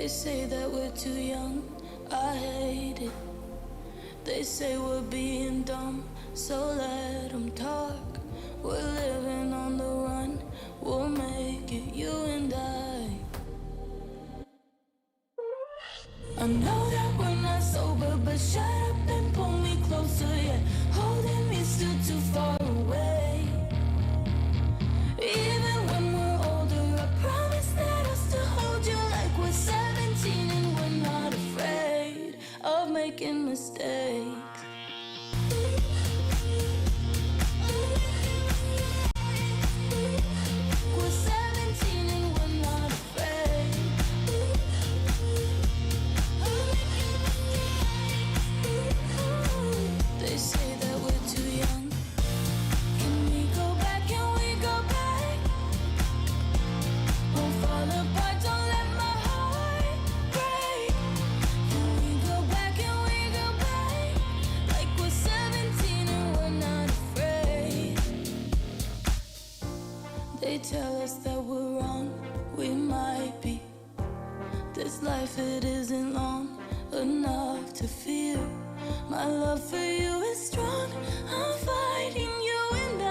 They say that we're too young, I hate it. They say we're being dumb, so let them talk. We're living on the run, we'll make it, you and I. I know that we're not sober, but shut up and pull me closer, yeah. Holding me still too far away. Even when we're older, I promise that I'll still hold you like we're 17 and we're not afraid of making mistakes. We're 17 and we're not afraid. They say that we're too young. Can we go back? Can we go back? Won't fall apart, don't let my heart break. Can we go back? Can we go back? Like we're 17 and we're not afraid. They tell us that we're wrong, we might be. This life, it isn't long enough to feel. My love for you is strong, I'm fighting you and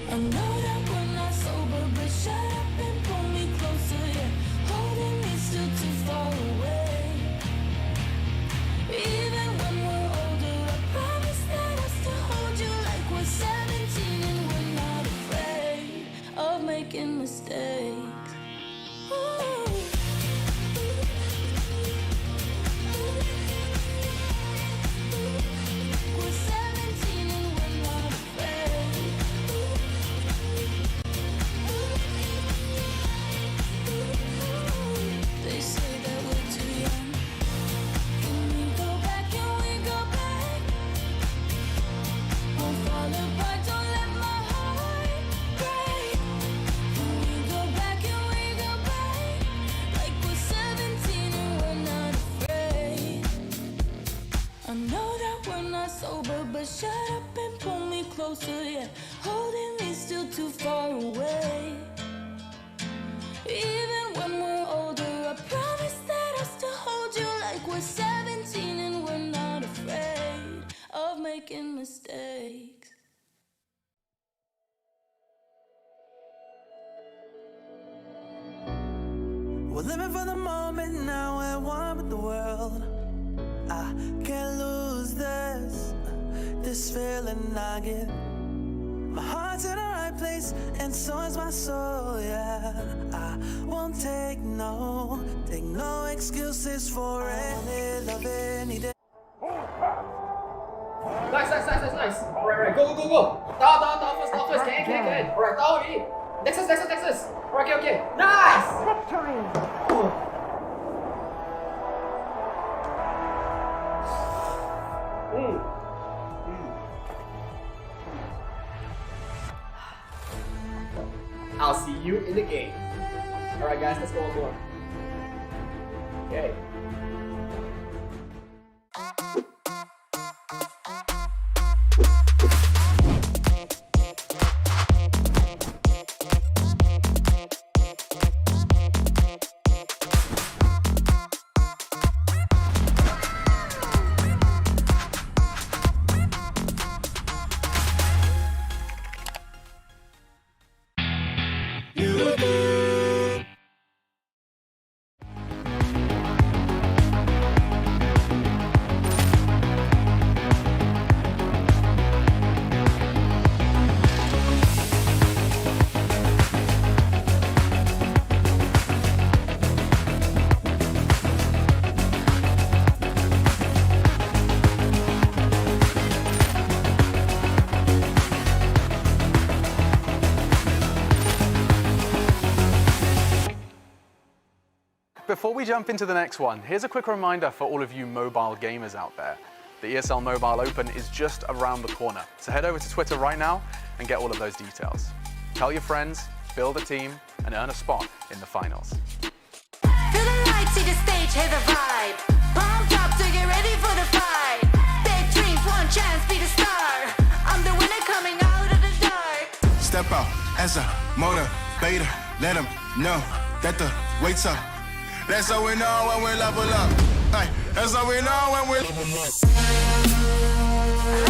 I know that we're not sober, but shut up and pull me closer, yeah. Holding me still too far away. Even when we're older, I promise that I'll still hold you like we're 17 and we're not afraid of making mistakes. Ooh. We're 17 and we're not afraid. They say that we're too young. Can we go back? Can we go back? Won't fall apart, don't let my heart break. Can we go back? Can we go back? Like we're 17 and we're not afraid. I know that we're not sober, but shut up and pull me closer, yeah. Holding me still too far away. Even when we're older, I promise that I'll still hold you like we're 17 and we're not afraid of making mistakes. We're living for the moment now, we're one with the world. I can't lose this feeling I get. My heart's in the right place, and so is my soul, yeah. I won't take no excuses for it. Love any day. Nice. Alright, go. Down first. Can. Alright, down already. Nexus. Okay. Nice! Victory! I'll see you in the game. Alright guys, let's go on. Okay. Before we jump into the next one, here's a quick reminder for all of you mobile gamers out there. The ESL Mobile Open is just around the corner, so head over to Twitter right now and get all of those details. Tell your friends, build a team, and earn a spot in the finals. Feel the light, see the stage, hear the vibe. Pumped up to get ready for the fight. Big dreams, one chance, be the star. I'm the winner coming out of the dark. Step out as a motivator. let them know that the weight's up. That's how we know when we level up. Ay, that's how we know when we level up.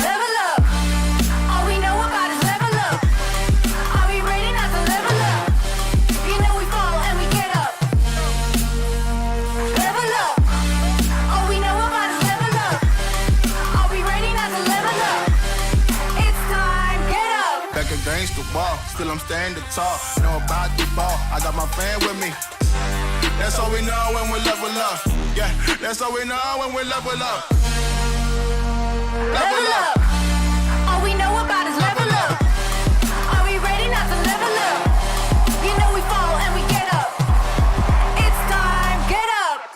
Level up. All we know about is level up. Are we ready not to level up? You know we fall and we get up. Level up. All we know about is level up. Are we ready not to level up? It's time, get up. Back against the wall, still I'm standing tall. Know about the ball, I got my fan with me. That's how we know when we level up. Yeah, that's how we know when we level up. Level up. All we know about is level up. Are we ready not to level up? You know we fall and we get up. It's time, get up.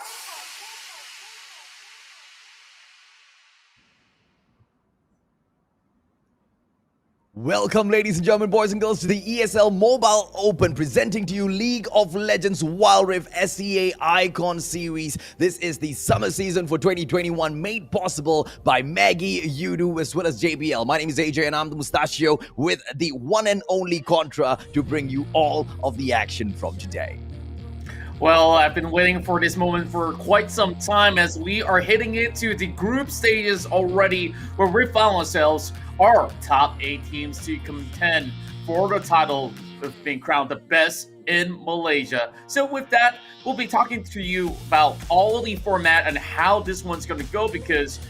Welcome, ladies and gentlemen, boys and girls, to the ESL Mobile Open, presenting to you League of Legends Wild Rift SEA Icon Series. This is the summer season for 2021, made possible by Maggie, Yudu, as well as JBL. My name is AJ, and I'm the Mustachio with the one and only Contra to bring you all of the action from today. Well, I've been waiting for this moment for quite some time as we are heading into the group stages already, where we found ourselves our top 8 teams to contend for the title of being crowned the best in Malaysia. So with that, we'll be talking to you about all the format and how this one's going to go, because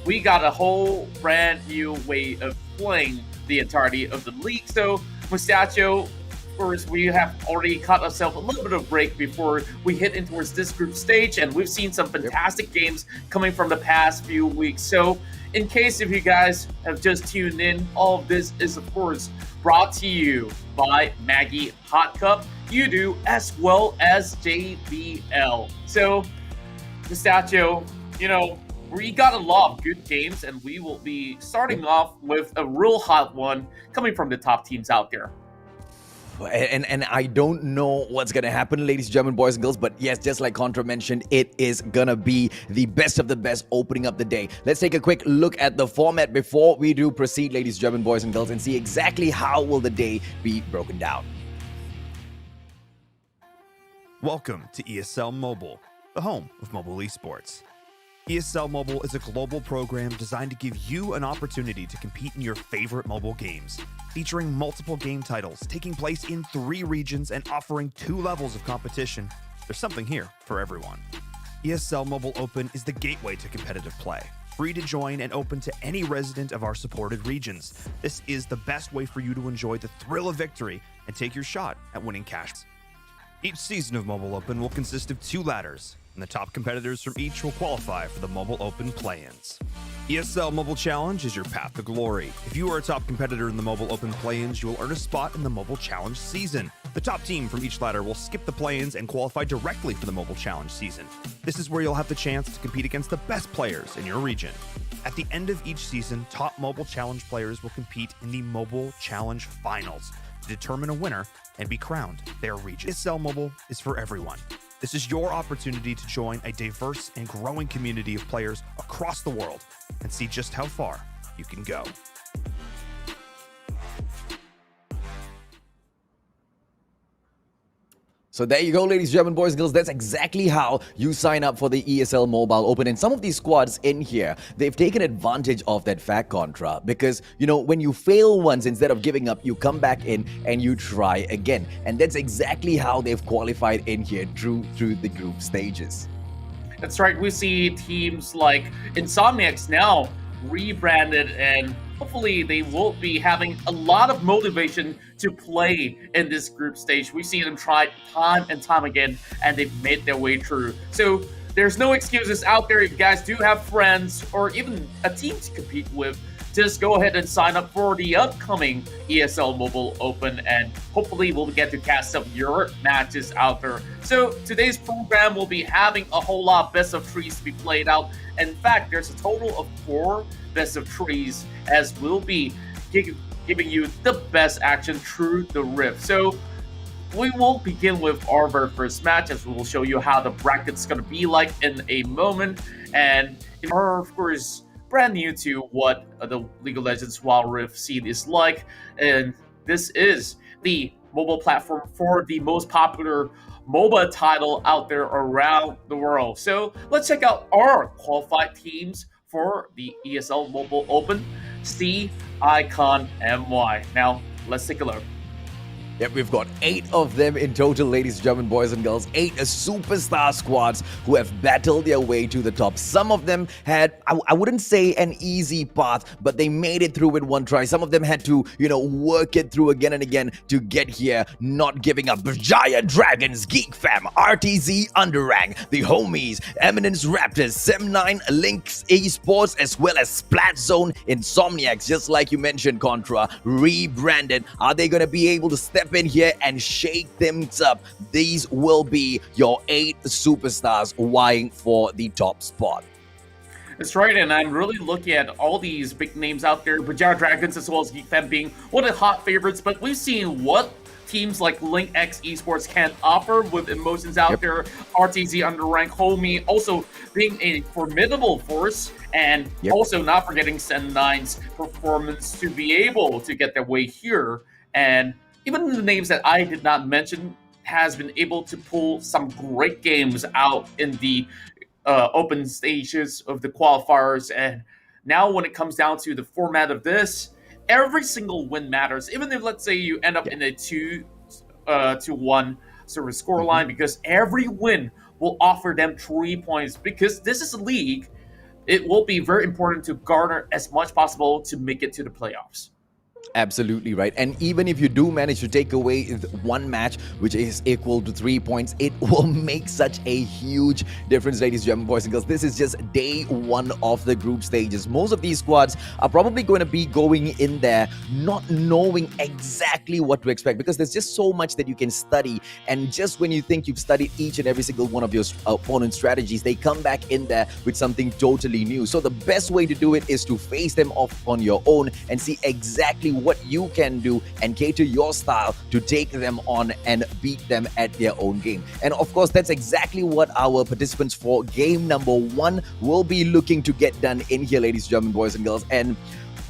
we got a whole brand new way of playing the entirety of the league. So, Mustachio, of course, we have already caught ourselves a little bit of break before we hit in towards this group stage, and we've seen some fantastic games coming from the past few weeks. So, in case if you guys have just tuned in, all of this is, of course, brought to you by Maggie Hot Cup, Yudu, as well as JBL. So, Mustachio, you know, we got a lot of good games, and we will be starting off with a real hot one coming from the top teams out there. And I don't know what's going to happen, ladies and gentlemen, boys and girls, but yes, just like Contra mentioned, it is going to be the best of the best opening up the day. Let's take a quick look at the format before we do proceed, ladies and gentlemen, boys and girls, and see exactly how will the day be broken down. Welcome to ESL Mobile, the home of mobile esports. ESL Mobile is a global program designed to give you an opportunity to compete in your favorite mobile games, featuring multiple game titles, taking place in 3 regions and offering 2 levels of competition. There's something here for everyone. ESL Mobile Open is the gateway to competitive play, free to join and open to any resident of our supported regions. This is the best way for you to enjoy the thrill of victory and take your shot at winning cash. Each season of Mobile Open will consist of 2 ladders, and the top competitors from each will qualify for the Mobile Open play-ins. ESL Mobile Challenge is your path to glory. If you are a top competitor in the Mobile Open play-ins, you will earn a spot in the Mobile Challenge season. The top team from each ladder will skip the play-ins and qualify directly for the Mobile Challenge season. This is where you'll have the chance to compete against the best players in your region. At the end of each season, top Mobile Challenge players will compete in the Mobile Challenge Finals to determine a winner and be crowned their region. ESL Mobile is for everyone. This is your opportunity to join a diverse and growing community of players across the world and see just how far you can go. So there you go, ladies and gentlemen, boys and girls. That's exactly how you sign up for the ESL Mobile Open. And some of these squads in here, they've taken advantage of that fact, Contra, because, you know, when you fail once, instead of giving up, you come back in and you try again. And that's exactly how they've qualified in here through the group stages. That's right. We see teams like Insomniax now rebranded, and hopefully they will be having a lot of motivation to play in this group stage. We see them try time and time again, and they've made their way through. So there's no excuses out there. If you guys do have friends or even a team to compete with, just go ahead and sign up for the upcoming ESL Mobile Open, and hopefully we'll get to cast up your matches out there. So today's program will be having a whole lot of best of threes to be played out. In fact, there's a total of 4 best of threes, as we'll be giving you the best action through the rift. So we will begin with our very first match, as we will show you how the bracket's going to be like in a moment. And if you are, of course, brand new to what the League of Legends Wild Rift scene is like, and this is the mobile platform for the most popular MOBA title out there around the world. So let's check out our qualified teams for the ESL Mobile Open. See Icon MY. Now, let's take a look. Yep, we've got 8 of them in total, ladies and gentlemen, boys and girls. 8 superstar squads who have battled their way to the top. Some of them had, I wouldn't say an easy path, but they made it through with one try. Some of them had to, work it through again and again to get here, not giving up. Berjaya Dragons, Geek Fam, RTZ Underank, the Homies, Eminence Raptors, Sem9, Linkx Esports, as well as Splatzone, Insomniax, just like you mentioned, Contra, rebranded. Are they going to be able to step in here and shake things up? These will be your 8 superstars vying for the top spot. That's right, and I'm really looking at all these big names out there, Berjaya Dragons as well as Geek Fam being one of the hot favorites, but we've seen what teams like Linkx Esports can offer with emotions out there. RTZ Underank, Homiee also being a formidable force, and also not forgetting Sem9's performance to be able to get their way here. And even the names that I did not mention has been able to pull some great games out in the open stages of the qualifiers. And now when it comes down to the format of this, every single win matters. Even if, let's say, you end up in a 2-1 sort of scoreline, because every win will offer them 3 points. Because this is a league, it will be very important to garner as much possible to make it to the playoffs. Absolutely right. And even if you do manage to take away one match, which is equal to 3 points, it will make such a huge difference, ladies and gentlemen, boys and girls. This is just day 1 of the group stages. Most of these squads are probably going to be going in there not knowing exactly what to expect, because there's just so much that you can study. And just when you think you've studied each and every single one of your opponent's strategies, they come back in there with something totally new. So the best way to do it is to face them off on your own and see exactly what you can do and cater your style to take them on and beat them at their own game. And of course, that's exactly what our participants for game number 1 will be looking to get done in here, ladies and gentlemen, boys and girls. And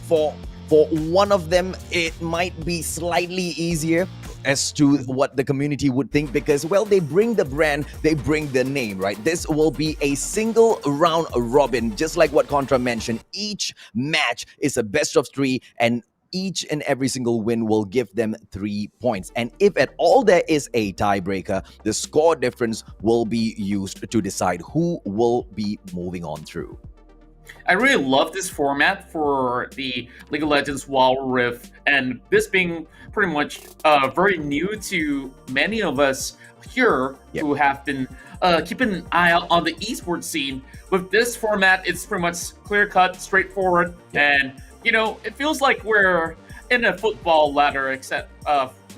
for one of them, it might be slightly easier as to what the community would think, because, well, they bring the brand, they bring the name, right? This will be a single round robin, just like what Contra mentioned. Each match is a best of 3, and each and every single win will give them 3 points. And if at all there is a tiebreaker, the score difference will be used to decide who will be moving on through. I really love this format for the League of Legends Wild Rift, and this being pretty much very new to many of us here who have been keeping an eye out on the esports scene. With this format, it's pretty much clear-cut, straightforward, and it feels like we're in a football ladder, except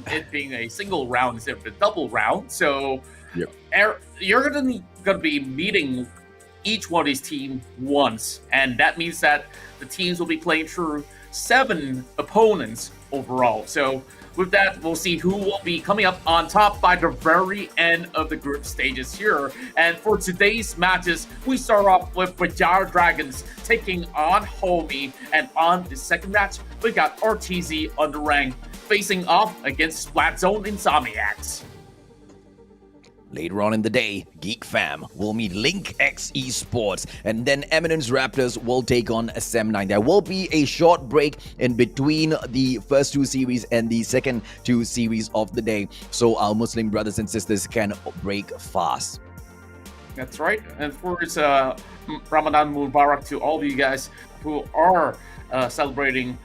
it being a single round instead of a double round. So you're going to be meeting each one of these teams once, and that means that the teams will be playing through 7 opponents overall. So with that, we'll see who will be coming up on top by the very end of the group stages here. And for today's matches, we start off with Berjaya Dragons taking on Homiee. And on the second match, we got RTZ Underank facing off against Splatzone Insomniax. Later on in the day, Geek Fam will meet Linkx Esports, and then Eminence Raptors will take on Sem9. There will be a short break in between the first 2 series and the second 2 series of the day, so our Muslim brothers and sisters can break fast. That's right. And of course, Ramadan Mubarak to all of you guys who are celebrating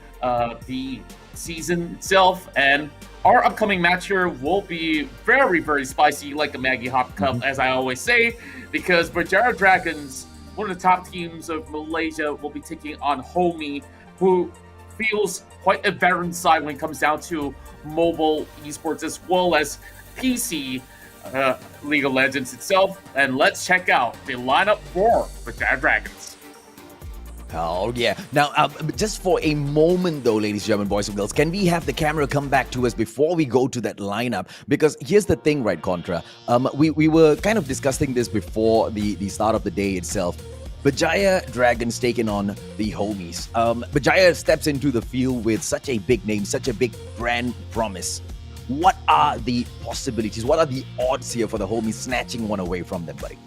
the season itself. And our upcoming match here will be very, very spicy, like a Maggie Hop Cup, as I always say, because Berjaya Dragons, one of the top teams of Malaysia, will be taking on Homiee, who feels quite a veteran side when it comes down to mobile esports as well as PC League of Legends itself. And let's check out the lineup for Berjaya Dragons. Oh, yeah. Now, just for a moment, though, ladies and gentlemen, boys and girls, can we have the camera come back to us before we go to that lineup? Because here's the thing, right, Contra? We were kind of discussing this before the start of the day itself. Berjaya Dragons taking on the Homies. Berjaya steps into the field with such a big name, such a big brand promise. What are the possibilities? What are the odds here for the Homiee snatching one away from them, buddy?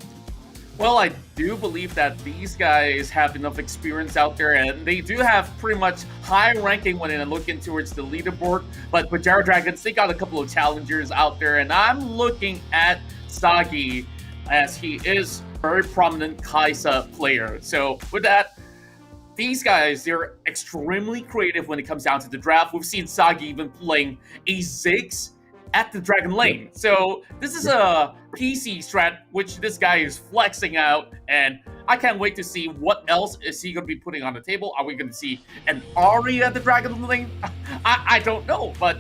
Well, I do believe that these guys have enough experience out there, and they do have pretty much high ranking when they're looking towards the leaderboard. But Berjaya Dragons, they got a couple of challengers out there, and I'm looking at Sagi as he is a very prominent Kaisa player. So with that, these guys, they're extremely creative when it comes down to the draft. We've seen Sagi even playing a Ziggs at the Dragon Lane. So this is a PC strat which this guy is flexing out, and I can't wait to see what else is he going to be putting on the table. Are we going to see an Ari at the Dragon Lane? I don't know, but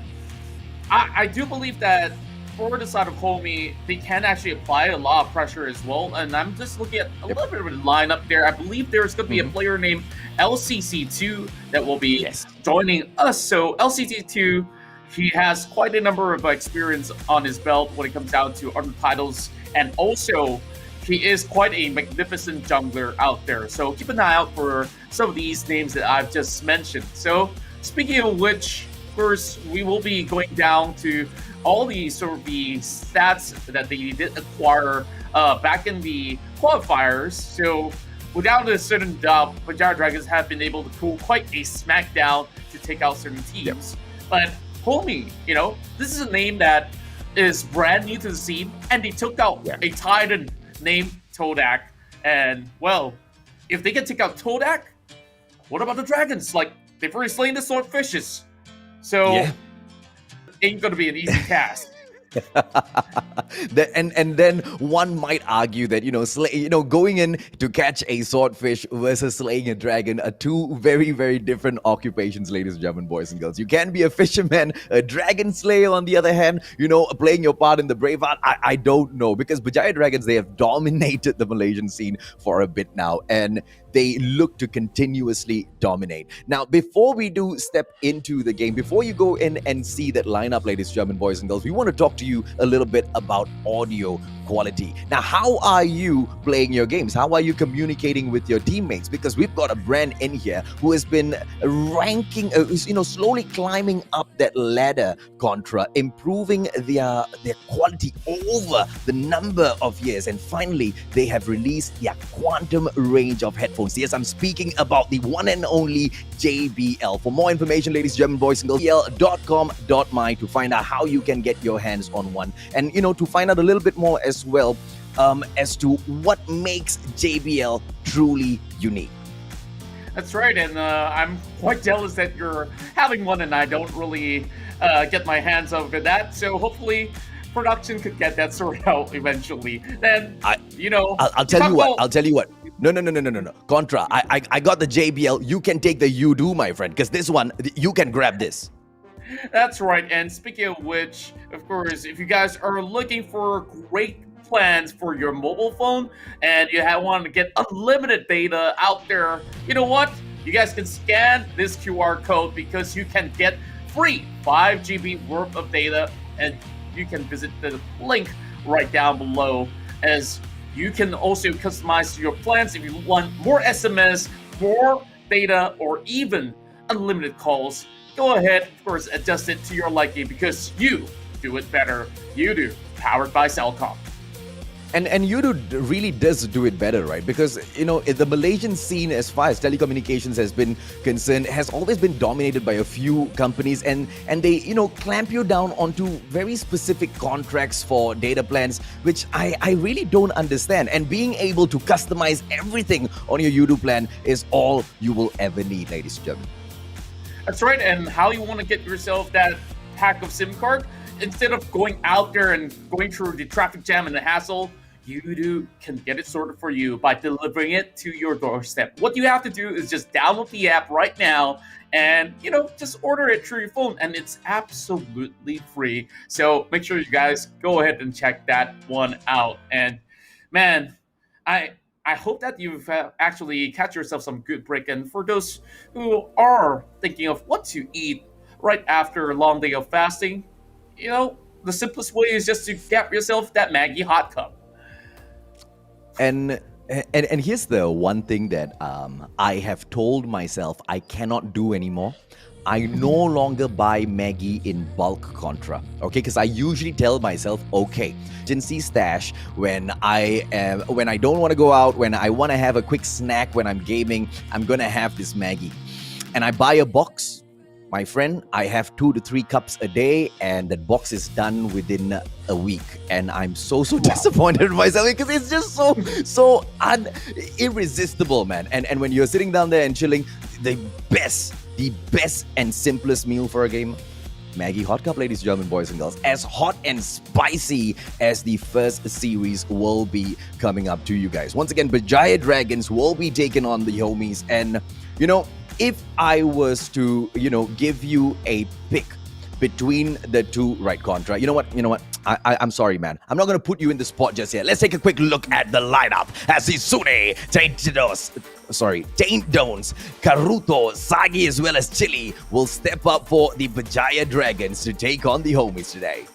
I do believe that for the side of Homiee, they can actually apply a lot of pressure as well. And I'm just looking at a little bit of a lineup there. I believe there's going to be a player named LCC2 that will be joining us. So LCC2, he has quite a number of experience on his belt when it comes down to other titles. And also, he is quite a magnificent jungler out there. So keep an eye out for some of these names that I've just mentioned. So speaking of which, of course, we will be going down to all the sort of the stats that they did acquire back in the qualifiers. So without a certain doubt, Berjaya Dragons have been able to pull quite a smackdown to take out certain teams. But Homiee, you know, this is a name that is brand new to the scene, and they took out a Titan named Todak. And, well, if they can take out Todak, what about the Dragons? Like, they've already slain the Swordfishes. So, ain't gonna be an easy task. and then one might argue that going in to catch a swordfish versus slaying a dragon are two very, very different occupations, ladies and gentlemen, boys and girls. You can be a fisherman, a dragon slayer on the other hand, playing your part in the Braveheart. I don't know, because Berjaya Dragons, they have dominated the Malaysian scene for a bit now, and they look to continuously dominate. Now, before we do step into the game, before you go in and see that lineup, ladies and gentlemen, boys and girls, we want to talk to you a little bit about audio quality. Now, how are you playing your games? How are you communicating with your teammates? Because we've got a brand in here who has been ranking, slowly climbing up that ladder, Contra, improving their quality over the number of years. And finally, they have released their quantum range of headphones. Yes, I'm speaking about the one and only JBL. For more information, ladies and gentlemen, boys and girls, jbl.com.my to find out how you can get your hands on one. And, to find out a little bit more as well as to what makes JBL truly unique. That's right, and I'm quite jealous that you're having one and I don't really get my hands over that. So hopefully production could get that sorted out eventually. Then, I'll tell you what. I'll tell you what. No. Contra, I got the JBL. You can take the Udo, my friend, because this one, you can grab this. That's right. And speaking of which, of course, if you guys are looking for great plans for your mobile phone and you want to get unlimited data out there, you know what? You guys can scan this QR code because you can get free 5 GB worth of data, and you can visit the link right down below, as you can also customize your plans if you want more SMS, more data, or even unlimited calls. Go ahead, of course, adjust it to your liking because you do it better. You do. Powered by Cellcom. And Udo really does do it better, right? Because, the Malaysian scene, as far as telecommunications has been concerned, has always been dominated by a few companies, and they, clamp you down onto very specific contracts for data plans, which I really don't understand. And being able to customize everything on your Udo plan is all you will ever need, ladies and gentlemen. That's right, and how you want to get yourself that pack of SIM card, instead of going out there and going through the traffic jam and the hassle, Udo can get it sorted for you by delivering it to your doorstep. What you have to do is just download the app right now and, just order it through your phone, and it's absolutely free. So make sure you guys go ahead and check that one out. And man, I hope that you've actually catch yourself some good break. And for those who are thinking of what to eat right after a long day of fasting, the simplest way is just to get yourself that Maggie hot cup. And here's the one thing that I have told myself I cannot do anymore. I no longer buy Maggie in bulk Contra, okay? Because I usually tell myself, okay, emergency stash when I don't want to go out, when I want to have a quick snack when I'm gaming, I'm gonna have this Maggie. And I buy a box. My friend, I have 2 to 3 cups a day, and that box is done within a week. And I'm so disappointed in myself because it's just so irresistible, man. And when you're sitting down there and chilling, the best and simplest meal for a game, Maggie Hot Cup, ladies and gentlemen, boys and girls. As hot and spicy as the first series will be coming up to you guys. Once again, Berjaya Dragons will be taking on the Homies. And, you know, if I was to, give you a pick between the two, right, Contra, you know what? I'm sorry, man. I'm not going to put you in the spot just yet. Let's take a quick look at the lineup as Isune, Taintdones, Karuto, Sagi, as well as Chili will step up for the Berjaya Dragons to take on the Homies today.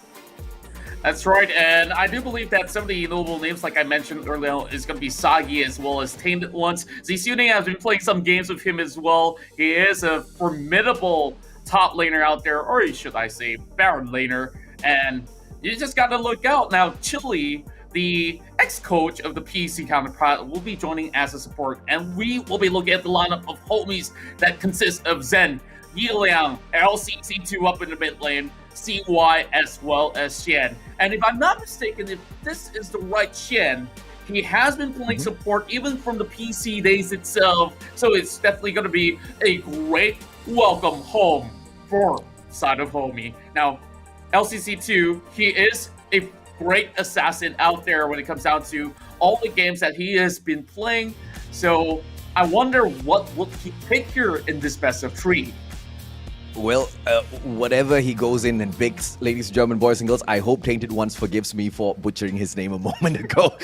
That's right, and I do believe that some of the notable names, like I mentioned earlier, is going to be Sagi as well as Tainted Ones. Zisune has been playing some games with him as well. He is a formidable top laner out there, or should I say Baron laner, and you just got to look out. Now, Chili, the ex-coach of the PC counterpart, will be joining as a support, and we will be looking at the lineup of homies that consist of Zen, Yiliang, LCC2 up in the mid lane, CY, as well as Xian. And if I'm not mistaken, if this is the right Xian, he has been playing support even from the PC days itself, so it's definitely going to be a great welcome home for side of Homiee. Now, LCC2, he is a great assassin out there when it comes down to all the games that he has been playing, so I wonder what will he pick here in this best of 3. Well, whatever he goes in and picks, ladies and gentlemen, boys and girls, I hope Tainted Ones forgives me for butchering his name a moment ago.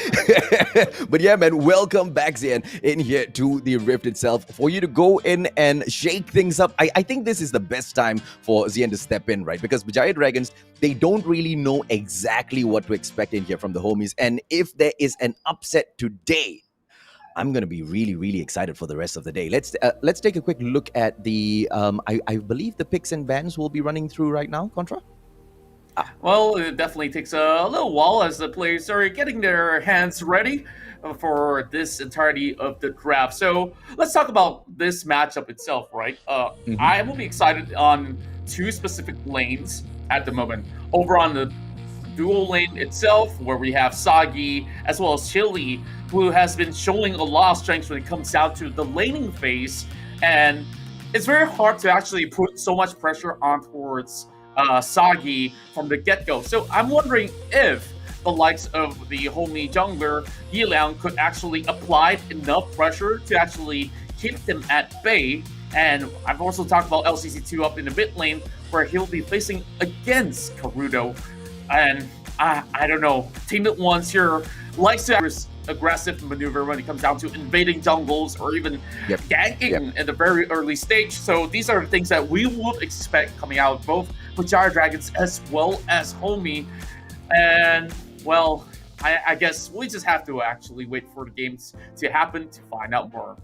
But yeah, man, welcome back, Zian, in here to the Rift itself for you to go in and shake things up. I think this is the best time for Zian to step in, right? Because Berjaya Dragons, they don't really know exactly what to expect in here from the Homies. And if there is an upset today, I'm going to be really, really excited for the rest of the day. Let's take a quick look at the, I believe the picks and bans will be running through right now, Contra? Well, it definitely takes a little while as the players are getting their hands ready for this entirety of the draft. So let's talk about this matchup itself, right? I will be excited on 2 specific lanes at the moment. Over on the dual lane itself, where we have Sagi as well as Chili, who has been showing a lot of strength when it comes down to the laning phase, and it's very hard to actually put so much pressure on towards Sagi from the get-go. So I'm wondering if the likes of the Homiee jungler, Yiliang, could actually apply enough pressure to actually keep them at bay. And I've also talked about LCC2 up in the mid lane, where he'll be facing against Karuto. And I don't know, Tainted Ones here likes to aggressive maneuver when it comes down to invading jungles or even ganking in the very early stage. So these are the things that we would expect coming out of both Berjaya Dragons as well as Homiee. And, well, I guess we just have to actually wait for the games to happen to find out more.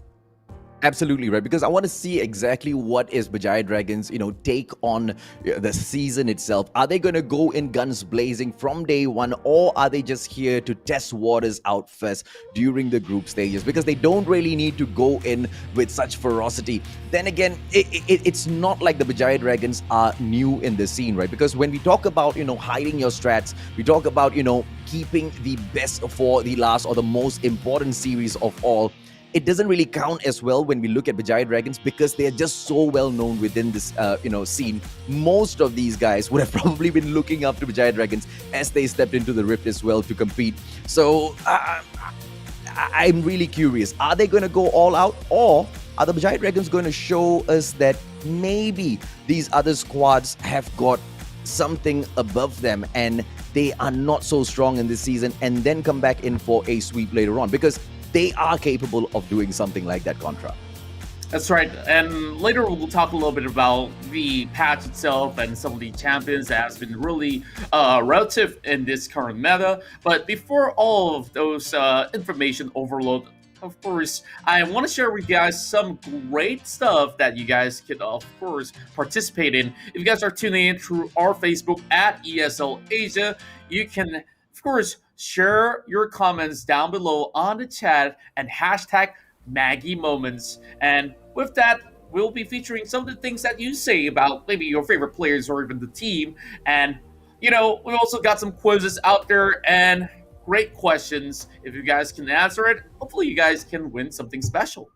Absolutely, right? Because I want to see exactly what is Berjaya Dragons, take on the season itself. Are they going to go in guns blazing from day one, or are they just here to test waters out first during the group stages? Because they don't really need to go in with such ferocity. Then again, it's not like the Berjaya Dragons are new in the scene, right? Because when we talk about, hiding your strats, we talk about, keeping the best for the last or the most important series of all. It doesn't really count as well when we look at Berjaya Dragons because they are just so well known within this, scene. Most of these guys would have probably been looking up to Berjaya Dragons as they stepped into the Rift as well to compete. So I'm really curious. Are they going to go all out, or are the Berjaya Dragons going to show us that maybe these other squads have got something above them and they are not so strong in this season, and then come back in for a sweep later on? Because they are capable of doing something like that, Contra. That's right, and later we'll talk a little bit about the patch itself and some of the champions that has been really relative in this current meta. But before all of those information overload of course, I want to share with you guys some great stuff that you guys could, of course, participate in. If you guys are tuning in through our Facebook at ESL Asia, you can, of course, share your comments down below on the chat and hashtag Maggie Moments. And with that, we'll be featuring some of the things that you say about maybe your favorite players or even the team. And, we also got some quizzes out there and great questions. If you guys can answer it, hopefully you guys can win something special.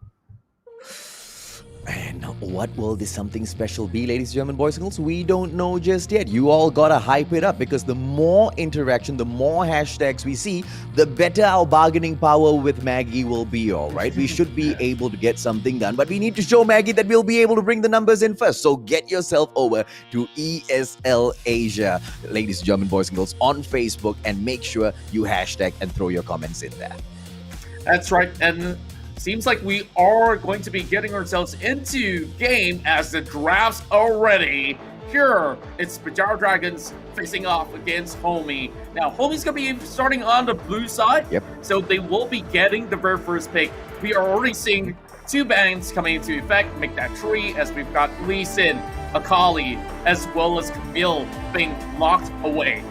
And what will this something special be, ladies and gentlemen, boys and girls? We don't know just yet. You all gotta hype it up, because the more interaction, the more hashtags we see, the better our bargaining power with Maggie will be, all right? We should be able to get something done, but we need to show Maggie that we'll be able to bring the numbers in first. So get yourself over to ESL Asia, ladies and gentlemen, boys and girls, on Facebook, and make sure you hashtag and throw your comments in there. That's right, and seems like we are going to be getting ourselves into game as the drafts are ready. Here, it's Berjaya Dragons facing off against Homiee. Now, Homie's going to be starting on the blue side, so they will be getting the very first pick. We are already seeing 2 bans coming into effect, make that 3, as we've got Lee Sin, Akali, as well as Camille being locked away.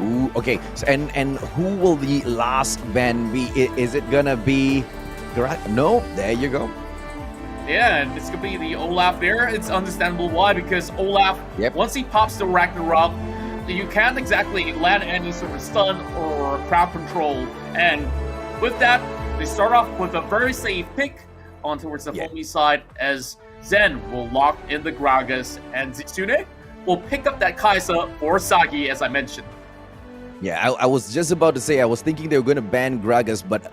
Ooh, okay. So, and who will the last ban be? Is it gonna be? No, there you go. Yeah, and it's gonna be the Olaf there. It's understandable why, because Olaf, once he pops the Ragnarok, you can't exactly land any sort of stun or crowd control. And with that, they start off with a very safe pick on towards the Homiee side, as Zen will lock in the Gragas, and Zitsune will pick up that Kaisa or Sagi, as I mentioned. Yeah, I was just about to say, I was thinking they were going to ban Gragas, but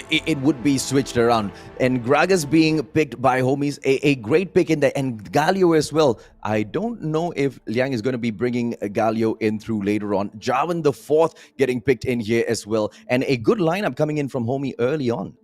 it would be switched around. And Gragas being picked by Homies, a great pick in there. And Galio as well. I don't know if Liang is going to be bringing Galio in through later on. Jarvan the 4th getting picked in here as well. And a good lineup coming in from Homiee early on.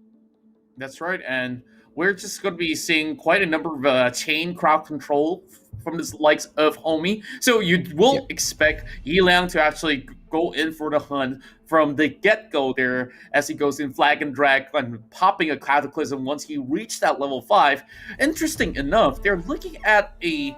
That's right, and we're just going to be seeing quite a number of chain crowd control from the likes of Homiee. So you will expect Liang to actually go in for the hunt from the get-go there, as he goes in flag and drag and popping a Cataclysm once he reached that level 5. Interesting enough, they're looking at a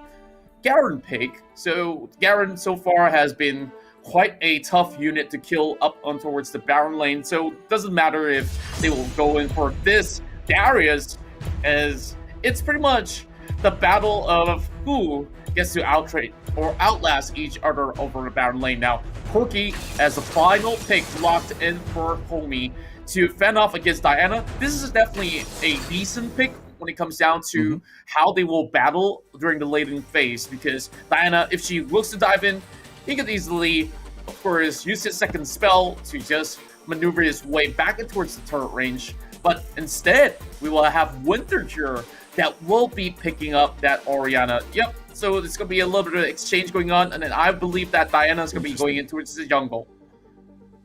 Garen pick. So Garen so far has been quite a tough unit to kill up on towards the Baron lane. So it doesn't matter if they will go in for this Darius, as it's pretty much the battle of who gets to outtrade or outlast each other over the Baron lane. Now, Corki as the final pick locked in for Homiee to fend off against Diana. This is definitely a decent pick when it comes down to how they will battle during the laning phase, because Diana, if she looks to dive in, he could easily, of course, use his second spell to just maneuver his way back in towards the turret range. But instead, we will have Winter Cure that will be picking up that Orianna. Yep, so there's going to be a little bit of exchange going on, and then I believe that Diana is going to be going in towards the jungle.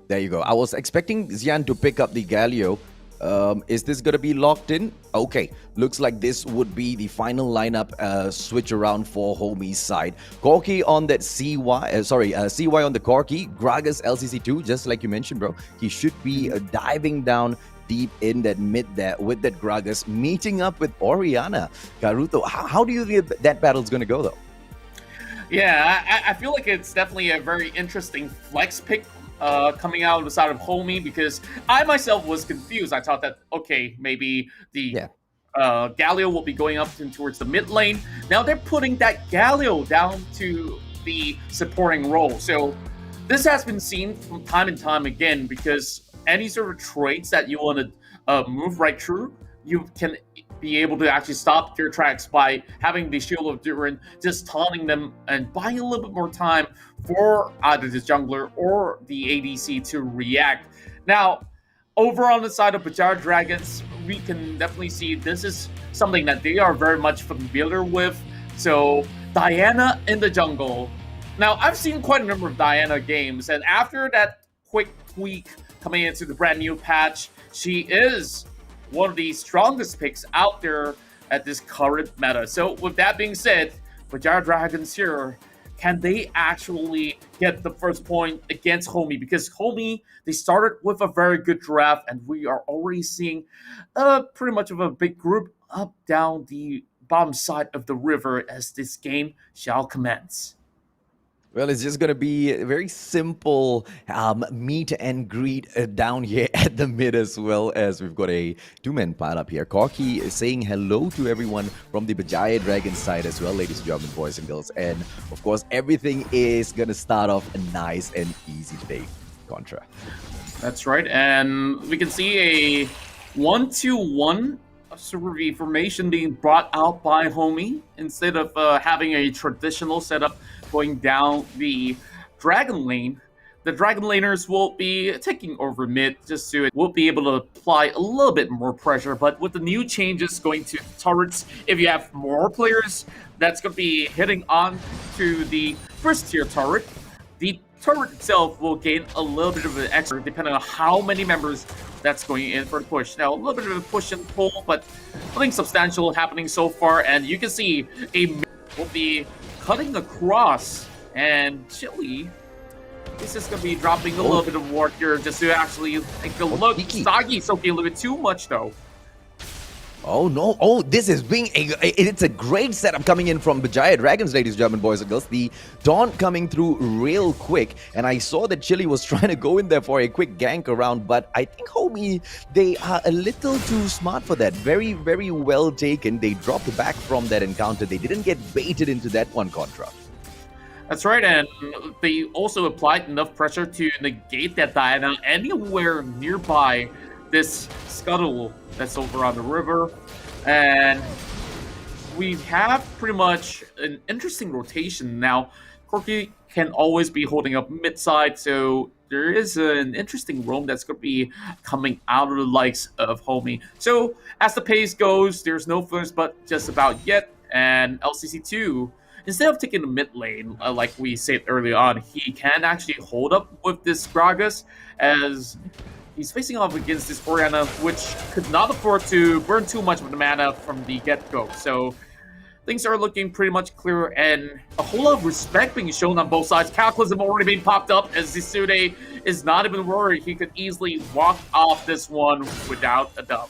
There you go. I was expecting Xian to pick up the Galio. Is this going to be locked in? Okay, looks like this would be the final lineup switch around for Homie's side. Corki on that CY, CY on the Corki. Gragas LCC2, just like you mentioned, bro. He should be diving down deep in that mid there with that Gragas, meeting up with Orianna. Karuto, how do you think that battle's going to go, though? Yeah, I feel like it's definitely a very interesting flex pick coming out of the side of Homiee, because I myself was confused. I thought that, okay, maybe the Galio will be going up towards the mid lane. Now they're putting that Galio down to the supporting role. So this has been seen from time and time again, because any sort of traits that you want to move right through, you can be able to actually stop their tracks by having the Shield of Durin, just taunting them and buying a little bit more time for either the jungler or the ADC to react. Now, over on the side of Berjaya Dragons, we can definitely see this is something that they are very much familiar with. So, Diana in the jungle. Now, I've seen quite a number of Diana games, and after that quick tweak coming into the brand new patch, she is one of the strongest picks out there at this current meta. So with that being said, Berjaya Dragons here, can they actually get the first point against Homiee? Because Homiee, they started with a very good draft, and we are already seeing pretty much of a big group up down the bottom side of the river as this game shall commence. Well, it's just going to be a very simple meet and greet down here at the mid, as well as we've got a two-man pile up here. Corky is saying hello to everyone from the Berjaya Dragons side as well, ladies and gentlemen, boys and girls. And of course, everything is going to start off nice and easy today, Contra. That's right, and we can see a 1-2-1 Super V formation being brought out by Homiee instead of having a traditional setup going down the Dragon lane. The Dragon laners will be taking over mid just so it will be able to apply a little bit more pressure, but with the new changes going to turrets, if you have more players that's going to be hitting on to the first tier turret, the turret itself will gain a little bit of an extra depending on how many members that's going in for the push. Now, a little bit of a push and pull, but nothing substantial happening so far, and you can see a will be cutting across, and Chili, this is going to be dropping a little bit of ward here just to actually take a look. Sagi's soaking a little bit too much, though. Oh no, oh, this is being it's a great setup coming in from Berjaya Dragons, ladies and gentlemen, boys and girls. The taunt coming through real quick, and I saw that Chili was trying to go in there for a quick gank around, but I think Homiee, they are a little too smart for that. Very, very well taken. They dropped back from that encounter. They didn't get baited into that one, Contra. That's right, and they also applied enough pressure to negate that Diana anywhere nearby this scuttle that's over on the river, and we have pretty much an interesting rotation now. Corky can always be holding up mid-side, so there is an interesting roam that's going to be coming out of the likes of Homiee. So as the pace goes, there's no first but just about yet, and LCC2, instead of taking the mid lane, like we said early on, he can actually hold up with this Gragas as he's facing off against this Orianna, which could not afford to burn too much of the mana from the get-go. So things are looking pretty much clear, and a whole lot of respect being shown on both sides. Cataclysm already being popped up as Zisude is not even worried. He could easily walk off this one without a doubt.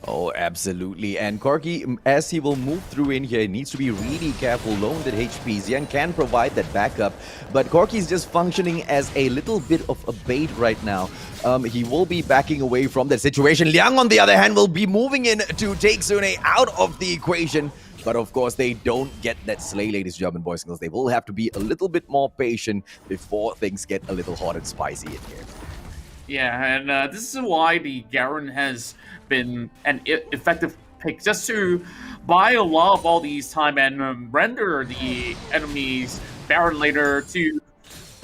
Oh, absolutely. And Corky, as he will move through in here, he needs to be really careful. Loaned at HP, Xian can provide that backup, but Corky's just functioning as a little bit of a bait right now. He will be backing away from that situation. Liang, on the other hand, will be moving in to take Sune out of the equation. But of course, they don't get that slay, ladies and gentlemen, boys and girls. They will have to be a little bit more patient before things get a little hot and spicy in here. Yeah, and this is why the Garen has been an effective pick, just to buy a lot of all these time and render the enemy's Baron later to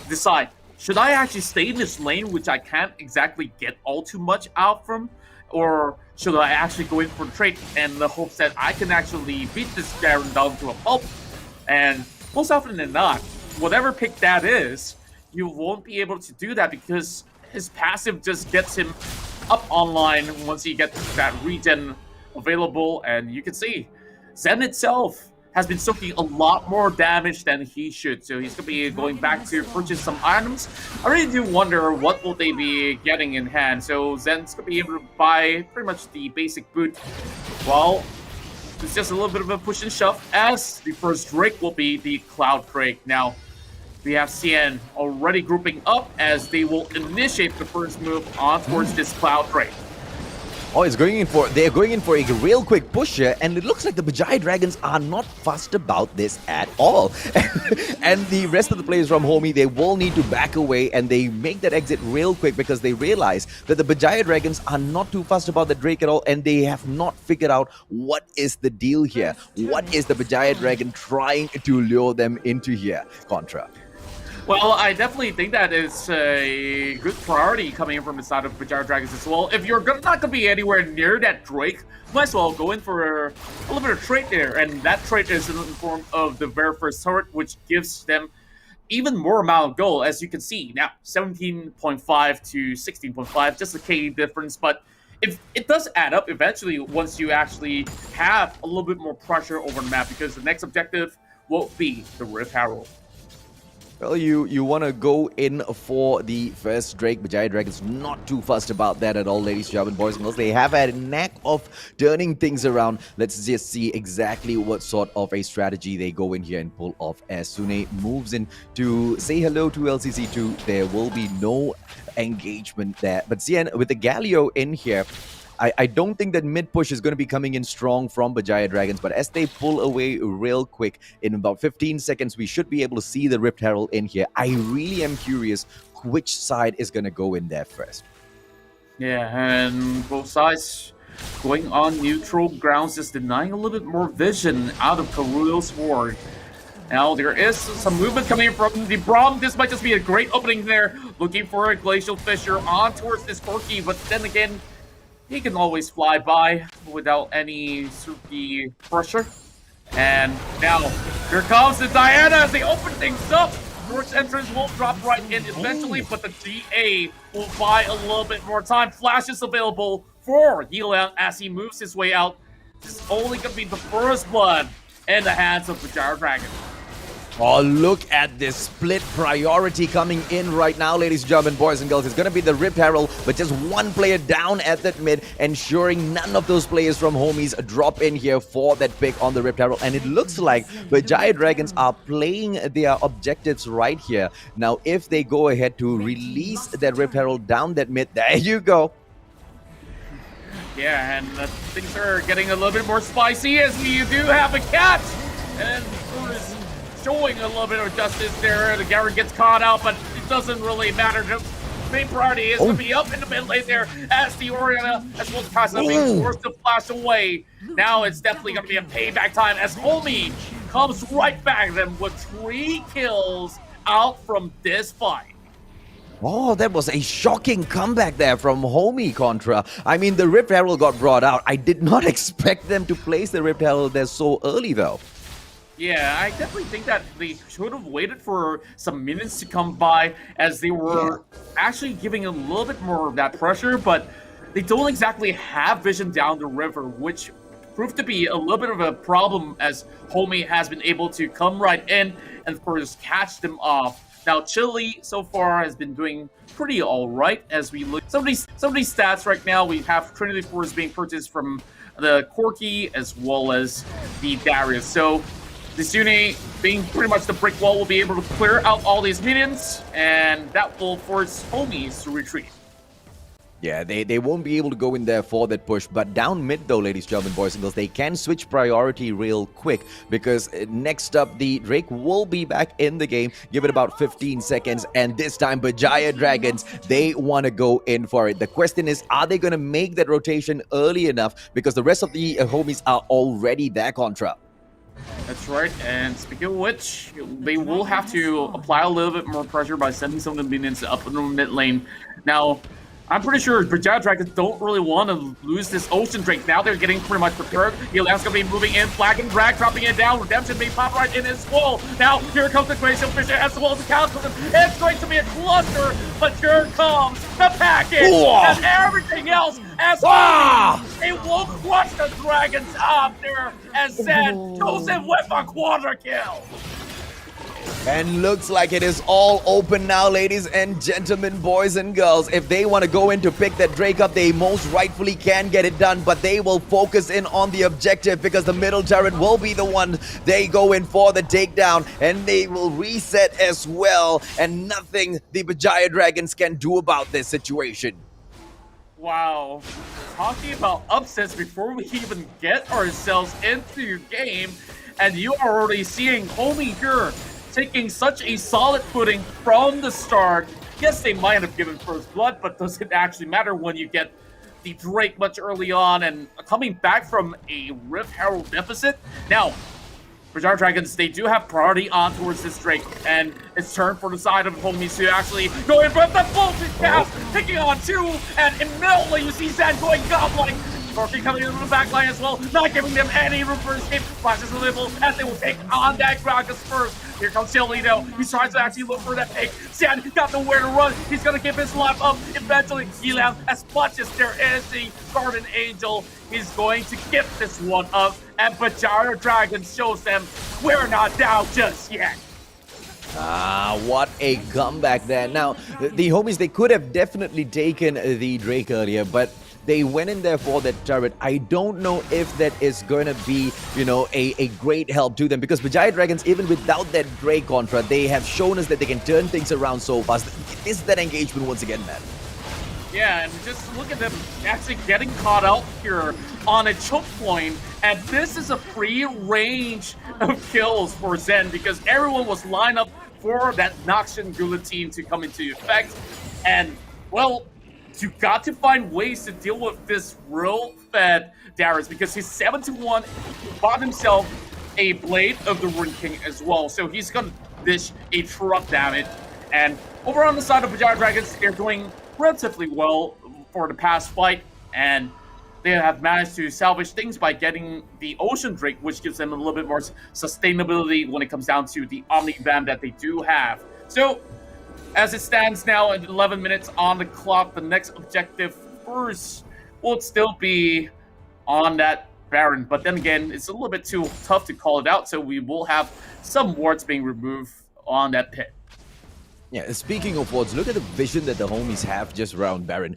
decide, should I actually stay in this lane, which I can't exactly get all too much out from, or should I actually go in for the trade in the hopes that I can actually beat this Garen down to a pulp? And most often than not, whatever pick that is, you won't be able to do that because his passive just gets him up online once he gets that regen available, and you can see Zen itself has been soaking a lot more damage than he should, so he's going to be going back to purchase some items. I really do wonder what will they be getting in hand, so Zen's going to be able to buy pretty much the basic boot. Well, it's just a little bit of a push and shove, as the first Drake will be the Cloud Drake. Now, we have CN already grouping up as they will initiate the first move on towards this Cloud Drake. Oh, they're going in for a real quick push here, and it looks like the Berjaya Dragons are not fussed about this at all. And the rest of the players from Homiee, they will need to back away, and they make that exit real quick because they realize that the Berjaya Dragons are not too fussed about the Drake at all, and they have not figured out what is the deal here. What is the Berjaya Dragon trying to lure them into here, Contra? Well, I definitely think that is a good priority coming in from the side of Berjaya Dragons as well. If you're not going to be anywhere near that Drake, might as well go in for a little bit of trade there. And that trade is in the form of the very first turret, which gives them even more amount of gold, as you can see. Now, 17.5 to 16.5, just a K difference, but it does add up eventually once you actually have a little bit more pressure over the map, because the next objective will be the Rift Herald. Well, you want to go in for the first Drake. Berjaya Dragons not too fussed about that at all, ladies and gentlemen, boys and girls. They have had a knack of turning things around. Let's just see exactly what sort of a strategy they go in here and pull off as Sune moves in to say hello to LCC2. There will be no engagement there. But Zian, with the Galio in here, I don't think that mid push is going to be coming in strong from Berjaya Dragons, but as they pull away real quick, in about 15 seconds, we should be able to see the Rift Herald in here. I really am curious which side is going to go in there first. Yeah, and both sides going on neutral grounds, just denying a little bit more vision out of Karuyo's ward. Now, there is some movement coming from the Braum. This might just be a great opening there, looking for a Glacial Fissure on towards this Corki, but then again, he can always fly by without any Suki pressure. And now, here comes the Diana as they open things up. First entrance will drop right in eventually, but the GA will buy a little bit more time. Flash is available for Yilan as he moves his way out. This is only going to be the first blood in the hands of Berjaya Dragons. Oh, look at this split priority coming in right now, ladies and gentlemen, boys and girls. It's going to be the Rift Herald, but just one player down at that mid, ensuring none of those players from Homies drop in here for that pick on the Rift Herald. And it looks like Berjaya Dragons are playing their objectives right here. Now, if they go ahead to release that Rift Herald down that mid, there you go. Yeah, and things are getting a little bit more spicy as we do have a catch. And Bruce showing a little bit of justice there. The Garen gets caught out, but it doesn't really matter. The main priority is to be up in the mid lane there as the Oriana, as well as Casa being forced to flash away. Now it's definitely going to be a payback time as Homiee comes right back at them with 3 kills out from this fight. Oh, that was a shocking comeback there from Homiee Contra. I mean, the Rift Herald got brought out. I did not expect them to place the Rift Herald there so early, though. Yeah, I definitely think that they should have waited for some minutes to come by as they were actually giving a little bit more of that pressure, but they don't exactly have vision down the river, which proved to be a little bit of a problem as Homiee has been able to come right in and, of course, catch them off. Now, Chile so far has been doing pretty all right as we look. Some of these stats right now, we have Trinity Force being purchased from the Corki as well as the Darius. So the Sune, being pretty much the brick wall, will be able to clear out all these minions, and that will force Homies to retreat. Yeah, they won't be able to go in there for that push. But down mid, though, ladies and gentlemen, boys and girls, they can switch priority real quick because next up, the Drake will be back in the game. Give it about 15 seconds. And this time, Berjaya Dragons, they want to go in for it. The question is, are they going to make that rotation early enough? Because the rest of the Homies are already there, Contra. That's right, and speaking of which, they will have to apply a little bit more pressure by sending some of the minions up in the mid lane. Now, I'm pretty sure Berjaya Dragons don't really want to lose this Ocean Drake. Now they're getting pretty much prepared. Yilan's going to be moving in, Flag and Drag, dropping it down. Redemption being popped right in his wall. Now, here comes the Glacial Fissure as well as the Cataclysm. It's going to be a cluster, but here comes the package and everything else as Homiee. It will crush the Dragons up there as said, Joseph with a quarter kill. And looks like it is all open now, ladies and gentlemen, boys and girls. If they want to go in to pick that Drake up, they most rightfully can get it done, but they will focus in on the objective because the middle turret will be the one they go in for the takedown, and they will reset as well, and nothing the Berjaya Dragons can do about this situation. Wow. Talking about upsets before we even get ourselves into the game, and you are already seeing Homiee here taking such a solid footing from the start. Yes, they might have given first blood, but does it actually matter when you get the Drake much early on and coming back from a Rift Herald deficit? Now, Berjaya Dragons, they do have priority on towards this Drake, and it's turned for the side of Homies to actually go in for the voltage cast, picking on 2, and immediately you see Zan going godlike, Scorpion coming in the back line as well, not giving them any room for escape. Flashes a little as they will take on that Gragas first. Here comes Shelito. He tries to actually look for that pick. Sian got nowhere to run. He's going to give his life up. Eventually, Yilang, as much as there is the Guardian Angel, he's going to give this one up. And Berjaya Dragons shows them we're not down just yet. What a comeback there. Now, the Homies, they could have definitely taken the Drake earlier, but they went in there for that turret. I don't know if that is going to be, a great help to them, because Berjaya Dragons, even without that Drake contra, they have shown us that they can turn things around so fast. Is that engagement once again, man? Yeah, and just look at them actually getting caught out here on a choke point, and this is a free range of kills for Zen because everyone was lined up for that Noxian guillotine to come into effect. And, well, you got to find ways to deal with this real fed Darius because he's 7-1, bought himself a Blade of the Ruin King as well, so he's gonna dish a truck damage. And over on the side of Berjaya Dragons, they're doing relatively well for the past fight, and they have managed to salvage things by getting the Ocean Drake, which gives them a little bit more sustainability when it comes down to the Omni Bam that they do have. So, as it stands now at 11 minutes on the clock, the next objective first will still be on that Baron. But then again, it's a little bit too tough to call it out, so we will have some wards being removed on that pit. Yeah, speaking of wards, look at the vision that the Homies have just around Baron.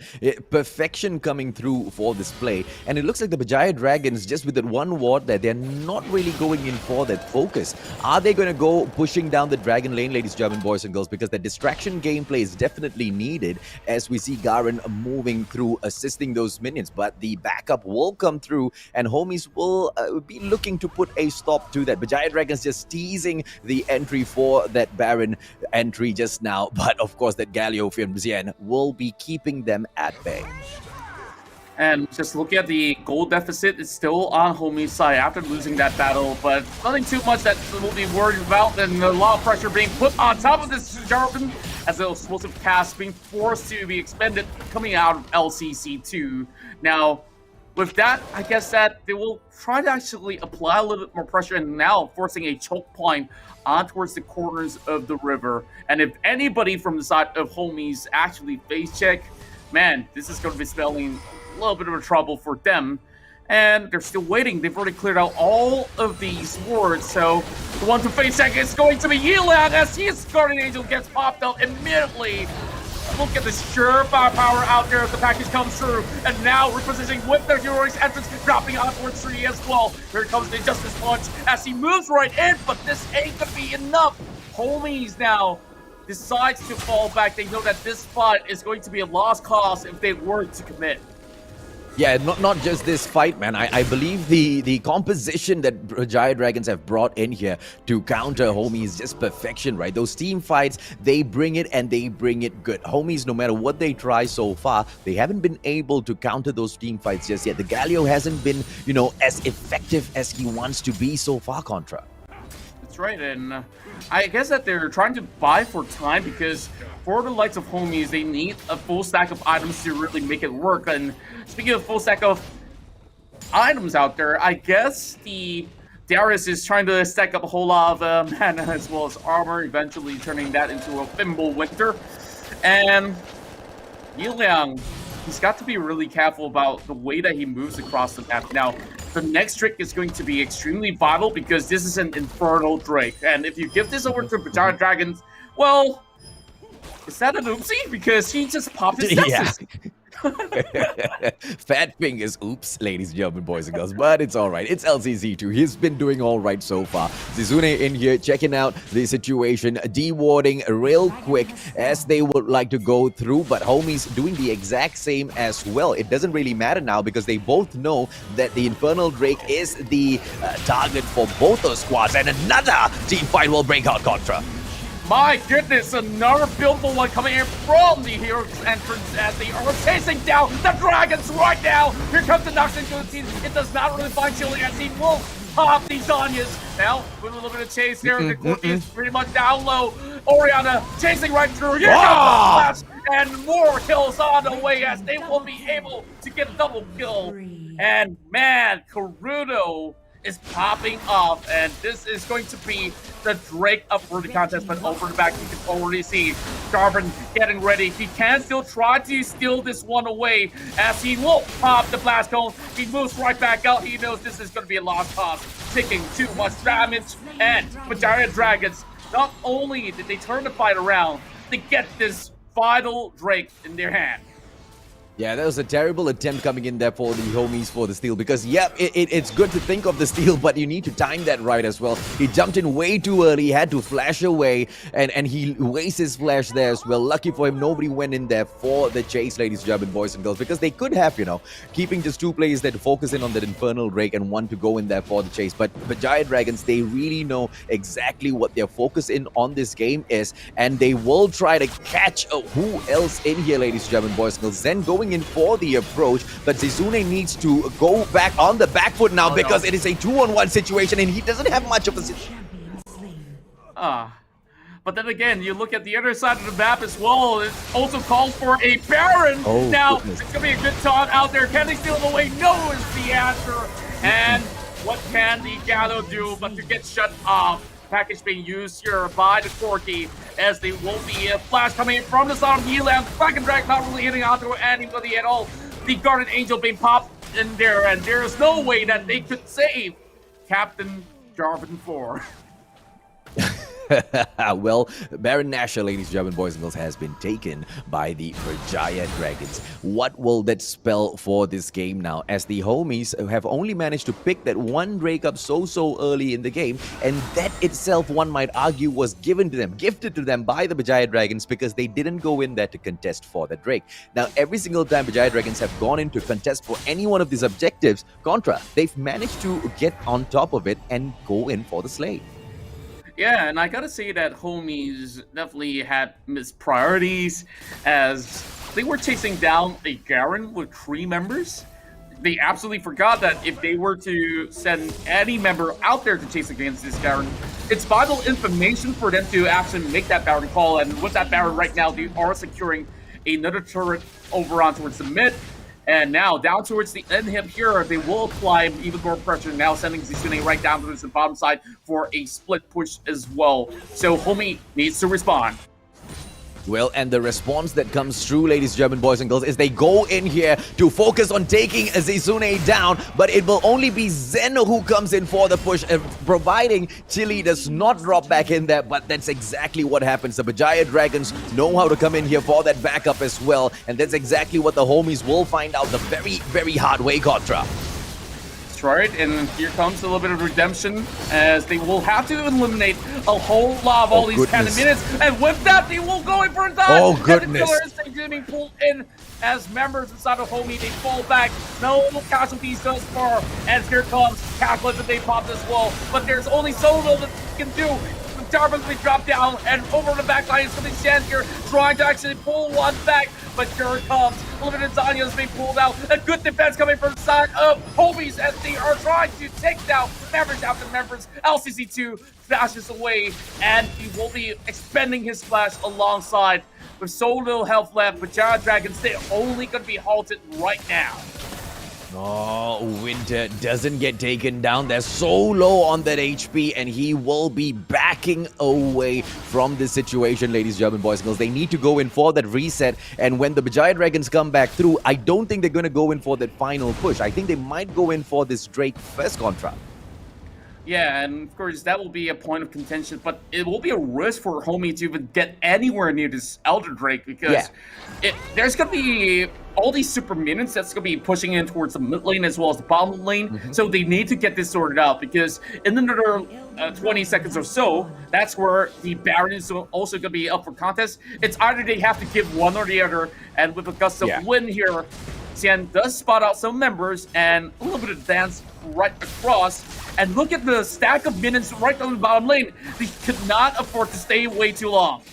Perfection coming through for this play. And it looks like the Berjaya Dragons, just with that one ward there, they're not really going in for that focus. Are they going to go pushing down the Dragon lane, ladies, German boys and girls? Because the distraction gameplay is definitely needed as we see Garen moving through, assisting those minions. But the backup will come through, and Homies will be looking to put a stop to that. Berjaya Dragons just teasing the entry for that Baron entry just now, but of course that Galio from Xian will be keeping them at bay. And just look at the gold deficit, it's still on Homie's side after losing that battle, but nothing too much that we'll be worried about, and a lot of pressure being put on top of this Jarvan as the explosive cast being forced to be expended coming out of LCC2. Now, with that, I guess that they will try to actually apply a little bit more pressure, and now forcing a choke point on towards the corners of the river. And if anybody from the side of Homies actually face check, man, this is going to be spelling a little bit of a trouble for them. And they're still waiting. They've already cleared out all of these wards, so the one to face check is going to be Yilang as his Guardian Angel gets popped out immediately. Look at the sure firepower out there as the package comes through, and now repositioning with their heroic entrance, dropping on towards 3 as well. Here comes the Justice Punch as he moves right in, but this ain't gonna be enough. Homies now decides to fall back. They know that this fight is going to be a lost cause if they were to commit. Yeah, not just this fight, man. I believe the composition that Berjaya Dragons have brought in here to counter Homie is just perfection, right? Those team fights, they bring it and they bring it good. Homies, no matter what they try so far, they haven't been able to counter those team fights just yet. The Galio hasn't been, as effective as he wants to be so far, Contra. That's right, and I guess that they're trying to buy for time because for the likes of Homies, they need a full stack of items to really make it work. And speaking of full stack of items out there, I guess the Darius is trying to stack up a whole lot of mana as well as armor, eventually turning that into a Thimble Winter. And Yilang, he's got to be really careful about the way that he moves across the map. Now, the next trick is going to be extremely vital because this is an Infernal Drake. And if you give this over to Berjaya Dragons, well, is that an oopsie? Because he just popped his Nexus. Fat fingers, oops, ladies and gentlemen, boys and girls, but it's all right. It's LCC2. He's been doing all right so far. Zizune in here checking out the situation, de-warding real quick as they would like to go through, but Homies doing the exact same as well. It doesn't really matter now because they both know that the Infernal Drake is the target for both those squads, and another team fight will break out, Contra. My goodness, another beautiful one coming in from the Hero's entrance as they are chasing down the Dragons right now. Here comes the Noxian Guillotine. It does not really find Chili as he will pop these Zanyas. Now, with a little bit of chase here, the Corki is pretty much down low. Orianna chasing right through. Here comes the Flash, and more kills on the way as they will be able to get a double kill. And man, Karudo is popping off, and this is going to be the Drake up for the contest, but over the back you can already see Jarvan getting ready. He can still try to steal this one away as he will pop the blast cone. He moves right back out. He knows this is going to be a lost cause, taking too much damage. And Berjaya Dragons, not only did they turn the fight around, they get this final Drake in their hand. Yeah, that was a terrible attempt coming in there for the Homies for the steal because, yeah, it's good to think of the steal, but you need to time that right as well. He jumped in way too early, he had to flash away, and he wastes his flash there as well. Lucky for him, nobody went in there for the chase, ladies and gentlemen, boys and girls, because they could have, you know, keeping just two players there to focus in on that Infernal Drake and one to go in there for the chase. But Berjaya Dragons, they really know exactly what their focus in on this game is, and they will try to catch who else in here, ladies and gentlemen, boys and girls. Zen going in for the approach, but Zizune needs to go back on the back foot now because it is a 2-on-1 situation and he doesn't have much of a but then again, you look at the other side of the map as well. It also calls for a Baron. Now, it's going to be a good taunt out there. Can they steal it away? No is the answer. And what can the Gallo do but to get shut off? Package being used here by the Corki as they will be a flash coming in from the side of Healand. Dragon Drag not really hitting onto anybody at all. The Guardian Angel being popped in there, and there is no way that they could save Captain Jarvan 4. Well, Baron Nashor, ladies and gentlemen, boys and girls, has been taken by the Berjaya Dragons. What will that spell for this game now? As the Homies have only managed to pick that one Drake up so early in the game, and that itself, one might argue, was gifted to them by the Berjaya Dragons because they didn't go in there to contest for the Drake. Now, every single time Berjaya Dragons have gone in to contest for any one of these objectives, Contra, they've managed to get on top of it and go in for the slay. Yeah, and I gotta say that Homies definitely had missed priorities as they were chasing down a Garen with 3 members. They absolutely forgot that if they were to send any member out there to chase against this Garen, it's vital information for them to actually make that Baron call. And with that Baron right now, they are securing another turret over on towards the mid. And now, down towards the end hip here, they will apply even more pressure, now sending Zizune right down towards the bottom side for a split push as well. So Homiee needs to respond. Well, and the response that comes through, ladies and gentlemen, boys and girls, is they go in here to focus on taking Zizune down, but it will only be Zen who comes in for the push, providing Chili does not drop back in there, but that's exactly what happens. The Berjaya Dragons know how to come in here for that backup as well, and that's exactly what the Homies will find out the very hard way, Contra. Right, and here comes a little bit of redemption as they will have to eliminate a whole lot of all these kind of minutes, and with that they will go in for a dodge. Oh goodness! And the killers being pulled in as members inside of Homiee. They fall back, no casualties thus far, and here comes Cataclysm. They pop as well, but there's only so little that you can do. Jarvan's been dropped down, and over the back line is something Shan here trying to actually pull one back, but here it comes. Limited Zanya's being pulled out. A good defense coming from the side of Homies as they are trying to take down members after members. LCC2 flashes away, and he will be expending his flash alongside. With so little health left, but Berjaya Dragons, they're only going to be halted right now. Oh, Winter doesn't get taken down. They're so low on that HP, and he will be backing away from this situation, ladies and gentlemen, boys and girls. They need to go in for that reset, and when the Berjaya Dragons come back through, I don't think they're going to go in for that final push. I think they might go in for this Drake first contract. Yeah, and of course that will be a point of contention, but it will be a risk for Homiee to even get anywhere near this Elder Drake because there's going to be all these super minions that's going to be pushing in towards the mid lane as well as the bottom lane, so they need to get this sorted out because in another 20 seconds or so, that's where the Baron is also going to be up for contest. It's either they have to give one or the other, and with a gust of wind here, Xian does spot out some members and a little bit of dance right across. And look at the stack of minions right on the bottom lane. They could not afford to stay way too long.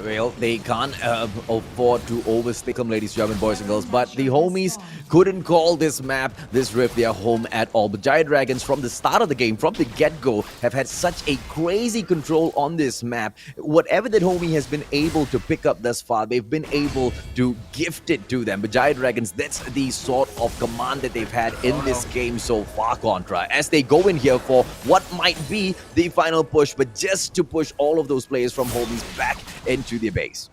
Well, they can't afford to overstay them, ladies and gentlemen, boys and girls. But the Homies couldn't call this map, this rift, their home at all. Berjaya Dragons from the start of the game, from the get-go, have had such a crazy control on this map. Whatever that Homiee has been able to pick up thus far, they've been able to gift it to them. Berjaya Dragons, that's the sort of command that they've had in this game so far, Contra, as they go in here for what might be the final push, but just to push all of those players from Homies back into their base.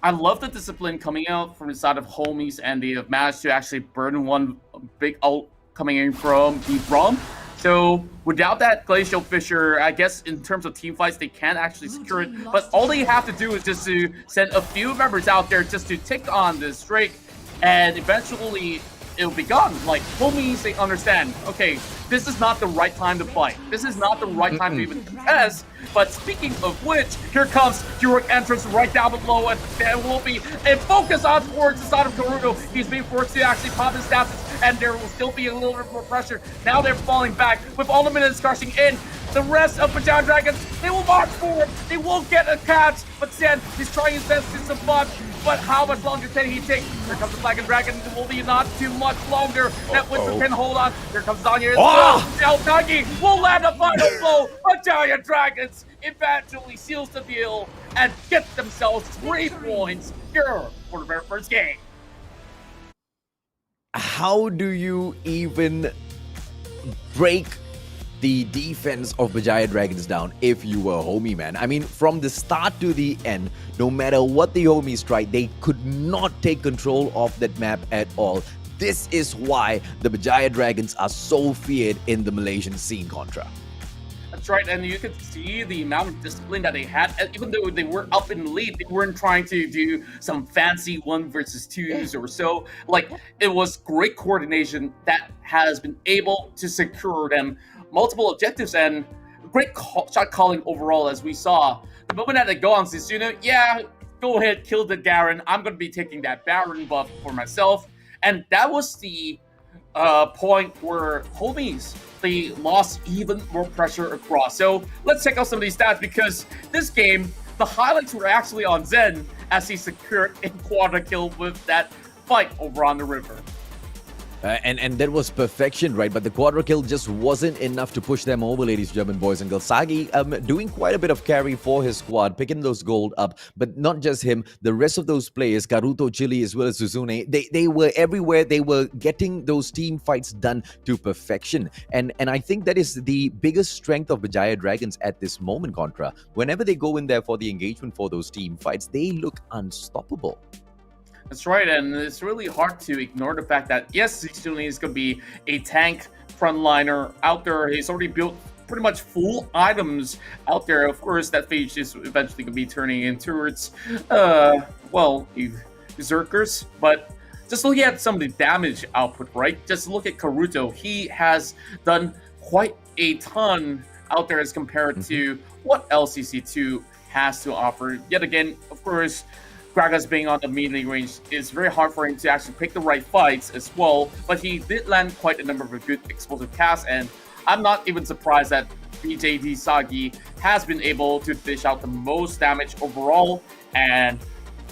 I love the discipline coming out from the side of Homies, and they have managed to actually burn one big ult coming in from the Rom. So without that Glacial Fissure, I guess in terms of team fights, they can't actually secure it. But all they have to do is just to send a few members out there just to tick on this Drake, and eventually it'll be gone. Like, Homies, they understand, okay, this is not the right time to fight. This is not the right time to even contest. But speaking of which, here comes Heroic Entrance right down below, and there will be a focus on towards the side of Karuto. He's being forced to actually pop his stats, and there will still be a little bit more pressure. Now they're falling back with all the minutes crushing in. The rest of Berjaya Dragons, they will march forward. They won't get a catch, but Sen, he's trying his best to survive. But how much longer can he take? Here comes the Black and Dragon. It will be not too much longer. That Winston can hold on. Here comes Zanya as well. Now Nagi will land a final blow. Berjaya Dragons eventually seals the deal and get themselves 3 points here for the very first game. How do you even break the defense of Berjaya Dragons down if you were Homiee, man? I mean, from the start to the end, no matter what the Homies tried, they could not take control of that map at all. This is why the Berjaya Dragons are so feared in the Malaysian scene, Contra. That's right, and you could see the amount of discipline that they had. And even though they were up in the lead, they weren't trying to do some fancy 1 versus 2s or so. Like, it was great coordination that has been able to secure them multiple objectives, and great shot calling overall, as we saw. The moment that they go on Zizuna, yeah, go ahead, kill the Garen. I'm going to be taking that Baron buff for myself. And that was the point where Homies, they lost even more pressure across. So let's check out some of these stats, because this game, the highlights were actually on Zen as he secured a quadra kill with that fight over on the river. And that was perfection, right? But the quadra kill just wasn't enough to push them over, ladies, German boys and girls. Sagi doing quite a bit of carry for his squad, picking those gold up. But not just him, the rest of those players, Karuto, Chili, as well as Suzune, they were everywhere. They were getting those team fights done to perfection. And I think that is the biggest strength of Berjaya Dragons at this moment, Contra. Whenever they go in there for the engagement for those team fights, they look unstoppable. That's right, and it's really hard to ignore the fact that, yes, Zizuni is going to be a tank frontliner out there. He's already built pretty much full items out there. Of course, that phase is eventually going to be turning into its, berserkers. But just looking at some of the damage output, right? Just look at Karuto. He has done quite a ton out there as compared to what LCC2 has to offer. Yet again, of course, Gragas being on the melee range is very hard for him to actually pick the right fights as well, but he did land quite a number of good explosive casts, and I'm not even surprised that BJD Sagi has been able to dish out the most damage overall, and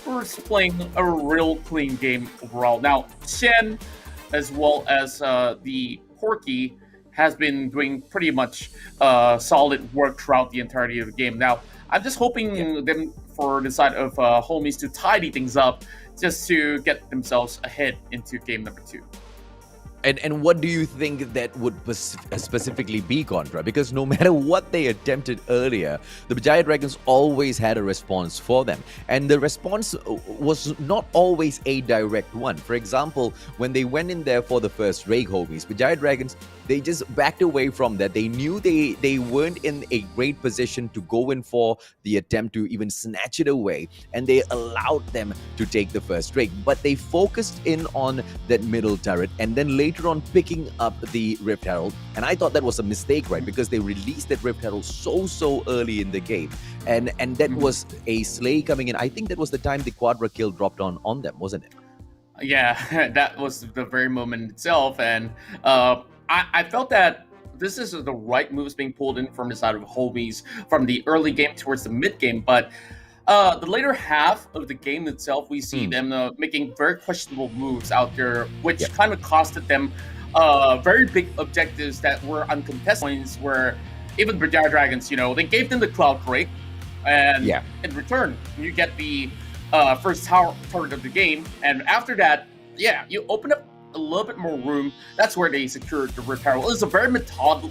we're playing a real clean game overall. Now, Shen, as well as the Porky, has been doing pretty much solid work throughout the entirety of the game. Now, I'm just hoping them for the side of Homies to tidy things up just to get themselves ahead into game number 2. And what do you think that would specifically be, Contra? Because no matter what they attempted earlier, the Berjaya Dragons always had a response for them. And the response was not always a direct one. For example, when they went in there for the first Rake Homies, Berjaya Dragons, they just backed away from that. They knew they weren't in a great position to go in for the attempt to even snatch it away. And they allowed them to take the first Rake. But they focused in on that middle turret, and then later on picking up the Rift Herald. And I thought that was a mistake, right? Because they released that Rift Herald so early in the game. And that was a Slay coming in. I think that was the time the quadra kill dropped on them, wasn't it? Yeah, that was the very moment itself. And I felt that this is the right moves being pulled in from the side of Homies from the early game towards the mid game. But the later half of the game itself, we see them making very questionable moves out there, which kind of costed them very big objectives that were uncontested points. Where even Berjaya Dragons, they gave them the cloud break, and in return, you get the first target of the game, and after that, you open up a little bit more room. That's where they secured the repair. It was a very methodical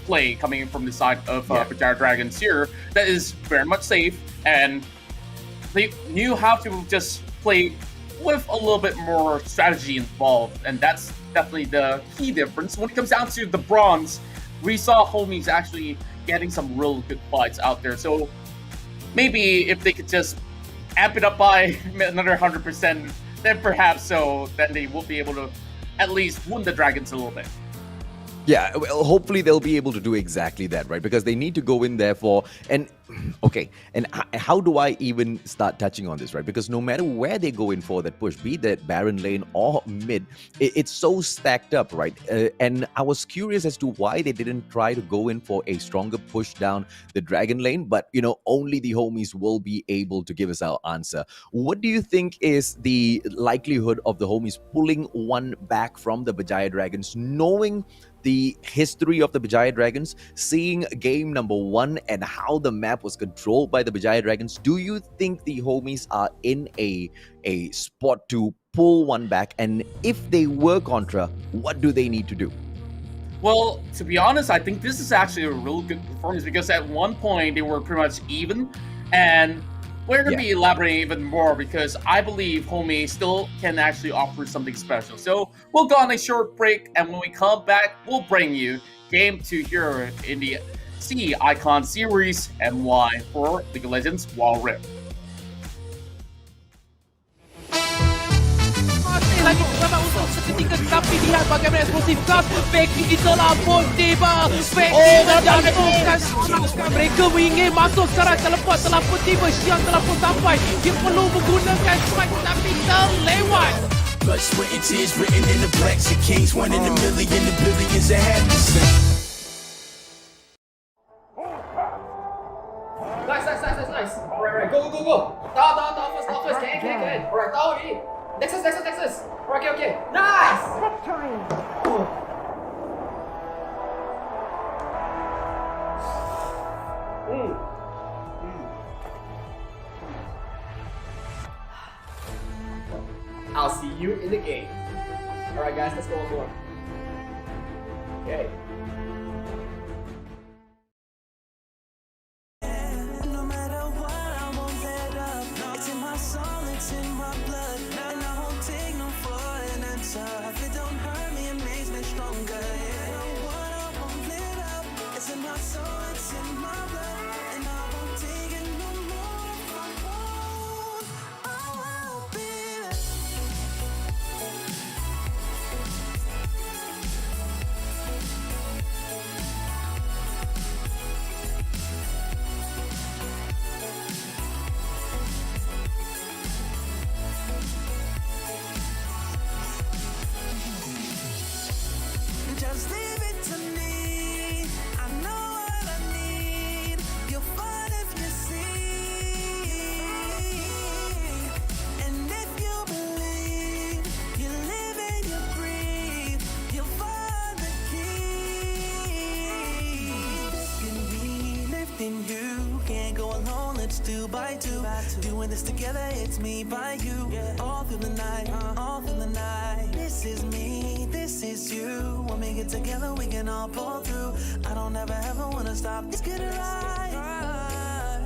play coming in from the side of Berjaya Dragons here that is very much safe, and they knew how to just play with a little bit more strategy involved, and that's definitely the key difference. When it comes down to the bronze, we saw Homiees actually getting some real good fights out there, so maybe if they could just amp it up by another 100%, then perhaps then they will be able to at least wound the Dragons a little bit. Yeah, well, hopefully they'll be able to do exactly that, right? Because they need to go in there for, and how do I even start touching on this, right? Because no matter where they go in for that push, be that Baron lane or mid, it's so stacked up, right? And I was curious as to why they didn't try to go in for a stronger push down the Dragon lane, but only the Homies will be able to give us our answer. What do you think is the likelihood of the Homies pulling one back from the Berjaya Dragons, knowing the history of the Berjaya Dragons, seeing game number 1 and how the map was controlled by the Berjaya Dragons? Do you think the Homies are in a spot to pull one back? And if they were contra, what do they need to do? Well, to be honest, I think this is actually a real good performance, because at one point they were pretty much even, and we're going to be elaborating even more, because I believe Homiee still can actually offer something special. So we'll go on a short break, and when we come back, we'll bring you Game 2 here in the C Icon Series MY for League of Legends Wild Rift. Masih lagi beramat untuk seketika, tetapi lihat bagaimana eksplosif gas Becky telah pun tiba. Becky menjatuhkan mereka ingin masuk sekarang. Teleport telah pun tiba, Xiang telah pun sampai. Dia perlu menggunakan strike tapi terlewat. Blood, sweat, and tears written in the blacks of kings. 1 in a million, the billions that have to sing. Nice. Alright, go. Down first. Can. Alright, down already. Nexus. Okay. Nice! I'll see you in the game. Alright guys, let's go on board. Okay. No matter what, I won't let up. It's in my soul, it's in my blood, and I won't take no for an answer. If it don't hurt me, it makes me stronger. No matter what, I won't let up. It's in my soul, it's in my blood, and I won't take it no more. If I won't, I will be there. Just leave it to me. I know what I need. You'll find if you see. And if you believe, you live and you breathe, you'll find the key. Lifting me, lifting you. Can't go alone, let's do by two. Doing this together, it's me by you. All through the night, all through the night. This is me, this is you. When we get together, we can all pull through. I don't ever wanna stop. Let's get it right.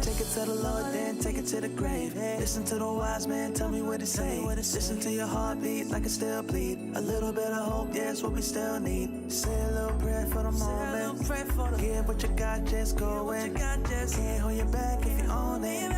Take it to the Lord, then take it to the grave. Listen to the wise man, tell me what to say. Listen to your heartbeat like it still bleed. A little bit of hope, yeah, it's what we still need. Say a little prayer for the moment. Give what you got, just go in. Can't hold you back if you own it.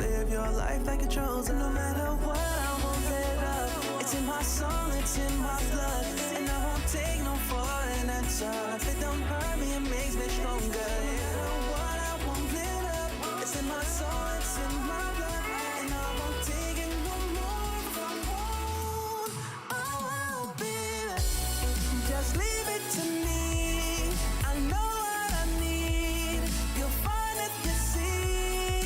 Live your life like a chosen. No matter what, I won't let up. It's in my soul, it's in my blood, and I won't take no for an answer. If it don't hurt me, it makes me stronger. No matter what, I won't let up. It's in my soul, it's in my blood, and I won't take it no more. If I won't, I will be there. Just leave it to me. I know what I need. You'll find if you see.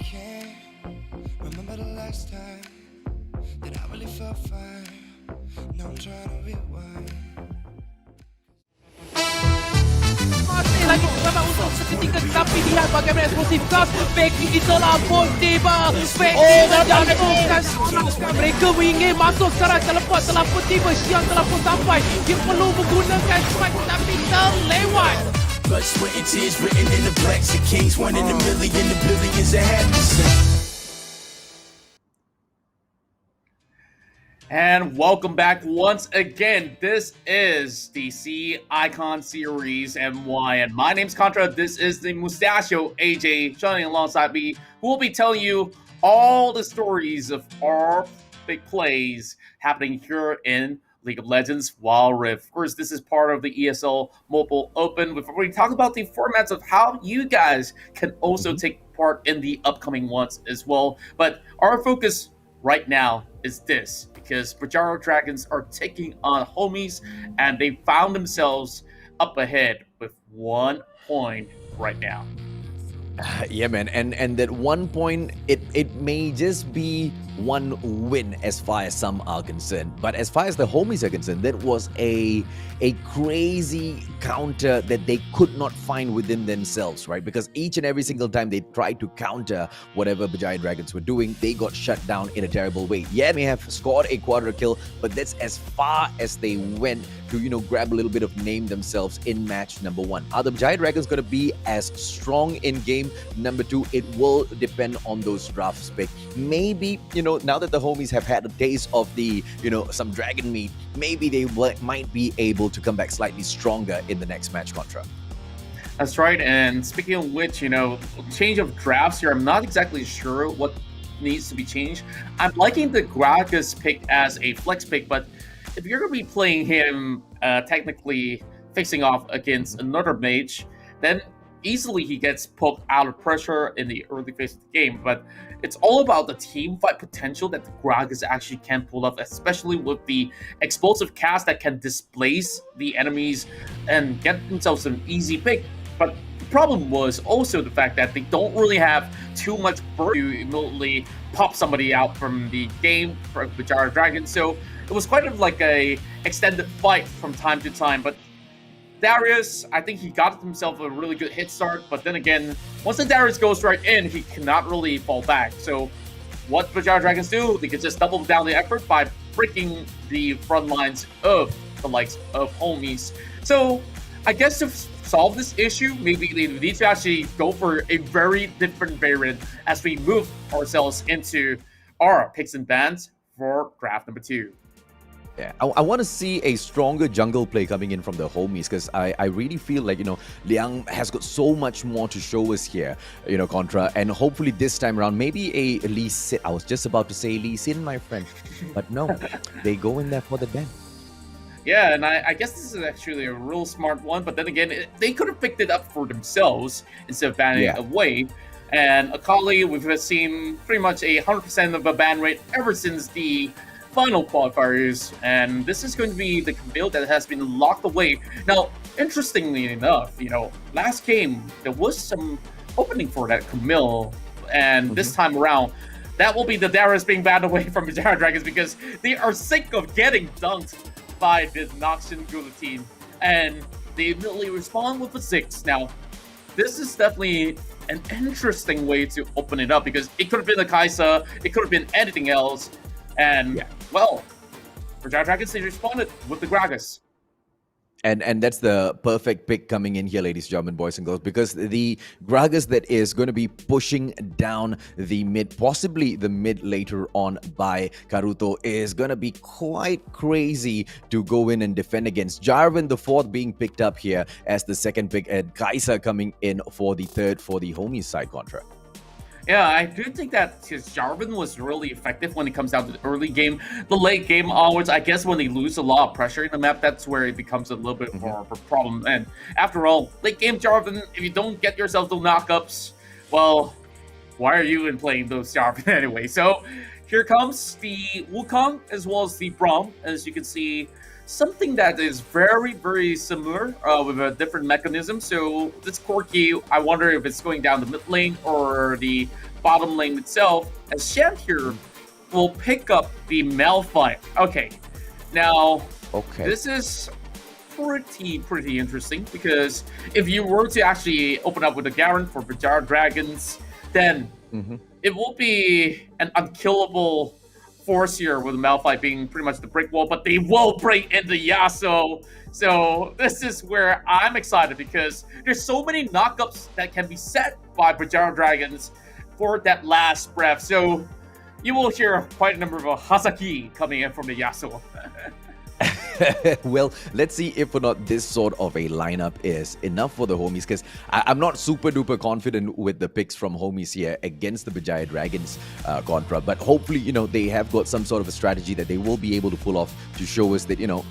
can't remember the last time that I really felt fine. Now I'm trying to rewind. Masih lagi bersama untuk seketika tapi lihat bagaimana eksplosif gas Becky di terlampau tiba Becky menjatuhkan mereka ingin masuk secara teleport telah pun tiba Siang telah pun sampai dia perlu menggunakan strike tapi terlewat. Blood, sweat, and tears written in the blacks of kings. 1 in a million, the billions that have to sing. And welcome back once again. This is the C Icon Series MY, and my name's Contra. This is the Mustachio AJ, joining alongside me, who will be telling you all the stories of our big plays happening here in League of Legends Wild Rift. Of course, this is part of the ESL Mobile Open. We've already talked about the formats of how you guys can also take part in the upcoming ones as well. But our focus right now is this, because Berjaya Dragons are taking on Homies, and they found themselves up ahead with 1 point right now. Yeah, man, and that 1 point, it may just be one win as far as some are concerned, but as far as the Homies are concerned, that was a crazy counter that they could not find within themselves, right? Because each and every single time they tried to counter whatever Berjaya Dragons were doing, they got shut down in a terrible way. Yeah, they may have scored a quarter kill, but that's as far as they went to, grab a little bit of name themselves in match number 1. Are the Berjaya Dragons going to be as strong in game number 2? It will depend on those drafts pick. Maybe, now that the Homies have had a taste of the, some dragon meat, maybe they might be able to come back slightly stronger in the next match, Contra. That's right. And speaking of which, change of drafts here, I'm not exactly sure what needs to be changed. I'm liking the Gragas pick as a flex pick, but if you're going to be playing him technically facing off against another mage, then easily he gets poked out of pressure in the early phase of the game. But it's all about the team fight potential that the Gragas actually can pull off, especially with the explosive cast that can displace the enemies and get themselves an easy pick. But the problem was also the fact that they don't really have too much burst to immediately pop somebody out from the game for Berjaya Dragons. So it was kind of like a extended fight from time to time. But Darius, I think he got himself a really good hit start, but then again, once the Darius goes right in, he cannot really fall back. So what Berjaya Dragons do, they can just double down the effort by breaking the front lines of the likes of Homies. So I guess to solve this issue, maybe they need to actually go for a very different variant as we move ourselves into our picks and bans for draft number 2. Yeah, I want to see a stronger jungle play coming in from the Homies, because I really feel like, Liang has got so much more to show us here, Contra, and hopefully this time around, maybe a Lee Sin. I was just about to say Lee Sin, my friend, but no, they go in there for the ban. Yeah, and I guess this is actually a real smart one, but then again, they could have picked it up for themselves instead of banning it away. And Akali, we've seen pretty much 100% of a ban rate ever since the final qualifiers, and this is going to be the build that has been locked away. Now, interestingly enough, last game, there was some opening for that Camille, and this time around, that will be the Darius being banned away from Berjaya Dragons because they are sick of getting dunked by the Noxian Gula team, and they immediately respond with a 6. Now, this is definitely an interesting way to open it up because it could have been a Kaisa, it could have been anything else. And, well, Berjaya Dragons, they responded with the Gragas. And that's the perfect pick coming in here, ladies and gentlemen, boys and girls, because the Gragas that is going to be pushing down the mid, possibly the mid later on by Karuto, is going to be quite crazy to go in and defend against. Jarvan, the 4th, being picked up here as the 2nd pick, and Kaisa coming in for the 3rd for the Homies side contract. Yeah, I do think that his Jarvan was really effective when it comes down to the early game. The late game onwards, I guess when they lose a lot of pressure in the map, that's where it becomes a little bit more of a problem. And after all, late game Jarvan, if you don't get yourself the knockups, well, why are you even playing those Jarvan anyway? So here comes the Wukong as well as the Braum. As you can see, something that is very, very similar with a different mechanism. So this Corki, I wonder if it's going down the mid lane or the bottom lane itself, as Shan here will pick up the Malphite. Okay, now this is pretty interesting, because if you were to actually open up with a Garen for Berjaya Dragons, then it will be an unkillable force here, with Malphite being pretty much the brick wall, but they will break into Yasuo. So this is where I'm excited, because there's so many knockups that can be set by Berjaya Dragons for that last breath. So you will hear quite a number of Hazaki coming in from the Yasuo. Well, let's see if or not this sort of a lineup is enough for the Homies, because I'm not super duper confident with the picks from Homies here against the Berjaya Dragons contra, but hopefully, you know, they have got some sort of a strategy that they will be able to pull off to show us that, you know,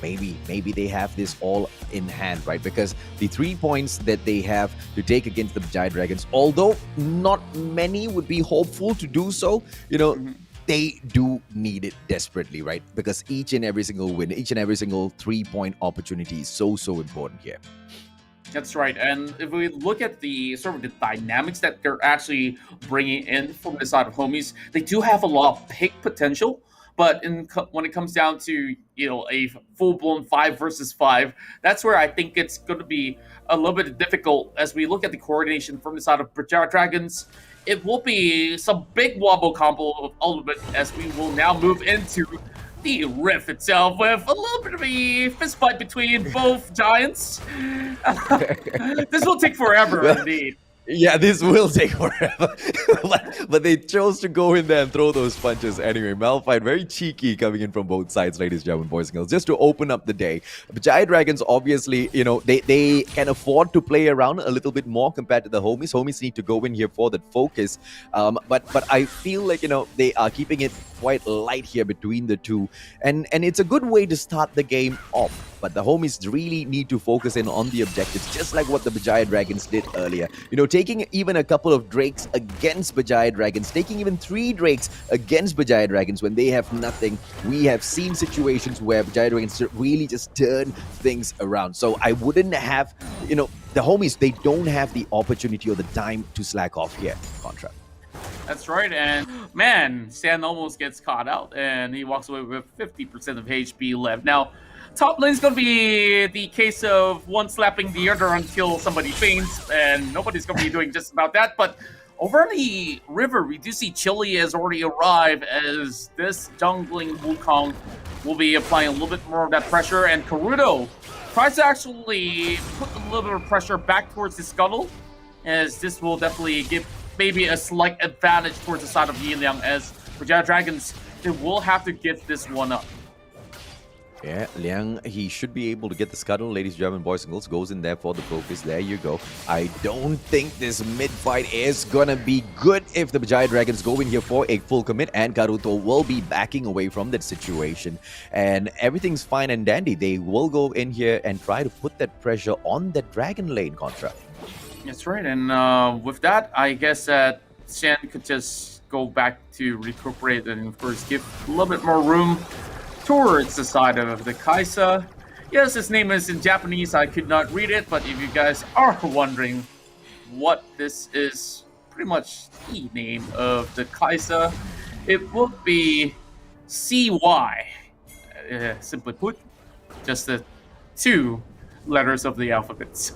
maybe they have this all in hand, right? Because the 3 points that they have to take against the Berjaya Dragons, although not many would be hopeful to do so, you know, they do need it desperately, right? Because each and every single win, each and every single 3-point opportunity is so important here. That's right. And if we look at the sort of the dynamics that they're actually bringing in from the side of Homies, they do have a lot of pick potential. But when it comes down to, you know, a full-blown 5 versus 5, that's where I think it's going to be a little bit difficult. As we look at the coordination from the side of Berjaya Dragons, it will be some big wobble combo of Ultimate, as we will now move into the Rift itself with a little bit of a fist fight between both giants. This will take forever, indeed. Yeah, this will take forever. but they chose to go in there and throw those punches anyway. Malphite, very cheeky coming in from both sides, ladies and gentlemen, boys and girls, just to open up the day. Berjaya Dragons, obviously, you know, they can afford to play around a little bit more compared to the Homies. Homies need to go in here for that focus. But I feel like, you know, they are keeping it quite light here between the two. And it's a good way to start the game off. But the Homies really need to focus in on the objectives, just like what the Berjaya Dragons did earlier. You know, taking even a couple of Drakes against Berjaya Dragons, taking even 3 Drakes against Berjaya Dragons when they have nothing. We have seen situations where Berjaya Dragons really just turn things around. So I wouldn't have, you know, the Homies, they don't have the opportunity or the time to slack off here. Contra. That's right, and man, Stan almost gets caught out, and he walks away with 50% of HP left. Now, top lane's going to be the case of one slapping the other until somebody faints, and nobody's going to be doing just about that. But over on the river, we do see Chili has already arrived, as this jungling Wukong will be applying a little bit more of that pressure, and Karuto tries to actually put a little bit of pressure back towards the scuttle, as this will definitely give maybe a slight advantage towards the side of Yin Yang, as Berjaya Dragons, they will have to give this one up. Yeah, Liang, he should be able to get the scuttle, ladies and gentlemen, boys and girls. Goes in there for the focus. There you go. I don't think this mid-fight is gonna be good if the Berjaya Dragons go in here for a full commit, and Karuto will be backing away from that situation. And everything's fine and dandy. They will go in here and try to put that pressure on the Dragon Lane contra. That's right, and with that, I guess that Shan could just go back to recuperate and, of course, give a little bit more room towards the side of the Kaisa. Yes, his name is in Japanese. I could not read it, but if you guys are wondering what this is, pretty much the name of the Kaisa, it will be CY. Simply put, just the 2 letters of the alphabets.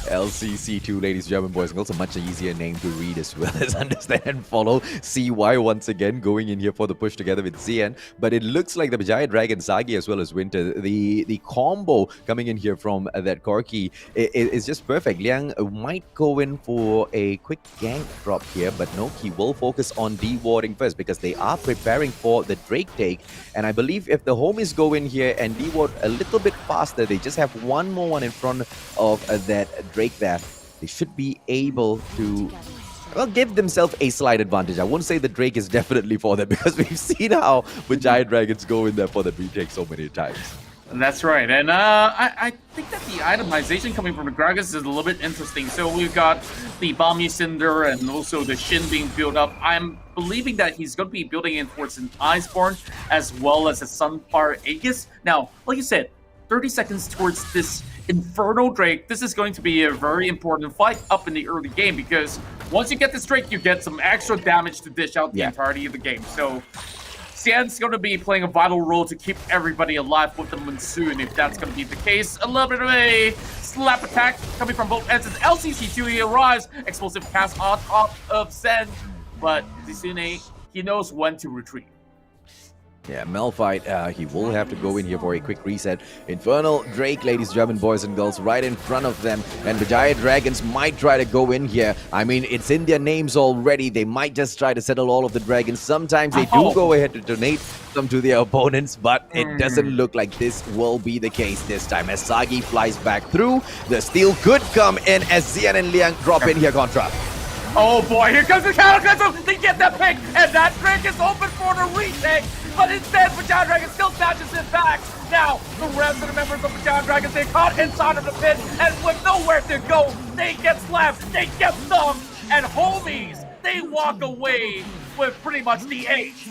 LCC2, ladies and gentlemen, boys and girls, a much easier name to read as well as understand and follow. CY once again going in here for the push together with Zian, but it looks like the Berjaya Dragon, Sagi as well as Winter, the combo coming in here from that Corki is just perfect. Liang might go in for a quick gank drop here, but no, he will focus on dewarding first, because they are preparing for the Drake take. And I believe if the Homies go in here and deward a little bit faster, they just have one more one in front of that Drake there, they should be able to, well, give themselves a slight advantage. I won't say the Drake is definitely for them, because we've seen how Berjaya Dragons go in there for the retake so many times. That's right, and I think that the itemization coming from the Dragons is a little bit interesting. So we've got the Balmy Cinder and also the Shin being built up. I'm believing that he's going to be building in towards an Iceborne as well as a Sunfire Aegis. Now, like you said, 30 seconds towards this Inferno Drake, this is going to be a very important fight up in the early game because once you get this Drake, you get some extra damage to dish out the entirety of the game. So Xian's going to be playing a vital role to keep everybody alive with the Monsoon, if that's going to be the case. A little bit of a slap attack coming from both ends. As LCC2, he arrives, explosive cast on top of Zen, but Zisune, he knows when to retreat. Yeah, Malphite, he will have to go in here for a quick reset. Infernal Drake, ladies and gentlemen, boys and girls, right in front of them. And Berjaya Dragons might try to go in here. I mean, it's in their names already. They might just try to settle all of the dragons. Sometimes they do go ahead to donate them to their opponents, but it doesn't look like this will be the case this time. As Sagi flies back through, the steal could come in as Xian and Liang drop in here, Contra. Oh boy, here comes the Cataclysm! They get that pick, and that Drake is open for the retake! But instead, Berjaya Dragons still snatches it back! Now, the rest of the members of Berjaya Dragons, they're caught inside of the pit, and with nowhere to go, they get slapped, they get thumped, and Homies, they walk away with pretty much the ace.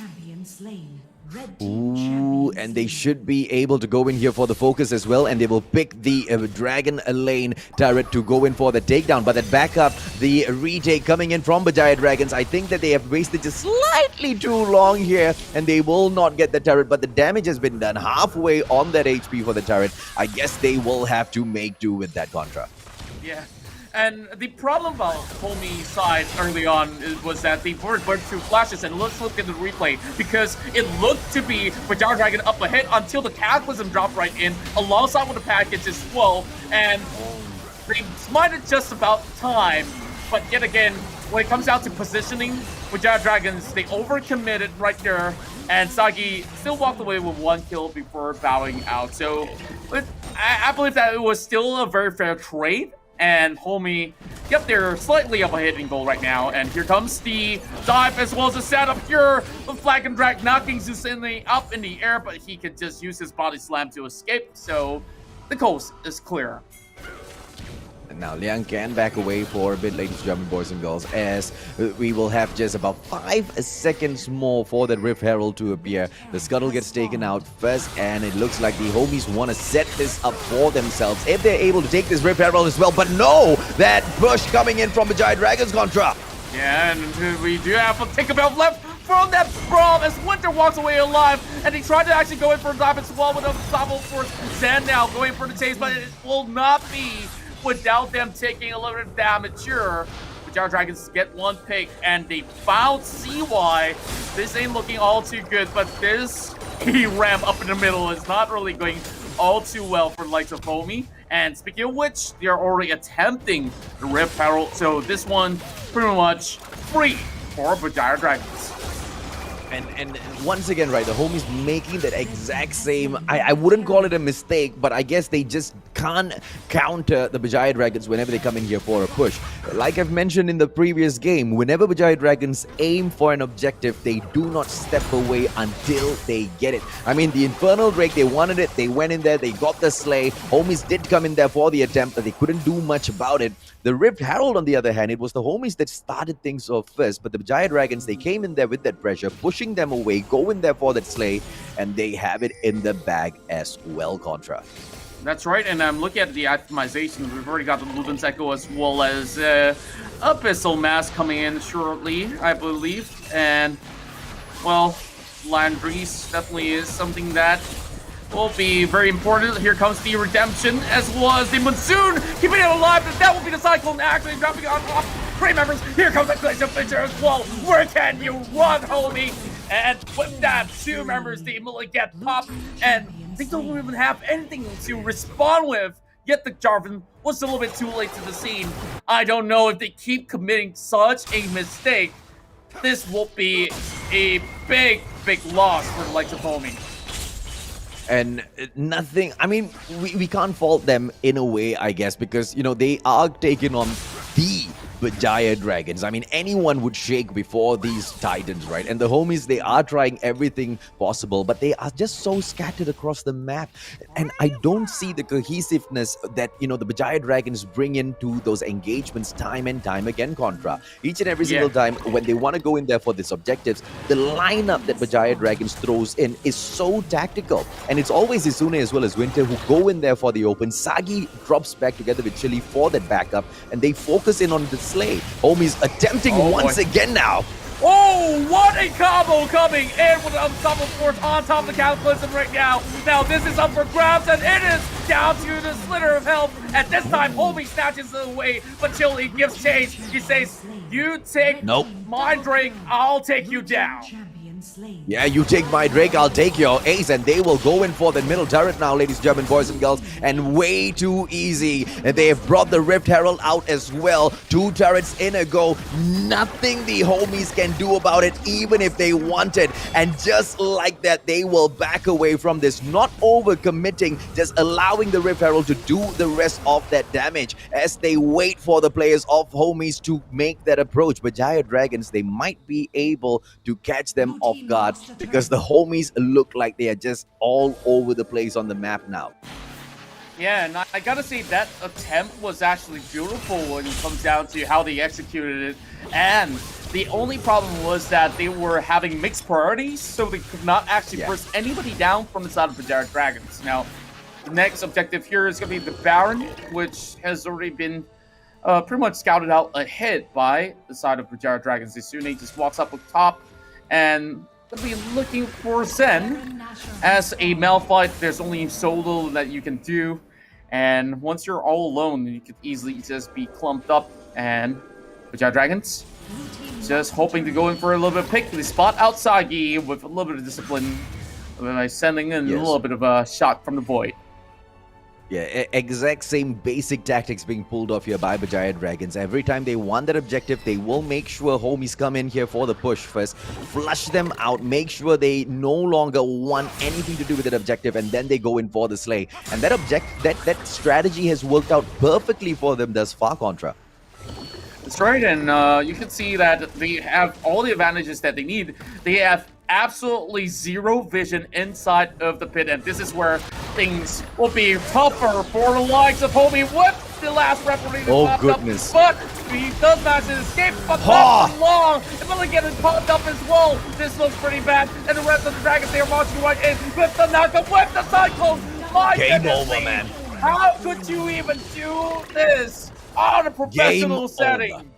Ooh, and they should be able to go in here for the focus as well, and they will pick the Dragon Lane turret to go in for the takedown. But that backup, the retake coming in from Berjaya Dragons, I think that they have wasted just slightly too long here, and they will not get the turret, but the damage has been done halfway on that HP for the turret. I guess they will have to make do with that, Contra. Yeah. And the problem about Homie's side early on was that they burned two flashes, and let's look at the replay, because it looked to be Berjaya Dragon up ahead until the Cataclysm dropped right in, alongside with the package as well, and they might have just about time, but yet again, when it comes down to positioning, Berjaya Dragons, they overcommitted right there, and Sagi still walked away with 1 kill before bowing out. So I believe that it was still a very fair trade. And Homiee, yep, they're slightly up ahead in goal right now. And here comes the dive as well as the setup here. The flag and drag knocking Zisune up in the air, but he can just use his body slam to escape. So the coast is clear. And now Liang can back away for a bit, ladies and gentlemen, boys and girls, as we will have just about 5 seconds more for that Rift Herald to appear. The scuttle gets taken out first, and it looks like the Homies want to set this up for themselves if they're able to take this Rift Herald as well. But no, that push coming in from Berjaya Dragons, Contra. Yeah, and we do have a Tinkerbell left from that brawl as Winter walks away alive, and he tried to actually go in for a dive as well with a double for Zen now going for the chase, but it will not be without them taking a little bit of damage here. Berjaya Dragons get 1 pick, and they found CY. This ain't looking all too good, but this E-Ram up in the middle is not really going all too well for the likes of Homiee. And speaking of which, they are already attempting the Rift Herald, so this one pretty much free for Berjaya Dragons. And once again, right, the Homies making that exact same, I wouldn't call it a mistake, but I guess they just can't counter the Berjaya Dragons whenever they come in here for a push. Like I've mentioned in the previous game, whenever Berjaya Dragons aim for an objective, they do not step away until they get it. I mean, the Infernal Drake, they wanted it, they went in there, they got the slay. Homies did come in there for the attempt, but they couldn't do much about it. The Rift Herald, on the other hand, it was the Homies that started things off first, but the Berjaya Dragons, they came in there with that pressure, pushing them away, go in there for that slay, and they have it in the bag as well, Contra. That's right, and I'm looking at the optimization. We've already got the Luden's Echo as well as Abyssal Mass coming in shortly, I believe. And, well, Landreese definitely is something that will be very important. Here comes the Redemption as well as the Monsoon, keeping it alive. That will be the Cyclone actually dropping on off great members. Here comes the Glacial Pitcher as well. Where can you run, Homiee? And with that, 2 members, they immediately get popped, and they don't even have anything to respond with. Yet the Jarvan was a little bit too late to the scene. I don't know if they keep committing such a mistake. This will be a big, big loss for the likes of Homiee. And nothing, I mean, we can't fault them in a way, I guess, because, you know, they are taking on the Berjaya Dragons. I mean, anyone would shake before these titans, right? And the Homies, they are trying everything possible, but they are just so scattered across the map. And I don't see the cohesiveness that, you know, the Berjaya Dragons bring into those engagements time and time again, Contra. Each and every single time when they want to go in there for these objectives, the lineup that Berjaya Dragons throws in is so tactical. And it's always Izune as well as Winter who go in there for the open. Sagi drops back together with Chili for that backup, and they focus in on the Slay. Homies attempting once again now. Oh, what a combo coming in with Unstoppable Force on top of the Cataclysm right now. Now this is up for grabs, and it is down to the Slitter of Health. At this time, Homiee snatches it away, but Chili gives chase. He says, you take my Drake, I'll take you down. Yeah, you take my Drake, I'll take your ace, and they will go in for the middle turret now, ladies and gentlemen, boys and girls, and way too easy. And they have brought the Rift Herald out as well. 2 turrets in a go. Nothing the Homies can do about it, even if they wanted. And just like that, they will back away from this, not overcommitting, just allowing the Rift Herald to do the rest of that damage as they wait for the players of Homies to make that approach. But Berjaya Dragons, they might be able to catch them off guard because the Homies look like they are just all over the place on the map now. Yeah, and I gotta say that attempt was actually beautiful when it comes down to how they executed it. And the only problem was that they were having mixed priorities, so they could not actually burst anybody down from the side of Berjaya Dragons. Now, the next objective here is gonna be the Baron, which has already been pretty much scouted out ahead by the side of Berjaya Dragons. Izune just walks up top and gonna be looking for Zen. As a Malphite, there's only so little that you can do, and once you're all alone, you could easily just be clumped up. And Berjaya Dragons just hoping to go in for a little bit of pick. They spot out Sagi with a little bit of discipline by sending in a little bit of a shot from the void. Yeah, exact same basic tactics being pulled off here by Berjaya Dragons. Every time they want that objective, they will make sure Homies come in here for the push first, flush them out, make sure they no longer want anything to do with that objective, and then they go in for the Slay. And that strategy has worked out perfectly for them thus far, Contra. That's right, and you can see that they have all the advantages that they need. They have absolutely zero vision inside of the pit, and this is where things will be tougher for the likes of Homiee with the last referee popped goodness. up. But he does manage to escape, but not for long. And really getting popped up as well. This looks pretty bad, and the rest of the Dragons, they are marching right in with the knockup, with the Cyclone. My Game goodness over, me. man. How could you even do this on a professional setting?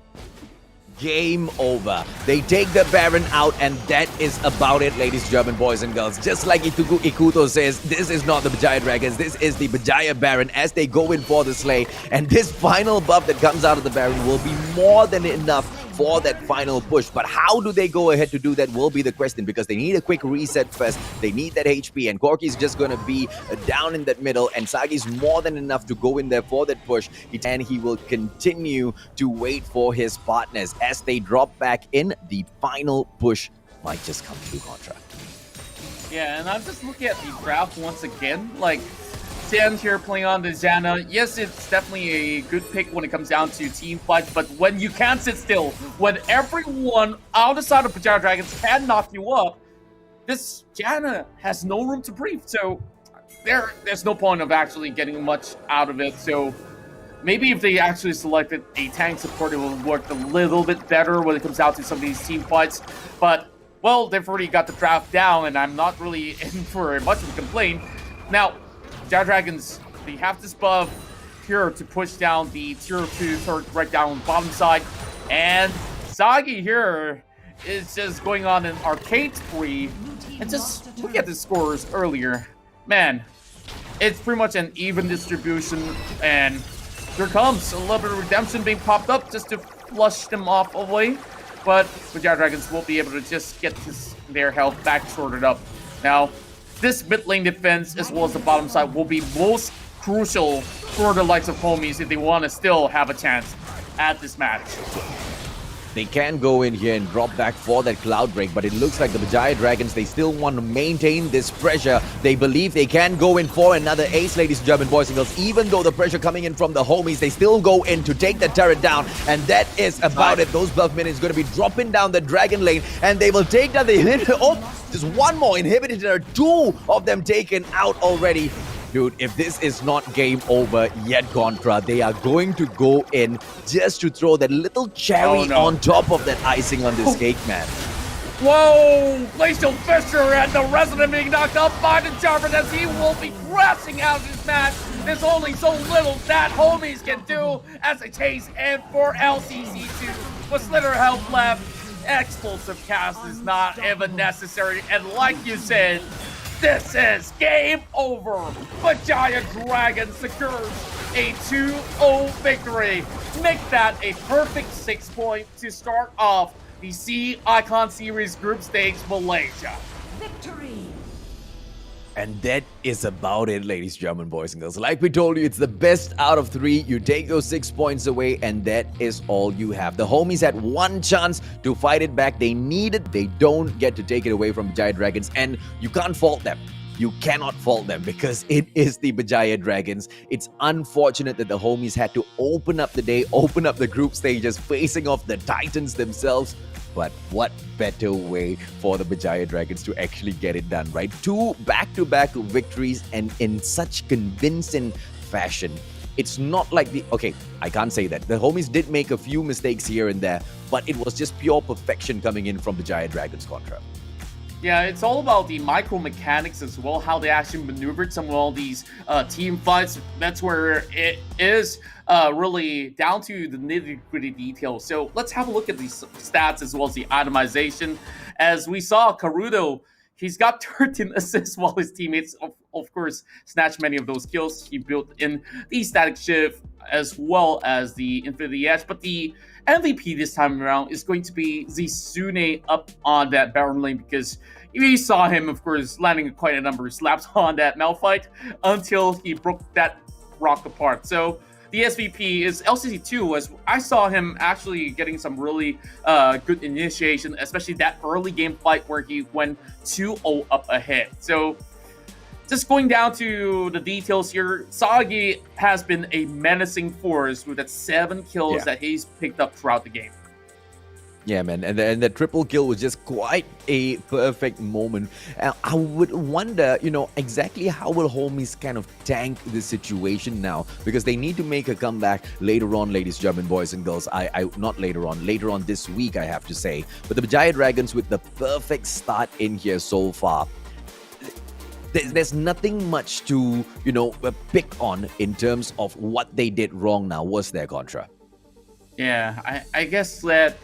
Game over. They take the Baron out, and that is about it, ladies and gentlemen, boys and girls. Just like Ikuto says, this is not the Berjaya Dragons, this is the Berjaya Baron as they go in for the Slay. And this final buff that comes out of the Baron will be more than enough for that final push. But how do they go ahead to do that will be the question, because they need a quick reset first. They need that HP, and Corki's just going to be down in that middle, and Sagi's more than enough to go in there for that push. And he will continue to wait for his partners as they drop back in. The final push might just come through, Contra. Yeah, and I'm just looking at the draft once again. Like, Zen here playing on the Xana. Yes, it's definitely a good pick when it comes down to team fights, but when you can't sit still, when everyone outside of Berjaya Dragons can knock you up, this Xana has no room to breathe. So there's no point of actually getting much out of it. So maybe if they actually selected a tank support, it would work a little bit better when it comes down to some of these team fights. But, well, they've already got the draft down, and I'm not really in for much of a complaint. Now, Berjaya Dragons, they have this buff here to push down the tier 2 turret right down on the bottom side. And Sagi here is just going on an arcade spree. And just look at the scores earlier. Man, it's pretty much an even distribution. And here comes a little bit of redemption being popped up just to flush them off away. But Berjaya Dragons will be able to just get their health back sorted up. Now, this mid lane defense as well as the bottom side will be most crucial for the likes of Homies if they want to still have a chance at this match. They can go in here and drop back for that cloud break, but it looks like the Berjaya Dragons, they still want to maintain this pressure. They believe they can go in for another ace, ladies and gentlemen, boys and girls. Even though the pressure coming in from the Homies, they still go in to take the turret down, and that is about it. Those buff minions going to be dropping down the Dragon lane, and they will take down the inhibitor. Oh, just one more inhibitor. Two of them taken out already. Dude, if this is not game over yet, Contra, they are going to go in just to throw that little cherry on top of that icing on this cake, man. Whoa! Glacial Fisher and the resident being knocked out by the Jarvis as he will be crashing out of this match. There's only so little that Homies can do as they chase in for LCC2. With Slither health left, explosive cast is not even necessary. And like you said, this is game over. Berjaya Dragons secures a 2-0 victory. Make that a perfect 6 point to start off the C Icon Series Group Stage Malaysia. Victory! And that is about it, ladies and gentlemen, boys and girls. Like we told you, it's the best out of 3. You take those 6 points away, and that is all you have. The Homies had one chance to fight it back. They need it. They don't get to take it away from Berjaya Dragons, and you can't fault them. You cannot fault them because it is the Berjaya Dragons. It's unfortunate that the Homies had to open up the day, open up the group stages, facing off the Titans themselves. But what better way for the Berjaya Dragons to actually get it done, right? 2 back-to-back victories, and in such convincing fashion. It's not like the... Okay, I can't say that. The Homies did make a few mistakes here and there, but it was just pure perfection coming in from Berjaya Dragons, Contra. Yeah, it's all about the micro mechanics as well, how they actually maneuvered some of all these team fights. That's where it is really down to the nitty-gritty details. So let's have a look at these stats as well as the itemization. As we saw, Karudo, he's got 13 assists while his teammates, of course, snatched many of those kills. He built in the static shift as well as the Infinity Edge, but the MVP this time around is going to be Zisune up on that Baron lane, because we saw him, of course, landing quite a number of slaps on that Malphite until he broke that rock apart. So the SVP is LCC2, as I saw him actually getting some really good initiation, especially that early game fight where he went 2-0 up ahead. So just going down to the details here, Sagi has been a menacing force with that 7 kills that he's picked up throughout the game. Yeah, man, and the triple kill was just quite a perfect moment. I would wonder, you know, exactly how will Homies kind of tank the situation now, because they need to make a comeback later on, ladies and gentlemen, boys and girls. Not later on this week, I have to say. But the Berjaya Dragons with the perfect start in here so far. There's nothing much to, you know, pick on in terms of what they did wrong now, was there, Contra? Yeah, I guess that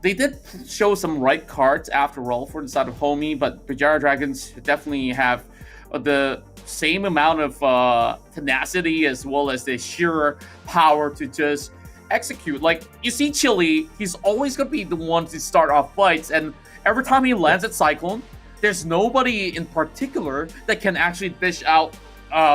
they did show some right cards after all for the side of Homiee, but Berjaya Dragons definitely have the same amount of tenacity as well as the sheer power to just execute. Like, you see Chili, he's always going to be the one to start off fights, and every time he lands at Cyclone, there's nobody in particular that can actually dish out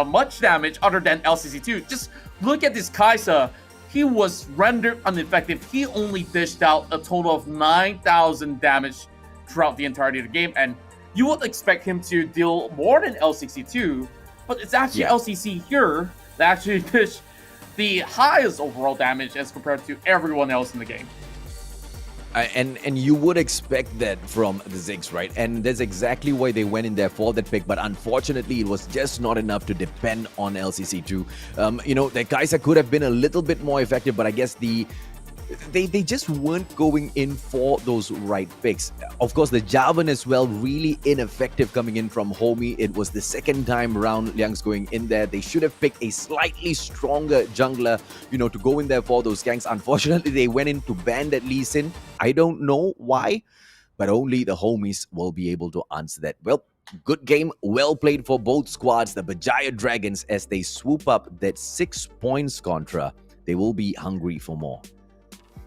much damage other than LCC2. Just look at this Kaisa. He was rendered ineffective. He only dished out a total of 9,000 damage throughout the entirety of the game. And you would expect him to deal more than L62, but it's actually LCC here that actually dished the highest overall damage as compared to everyone else in the game. And you would expect that from the Ziggs, right? And that's exactly why they went in there for that pick. But unfortunately, it was just not enough to depend on LCC2. You know, the Kaiser could have been a little bit more effective, but I guess they just weren't going in for those right picks. Of course, the Javan as well, really ineffective coming in from Homiee. It was the second time around Liang's going in there. They should have picked a slightly stronger jungler, you know, to go in there for those ganks. Unfortunately, they went in to ban that Lee Sin. I don't know why, but only the Homies will be able to answer that. Well, good game, well played for both squads. The Berjaya Dragons, as they swoop up that 6 points, Contra, they will be hungry for more.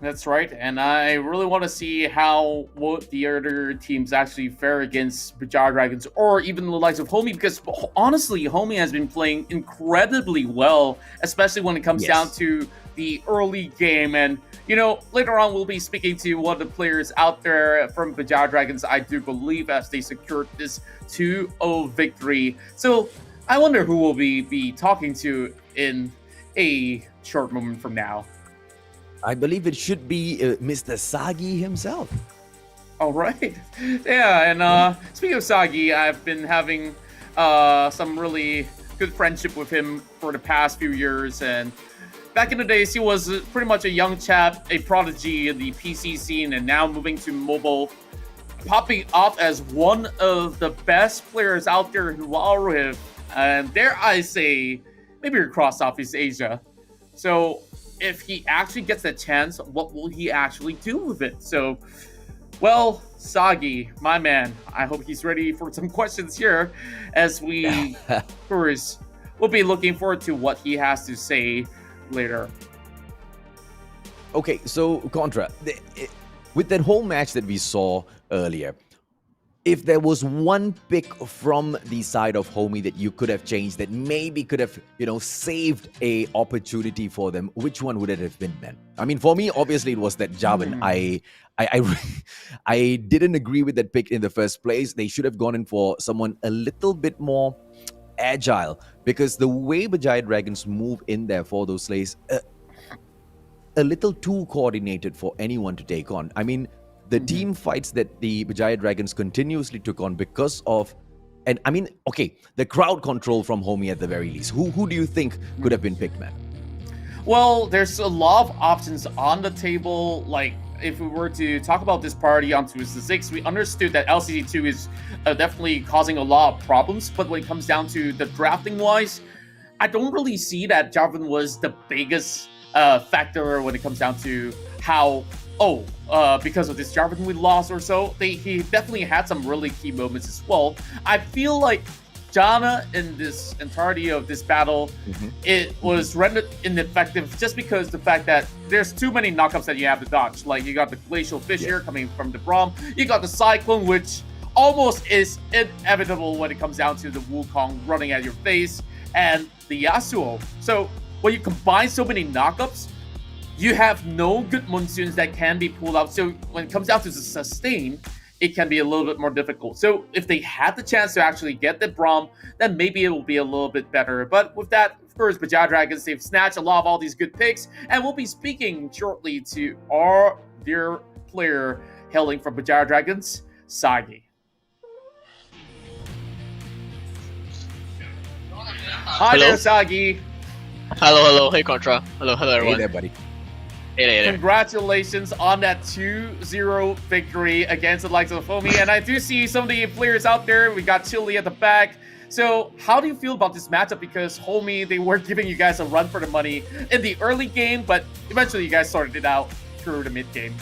That's right, and I really want to see how what the other teams actually fare against Berjaya Dragons or even the likes of Homiee, because honestly, Homiee has been playing incredibly well, especially when it comes down to the early game. And later on we'll be speaking to one of the players out there from Berjaya Dragons, I do believe, as they secured this 2-0 victory. So I wonder who we'll be talking to in a short moment from now. I believe it should be Mr. Sagi himself. All right. Yeah, and speaking of Sagi, I've been having some really good friendship with him for the past few years. And back in the days, he was pretty much a young chap, a prodigy in the PC scene, and now moving to mobile, popping off as one of the best players out there in Wild Rift, and dare I say, maybe across Southeast Asia. So if he actually gets a chance, what will he actually do with it? So, well, Sagi, my man, I hope he's ready for some questions here, as we, of course, will be looking forward to what he has to say later. Okay, so Contra, with that whole match that we saw earlier, if there was one pick from the side of Homiee that you could have changed, that maybe could have, saved a opportunity for them, which one would it have been then? I mean, for me, obviously, it was that Jarvan. I didn't agree with that pick in the first place. They should have gone in for someone a little bit more agile, because the way Berjaya Dragons move in there for those slays, a little too coordinated for anyone to take on. I mean, the team fights that the Berjaya Dragons continuously took on because of, and I mean, okay, the crowd control from Homiee at the very least. Who do you think could have been picked, man? Well, there's a lot of options on the table. Like, if we were to talk about this party on 2-6, we understood that LCD2 is definitely causing a lot of problems. But when it comes down to the drafting-wise, I don't really see that Jarvan was the biggest factor when it comes down to how, because of this Jarvan we lost or so. He definitely had some really key moments as well. I feel like Janna in this entirety of this battle, it was rendered ineffective just because the fact that there's too many knockups that you have to dodge. Like, you got the Glacial Fissure coming from the Braum, you got the Cyclone, which almost is inevitable when it comes down to the Wukong running at your face, and the Yasuo. So when you combine so many knockups, you have no good monsoons that can be pulled out. So when it comes down to the sustain, it can be a little bit more difficult. So if they had the chance to actually get the Braum, then maybe it will be a little bit better. But with that, of course, Berjaya Dragons, they've snatched a lot of all these good picks, and we'll be speaking shortly to our dear player hailing from Berjaya Dragons, Sagi. Hi there, Sagi. Hello. Hey, Contra. Hello, everyone. Hey there, buddy. Hey there. Congratulations on that 2-0 victory against the likes of Homiee. And I do see some of the players out there. We got Chili at the back. So how do you feel about this matchup? Because Homiee, they were giving you guys a run for the money in the early game, but eventually you guys sorted it out through the mid game.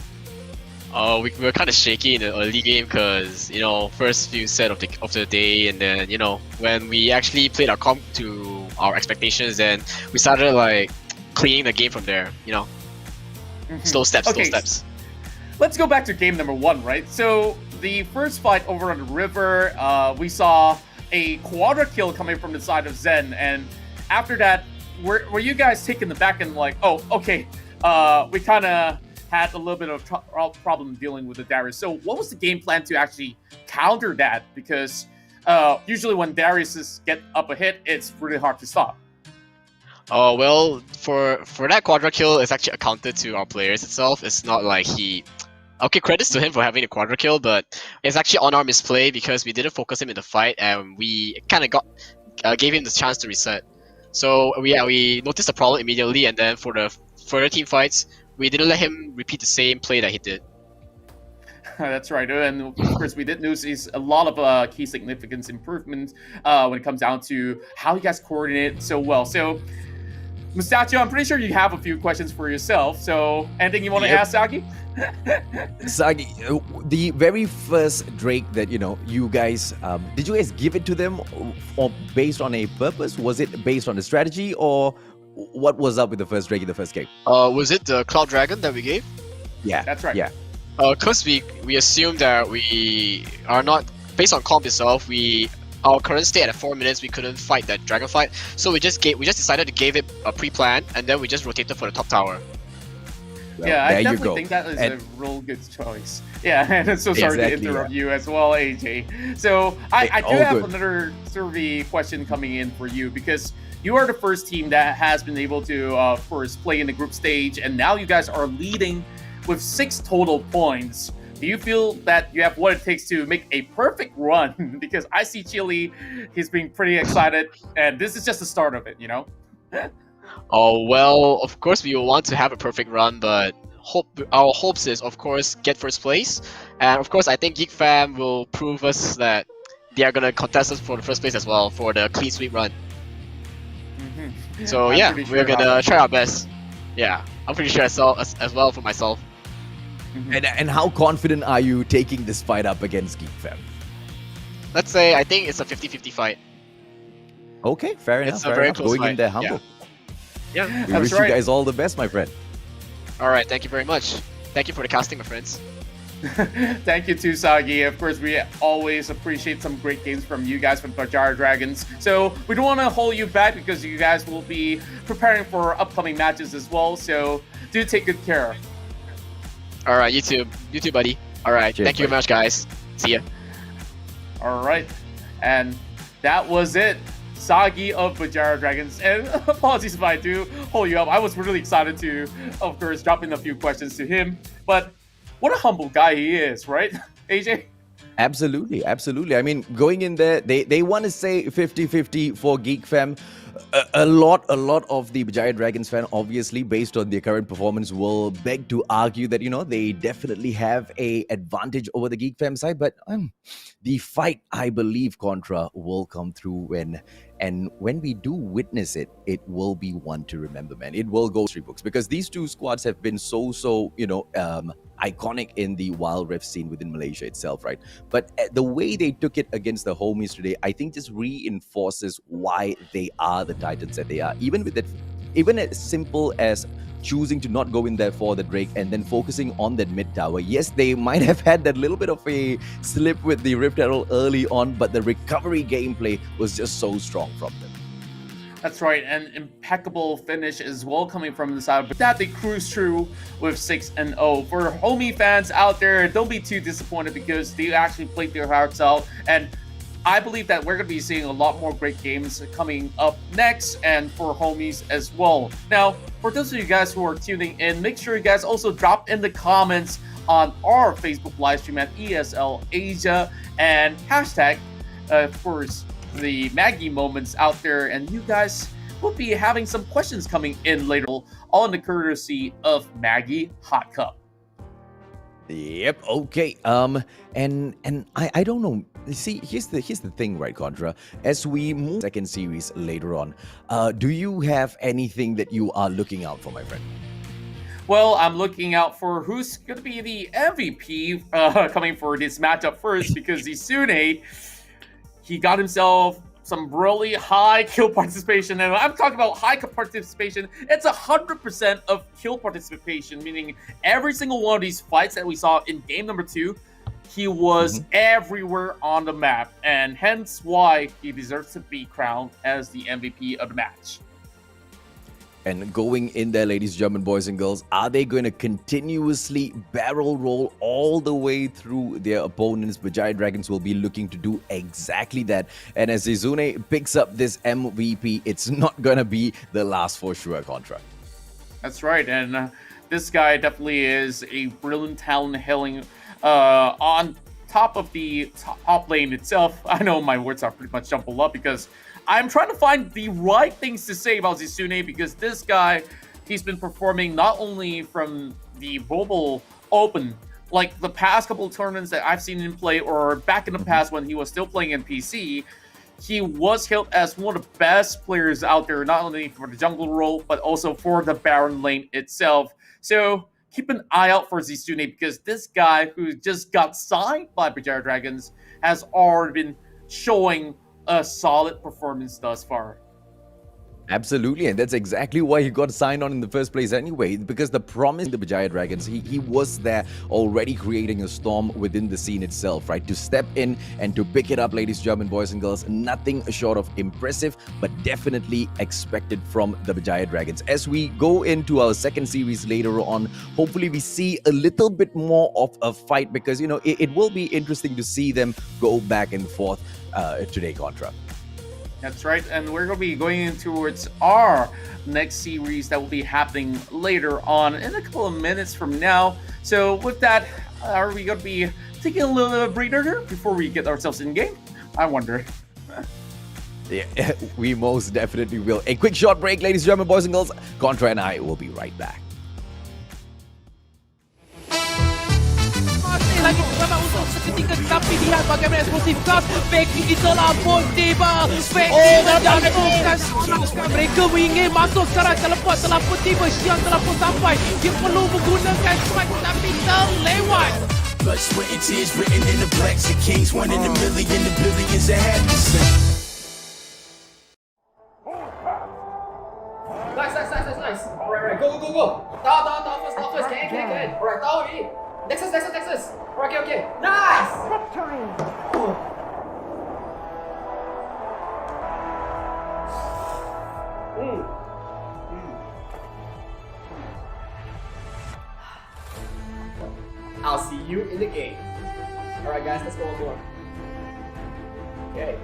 We were kind of shaky in the early game because, first few set of the day, and then, when we actually played our comp to our expectations, then we started like cleaning the game from there, Slow steps. Let's go back to game number 1, right? So the first fight over on the river, we saw a quadra kill coming from the side of Zen, and after that, were you guys taken aback and like, we kind of had a little bit of problem dealing with the Darius. So what was the game plan to actually counter that? Because usually when Darius get up a hit, it's really hard to stop. Oh, well, for that quadra kill, it's actually accounted to our players itself. It's not like credits to him for having the quadra kill, but it's actually on our misplay because we didn't focus him in the fight, and we kind of gave him the chance to reset. So we noticed the problem immediately, and then for the further team fights, we didn't let him repeat the same play that he did. That's right, and of course we did notice a lot of key significance improvements when it comes down to how you guys coordinate so well. So, Mustacho, I'm pretty sure you have a few questions for yourself. So, anything you want to ask Sagi? Sagi, the very first Drake that you guys did you guys give it to them or based on a purpose? Was it based on a strategy, or what was up with the first Drake in the first game? Was it the Cloud Dragon that we gave? Yeah, That's right. Yeah. Because we assume that we are not based on comp itself. Our current state at 4 minutes we couldn't fight that dragon fight, so we just decided to give it a pre-plan, and then we just rotated for the top tower. Well, Yeah, there I you definitely go. think that is And- a real good choice. Yeah, and I'm so sorry Exactly, to interrupt yeah. you as well, AJ. So I do all have good. another survey question coming in for you, because you are the first team that has been able to, of course, play in the group stage, and now you guys are leading with 6 total points. Do you feel that you have what it takes to make a perfect run? Because I see Chile, he's being pretty excited, and this is just the start of it, you know? Oh well, of course we will want to have a perfect run, but our hopes is of course get first place, and of course I think Geek Fam will prove us that they are gonna contest us for the first place as well for the clean sweep run. So I'm yeah, pretty we're sure about gonna that. try our best. Yeah, I'm pretty sure as well for myself. And how confident are you taking this fight up against Geek Fam? Let's say I think it's a 50-50 fight. Okay, fair enough. It's a Fair very enough. close Going in fight, there humble. Yeah. We That's wish right. you guys all the best, my friend. All right, thank you very much. Thank you for the casting, my friends. Thank you to Sagi. Of course, we always appreciate some great games from you guys from Berjaya Dragons. So we don't want to hold you back because you guys will be preparing for upcoming matches as well. So do take good care. All right, you too, buddy. All right, Cheers, thank you very buddy. much, guys. See ya. All right. And that was it. Sagi of Berjaya Dragons. And apologies if I do hold you up. I was really excited to, of course, drop in a few questions to him. But what a humble guy he is, right, AJ? Absolutely, absolutely. I mean, going in there, they want to say 50-50 for Geek Fam. A lot of the Berjaya Dragons fan, obviously, based on their current performance, will beg to argue that, they definitely have a advantage over the Geek Fam side. But the fight, I believe, Contra will come through when we do witness it, it will be one to remember, man. It will go history books because these two squads have been so iconic in the Wild Rift scene within Malaysia itself, right? But the way they took it against the Homies today, I think just reinforces why they are the Titans that they are. Even with that, even as simple as choosing to not go in there for the Drake and then focusing on that mid tower. Yes, they might have had that little bit of a slip with the Rift Herald early on, but the recovery gameplay was just so strong from them. That's right, an impeccable finish as well coming from the side, but that they cruise through with 6-0. For Homiee fans out there, don't be too disappointed because they actually played their hearts out, and I believe that we're going to be seeing a lot more great games coming up next, and for Homies as well. Now, for those of you guys who are tuning in, make sure you guys also drop in the comments on our Facebook live stream at ESL Asia, and hashtag, of course, the Maggie moments out there, and you guys will be having some questions coming in later, all in the courtesy of Maggie Hot Cup. Yep. Okay. And I don't know. See, here's the thing, right, Contra? As we move second series later on, do you have anything that you are looking out for, my friend? Well, I'm looking out for who's going to be the MVP coming for this matchup first, because Isune, he got himself some really high kill participation, and I'm talking about high participation. It's 100% of kill participation, meaning every single one of these fights that we saw in game number 2, he was everywhere on the map, and hence why he deserves to be crowned as the MVP of the match. And going in there, ladies and gentlemen, boys and girls, are they going to continuously barrel roll all the way through their opponents? Berjaya Dragons will be looking to do exactly that. And as Izune picks up this MVP, it's not going to be the last for sure, Contra. That's right, and this guy definitely is a brilliant talent hailing on top of the top lane itself. I know my words are pretty much jumbled up because I'm trying to find the right things to say about Zisune, because this guy, he's been performing not only from the Mobile Open, like the past couple of tournaments that I've seen him play, or back in the past when he was still playing in PC, he was hailed as one of the best players out there, not only for the jungle role, but also for the Baron lane itself. So keep an eye out for Zisune, because this guy who just got signed by Berjaya Dragons has already been showing a solid performance thus far. Absolutely, and that's exactly why he got signed on in the first place anyway, because the promise the Berjaya Dragons, he was there already creating a storm within the scene itself, right? To step in and to pick it up, ladies, German boys and girls, nothing short of impressive, but definitely expected from the Berjaya Dragons. As we go into our second series later on, hopefully we see a little bit more of a fight, because, you know, it will be interesting to see them go back and forth today, Contra. That's right, and we're going to be going in towards our next series that will be happening later on in a couple of minutes from now. So with that, are we going to be taking a little bit of a breather here before we get ourselves in game? I wonder. Yeah, we most definitely will. A quick short break, ladies, German boys and girls. Contra and I will be right back. Masih lagi bersama untuk seketika, tapi lihat bagaimana eksplosif gas Becky di telah pun tiba. Becky menjatuhkan seorang. Mereka ingin masuk sekarang, teleport telah pun tiba. Xiang telah pun sampai. Dia perlu menggunakan strike tapi terlewat. Blood, sweat, and tears written in the blacks of kings. 1 in a million, the billions that have to sing. Nice. Alright, go. Down first. Can. Alright, down already. Nexus. Alright, okay. Nice! I'll see you in the game. Alright guys, let's go one more. Okay.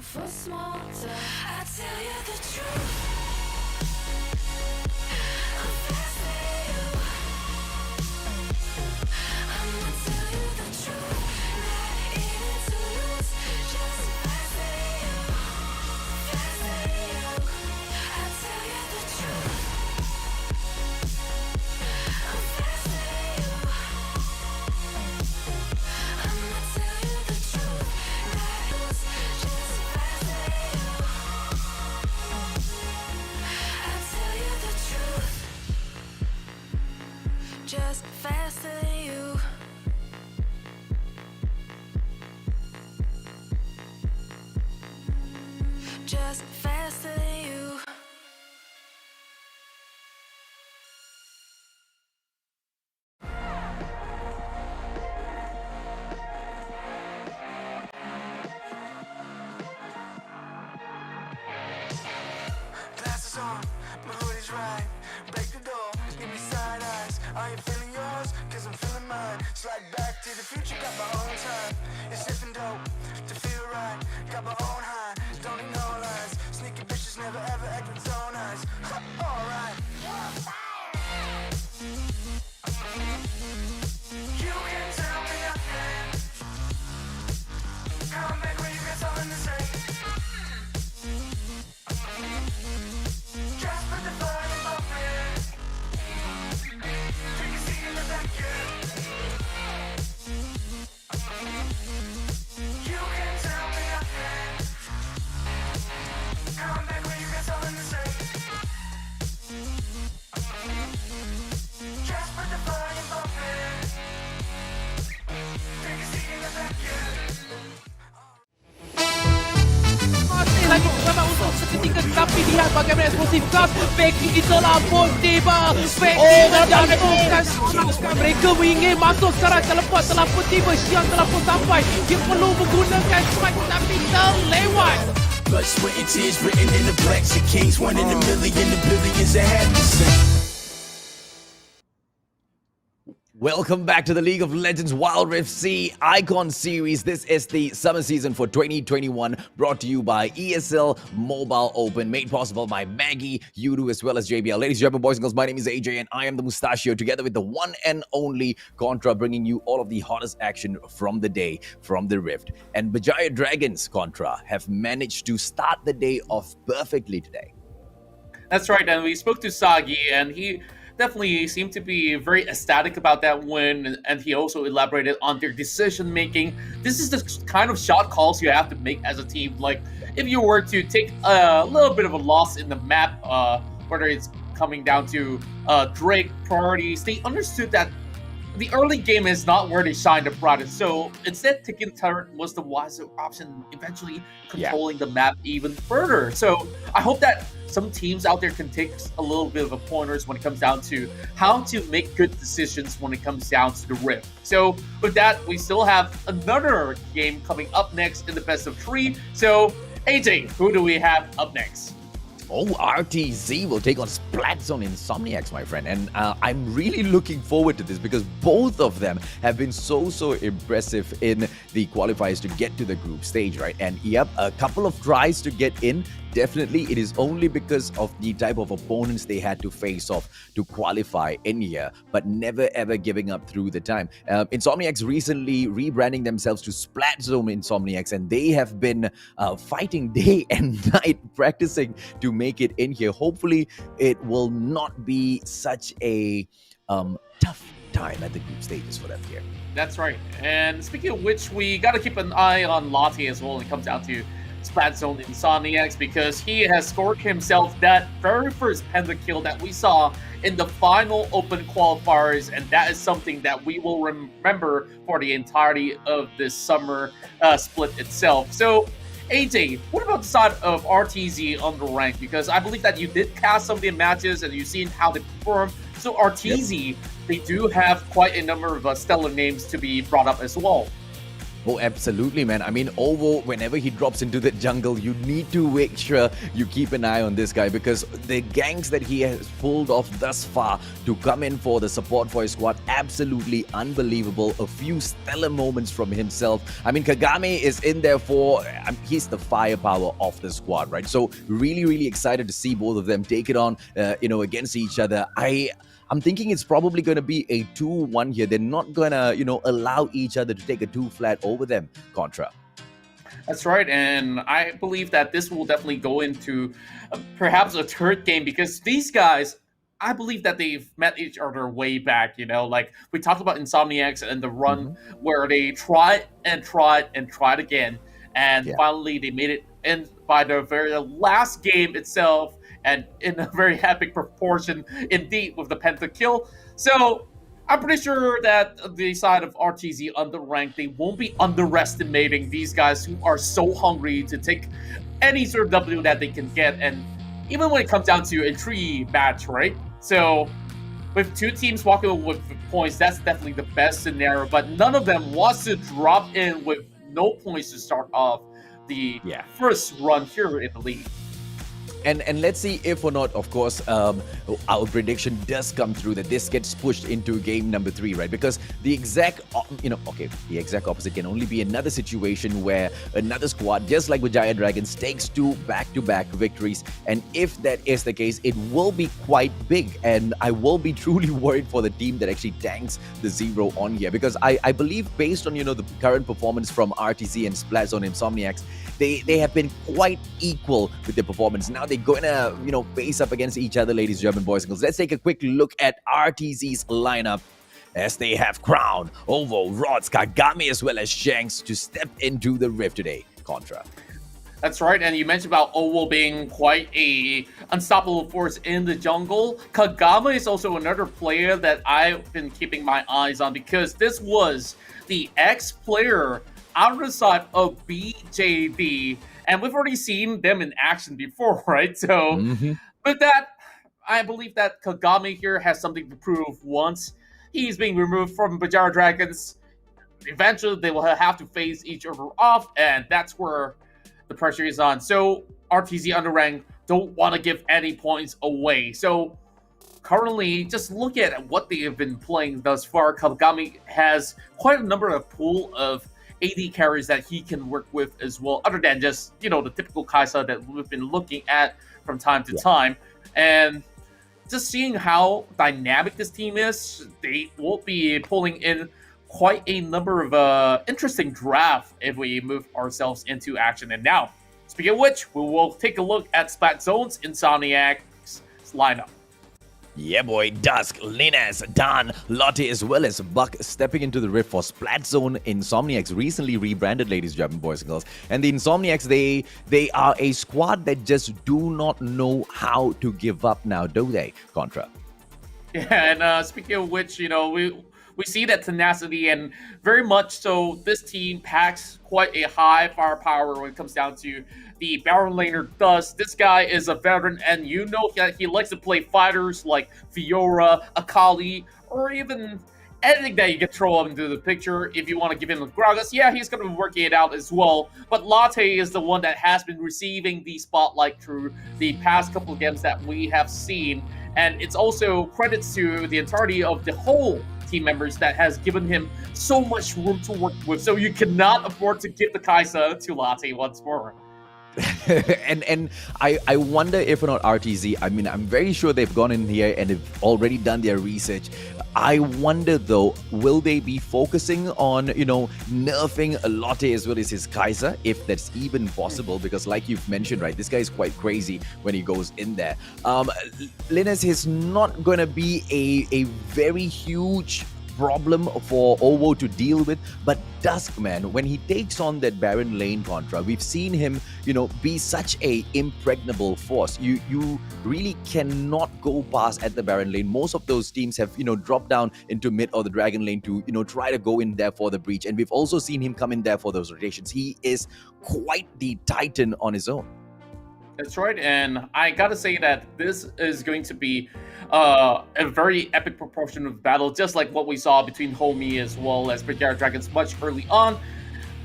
For small talk, I tell you the truth. I'm fast for you. I'ma tell you the truth. Not in it to lose, just fast for you. Fast for you. I tell you the truth. I'm fast for you. I'ma tell you the truth. Not lose, just fast for you. I tell you the truth. Just faster than you. Just faster than you. Glasses on, my hoodie's right. Break the door, give me side eyes. Are you feeling yours? Cause I'm feeling mine. Slide back to the future, got my own time. It's different dope to feel right. Got my own high, don't need no lines. Sneaky bitches never ever acting so nice. Alright. You can tell me nothing. Come back when you got something to say. Just put the fire in my friend. Take a seat in the back, yeah. You can tell me nothing. Come back when you got something to say. Just put the fire in my friend. Take a seat in the back, yeah. Masih lagi bersama untuk seketika, tapi lihat bagaimana eksplosif gas Becky di telah pun tiba. Becky menjatuhkan seorang. Mereka ingin masuk sekarang, teleport telah pun tiba. Xiang telah pun sampai. Dia perlu menggunakan strike tapi terlewat. Blood, sweat, and tears written in the blacks of kings. 1 in a million, the billions that have to sing. Welcome back to the League of Legends Wild Rift C Icon Series. This is the summer season for 2021, brought to you by ESL Mobile Open, made possible by Maggie, Yudu, as well as JBL. Ladies and gentlemen, boys and girls, my name is AJ and I am the Mustachio, together with the one and only Contra, bringing you all of the hottest action from the day, from the Rift. And Berjaya Dragons, Contra, have managed to start the day off perfectly today. That's right, and we spoke to Sagi, and he definitely seemed to be very ecstatic about that win, and he also elaborated on their decision making. This is the kind of shot calls you have to make as a team. Like, if you were to take a little bit of a loss in the map, whether it's coming down to Drake priorities, they understood that the early game is not where they shine the brightest. So instead, taking turret was the wiser option, eventually controlling the map even further. So I hope that some teams out there can take a little bit of a pointers when it comes down to how to make good decisions when it comes down to the Rift. So with that, we still have another game coming up next in the best of 3. So AJ, who do we have up next? Oh, RTZ will take on Splatzone Insomniax, my friend. And I'm really looking forward to this because both of them have been so impressive in the qualifiers to get to the group stage, right? And yep, a couple of tries to get in. Definitely, it is only because of the type of opponents they had to face off to qualify in here, but never ever giving up through the time. Insomniax recently rebranding themselves to Splatzone Insomniax, and they have been fighting day and night, practicing to make it in here. Hopefully, it will not be such a tough time at the group stages for them here. That's right. And speaking of which, we got to keep an eye on Lottie as well when it comes down to Splatzone Insomniax, because he has scored himself that very first pentakill that we saw in the final open qualifiers, and that is something that we will remember for the entirety of this summer split itself. So AJ, what about the side of RTZ Underank? Because I believe that you did cast some of the matches and you've seen how they perform. So RTZ, they do have quite a number of stellar names to be brought up as well. Oh, absolutely, man. I mean, Ovo, whenever he drops into the jungle, you need to make sure you keep an eye on this guy, because the ganks that he has pulled off thus far to come in for the support for his squad, absolutely unbelievable. A few stellar moments from himself. I mean, Kagame is in there for, he's the firepower of the squad, right? So really excited to see both of them take it on, against each other. I'm thinking it's probably going to be a 2-1 here. They're not going to, allow each other to take a 2 flat over them, Contra. That's right, and I believe that this will definitely go into perhaps a third game, because these guys, I believe that they've met each other way back, like we talked about Insomniax and the run where they tried again, and finally they made it in by the very last game itself, and in a very epic proportion indeed with the pentakill. So I'm pretty sure that the side of RTZ Underrank, they won't be underestimating these guys who are so hungry to take any sort of W that they can get. And even when it comes down to a 3 match, right? So with 2 teams walking with points, that's definitely the best scenario. But none of them wants to drop in with no points to start off the first run here in the league. And let's see if or not, of course, our prediction does come through, that this gets pushed into game number 3, right? Because the exact, the exact opposite can only be another situation where another squad, just like Berjaya Dragons, takes 2 back-to-back victories. And if that is the case, it will be quite big. And I will be truly worried for the team that actually tanks the 0 on here. Because I believe, based on, the current performance from RTZ and Splatzone Insomniax, they have been quite equal with their performance. Now they're going to, face up against each other, ladies and gentlemen, boys and girls. Let's take a quick look at RTZ's lineup, as they have Crown, Ovo, Rods, Kagame, as well as Shanks to step into the Rift today, Contra. That's right, and you mentioned about Ovo being quite a unstoppable force in the jungle. Kagame is also another player that I've been keeping my eyes on, because this was the ex-player out of the side of BJD, and we've already seen them in action before, right? So with that, I believe that Kagame here has something to prove. Once he's being removed from Berjaya Dragons, eventually they will have to face each other off, and that's where the pressure is on. So RTZ Underrank don't want to give any points away. So currently, just look at what they have been playing thus far. Kagami has quite a number of pool of AD carries that he can work with as well, other than just, the typical Kai'Sa that we've been looking at from time to time. And just seeing how dynamic this team is, they will be pulling in quite a number of interesting draft if we move ourselves into action. And now, speaking of which, we will take a look at Splatzone's Insomniax lineup. Yeah, boy. Dusk, Linkx, Dan, Lotte, as well as Buck stepping into the rift for Splatzone. Insomniax recently rebranded, ladies and gentlemen, boys and girls. And the Insomniax, they are a squad that just do not know how to give up now, do they, Contra? Yeah, and speaking of which, we see that tenacity, and very much so this team packs quite a high firepower when it comes down to the Baron laner Dust. This guy is a veteran, and that he likes to play fighters like Fiora, Akali, or even anything that you can throw up into the picture. If you want to give him a Gragas, yeah, he's going to be working it out as well. But Lotte is the one that has been receiving the spotlight through the past couple of games that we have seen. And it's also credits to the entirety of the whole team members that has given him so much room to work with. So you cannot afford to give the Kai'Sa to Lotte once more. and I wonder if or not RTZ, I mean, I'm very sure they've gone in here and have already done their research. I wonder though, will they be focusing on, nerfing Lotte as well as his Kai'Sa, if that's even possible? Because like you've mentioned, right, this guy is quite crazy when he goes in there. Linkx is not going to be a very huge problem for OVO to deal with, but Dusk, man, when he takes on that Baron lane Contra, we've seen him, be such a impregnable force. You really cannot go past at the Baron lane. Most of those teams have, dropped down into mid or the Dragon lane to, try to go in there for the breach. And we've also seen him come in there for those rotations. He is quite the titan on his own. That's right, and I gotta say that this is going to be a very epic proportion of battle, just like what we saw between Homiee as well as Berjaya Dragons much early on.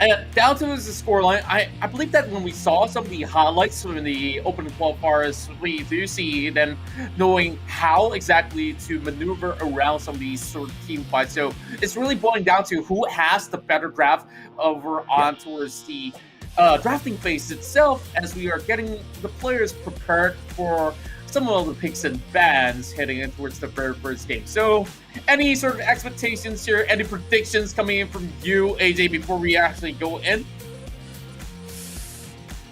And down to the scoreline, I believe that when we saw some of the highlights from the open qualifiers, we do see them knowing how exactly to maneuver around some of these sort of team fights. So it's really boiling down to who has the better draft over on towards the drafting phase itself, as we are getting the players prepared for some of the picks and bans heading in towards the very first game. So, any sort of expectations here, any predictions coming in from you, AJ, before we actually go in?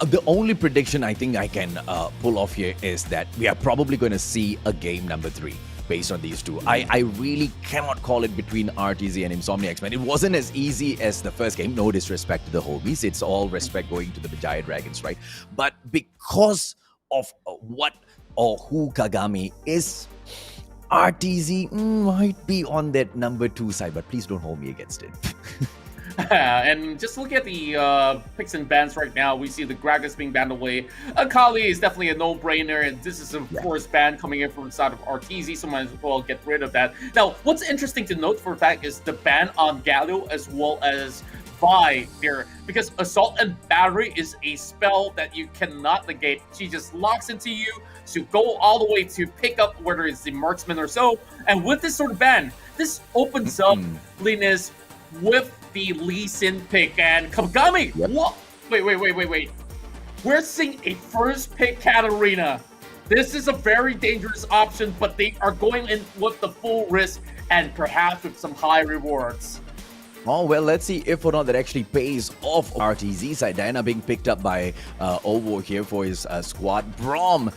The only prediction I think I can pull off here is that we are probably going to see a game number 3. Based on these two. I really cannot call it between RTZ and Insomniax, man. It wasn't as easy as the first game. No disrespect to the Homies. It's all respect going to the Berjaya Dragons, right? But because of what or who Kagami is, RTZ might be on that number 2 side, but please don't hold me against it. And just look at the picks and bans right now. We see the Gragas being banned away. Akali is definitely a no-brainer, and this is, of course, ban coming in from the side of RTZ, so might as well get rid of that. Now, what's interesting to note for a fact is the ban on Galio as well as Vi here, because Assault and Battery is a spell that you cannot negate. She just locks into you to go all the way to pick up whether it's the marksman or so. And with this sort of ban, this opens up Linkx with the Lee Sin pick and Kagami. What? Wait. We're seeing a first pick Katarina. This is a very dangerous option, but they are going in with the full risk and perhaps with some high rewards. Oh, well, let's see if or not that actually pays off. RTZ side, Diana being picked up by OVO here for his squad. Brom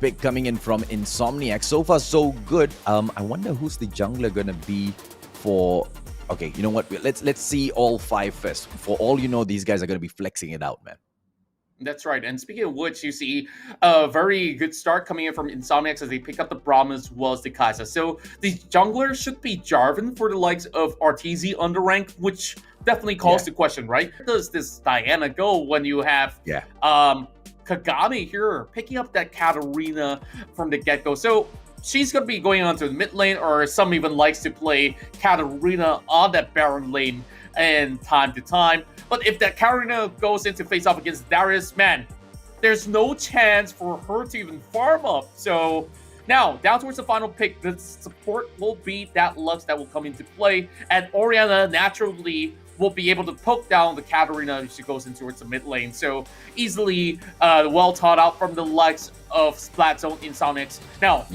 pick coming in from Insomniac. So far, so good. I wonder who's the jungler gonna be for... Okay, you know what? Let's see all 5 first. For all you know, these guys are gonna be flexing it out, man. That's right. And speaking of which, you see a very good start coming in from Insomniax as they pick up the Braum as well as the Kai'Sa. So the jungler should be Jarvan for the likes of RTZ Underank, which definitely calls the question, right? Where does this Diana go when you have Kagami here picking up that Katarina from the get-go? So she's going to be going on to the mid lane, or some even likes to play Katarina on that Baron lane and time to time. But if that Katarina goes into face off against Darius, man, there's no chance for her to even farm up. So Now, down towards the final pick, the support will be that Lux that will come into play, and Oriana naturally will be able to poke down the Katarina if she goes in towards the mid lane. So easily well taught out from the likes of Splatzone, Insomniax. Now,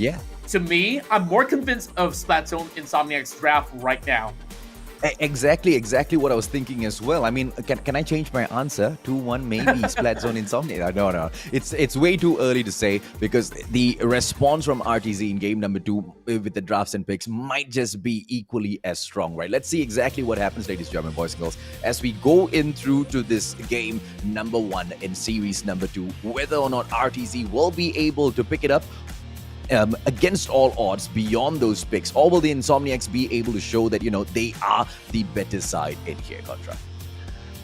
to me, I'm more convinced of Splatzone, Insomniax draft right now. Exactly what I was thinking as well. I mean, can I change my answer? 2-1 maybe Splatzone Insomnia. No. It's way too early to say because the response from RTZ in game number 2 with the drafts and picks might just be equally as strong, right? Let's see exactly what happens, ladies and gentlemen, boys and girls, as we go in through to this game number 1 in series number 2, whether or not RTZ will be able to pick it up against all odds beyond those picks, or will the Insomniacs be able to show that, you know, they are the better side in here, Contra?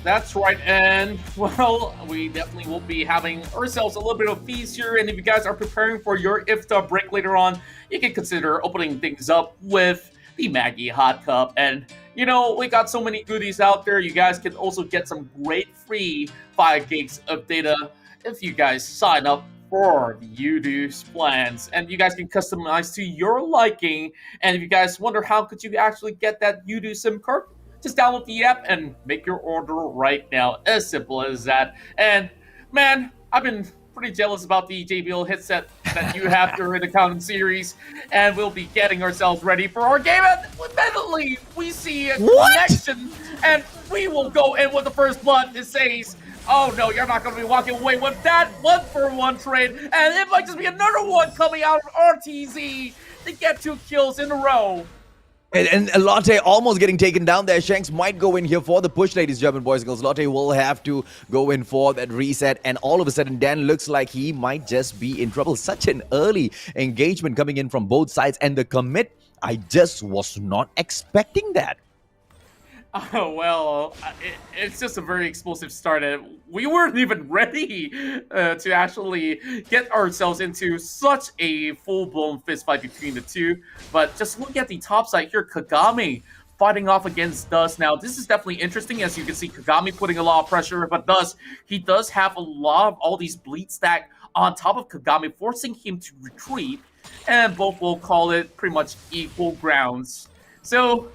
That's right, and well, we definitely will be having ourselves a little bit of feast here, and if you guys are preparing for your iftar break later on, you can consider opening things up with the Maggie Hot Cup. And you know, we got so many goodies out there. You guys can also get some great free 5 gigs of data if you guys sign up for the Udo's plans, and you guys can customize to your liking. And if you guys wonder how could you actually get that Udo SIM card, just download the app and make your order right now. As simple as that. And man, I've been pretty jealous about the JBL headset that you have during the Counting series, and we'll be getting ourselves ready for our game. And immediately we see a connection, and we will go in with the first blood. It says, oh no, you're not going to be walking away with that 1-for-1 trade, and it might just be another one coming out of RTZ to get 2 kills in a row. And Lotte almost getting taken down there. Shanks might go in here for the push, ladies and gentlemen, boys and girls. Lotte will have to go in for that reset, and all of a sudden Dan looks like he might just be in trouble. Such an early engagement coming in from both sides, and the commit, I just was not expecting that. Oh, well, it's just a very explosive start. We weren't even ready to actually get ourselves into such a full-blown fistfight between the two. But just look at the top side here, Kagami fighting off against Dust. Now, this is definitely interesting. As you can see, Kagami putting a lot of pressure, but Dust, he does have a lot of all these bleed stack on top of Kagami, forcing him to retreat, and both will call it pretty much equal grounds. So,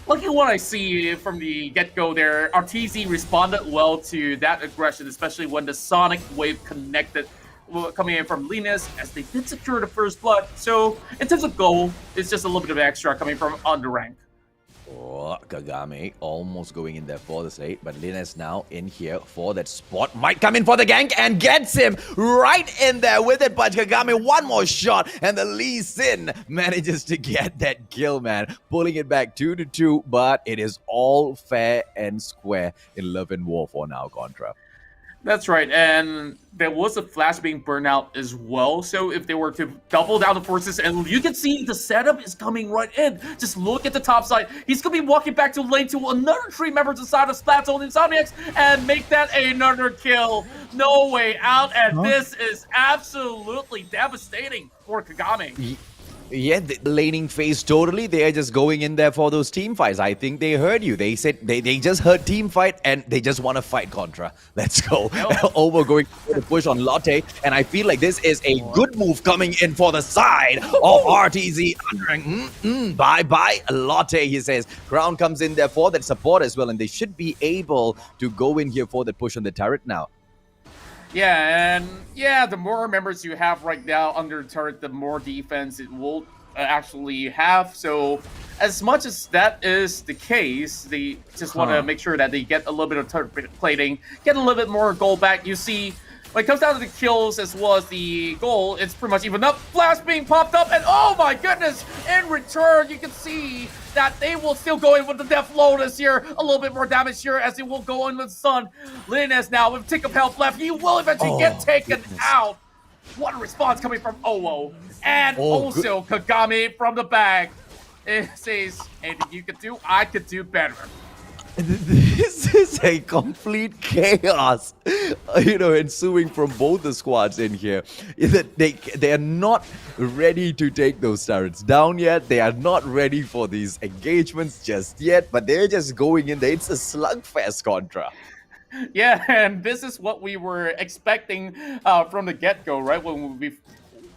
looking at what I see from the get-go there, RTZ responded well to that aggression, especially when the Sonic Wave connected coming in from Linus, as they did secure the first blood. So, in terms of goal, it's just a little bit of extra coming from Underank. Oh, Kagami almost going in there for the slate, but Linus now in here for that spot. Might come in for the gank and gets him right in there with it, but Kagami one more shot, and the Lee Sin manages to get that kill, man. Pulling it back 2-2, but it is all fair and square in Love and War for now, Contra. That's right, and there was a flash being burned out as well, so if they were to double down the forces, and you can see the setup is coming right in. Just look at the top side. He's going to be walking back to lane to another 3 members inside of Splatzone Insomniax and make that another kill. No way out, and this is absolutely devastating for Kagami. Yeah, the laning phase totally. They are just going in there for those team fights. I think they heard you. They said they just heard team fight and they just want to fight Contra. Let's go. Over going for the push on Lotte. And I feel like this is a good move coming in for the side of RTZ Underank. Bye-bye, Lotte, he says. Crown comes in there for that support as well. And they should be able to go in here for that push on the turret now. Yeah, and yeah, the more members you have right now under the turret, the more defense it will actually have. So as much as that is the case, they just want to make sure that they get a little bit of turret plating, get a little bit more gold back. You see, when it comes down to the kills as well as the goal, it's pretty much even up. Flash being popped up, and oh my goodness, in return, you can see that they will still go in with the Death Lotus here. A little bit more damage here as they will go in with Sun. Linus now with a tick of health left. He will eventually get taken out. What a response coming from Owo. And also Kagami from the bag. It says, anything you could do, I could do better. This is a complete chaos, you know, ensuing from both the squads in here. They are not ready to take those turrets down yet. They are not ready for these engagements just yet, but they're just going in there. It's a slugfest, Contra. Yeah, and this is what we were expecting from the get-go, right? When we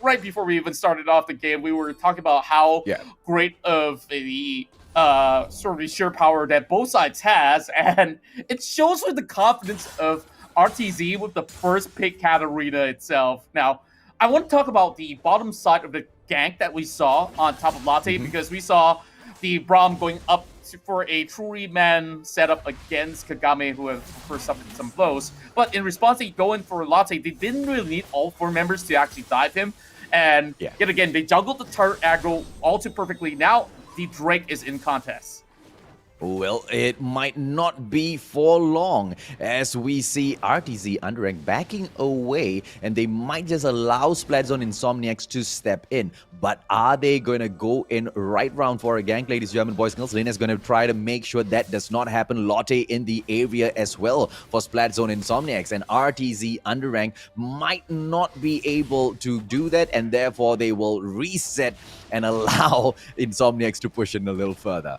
right before we even started off the game, we were talking about how great of the sort of the sheer power that both sides has, and it shows with the confidence of RTZ with the first pick Katarina itself. Now, I want to talk about the bottom side of the gank that we saw on top of Latte, because we saw the Braum going up for a truly man setup against Kagame, who have first suffered some blows. But in response, they go in for Latte. They didn't really need all 4 members to actually dive him. And yet again, they juggled the turret aggro all too perfectly. Now, the Drake is in contest. Well, it might not be for long as we see RTZ Underank backing away, and they might just allow Splatzone Insomniax to step in. But are they going to go in right round for a gank, ladies and gentlemen, boys and girls? Lena is going to try to make sure that does not happen. Lotte in the area as well for Splatzone Insomniax, and RTZ Underank might not be able to do that, and therefore they will reset and allow Insomniax to push in a little further.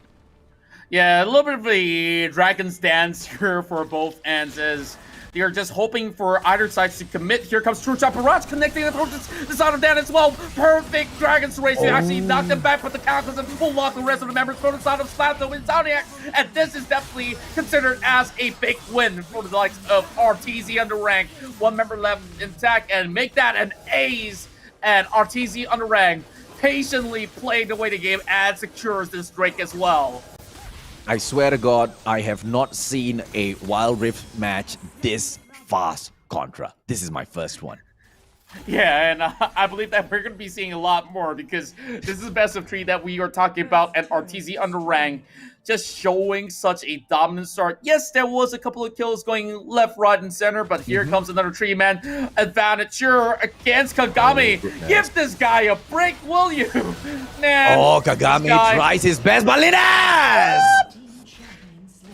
Yeah, a little bit of a Dragon's Dance here for both ends as they are just hoping for either side to commit. Here comes True Chop Barrage connecting the side of that as well. Perfect Dragon's Race to actually knock them back, but the counters and pull off the rest of the members from the side of Splatzone and Insomniax. And this is definitely considered as a big win for the likes of RTZ Underank. 1 member left intact and make that an ace. And RTZ Underank patiently playing the way the game and secures this Drake as well. I swear to God, I have not seen a Wild Rift match this fast, Contra. This is my first one. Yeah, and I believe that we're going to be seeing a lot more, because this is best of 3 that we are talking about, and RTZ Underank just showing such a dominant start. Yes, there was a couple of kills going left, right, and center, but here comes another 3-man advantage here against Kagame. Give this guy a break, will you? Man, Kagame tries his best, but Linas!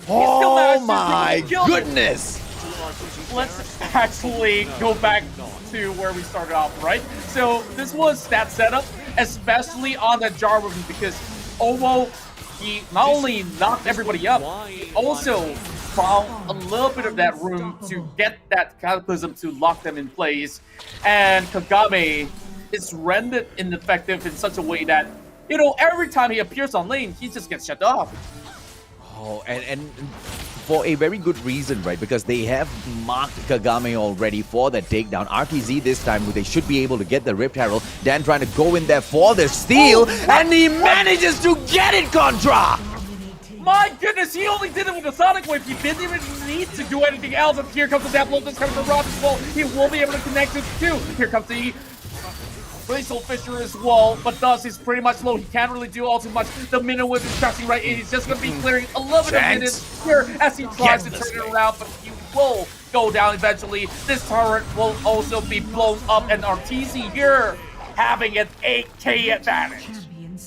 Oh my goodness! Let's actually go back to where we started off, right? So this was that setup, especially on the jar weapon, because Omo, he not only knocked everybody up, he also found a little bit of that room to get that Cataclysm to lock them in place. And Kagame is rendered ineffective in such a way that, you know, every time he appears on lane, he just gets shut off. Oh, and for a very good reason, right? Because they have marked Kagame already for the takedown. RTZ this time, they should be able to get the Rift Herald. Dan trying to go in there for the steal, and he manages to get it, Contra! My goodness, he only did it with a Sonic Wave. He didn't even need to do anything else. And here comes the Death Blow. This comes the Rod as well. He will be able to connect it too. Here comes the Glacial Fisher as well, but Dust is pretty much low. He can't really do all too much. The Minute Whip is crashing right in. He's just going to be clearing a little bit of minutes here as he tries to turn it around, but he will go down eventually. This turret will also be blown up, and RTZ here having an 8k advantage.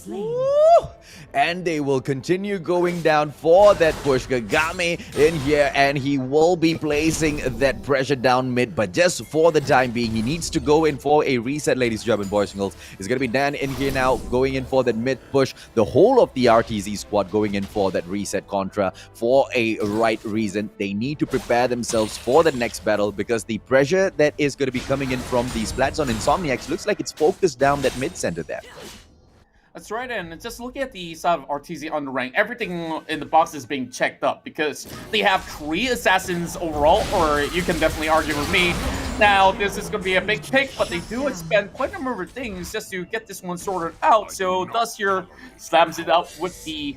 Woo! And they will continue going down for that push. Kagame in here, and he will be placing that pressure down mid, but just for the time being, he needs to go in for a reset, ladies and gentlemen, boys and girls. It's going to be Dan in here now, going in for that mid push. The whole of the RTZ squad going in for that reset, Contra, for a right reason. They need to prepare themselves for the next battle, because the pressure that is going to be coming in from the Splatzone Insomniax looks like it's focused down that mid center there. That's right, and just look at the side of RTZ Underank. Everything in the box is being checked up because they have 3 assassins overall, or you can definitely argue with me. Now, this is going to be a big pick, but they do expend quite a number of things just to get this one sorted out. So Dust here slams it up with the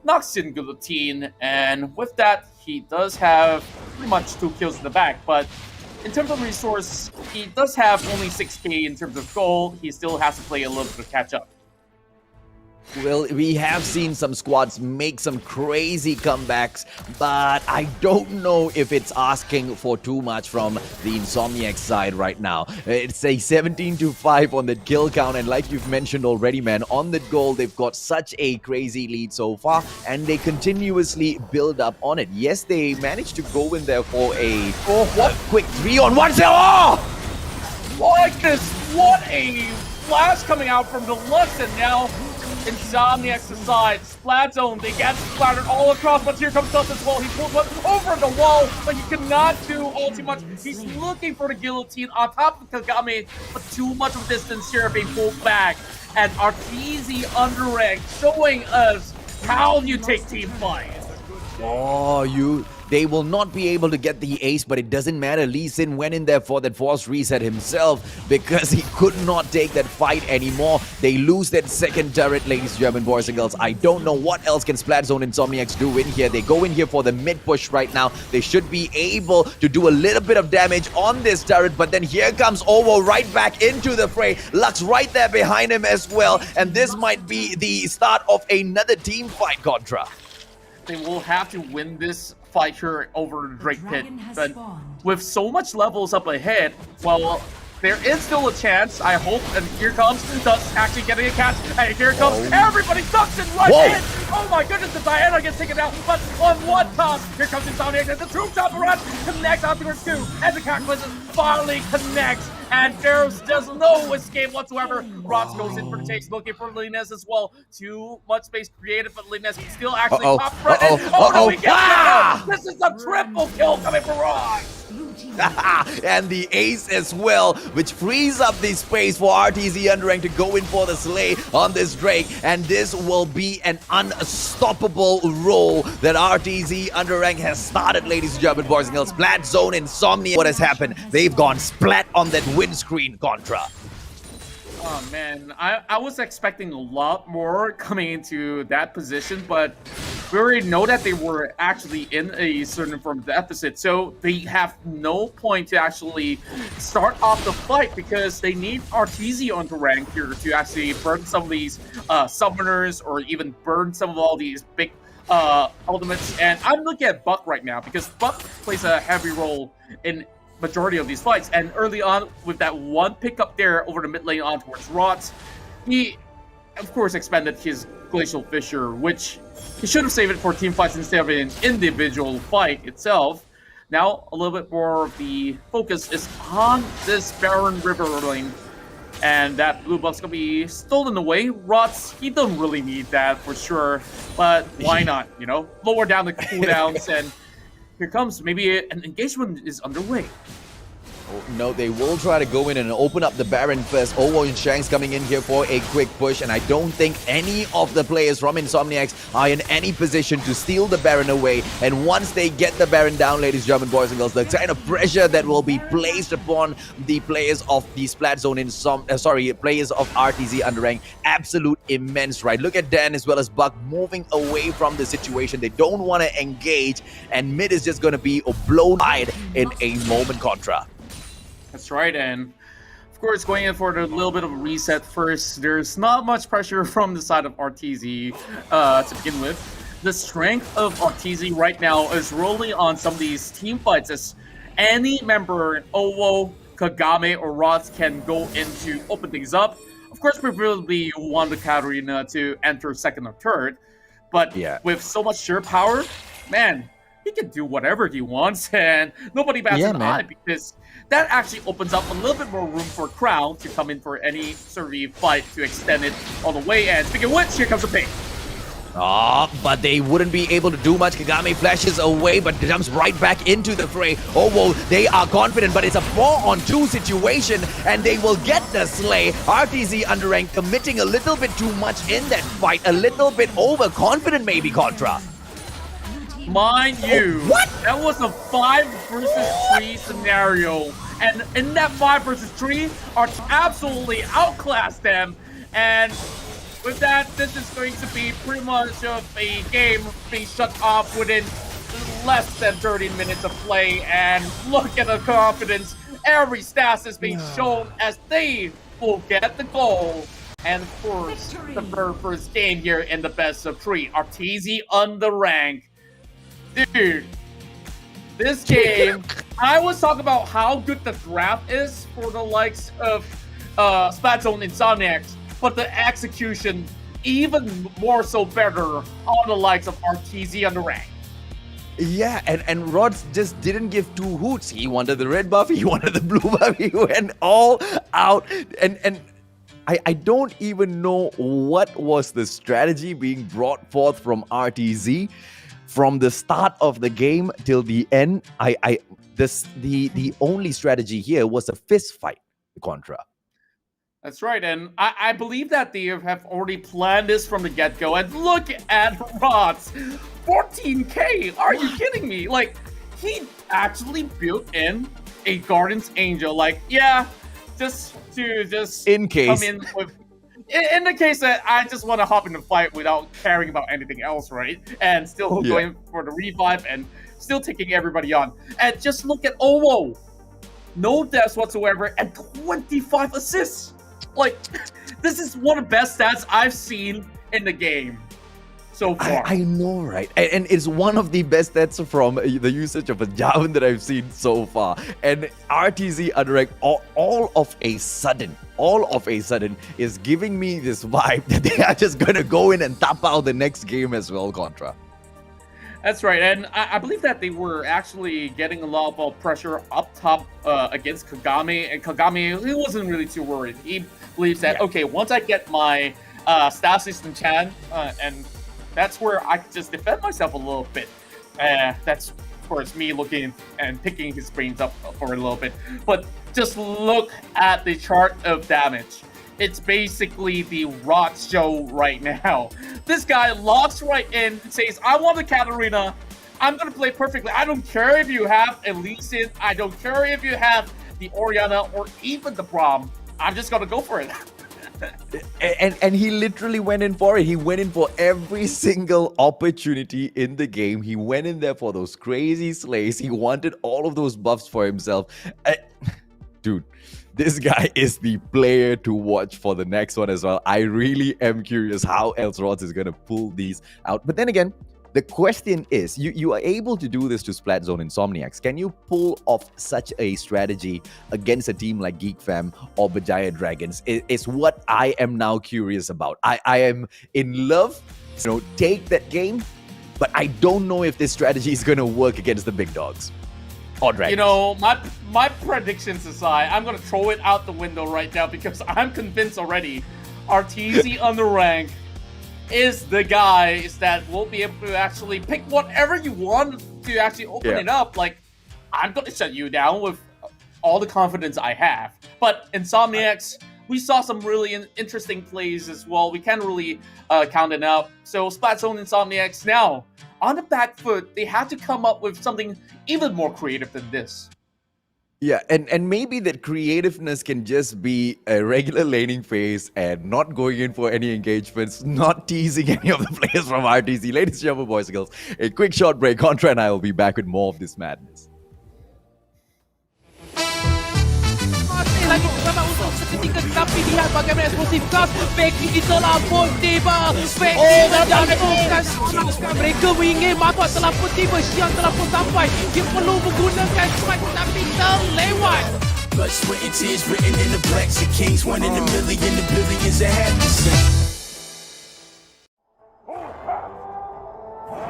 Noxian Guillotine, and with that, he does have pretty much 2 kills in the back, but in terms of resource, he does have only 6k in terms of gold. He still has to play a little bit of catch up. Well, we have seen some squads make some crazy comebacks, but I don't know if it's asking for too much from the Insomniac side right now. It's a 17-5 on the kill count, and like you've mentioned already, man, on the goal, they've got such a crazy lead so far, and they continuously build up on it. Yes, they managed to go in there for a quick 3-on-1. Oh! Like this, what a flash coming out from the Lux, and now Insomniax aside, Splatzone, they get splattered all across, but here comes Sus as well. He pulls one over the wall, but he cannot do all too much. He's looking for the guillotine on top of Kagame, but too much of distance here being pulled back. And RTZ Underank showing us how you take team fights. Oh, they will not be able to get the ace, but it doesn't matter. Lee Sin went in there for that forced reset himself because he could not take that fight anymore. They lose that second turret, ladies and gentlemen, boys and girls. I don't know what else can Splatzone and Insomniax do in here. They go in here for the mid push right now. They should be able to do a little bit of damage on this turret, but then here comes Ovo right back into the fray. Lux right there behind him as well, and this might be the start of another team fight, Contra. They will have to win this fight here over Drake Pit, but with so much levels up ahead, well, there is still a chance, I hope, and here comes Dust actually getting a catch, and here comes everybody ducks and right in! Oh my goodness, the Diana gets taken out, but on one top, here comes Insomniax, and the troop top run connects afterwards too, and the Cataclysm finally connects, and there's just no escape whatsoever. Rots goes in for the chase, looking for Linkx as well. Too much space created, but Linkx still actually top front. Oh no, he gets down! This is a triple kill coming for Rots! And the ace as well, which frees up the space for RTZ Underank to go in for the slay on this Drake, and this will be an unstoppable roll that RTZ Underank has started, ladies and gentlemen, boys and girls. Splatzone, Insomnia, what has happened? They've gone splat on that windscreen, Contra. Oh man, I was expecting a lot more coming into that position, but we already know that they were actually in a certain form of deficit, so they have no point to actually start off the fight because they need RTZ Underank here to actually burn some of these summoners or even burn some of all these big ultimates. And I'm looking at Buck right now because Buck plays a heavy role in majority of these fights, and early on with that one pickup there over the mid lane on towards Rots, he of course expanded his Glacial Fissure, which he should have saved it for team fights instead of an individual fight itself. Now a little bit more of the focus is on this Baron River lane, and that blue buff's gonna be stolen away. Rots, he don't really need that for sure, but why not, you know, lower down the cooldowns. And here comes, maybe an engagement is underway. Oh, no, they will try to go in and open up the Baron first. Ovo and Shanks coming in here for a quick push, and I don't think any of the players from Insomniax are in any position to steal the Baron away. And once they get the Baron down, ladies and gentlemen, boys and girls, the kind of pressure that will be placed upon the players of the Splatzone players of RTZ Underank, absolute immense, right? Look at Dan as well as Buck moving away from the situation. They don't want to engage, and mid is just going to be blown wide in a moment, Contra. That's right, and of course going in for a little bit of a reset first. There's not much pressure from the side of RTZ to begin with. The strength of RTZ right now is rolling on some of these team fights, as any member, Ovo, Kagame, or Rots can go in to open things up. Of course, preferably you want the Katarina to enter second or third, but with so much sheer power, man, he can do whatever he wants, and nobody bats an eye, because that actually opens up a little bit more room for Crown to come in for any sort of fight to extend it all the way. And speaking of which, here comes the ping. But they wouldn't be able to do much. Kagame flashes away, but jumps right back into the fray. Oh, well, they are confident, but it's a 4-on-2 situation, and they will get the slay. RTZ Underank committing a little bit too much in that fight, a little bit overconfident maybe, Contra. Mind you, that was a 5 versus 3 scenario, and in that 5 versus 3, our absolutely outclassed them, and with that, this is going to be pretty much of a game being shut off within less than 30 minutes of play, and look at the confidence. Every stats is being shown as they will get the goal. And of course, the very first game here in the best of 3, RTZ Underank. Dude, this game, I was talking about how good the draft is for the likes of Splatzone and Insomniax, but the execution even more so better on the likes of RTZ Underank. Yeah, and Rods just didn't give two hoots. He wanted the red buff, he wanted the blue buff, he went all out, and I don't even know what was the strategy being brought forth from RTZ from the start of the game till the end. The only strategy here was a fist fight, Contra. That's right, and I believe that they have already planned this from the get-go. And look at Rods, 14K. Are you kidding me? Like, he actually built in a Guardian's Angel. Like, yeah, just in case. come in with. In the case that I just want to hop in the fight without caring about anything else, right? And still going for the revive and still taking everybody on. And just look at Owo. No deaths whatsoever and 25 assists. Like, this is one of the best stats I've seen in the game so far. I know, right? And it's one of the best stats from the usage of a Javan that I've seen so far. And RTZ Underank, all of a sudden, is giving me this vibe that they are just going to go in and tap out the next game as well, Contra. That's right, and I believe that they were actually getting a lot of pressure up top against Kagame, and Kagame, he wasn't really too worried. He believes that, okay, once I get my staff system Chan, and that's where I can just defend myself a little bit. That's, of course, me looking and picking his brains up for a little bit. But just look at the chart of damage. It's basically the Rot show right now. This guy locks right in and says, I want the Katarina. I'm going to play perfectly. I don't care if you have Elysian. I don't care if you have the Oriana or even the Braum. I'm just going to go for it. and he literally went in for it. He went in for every single opportunity in the game. He went in there for those crazy slays. He wanted all of those buffs for himself. Dude, this guy is the player to watch for the next one as well. I really am curious how else Rods is going to pull these out. But then again, the question is, you are able to do this to Splatzone Insomniax. Can you pull off such a strategy against a team like Geek Fam or Berjaya Dragons? Is what I am now curious about. I am in love, take that game, but I don't know if this strategy is going to work against the big dogs. You know, my predictions aside, I'm going to throw it out the window right now because I'm convinced already RTZ Underank is the guy that will be able to actually pick whatever you want to actually open it up. Like, I'm going to shut you down with all the confidence I have. But Insomniax, we saw some really interesting plays as well. We can't really count it out. So Splatzone Insomniax now, on the back foot, they had to come up with something even more creative than this. Yeah, and maybe that creativeness can just be a regular laning phase and not going in for any engagements, not teasing any of the players from RTZ. Ladies and gentlemen, boys and girls, a quick short break. Contra and I will be back with more of this madness. Masih lagi bersama untuk seketika, tapi lihat bagaimana eksplosif gas Becky terlampau tiba. Becky menjatuhkan seorang. Mereka ingin masuk terlampau tiba. Siang terlampau sampai. Dia perlu menggunakan strike tapi terlewat. Blood, sweat, and tears written in the blacks of kings. 1 in a million, the billions that have to sing.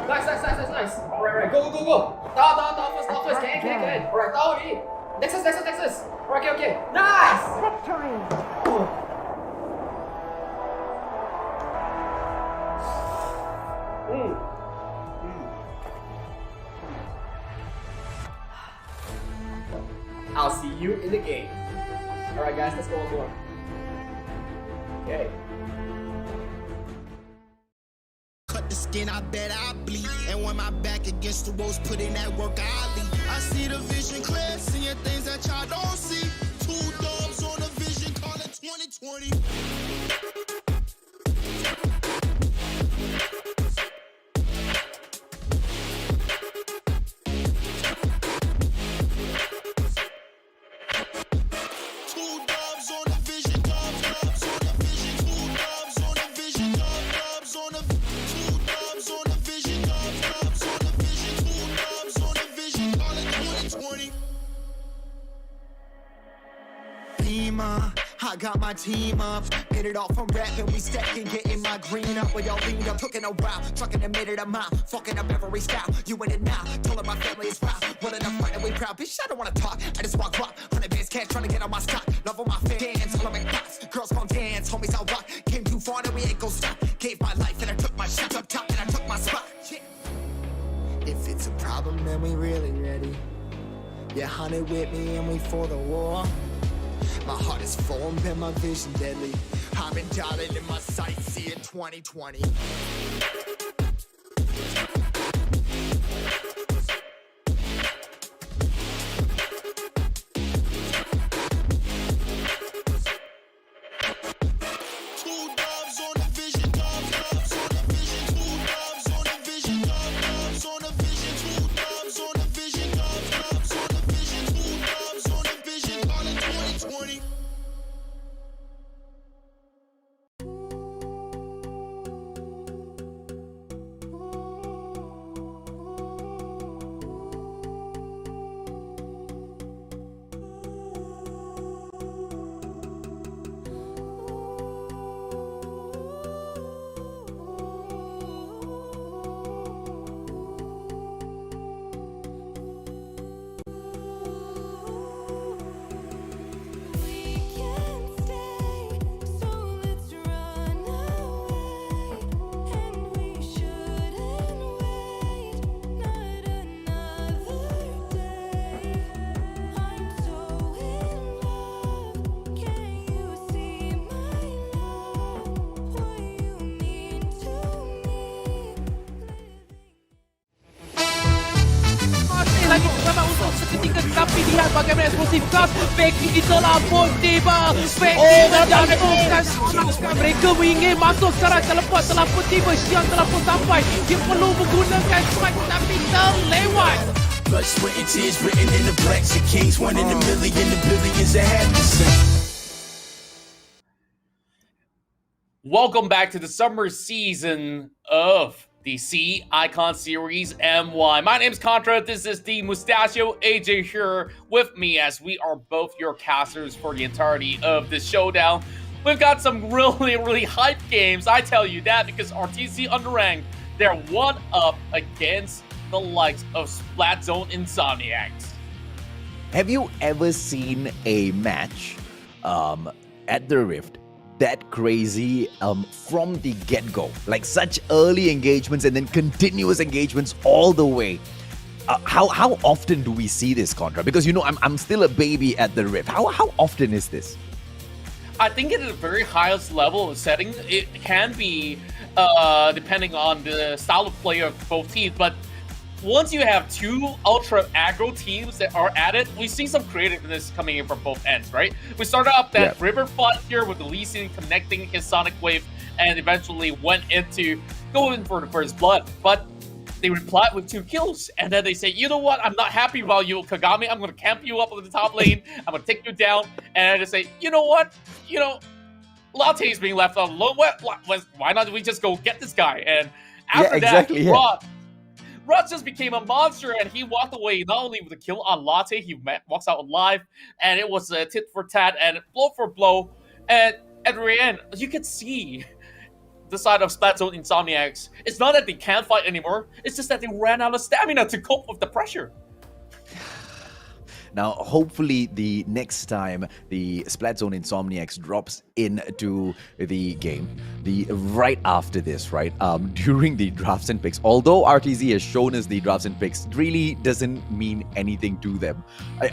Nice. Alright, go. Down first. Can. Alright, down already. Nexus. Alright, okay. Nice! Victory! I'll see you in the game. Alright guys, let's go on board. Okay. Cut the skin, I bet I bleed. And when my back against the walls, put in that work, I lead. I see the vision clear, seeing things that y'all don't see. 2 dogs on a vision, call it 2020. I I got my team up. Hit it off from rapping, we stacking, getting my green up. We all leaned up, took in a while, trucking a minute a mile, fucking up every style. You in it now, told her my family is proud. Willing to fight and we proud. Bitch, I don't wanna talk, I just walk rock. 100 bands cash, trying to get on my stock. Love on my fans, all of my thoughts. Girls gon' dance, homies I'll rock. Came too far, now we ain't gon' stop. Gave my life and I took my shots up top and I took my spot. Yeah. If it's a problem, then we really ready. Yeah, 100 with me and we for the war. My heart is formed and my vision deadly. I've been dialing in my sights, see it 2020. Masih lagi bersama untuk seketika, tapi lihat bagaimana eksplosif gas. Becky telah pun tiba. Becky menjatuhkan seorang. Mereka ingin masuk secara teleport, telah pun tiba. Xiang telah pun sampai. Dia perlu menggunakan strike tapi terlewat. Blood, sweat, and tears written in the blacks of kings. 1 in a million, the billions that have to sing. Welcome back to the summer season of the C Icon Series MY. My name's Contra, this is the Mustachio AJ here with me as we are both your casters for the entirety of this showdown. We've got some really hype games, I tell you that, because RTZ Underank, they're one up against the likes of Splatzone Insomniax. Have you ever seen a match at the Rift that crazy from the get-go? Like such early engagements and then continuous engagements all the way. How often do we see this, Contra? Because, you know, I'm still a baby at the Rift. How often is this? I think at the very highest level of setting, it can be depending on the style of play of both teams, but once you have two ultra aggro teams that are at it, we see some creativeness coming in from both ends, right? We started off that river fight here with the Lee Sin connecting his Sonic Wave and eventually went into going for the first blood. But they replied with 2 kills, and then they say, you know what, I'm not happy about you, Kagami. I'm going to camp you up on the top lane. I'm going to take you down. And they say, you know what? You know, Latte is being left alone. Why not we just go get this guy? And after Rod just became a monster, and he walked away not only with a kill on Latte, he walks out alive, and it was a tit for tat and blow for blow. And at the very end, you could see the side of Splatzone Insomniax. It's not that they can't fight anymore, it's just that they ran out of stamina to cope with the pressure. Now, hopefully the next time the Splatzone Insomniax drops into the game, right after this, right, during the drafts and picks, although RTZ has shown us the drafts and picks, really doesn't mean anything to them.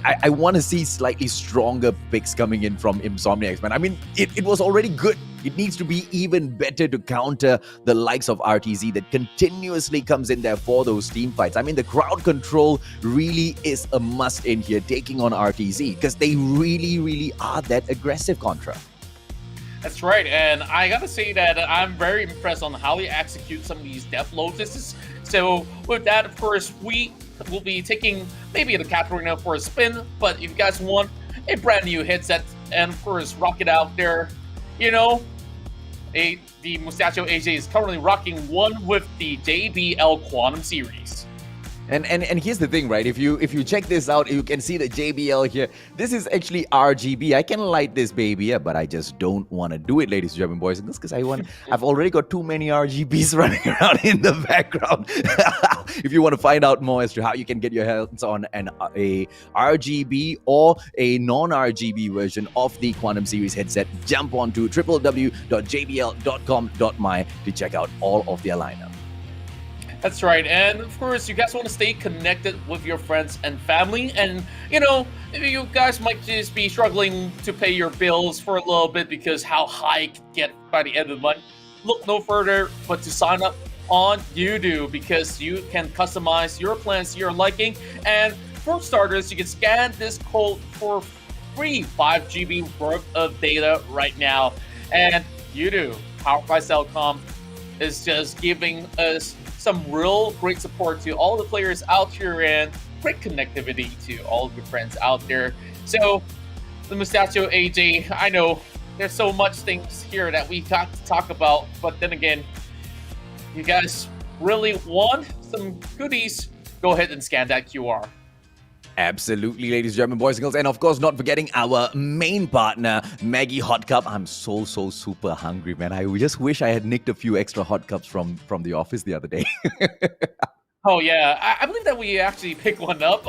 I want to see slightly stronger picks coming in from Insomniax, man. I mean, it was already good. It needs to be even better to counter the likes of RTZ that continuously comes in there for those team fights. I mean, the crowd control really is a must in here, taking on RTZ, because they really are that aggressive, Contra. That's right, and I gotta say that I'm very impressed on how they execute some of these death lotuses. So with that, of course, we will be taking maybe the Katarina for a spin, but if you guys want a brand new headset and of course rock it out there, you know, the Mustachio AJ is currently rocking one with the JBL Quantum series. And here's the thing, right? If you check this out, you can see the JBL here. This is actually RGB. I can light this baby up, but I just don't want to do it, ladies and gentlemen, boys and girls, because I've already got too many RGBs running around in the background. If you want to find out more as to how you can get your hands on a RGB or a non-RGB version of the Quantum Series headset, jump on to www.jbl.com.my to check out all of their lineup. That's right, and of course, you guys want to stay connected with your friends and family, and you guys might just be struggling to pay your bills for a little bit because how high it can get by the end of the month. Look no further but to sign up on Udoo, because you can customize your plans to your liking, and for starters, you can scan this code for free 5 GB worth of data right now, and Udoo, powered by Cellcom, is just giving us some real great support to all the players out here and great connectivity to all of your friends out there. So, the Mustachio AJ, I know there's so much things here that we got to talk about, but then again, you guys really want some goodies, go ahead and scan that QR. Absolutely, ladies and gentlemen, boys and girls, and of course, not forgetting our main partner, Maggie Hot Cup. I'm so super hungry, man. I just wish I had nicked a few extra hot cups from the office the other day. Oh yeah, I believe that we actually picked one up,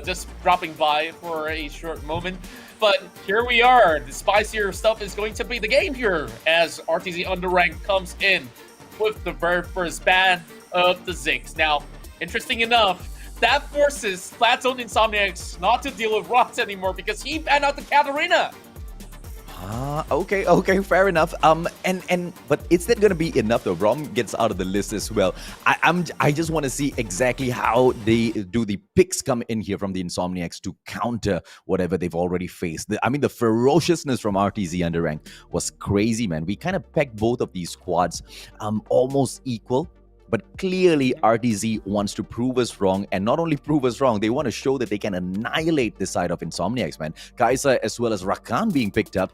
just dropping by for a short moment. But here we are. The spicier stuff is going to be the game here as RTZ Underank comes in with the very first ban of the Zinx. Now, interesting enough, that forces Splatzone Insomniax not to deal with Rots anymore because he banned out the Katarina. Okay, fair enough. But is that gonna be enough though? Rom gets out of the list as well. I just want to see exactly how the picks come in here from the Insomniacs to counter whatever they've already faced. The ferociousness from RTZ Underank was crazy, man. We kind of pegged both of these squads almost equal. But clearly, RTZ wants to prove us wrong, and not only prove us wrong, they want to show that they can annihilate the side of Insomniacs, man. Kai'Sa as well as Rakan being picked up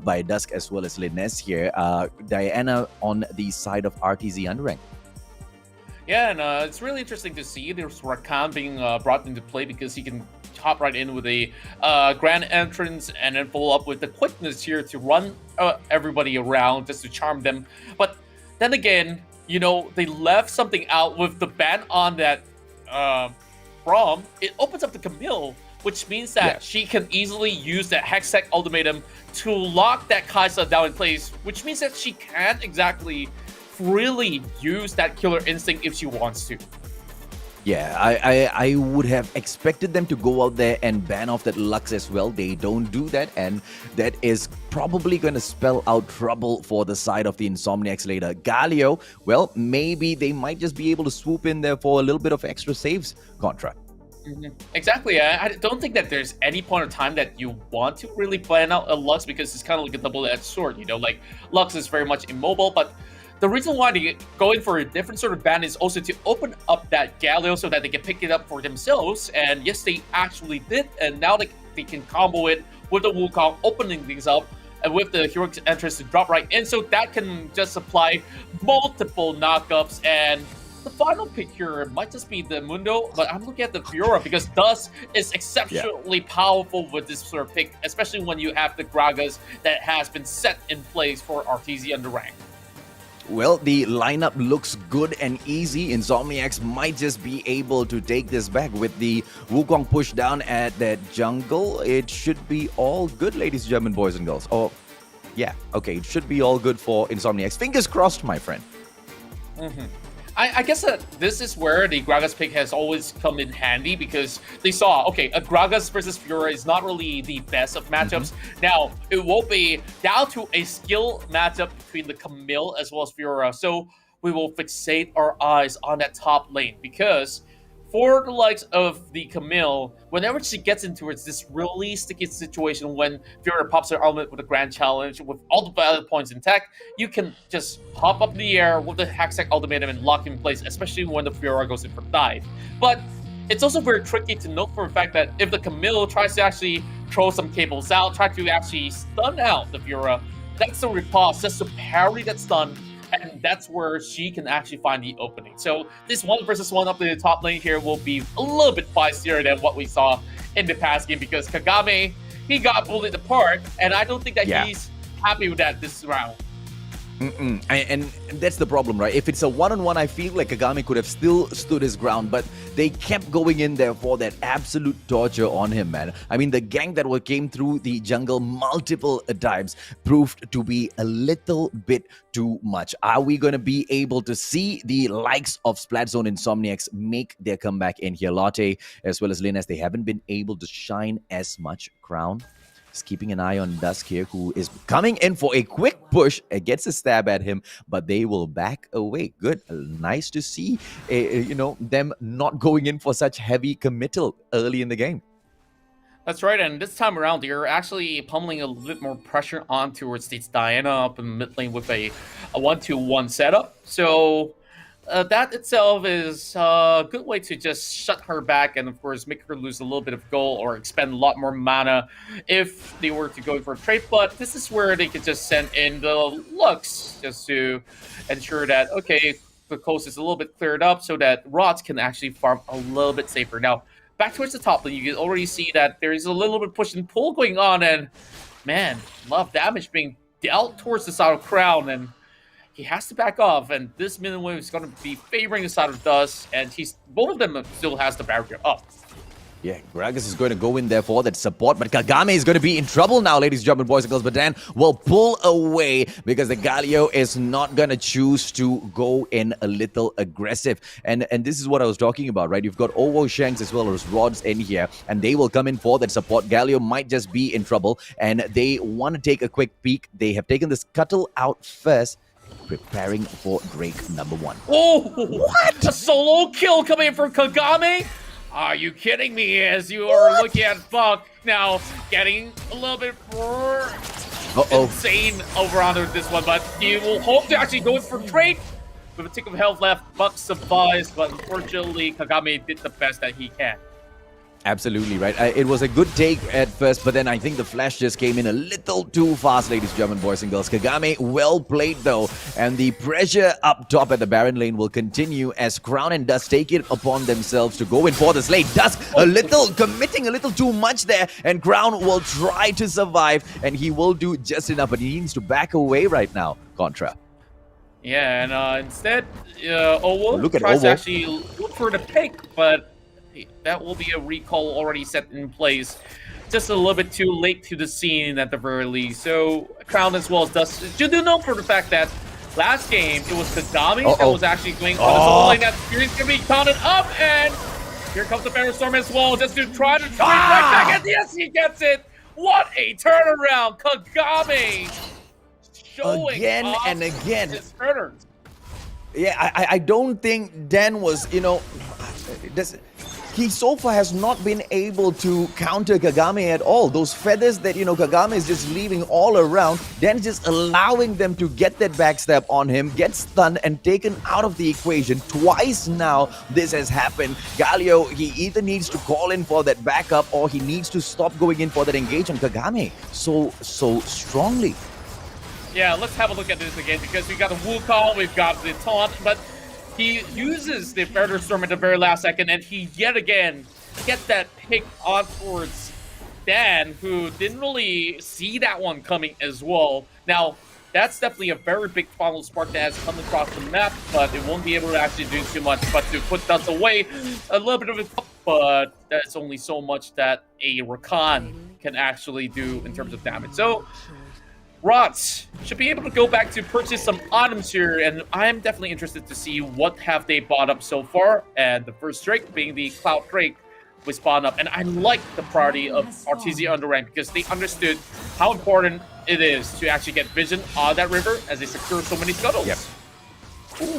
by Dusk as well as Linnes here. Diana on the side of RTZ Underank. Yeah, and it's really interesting to see there's Rakan being brought into play because he can hop right in with a grand entrance and then follow up with the quickness here to run everybody around just to charm them. But then again, they left something out with the ban on that Braum. It opens up the Camille, which means that she can easily use that Hextech ultimatum to lock that Kai'Sa down in place, which means that she can't exactly freely use that killer instinct if she wants to. Yeah, I would have expected them to go out there and ban off that Lux as well. They don't do that, and that is probably going to spell out trouble for the side of the Insomniacs later. Galio, well, maybe they might just be able to swoop in there for a little bit of extra saves, Contra. Exactly. I don't think that there's any point of time that you want to really plan out a Lux because it's kind of like a double-edged sword, like Lux is very much immobile, but the reason why they're going for a different sort of ban is also to open up that Galio so that they can pick it up for themselves. And yes, they actually did. And now they can combo it with the Wukong, opening things up, and with the Heroic Entrance to drop right in. So that can just apply multiple knockups. And the final pick here might just be the Mundo, but I'm looking at the Fiora because Dust is exceptionally powerful with this sort of pick, especially when you have the Gragas that has been set in place for RTZ Underank. Well, the lineup looks good and easy. Insomniacs might just be able to take this back with the Wukong push down at that jungle. It should be all good, ladies and gentlemen, boys and girls. Oh, yeah, okay, it should be all good for Insomniacs. Fingers crossed, my friend. I guess that this is where the Gragas pick has always come in handy because they saw, okay, a Gragas versus Fiora is not really the best of matchups. Now, it will be down to a skill matchup between the Camille as well as Fiora. So we will fixate our eyes on that top lane because for the likes of the Camille, whenever she gets into this really sticky situation when Fiora pops her element with a grand challenge with all the valid points in tech, you can just hop up in the air with the Hextech ultimatum and lock him in place, especially when the Fiora goes in for dive. But it's also very tricky to note for a fact that if the Camille tries to actually throw some cables out, try to actually stun out the Fiora, that's the riposte just to parry that stun and that's where she can actually find the opening. So this 1v1 up in the top lane here will be a little bit feistier than what we saw in the past game, because Kagame, he got bullied apart, and I don't think that he's happy with that this round. And that's the problem, right? If it's a one-on-one, I feel like Kagame could have still stood his ground, but they kept going in there for that absolute torture on him, man. I mean, the gank that came through the jungle multiple times proved to be a little bit too much. Are we going to be able to see the likes of Splatzone and Insomniax make their comeback in here? Lotte, as well as Lin, as they haven't been able to shine as much. Crown keeping an eye on Dusk here, who is coming in for a quick push. It gets a stab at him, but they will back away. Good. Nice to see, them not going in for such heavy committal early in the game. That's right, and this time around, they're actually pummeling a little bit more pressure on towards this Diana up in mid lane with a 1-2-1 setup. So that itself is a good way to just shut her back and, of course, make her lose a little bit of gold or expend a lot more mana if they were to go for a trade. But this is where they could just send in the Lux just to ensure that, okay, the coast is a little bit cleared up so that Rots can actually farm a little bit safer. Now, back towards the top, you can already see that there is a little bit push and pull going on, and man, a lot of damage being dealt towards the side of Crown, and he has to back off, and this minion wave is going to be favoring the side of Dust, and both of them still has the barrier up. Yeah, Gragas is going to go in there for that support, but Kagame is going to be in trouble now, ladies and gentlemen, boys and girls. But Dan will pull away because the Galio is not going to choose to go in a little aggressive. And this is what I was talking about, right? You've got Ovo Shanks as well as Rods in here, and they will come in for that support. Galio might just be in trouble, and they want to take a quick peek. They have taken this Scuttle out first, preparing for Drake number 1. Oh, what? A solo kill coming in from Kagame? Are you kidding me? As you are looking at Buck now getting a little bit more insane over on this one, but he will hope to actually go in for Drake. With a tick of health left, Buck survives, but unfortunately Kagame did the best that he can. Absolutely right. It was a good take at first, but then I think the flash just came in a little too fast, ladies and gentlemen, boys and girls. Kagame, well played though, and the pressure up top at the Baron lane will continue as Crown and Dusk take it upon themselves to go in for this lane. Dusk committing a little too much there, and Crown will try to survive, and he will do just enough, but he needs to back away right now, Contra. Yeah, and instead, Ovo tries Ovo to actually look for the pick, but that will be a recall already set in place. Just a little bit too late to the scene at the very least. So Crown as well as Dust. You do know for the fact that last game it was Kagame that was actually going on his own lane. That experience can be counted up, and here comes the Thunderstorm as well, just to try to trade right back. And yes, he gets it. What a turnaround, Kagame! Showing again and again. His turns. Yeah, I don't think Dan was, he so far has not been able to counter Kagame at all. Those feathers that, Kagame is just leaving all around, Dan is just allowing them to get that backstab on him, get stunned and taken out of the equation. Twice now this has happened. Galio, he either needs to call in for that backup or he needs to stop going in for that engage on Kagame so strongly. Yeah, let's have a look at this again, because we got the Wukong, we've got the taunt, but he uses the Thunderstorm at the very last second, and he yet again gets that pick on towards Dan, who didn't really see that one coming as well. Now, that's definitely a very big final spark that has come across the map, but it won't be able to actually do too much. But to put Dust away, a little bit of it, but that's only so much that a Rakan can actually do in terms of damage. So Rots should be able to go back to purchase some items here, and I'm definitely interested to see what have they bought up so far. And the first Drake being the Cloud Drake was spawned up, and I like the priority of RTZ Underank because they understood how important it is to actually get vision on that river as they secure so many scuttles. Yep.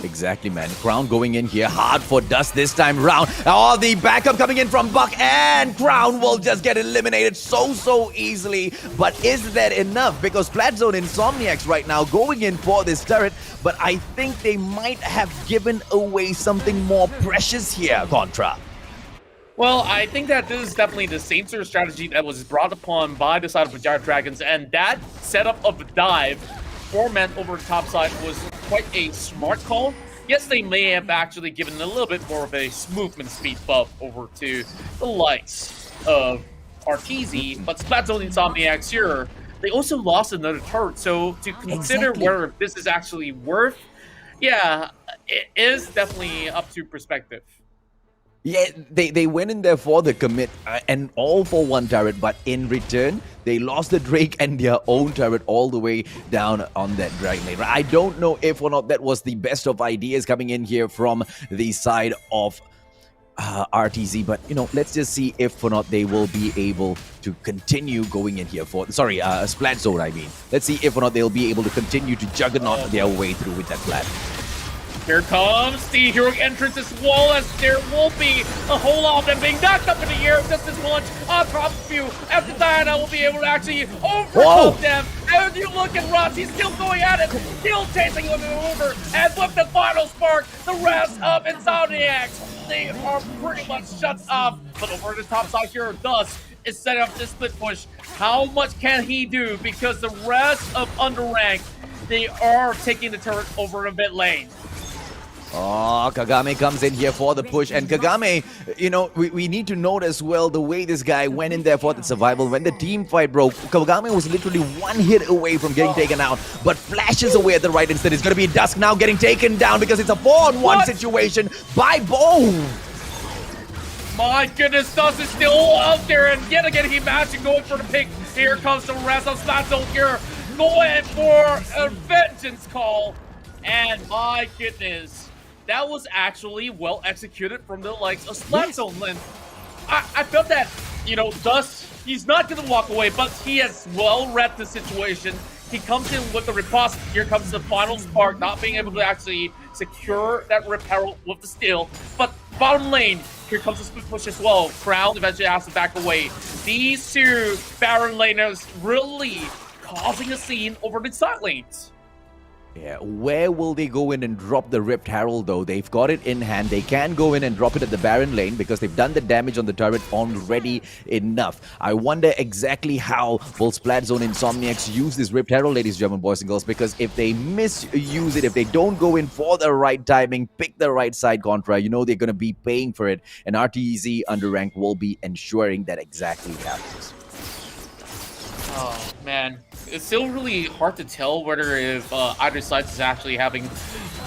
Exactly, man. Crown going in here hard for Dust this time round. Oh, the backup coming in from Buck, and Crown will just get eliminated so easily. But is that enough? Because Splatzone and Insomniax right now going in for this turret, but I think they might have given away something more precious here, Contra. Well, I think that this is definitely the same sort of strategy that was brought upon by the side of Berjaya Dragons, and that setup of a dive 4 men over the top side was quite a smart call. Yes, they may have actually given a little bit more of a movement speed buff over to the likes of RTZ, but Splatzone Insomniax here, they also lost another turret. So to consider whether this is actually worth, yeah, it is definitely up to perspective. Yeah, they went in there for the commit and all for one turret, but in return, they lost the Drake and their own turret all the way down on that Dragon lane. I don't know if or not that was the best of ideas coming in here from the side of RTZ, but you know, let's just see if or not they will be able to continue going in here for, sorry, Splatzone, I mean. Let's see if or not they'll be able to continue to juggernaut their way through with that plan. Here comes the heroic entrance as well, as there will be a whole lot of them being knocked up in the air just this launch on top of you. After Diana will be able to actually overcome them. As you look at Ross, he's still going at it, still chasing him over. And with the final spark, the rest of Insomniax, they are pretty much shut off. But over the top side here, Dust is setting up this split push. How much can he do? Because the rest of Underank, they are taking the turret over the mid lane. Oh, Kagame comes in here for the push, and Kagame, you know, we need to note as well the way this guy went in there for the survival. When the team fight broke, Kagame was literally one hit away from getting taken out, but flashes away at the right instant. It's going to be Dusk now getting taken down because it's a 4-on-1 situation by Bo. My goodness, Dusk is still out there, and yet again he managed to go for the pick. Here comes the rest of Splatzone here, going for a vengeance call, and my goodness. That was actually well executed from the likes of Splatzone. Yes. I felt that, you know, Dust, he's not going to walk away, but he has well read the situation. He comes in with the riposte. Here comes the final spark, not being able to actually secure that rip herald with the steal. But bottom lane, here comes the split push as well. Crown eventually has to back away. These two Baron laners really causing a scene over the side lanes. Yeah, where will they go in and drop the Ripped Herald though? They've got it in hand. They can go in and drop it at the Baron lane because they've done the damage on the turret already enough. I wonder exactly how will Splatzone Insomniax use this Ripped Herald, ladies and gentlemen, boys and girls, because if they misuse it, if they don't go in for the right timing, pick the right side contra, you know they're going to be paying for it, and RTZ Underank will be ensuring that exactly happens. Oh, man. It's still really hard to tell whether if either side is actually having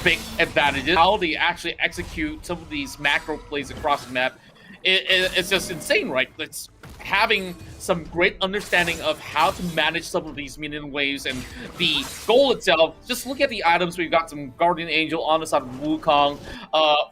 big advantages. How they actually execute some of these macro plays across the map, it's just insane, right? It's having some great understanding of how to manage some of these minion waves and the goal itself. Just look at the items. We've got some Guardian Angel on the side of Wukong.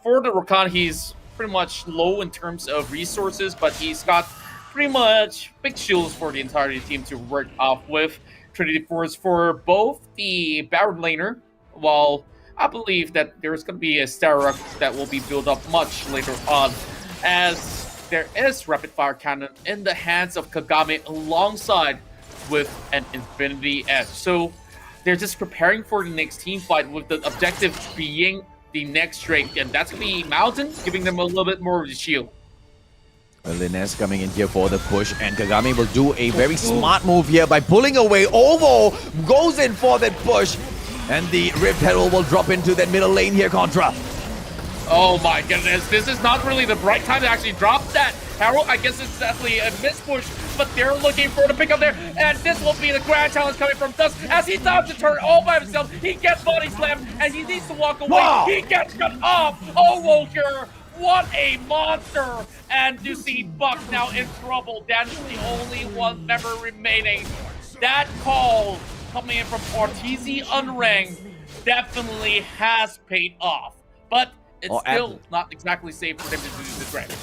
For the Rakan, he's pretty much low in terms of resources, but he's got pretty much big shields for the entire team to work off with. Trinity Force for both the Baron laner, while I believe that there's going to be a Starrock that will be built up much later on, as there is Rapid Fire Cannon in the hands of Kagame alongside with an Infinity Edge. So they're just preparing for the next team fight with the objective being the next Drake, and that's going to be Mountain, giving them a little bit more of the shield. Linus coming in here for the push, and Kagame will do a very smart move here by pulling away. Ovo goes in for that push, and the Ripped Herald will drop into that middle lane here, Contra. Oh my goodness, this is not really the right time to actually drop that Herald. I guess it's definitely a mispush, but they're looking for the pickup there, and this will be the grand challenge coming from Dusk as he dodges the turn all by himself. He gets body slammed, and he needs to walk away. Wow. He gets cut off. Ovo here. What a monster! And you see Buck now in trouble. That's the only one member remaining. That call coming in from RTZ Underank definitely has paid off. But it's still not exactly safe for them to do the Drake.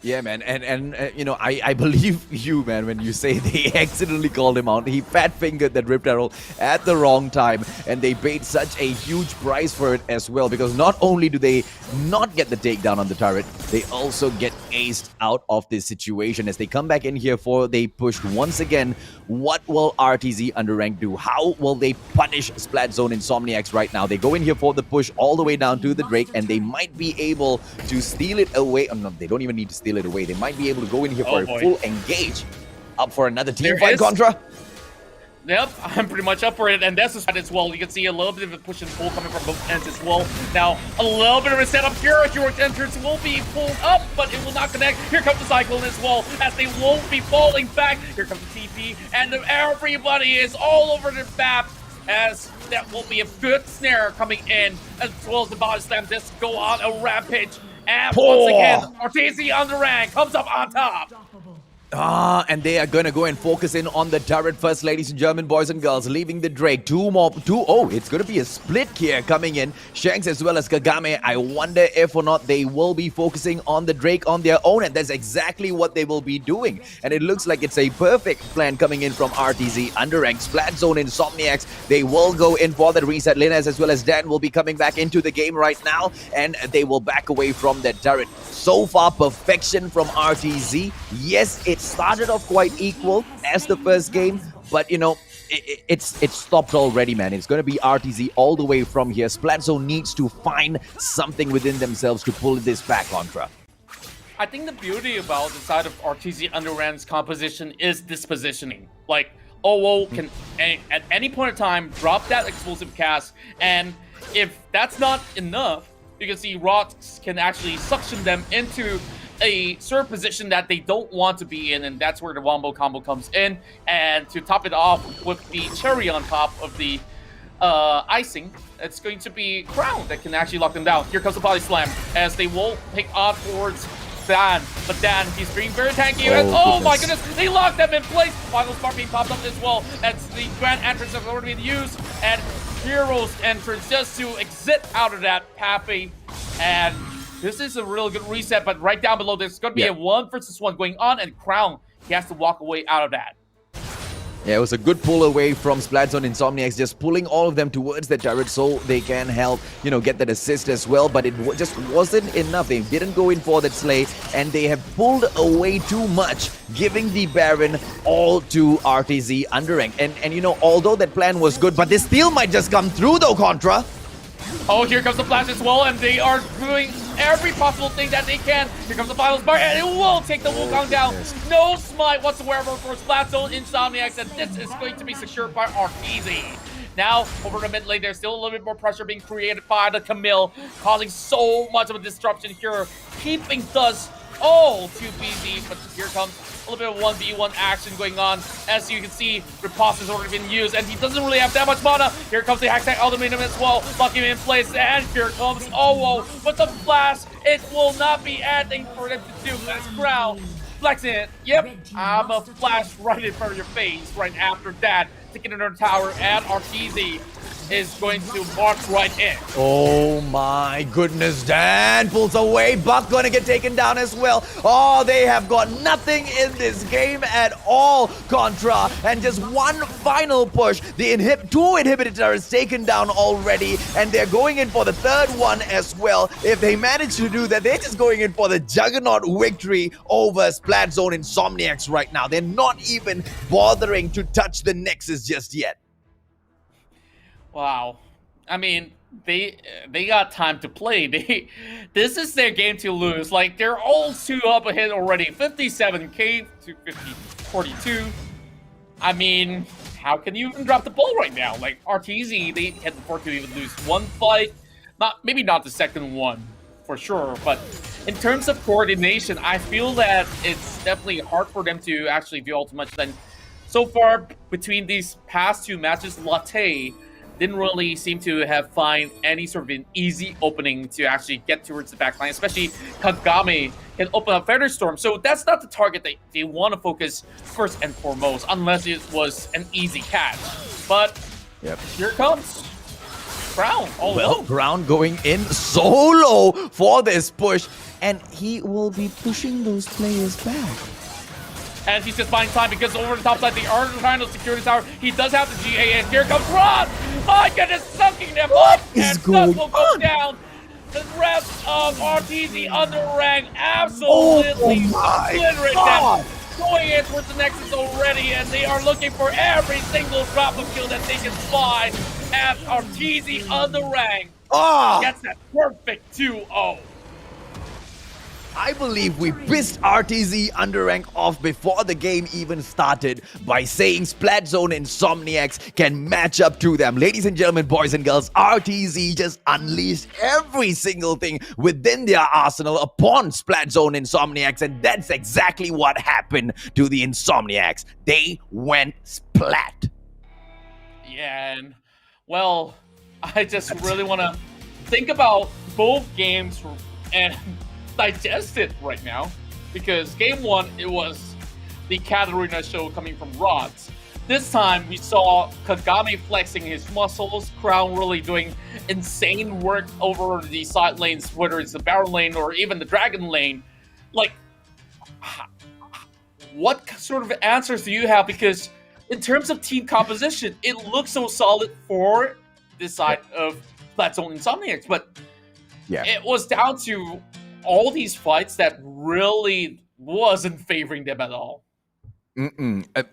Yeah, man, and you know, I believe you, man, when you say they accidentally called him out. He fat-fingered that Ripped Herald at the wrong time, and they paid such a huge price for it as well, because not only do they not get the takedown on the turret, they also get aced out of this situation as they come back in here for they pushed once again. What will RTZ Underank do? How will they punish Splatzone Insomniax right now? They go in here for the push all the way down to the Drake, and they might be able to steal it away. Oh, no, they don't even need to steal it away. They might be able to go in here for a full engage. Up for another team fight, Contra? Yep, I'm pretty much up for it, and that's the side as well. You can see a little bit of a push and pull coming from both ends as well. Now, a little bit of a setup here. Heroic entrance will be pulled up, but it will not connect. Here comes the Cyclone as well, as they won't be falling back. Here comes the TP, and everybody is all over the map, as that will be a good snare coming in, as well as the body slam just go on a rampage. And once again, RTZ Underank comes up on top. And they are going to go and focus in on the turret first, ladies and gentlemen, boys and girls, leaving the Drake. It's going to be a split here coming in. Shanks as well as Kagame. I wonder if or not they will be focusing on the Drake on their own, and that's exactly what they will be doing. And it looks like it's a perfect plan coming in from RTZ Underank. Splatzone, Insomniax, they will go in for that reset. Linus as well as Dan will be coming back into the game right now, and they will back away from that turret. So far, perfection from RTZ. Yes, it started off quite equal as the first game, but you know, it's stopped already, man. It's going to be RTZ all the way from here. Splatzone needs to find something within themselves to pull this back, Contra. I think the beauty about the side of RTZ Underrank's composition is this positioning. Like, OO can, at any point in time, drop that explosive cast, and if that's not enough, you can see Rocks can actually suction them into a certain position that they don't want to be in, and that's where the wombo combo comes in. And to top it off with the cherry on top of the icing, it's going to be Crown that can actually lock them down. Here comes the body slam, as they will pick on towards Dan, but Dan, he's being very tanky, and oh my goodness, they locked them in place. Final spark being popped up as well, as the grand entrance has already been used, and Hero's entrance just to exit out of that pathway. And this is a real good reset, but right down below there's going to be a 1 versus 1 going on, and Crown, he has to walk away out of that. Yeah, it was a good pull away from Splatzone. Insomniax just pulling all of them towards the turret so they can help, you know, get that assist as well. But it just wasn't enough. They didn't go in for that slay, and they have pulled away too much, giving the Baron all to RTZ Underank. And you know, although that plan was good, but this steal might just come through though, Contra. Oh, here comes the flash as well, and they are doing every possible thing that they can. Here comes the final bar, and it will take the Wukong down. No smite whatsoever for Splatzone Insomniax, and this is going to be secured by RTZ. Now, over the mid lane, there's still a little bit more pressure being created by the Camille, causing so much of a disruption here, keeping Dust all too busy. But here comes a little bit of 1v1 action going on. As you can see, Riposte has already been used, and he doesn't really have that much mana. Here comes the hashtag ultimatum as well, locking him in place, and here comes OO with the flash. It will not be anything for them to do as Crown flexing it. Yep, I'm a flash right in front of your face right after that. Taking another tower, and RTZ is going to march right in. Oh my goodness, Dan pulls away. Buck gonna get taken down as well. Oh, they have got nothing in this game at all, Contra. And just one final push. The two inhibitor turrets taken down already, and they're going in for the third one as well. If they manage to do that, they're just going in for the juggernaut victory over Splatzone Insomniax right now. They're not even bothering to touch the Nexus just yet. Wow. I mean, they got time to play. This is their game to lose. Like, they're all 2 up ahead already. 57k to 42. I mean, how can you even drop the ball right now? Like, RTZ, they can't afford to even lose one fight. Maybe not the second one, for sure. But in terms of coordination, I feel that it's definitely hard for them to actually do all too much. Then, so far, between these past 2 matches, Latte didn't really seem to have find any sort of an easy opening to actually get towards the backline, especially Kagame can open up Featherstorm. So that's not the target that they want to focus first and foremost, unless it was an easy catch. But here comes Crown. Crown going in solo for this push, and he will be pushing those players back. And he's just buying time because over the top side, they are trying to secure the tower. He does have the GA, and here comes Ron! My goodness, sucking them up! And Dust will go down. The rest of RTZ Underank absolutely obliterate them. Going in towards the Nexus already, and they are looking for every single drop of kill that they can find. As RTZ Underank gets that perfect 2-0. I believe we pissed RTZ Underank off before the game even started by saying Splatzone and Insomniax can match up to them. Ladies and gentlemen, boys and girls, RTZ just unleashed every single thing within their arsenal upon Splatzone and Insomniax, and that's exactly what happened to the Insomniacs. They went splat. Yeah, and well, I just really want to think about both games and digest it right now, because game one, it was the Katarina show coming from Rods. This time we saw Kagami flexing his muscles, Crown really doing insane work over the side lanes, whether it's the Baron lane or even the Dragon lane. Like, what sort of answers do you have? Because in terms of team composition, it looks so solid for this side of Splatzone and Insomniacs, but it was down to all these fights that really wasn't favoring them at all.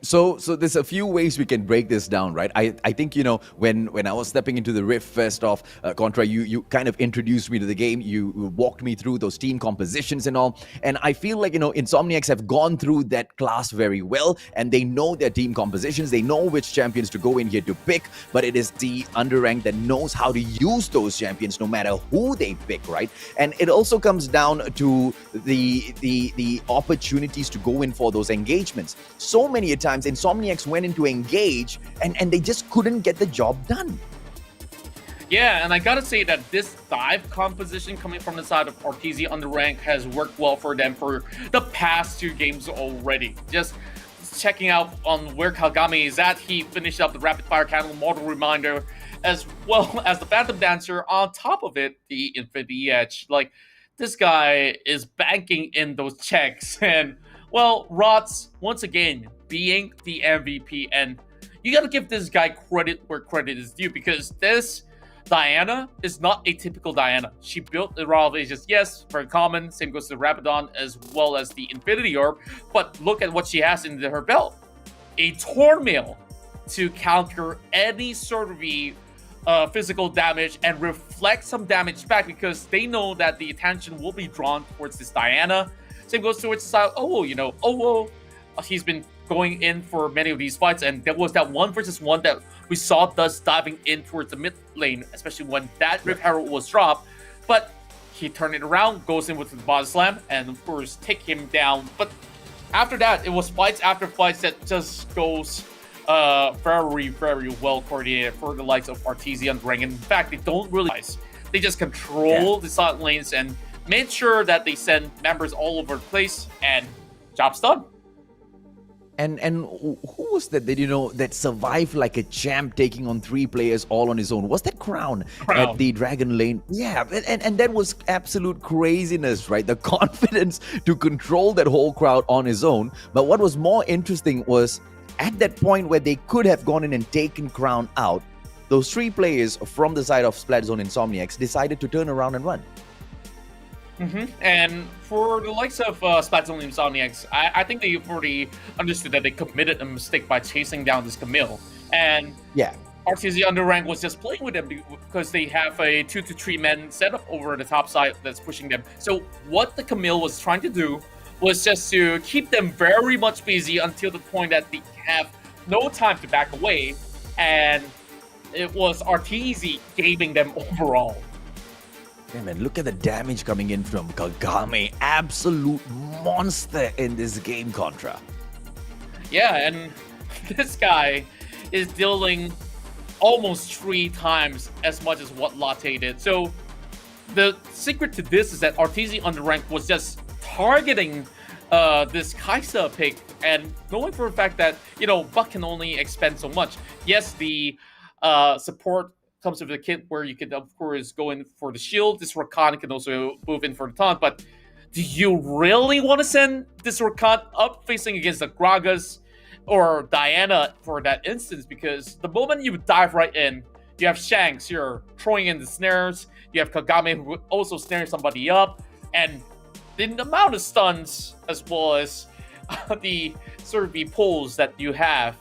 So there's a few ways we can break this down, right? I think, you know, when I was stepping into the Rift first off, Contra, you kind of introduced me to the game. You walked me through those team compositions and all. And I feel like, you know, Insomniacs have gone through that class very well, and they know their team compositions. They know which champions to go in here to pick, but it is the Underrank that knows how to use those champions no matter who they pick, right? And it also comes down to the opportunities to go in for those engagements. So many a times Insomniacs went into engage and they just couldn't get the job done. Yeah, and I gotta say that this dive composition coming from the side of RTZ Underank has worked well for them for the past 2 games already. Just checking out on where Kagami is at, he finished up the rapid fire cannon model reminder, as well as the Phantom Dancer. On top of it, the Infinity Edge. Like, this guy is banking in those checks, and well, Rots, once again, being the MVP, and you gotta give this guy credit where credit is due, because this Diana is not a typical Diana. She built the Raw of Ages, yes, very common, same goes to Rabadon as well as the Infinity Orb, but look at what she has in her belt. A Tormail to counter any sort of physical damage and reflect some damage back, because they know that the attention will be drawn towards this Diana. Same goes towards the side. He's been going in for many of these fights, and there was that 1v1 that we saw Dust diving in towards the mid lane, especially when that Rift Herald was dropped. But he turned it around, goes in with the body slam, and of course take him down. But after that, it was fights after fights that just goes very, very well coordinated for the likes of RTZ Underank. In fact, they don't really, they just control the side lanes and made sure that they send members all over the place, and job's done. And who was that that survived like a champ, taking on 3 players all on his own? Was that Crown at the Dragon lane? Yeah, and that was absolute craziness, right? The confidence to control that whole crowd on his own. But what was more interesting was, at that point where they could have gone in and taken Crown out, those 3 players from the side of Splatzone Insomniacs decided to turn around and run. And for the likes of Splatzone and Insomniacs, I think they already understood that they committed a mistake by chasing down this Camille. And RTZ Underrank was just playing with them because they have a 2 to 3 men setup over the top side that's pushing them. So what the Camille was trying to do was just to keep them very much busy until the point that they have no time to back away. And it was RTZ gaming them overall. Yeah, man, look at the damage coming in from Kagami. Absolute monster in this game, Contra. Yeah, and this guy is dealing almost 3 times as much as what Latte did. So the secret to this is that RTZ Underrank was just targeting this Kaisa pick and knowing for a fact that, Buck can only expend so much. Yes, the support comes with a kit where you can, of course, go in for the shield. This Rakan can also move in for the taunt, but do you really want to send this Rakan up facing against the Gragas or Diana for that instance? Because the moment you dive right in, you have Shanks, you're throwing in the snares, you have Kagami who also snaring somebody up, and the amount of stuns as well as the sort of the pulls that you have,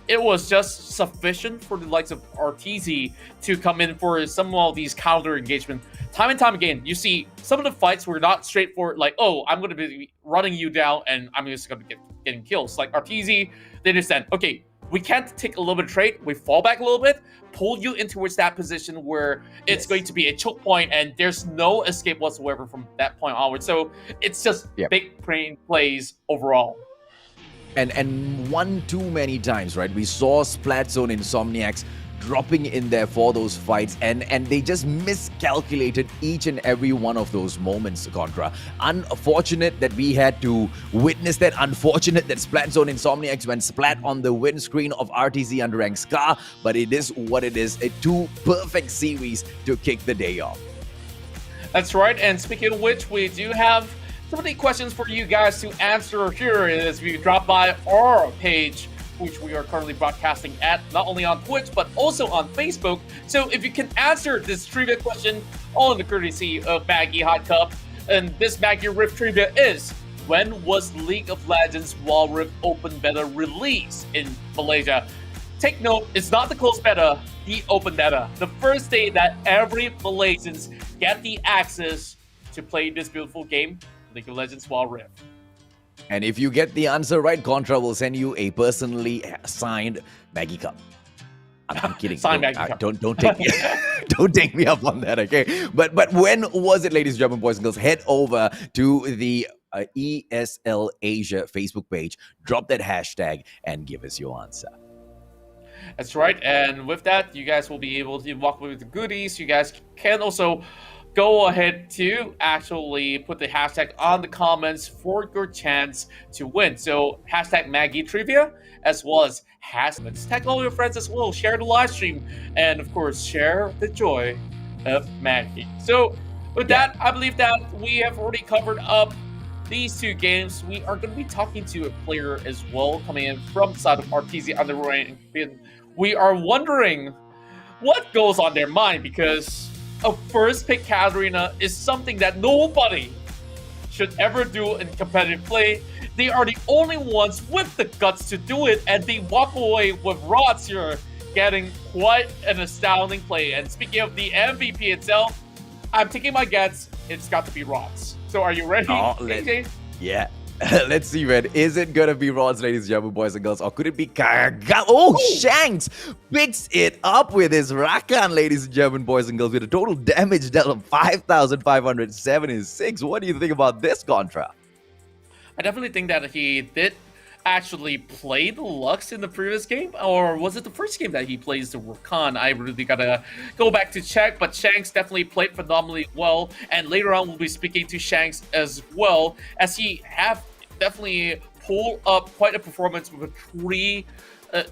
it was just sufficient for the likes of RTZ to come in for some of these counter engagement. Time and time again, you see some of the fights were not straightforward, like, oh, I'm going to be running you down and I'm just going to get getting kills. Like RTZ, they understand, okay, we can't take a little bit of trade, we fall back a little bit, pull you in towards that position where it's going to be a choke point and there's no escape whatsoever from that point onward. So it's just big brain plays overall. And one too many times, right? We saw Splatzone Insomniax dropping in there for those fights, and they just miscalculated each and every one of those moments, Contra. Unfortunate that we had to witness that. Unfortunate that Splatzone Insomniax went splat on the windscreen of RTZ Underank Scar, but it is what it is. A two perfect series to kick the day off. That's right, and speaking of which, we do have so many questions for you guys to answer here as we drop by our page, which we are currently broadcasting at, not only on Twitch, but also on Facebook. So if you can answer this trivia question, all in the courtesy of Maggie Hot Cup, and this Maggie Rift trivia is, when was League of Legends Wild Rift Open Beta released in Malaysia? Take note, it's not the closed beta, the open beta. The first day that every Malaysians get the access to play this beautiful game, League of Legends Wild Rift. And if you get the answer right, Contra will send you a personally signed Maggie Cup. I'm kidding. Signed Maggie Cup. Don't take me, don't take me up on that, okay? But when was it, ladies and gentlemen, boys and girls? Head over to the ESL Asia Facebook page, drop that hashtag, and give us your answer. That's right. And with that, you guys will be able to walk away with the goodies. You guys can also go ahead to actually put the hashtag on the comments for your chance to win. So hashtag Maggie Trivia, as well as hashtag tag all your friends as well. Share the live stream, and of course, share the joy of Maggie. So with that, I believe that we have already covered up these two games. We are going to be talking to a player as well, coming in from the side of RTZ Underank. We are wondering what goes on their mind, because a first pick Katarina is something that nobody should ever do in competitive play. They are the only ones with the guts to do it, and they walk away with Rods here getting quite an astounding play. And speaking of the MVP itself, I'm taking my guess, it's got to be Rods. So are you ready, AJ? Yeah. Let's see, man. Is it gonna be Rods, ladies and gentlemen, boys and girls, or could it be Kaga? Oh, Shanks picks it up with his Rakan, ladies and gentlemen, boys and girls, with a total damage dealt of 5,576. What do you think about this, Contra? I definitely think that he did actually play the Lux in the previous game, or was it the first game that he plays the Rakan? I really gotta go back to check, but Shanks definitely played phenomenally well, and later on we'll be speaking to Shanks as well, as he have definitely pulled up quite a performance with a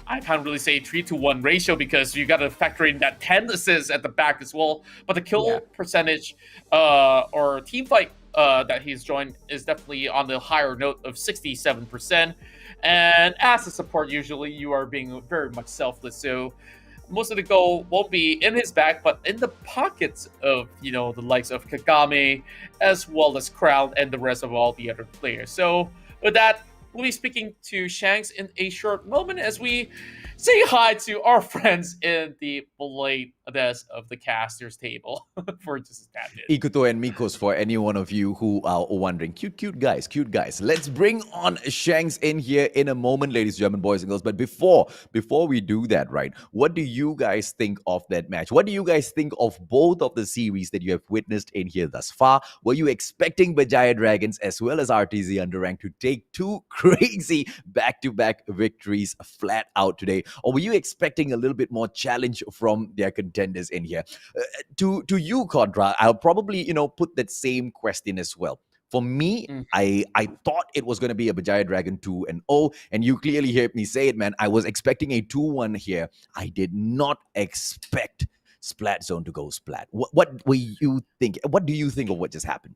I can't really say 3-to-1 ratio, because you got to factor in that 10 assists at the back as well. But the kill percentage or team fight that he's joined is definitely on the higher note of 67%. And as a support, usually you are being very much selfless. So most of the goal won't be in his back, but in the pockets of, the likes of Kagame, as well as Crown and the rest of all the other players. So with that, we'll be speaking to Shanks in a short moment as we say hi to our friends in the late desk of the casters table for just a minute. Ikuto and Mikos, for any one of you who are wondering. Cute guys. Let's bring on Shanks in here in a moment, ladies and gentlemen, boys and girls. But before we do that, right, what do you guys think of that match? What do you guys think of both of the series that you have witnessed in here thus far? Were you expecting Berjaya Dragons as well as RTZ Underank to take two crazy back-to-back victories flat out today? Or were you expecting a little bit more challenge from their contenders in here? To you, Contra, I'll probably, put that same question as well. For me, I thought it was going to be a Berjaya Dragon 2-0, and you clearly heard me say it, man. I was expecting a 2-1 here. I did not expect Splatzone to go splat. What were you think? What do you think of what just happened?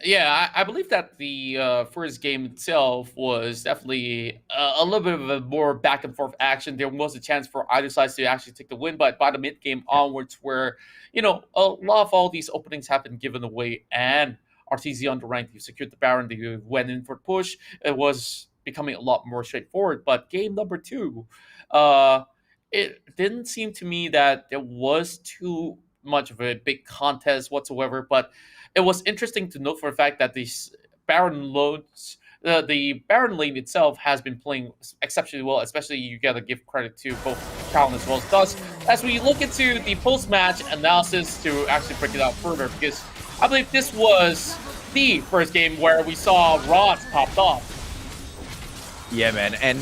Yeah, I believe that the first game itself was definitely a little bit of a more back and forth action. There was a chance for either side to actually take the win, but by the mid game onwards, where a lot of all these openings have been given away, and RTZ Underank, who secured the Baron, they went in for push. It was becoming a lot more straightforward. But game number 2, it didn't seem to me that there was too much of a big contest whatsoever. But it was interesting to note for the fact that these Baron loads. The Baron lane itself has been playing exceptionally well, especially you gotta give credit to both Calvin as well as Dust. As we look into the post-match analysis to actually break it out further, because I believe this was the first game where we saw rods popped off. Yeah, man. And,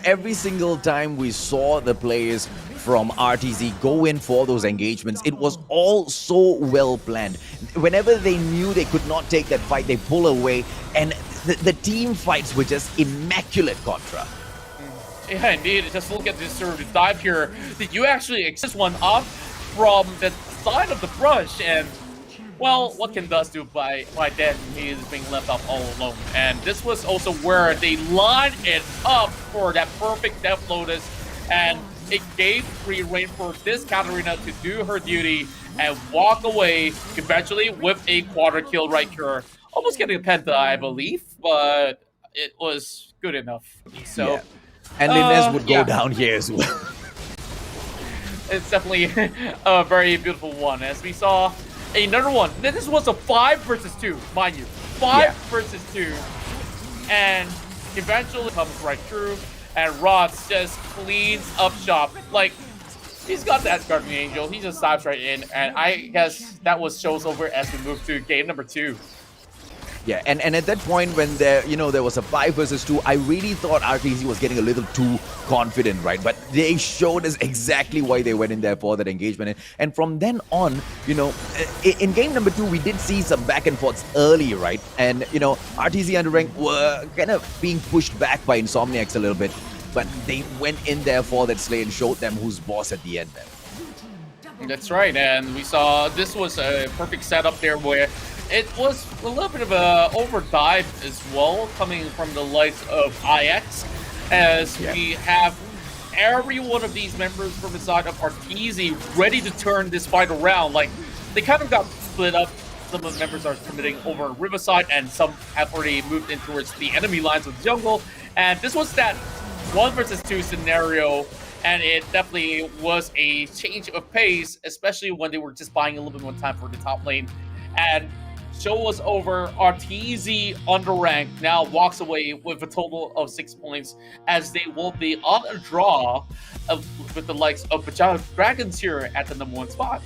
every single time we saw the players from RTZ go in for those engagements, it was all so well planned. Whenever they knew they could not take that fight, they pull away. And the team fights were just immaculate, Contra. Yeah, indeed. Just look at this sort of dive here. Did you actually exist one up from the side of the brush? And, well, what can Dust do by then? He is being left up all alone. And this was also where they lined it up for that perfect Death Lotus. And it gave free reign for this Katarina to do her duty and walk away eventually with a quadra kill right here. Almost getting a penta, I believe, but it was good enough. So, yeah. And Linkx would go down here as well. It's definitely a very beautiful one. As we saw another one. This was a 5 versus 2, mind you. 5 versus 2. And eventually comes right through. And Rods just cleans up shop. Like, he's got that Guardian Angel. He just dives right in. And I guess that was shows over as we move to game number 2. Yeah, and at that point when there was a 5 versus 2, I really thought RTZ was getting a little too confident, right? But they showed us exactly why they went in there for that engagement. And from then on, in game number 2, we did see some back and forths early, right? And, RTZ Underank were kind of being pushed back by Insomniax a little bit. But they went in there for that slay and showed them who's boss at the end there. That's right, and we saw this was a perfect setup there where it was a little bit of a overdive as well, coming from the likes of IX, as we have every one of these members from the side of RTZ ready to turn this fight around. Like, they kind of got split up. Some of the members are committing over Riverside, and some have already moved in towards the enemy lines of the jungle. And this was that 1 versus 2 scenario, and it definitely was a change of pace, especially when they were just buying a little bit more time for the top lane. And show was over. RTZ Underank now walks away with a total of 6 points, as they will be on a draw with the likes of Berjaya Dragons here at the #1 spot.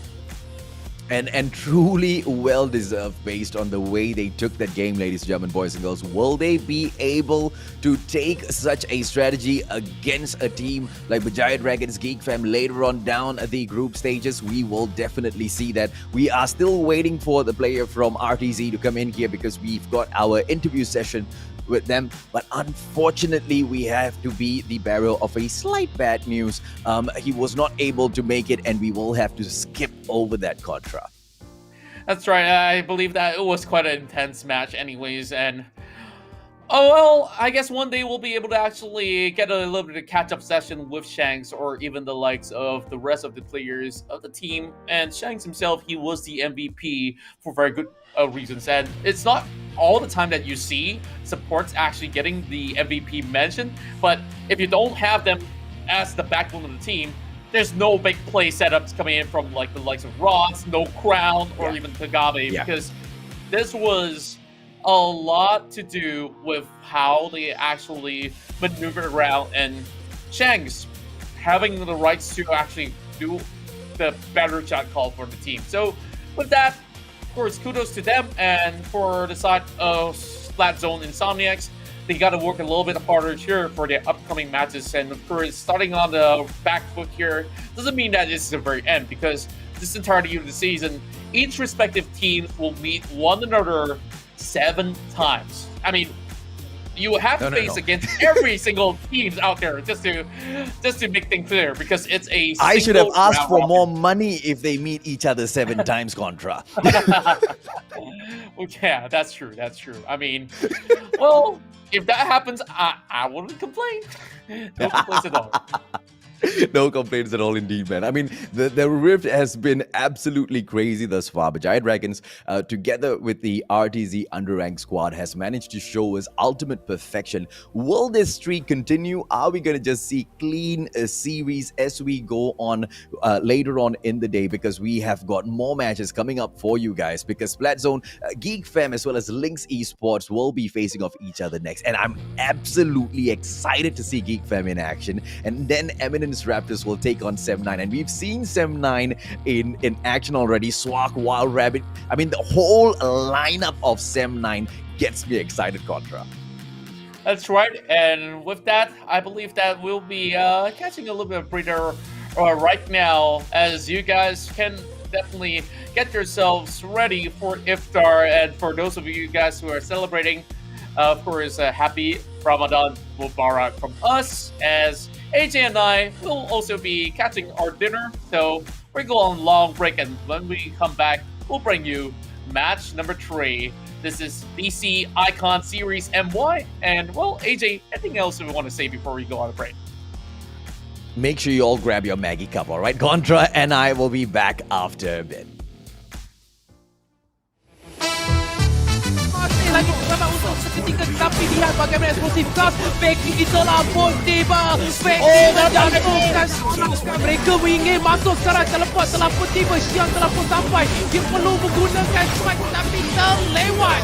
And truly well deserved based on the way they took that game, ladies and gentlemen, boys and girls. Will they be able to take such a strategy against a team like Berjaya Dragons, Geek Fam later on down the group stages? We will definitely see that. We are still waiting for the player from RTZ to come in here because we've got our interview session with them, but unfortunately we have to be the bearer of a slight bad news. He was not able to make it, and we will have to skip over that Contra. That's right. I believe that it was quite an intense match anyways, and oh well, I guess one day we'll be able to actually get a little bit of catch-up session with Shanks, or even the likes of the rest of the players of the team. And Shanks himself, he was the MVP for very good reasons, and it's not all the time that you see supports actually getting the MVP mention, but if you don't have them as the backbone of the team, there's no big play setups coming in from like the likes of Rods, no Crown, or even Kagame, because this was a lot to do with how they actually maneuvered around, and Shanks having the rights to actually do the better shot call for the team. So with that, of course, kudos to them. And for the side of Splatzone Insomniax, they got to work a little bit harder here for their upcoming matches. And of course, starting on the back foot here doesn't mean that this is the very end, because this entirety of the season, each respective team will meet one another 7 times. I mean, you have to face against every single team out there, just to make things clear, because it's a I should have asked for more money if they meet each other 7 times, Contra. Well, yeah, that's true. That's true. I mean, well, if that happens, I wouldn't complain. No complaints at all. No complaints at all, indeed, man. I mean, the rift has been absolutely crazy thus far. Berjaya Dragons, together with the RTZ Underank squad, has managed to show us ultimate perfection. Will this streak continue? Are we going to just see clean series as we go on later on in the day? Because we have got more matches coming up for you guys. Because Splatzone, Geek Fam, as well as Linkx Esports will be facing off each other next, and I'm absolutely excited to see Geek Fam in action. And then Eminence Raptors will take on Sem9, and we've seen Sem9 in action already. Swag, Wild Rabbit. I mean, the whole lineup of Sem9 gets me excited, Contra. That's right, and with that, I believe that we'll be catching a little bit of breather right now, as you guys can definitely get yourselves ready for Iftar. And for those of you guys who are celebrating, of course, happy Ramadan Mubarak from us, as AJ and I will also be catching our dinner. So we go on long break, and when we come back, we'll bring you match number 3. This is DC Icon Series MY. And, well, AJ, anything else we want to say before we go on a break? Make sure you all grab your Maggie cup, all right? Contra and I will be back after a bit. Masih lagi bersama untuk seketika, tapi lihat bagaimana eksplosif gas Becky terlampau tiba. Becky menjatuhkan serangan. Mereka ingin masuk secara teleport, terlampau tiba. Xiang terlampau sampai. Dia perlu menggunakan strike, tapi terlewat.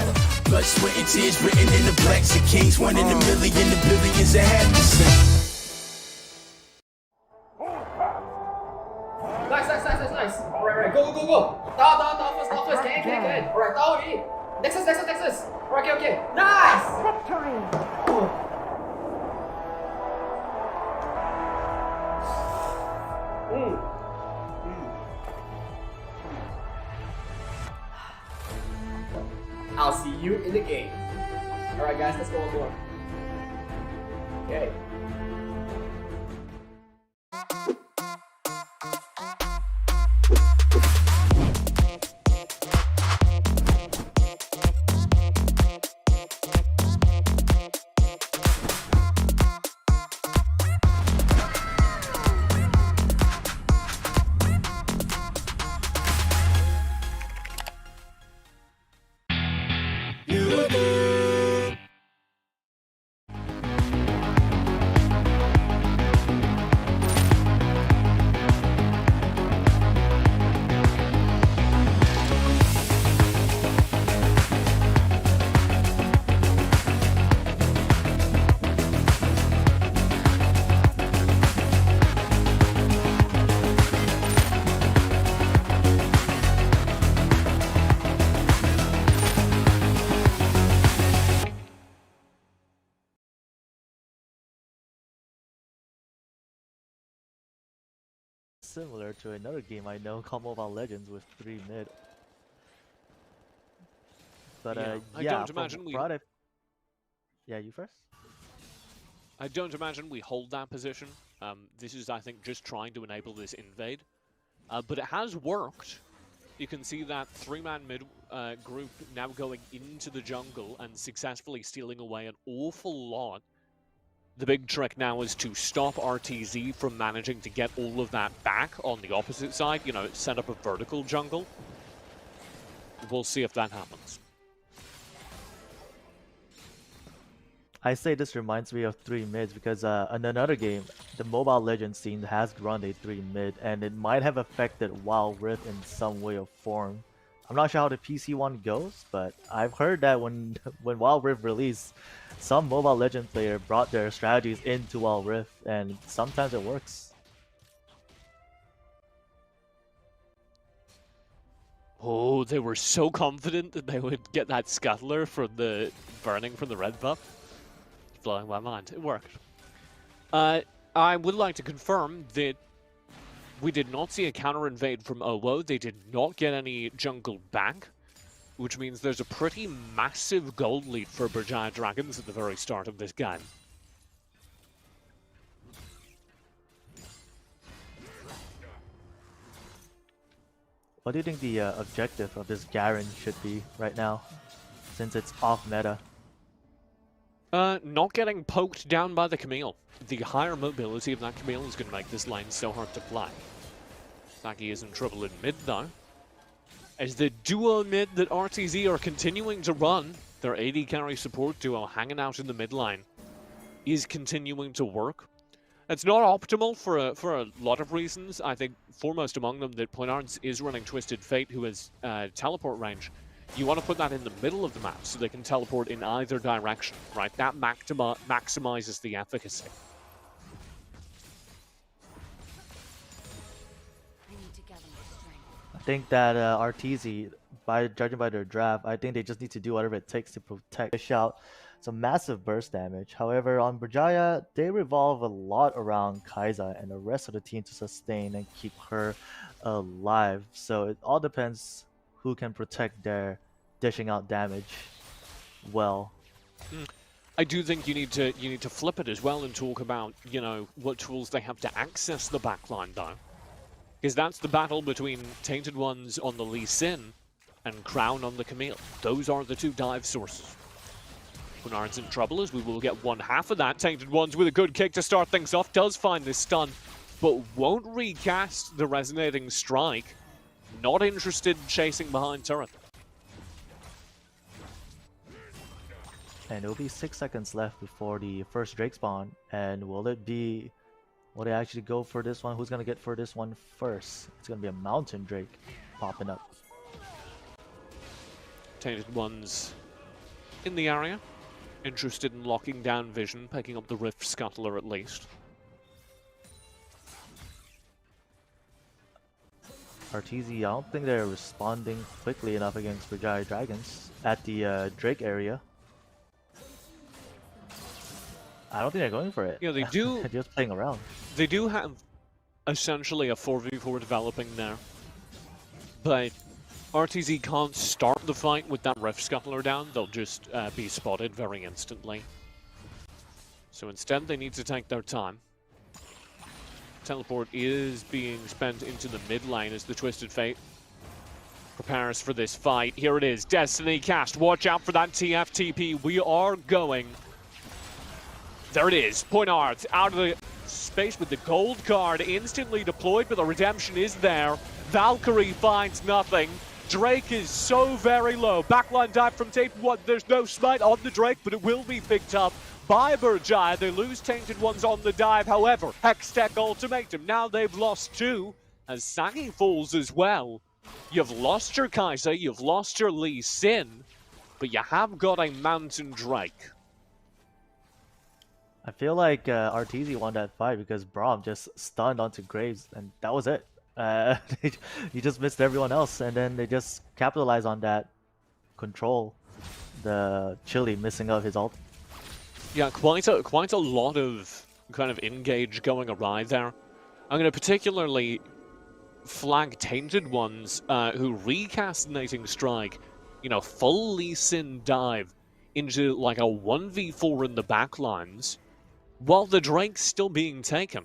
Blood, sweat, and tears written in the blacks of kings. 1 in a million, the billions that have to sing. Nice. Alright, go. Down, first. Can. Alright, down. Nexus. Okay. Nice! Victory! I'll see you in the game. Alright guys, let's go on board. Okay. Similar to another game I know called Mobile Legends with 3 mid. But I don't imagine we. Yeah, you first. I don't imagine we hold that position. This is, I think, just trying to enable this invade, but it has worked. You can see that 3-man mid group now going into the jungle and successfully stealing away an awful lot. The big trick now is to stop RTZ from managing to get all of that back on the opposite side, you know, set up a vertical jungle. We'll see if that happens. I say this reminds me of 3 mids because in another game, the Mobile Legends scene has run a 3 mid, and it might have affected Wild Rift in some way or form. I'm not sure how the PC one goes, but I've heard that when Wild Rift released, some Mobile Legends player brought their strategies into Wild Rift, and sometimes it works. Oh, they were so confident that they would get that scuttler from the burning from the red buff. Blowing my mind. It worked. I would like to confirm that we did not see a counter invade from OWO. They did not get any jungle back, which means there's a pretty massive gold lead for Berjaya Dragons at the very start of this game. What do you think the objective of this Garen should be right now, since it's off meta? Not getting poked down by the Camille. The higher mobility of that Camille is going to make this lane so hard to play. Saki is in trouble in mid though. As the duo mid that RTZ are continuing to run, their AD carry support duo hanging out in the mid lane is continuing to work. It's not optimal for a lot of reasons. I think foremost among them that Poinards is running Twisted Fate, who has teleport range. You want to put that in the middle of the map so they can teleport in either direction, right? That maximizes the efficacy. I think that RTZ, judging by their draft, I think they just need to do whatever it takes to protect. Dish out some massive burst damage. However, on Berjaya, they revolve a lot around Kai'Sa and the rest of the team to sustain and keep her alive. So it all depends who can protect their dishing out damage well. I do think you need to flip it as well and talk about, you know, what tools they have to access the backline though. Because that's the battle between Tainted Ones on the Lee Sin and Crown on the Camille. Those are the two dive sources. Poinards in trouble as we will get one half of that. Tainted Ones with a good kick to start things off. Does find this stun, but won't recast the resonating strike. Not interested in chasing behind turret. And it'll be 6 seconds left before the first Drake spawn. And will they actually go for this one? Who's gonna get for this one first? It's gonna be a Mountain Drake popping up. Tainted Ones in the area. Interested in locking down vision, picking up the Rift Scuttler at least. RTZ, I don't think they're responding quickly enough against Berjaya Dragons at the Drake area. I don't think they're going for it. Yeah, they do. They're just playing around. They do have essentially a 4v4 developing there. But RTZ can't start the fight with that Rift Scuttler down. They'll just be spotted very instantly. So instead, they need to take their time. Teleport is being spent into the mid lane as the Twisted Fate prepares for this fight. Here it is, Destiny cast. Watch out for that TFTP. We are going. There it is, Poinards out of the space with the gold card instantly deployed, but the redemption is there. Valkyrie finds nothing. Drake is so very low. Backline dive from Tainted One. There's no smite on the Drake, but it will be picked up by Berjaya. They lose Tainted Ones on the dive. However, Hextech ultimatum. Now they've lost two as Sagi falls as well. You've lost your Kai'Sa, you've lost your Lee Sin, but you have got a Mountain Drake. I feel like RTZ won that fight because Braum just stunned onto Graves, and that was it. He just missed everyone else, and then they just capitalized on that control. The Chili missing out his ult. Yeah, quite a lot of kind of engage going awry there. I'm going to particularly flag Tainted Ones who recast Nating Strike, you know, full Lee Sin dive into like a 1v4 in the backlines, while the Drake's still being taken.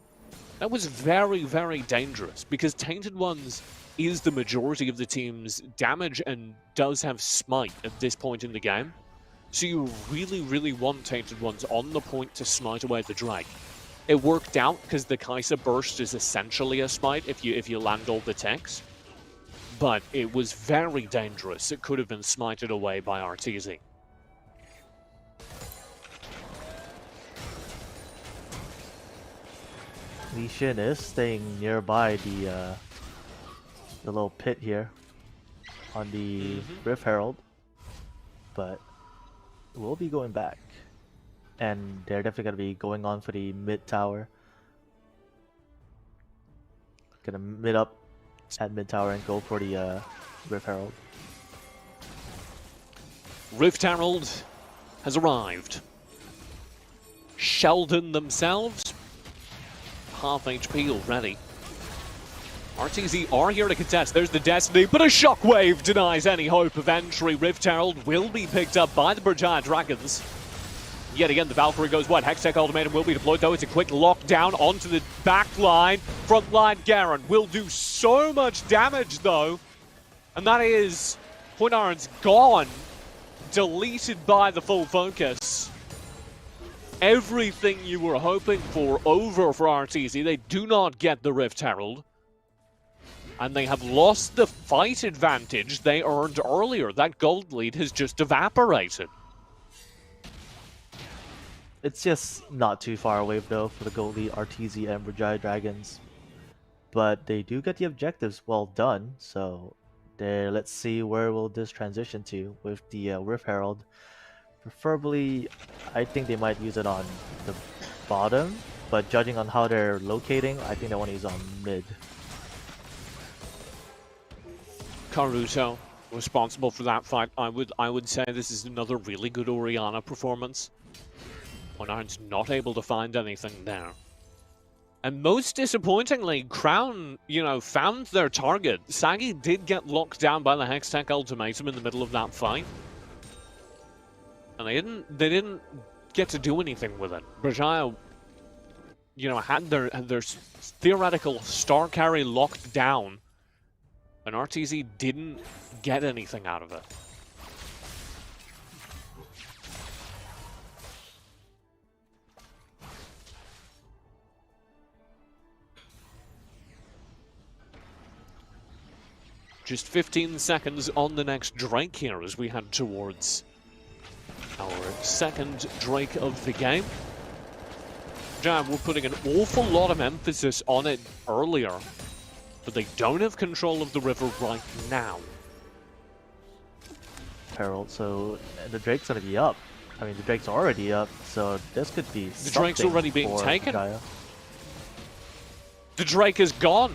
That was very, very dangerous because Tainted Ones is the majority of the team's damage and does have smite at this point in the game. So you really, really want Tainted Ones on the point to smite away the Drake. It worked out because the Kai'Sa burst is essentially a smite if you land all the techs. But it was very dangerous. It could have been smited away by RTZ. Lee Sin is staying nearby the little pit here on the Rift Herald, but we'll be going back, and they're definitely gonna be going on for the mid tower. Gonna mid up at mid tower and go for the Rift Herald. Rift Herald has arrived. Sheldon themselves, half HP already. RTZ are here to contest. There's the Destiny, but a Shockwave denies any hope of entry. Rift Herald will be picked up by the Berjaya Dragons. Yet again, the Valkyrie goes wide. Hextech ultimatum will be deployed, though. It's a quick lockdown onto the back line. Front line Garen will do so much damage, though. And that is Poinards gone. Deleted by the full focus. everything you were hoping for over for RTZ. They do not get the Rift Herald. And they have lost the fight advantage they earned earlier. That gold lead has just evaporated. It's just not too far away though for the gold lead RTZ and Berjaya Dragons. But they do get the objectives well done, so let's see where will this transition to with the Rift Herald. Preferably, I think they might use it on the bottom, but judging on how they're locating, I think they want to use it on mid. Caruso responsible for that fight. I would say this is another really good Orianna performance. Onar's not able to find anything there. And most disappointingly, Crown, found their target. Sagi did get locked down by the Hextech ultimatum in the middle of that fight. And they didn't get to do anything with it. Berjaya, had their theoretical star carry locked down. And RTZ didn't get anything out of it. Just 15 seconds on the next Drake here as we head towards our second Drake of the game. Jam were putting an awful lot of emphasis on it earlier, but they don't have control of the river right now. Herald, so the Drake's gonna be up. I mean, the Drake's already up, so this could be the Drake's already being taken. Berjaya. The Drake is gone.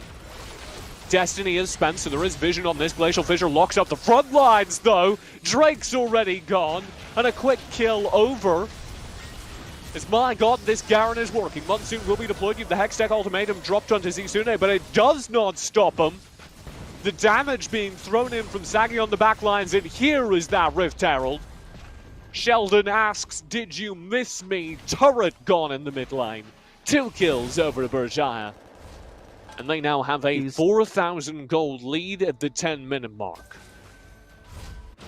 Destiny is spent, so there is vision on this. Glacial Fissure locks up the front lines, though. Drake's already gone, and a quick kill over. As my god, this Garen is working. Monsoon will be deployed. The Hextech ultimatum dropped onto Zisune, but it does not stop him. The damage being thrown in from Sagi on the back lines, and here is that Rift Herald. Sheldon asks, did you miss me? Turret gone in the mid lane. 2 kills over to Berjaya. And they now have a 4,000 gold lead at the 10-minute mark.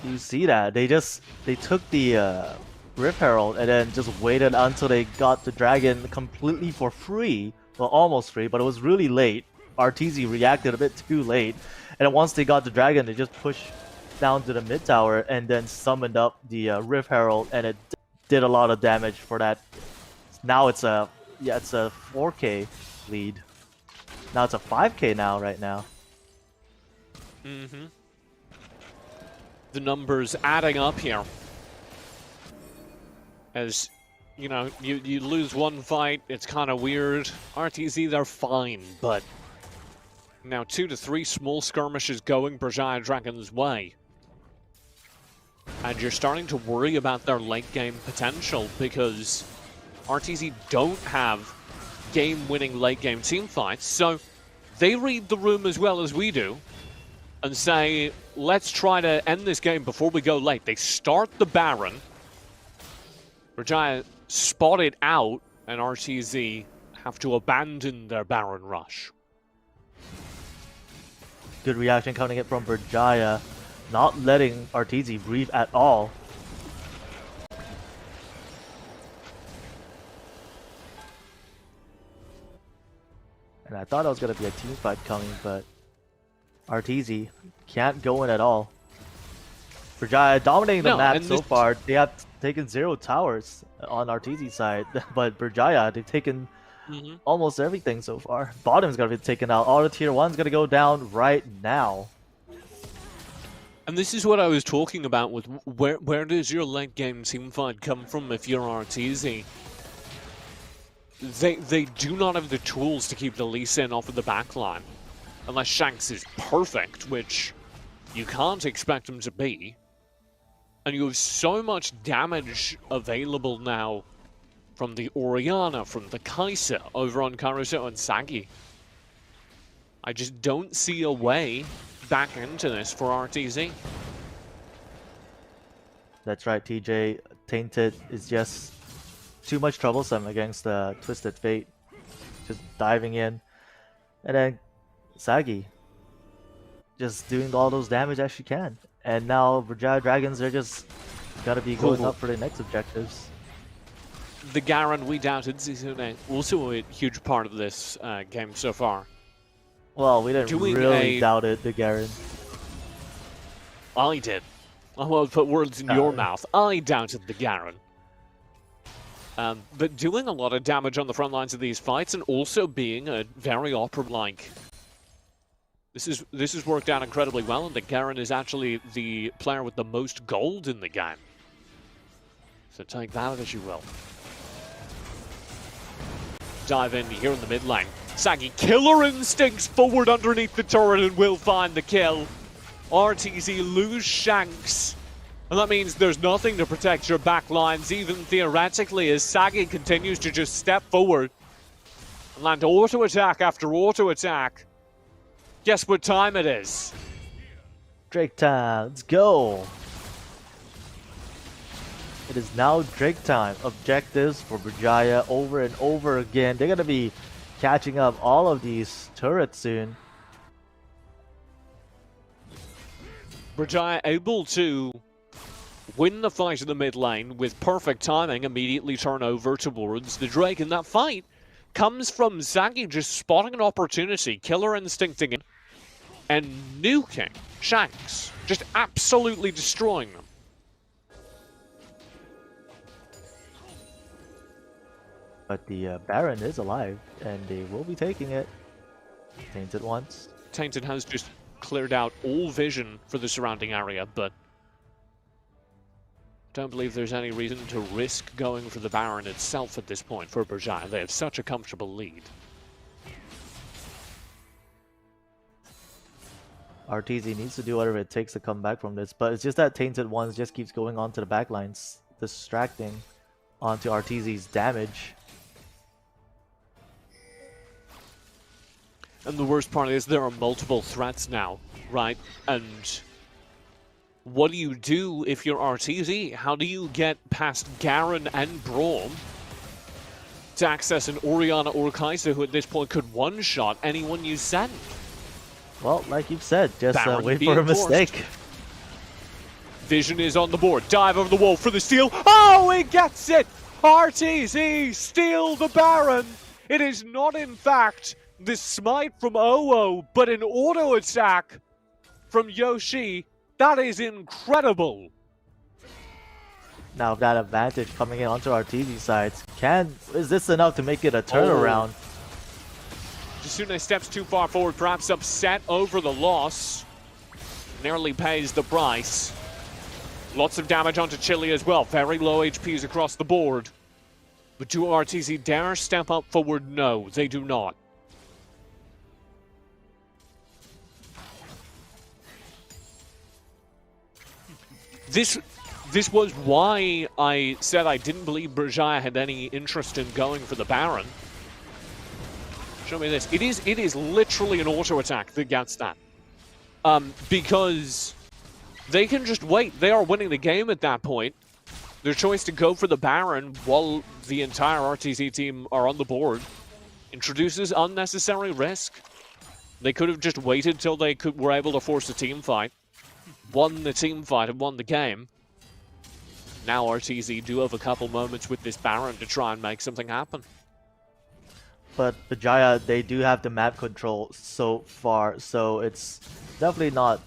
You see that? They took the Rift Herald and then just waited until they got the dragon completely for free. Well, almost free, but it was really late. RTZ reacted a bit too late. And then once they got the dragon, they just pushed down to the mid tower and then summoned up the Rift Herald, and it did a lot of damage for that. Now it's a 4K lead. Now it's a 5K now, right now. Mm-hmm. The numbers adding up here. As, you lose one fight, it's kind of weird. RTZ, they're fine, but now 2 to 3 small skirmishes going Berjaya Dragons' way. And you're starting to worry about their late game potential because RTZ don't have game-winning late-game team fights, so they read the room as well as we do and say, let's try to end this game before we go late. They start the Baron. Berjaya spot it out, and RTZ have to abandon their Baron rush. Good reaction coming in from Berjaya, not letting RTZ breathe at all. And I thought it was going to be a team fight coming, but RTZ can't go in at all. Berjaya dominating the map so far. They have taken 0 towers on RTZ side, but Berjaya, they've taken almost everything so far. Bottom's going to be taken out. All the tier 1's going to go down right now. And this is what I was talking about with where does your late game team fight come from if you're RTZ? They do not have the tools to keep the Lee Sin off of the backline. Unless Shanks is perfect, which you can't expect him to be. And you have so much damage available now from the Orianna, from the Kai'Sa over on Caruso and Sagi. I just don't see a way back into this for RTZ. That's right, TJ. Tainted is just too much troublesome against the Twisted Fate. Just diving in. And then Sagi just doing all those damage as she can. And now Berjaya Dragons, they're just gotta be going up for the next objectives. the Garen we doubted. Zizune also a huge part of this game so far. Well, we didn't really doubt it, the Garen. I did. I won't put words in your mouth. I doubted the Garen. But doing a lot of damage on the front lines of these fights and also being a very Opera-like. This has worked out incredibly well, and the Garen is actually the player with the most gold in the game. So take that as you will. Dive in here in the mid lane. Saggy killer instincts forward underneath the turret and will find the kill. RTZ lose Shanks. And that means there's nothing to protect your back lines, even theoretically, as Saggy continues to just step forward and land auto attack after auto attack. Guess what time it is? Drake time, let's go. It is now Drake time. Objectives for Berjaya over and over again. They're gonna be catching up all of these turrets soon. Berjaya able to win the fight in the mid lane with perfect timing, immediately turn over towards the Drake. And that fight comes from Zaggy just spotting an opportunity, killer instincting it, and nuking Shanks, just absolutely destroying them. But the Baron is alive, and they will be taking it. Tainted once. Tainted has just cleared out all vision for the surrounding area, but don't believe there's any reason to risk going for the Baron itself at this point for Berjaya. They have such a comfortable lead. RTZ needs to do whatever it takes to come back from this, but it's just that Tainted Ones just keeps going on to the backlines, distracting onto RTZ's damage. And the worst part is there are multiple threats now, right? And what do you do if you're RTZ? How do you get past Garen and Braum to access an Orianna or Kai'Sa, who at this point could one-shot anyone you send? Well, like you've said, just wait being for a forced. mistake. Vision is on the board. Dive over the wall for the steal. Oh, he gets it! RTZ steal the Baron. It is not, in fact, the smite from OO, but an auto attack from Yoshi. That is incredible. Now that advantage coming in onto RTZ sides, is this enough to make it a turnaround? Jasune steps too far forward, perhaps upset over the loss. Nearly pays the price. Lots of damage onto Chili as well. Very low HPs across the board. But do RTZ dare step up forward? No, they do not. This was why I said I didn't believe Berjaya had any interest in going for the Baron. Show me this. It is literally an auto attack that gets that. Because they can just wait. They are winning the game at that point. Their choice to go for the Baron while the entire RTZ team are on the board introduces unnecessary risk. They could have just waited till they were able to force a team fight. Won the team fight and won the game. Now RTZ do have a couple moments with this Baron to try and make something happen. But Berjaya, they do have the map control so far, so it's definitely not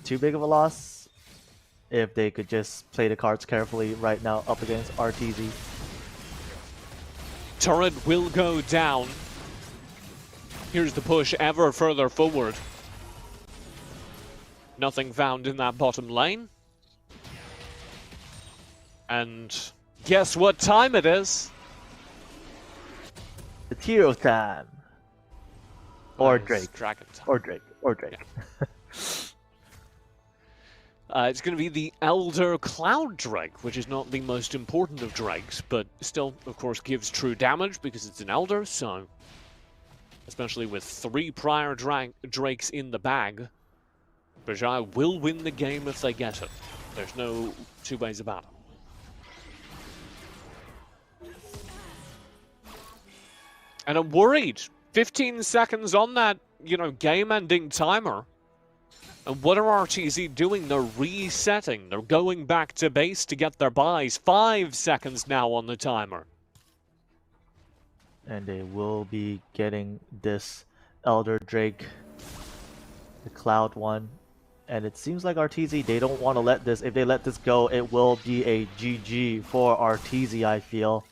too big of a loss if they could just play the cards carefully right now up against RTZ. Turret will go down. Here's the push ever further forward. Nothing found in that bottom lane. And guess what time it is? It's hero time. Or Drake. Dragon time. Or Drake. Or Drake. Yeah. It's going to be the Elder Cloud Drake, which is not the most important of Drakes, but still, of course, gives true damage because it's an Elder, so... Especially with 3 prior Drakes in the bag, Berjaya will win the game if they get it. There's no two ways about it. And I'm worried. 15 seconds on that, game-ending timer. And what are RTZ doing? They're resetting. They're going back to base to get their buys. 5 seconds now on the timer. And they will be getting this Elder Drake, the Cloud one. And it seems like RTZ, they don't want to let this, if they let this go, it will be a GG for RTZ, I feel.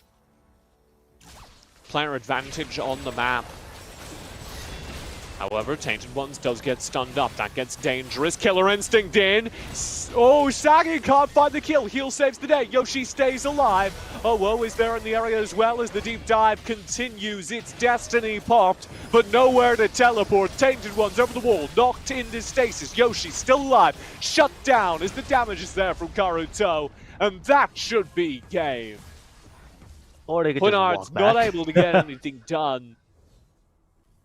Player advantage on the map. However, Tainted Ones does get stunned up. That gets dangerous. Killer Instinct in. Oh, Sagi can't find the kill. Heal saves the day. Yoshi stays alive. Oh, Woe is there in the area as well as the deep dive continues. Its destiny popped, but nowhere to teleport. Tainted Ones over the wall, knocked into stasis. Yoshi still alive. Shut down as the damage is there from Karuto. And that should be game. Or they could just Hunnard's walk back. not able to get anything done.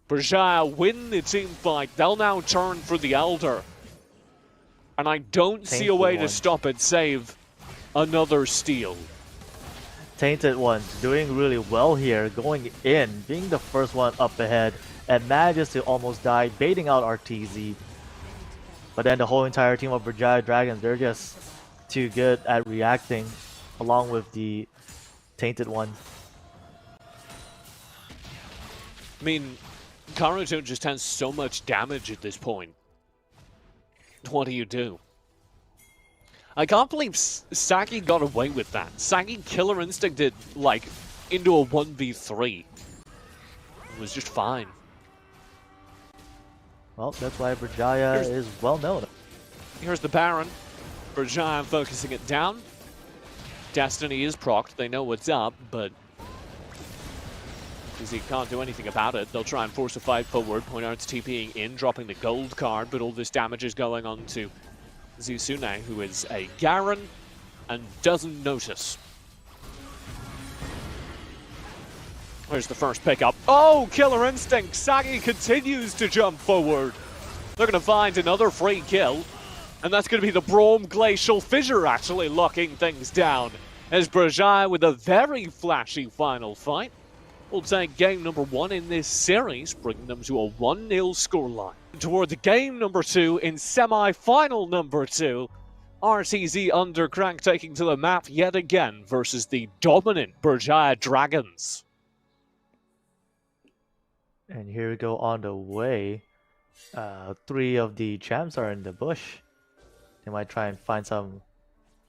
Berjaya win the team fight. They'll now turn for the Elder. And I don't see a way to stop it, save another steal. Tainted Ones doing really well here, going in, being the first one up ahead, and manages to almost die, baiting out RTZ. But then the whole entire team of Berjaya Dragons, they're just too good at reacting, along with the Tainted Ones. I mean, Karuto just has so much damage at this point. What do? I can't believe Sagi got away with that. Sagi Killer Instincted, like, into a 1v3. It was just fine. Well, that's why Berjaya is well known. Here's the Baron. Berjaya focusing it down. Destiny is procced. They know what's up, but he can't do anything about it. They'll try and force a fight forward. Pointards TPing in, dropping the gold card, but all this damage is going on to Zisune, who is a Garen and doesn't notice. There's the first pickup. Oh, Killer Instinct! Sagi continues to jump forward. They're going to find another free kill, and that's going to be the Braum Glacial Fissure actually locking things down, as Berjaya with a very flashy final fight will take game number 1 in this series, bringing them to a 1-0 scoreline. Toward the game number 2 in semi-final number 2, RTZ Underank taking to the map yet again versus the dominant Berjaya Dragons. And here we go on the way. 3 of the champs are in the bush. They might try and find some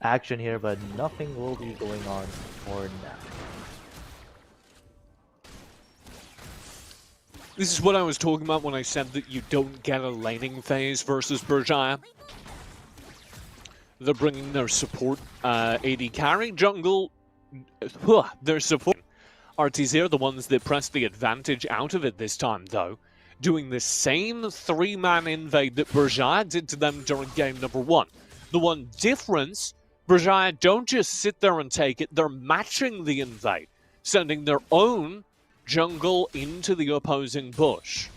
action here, but nothing will be going on for now. This is what I was talking about when I said that you don't get a laning phase versus Berjaya. They're bringing their support AD carry, jungle, their support. RTZ are the ones that press the advantage out of it this time, though, doing the same 3-man invade that Berjaya did to them during game number 1. The one difference, Berjaya don't just sit there and take it, they're matching the invade, sending their own jungle into the opposing bush.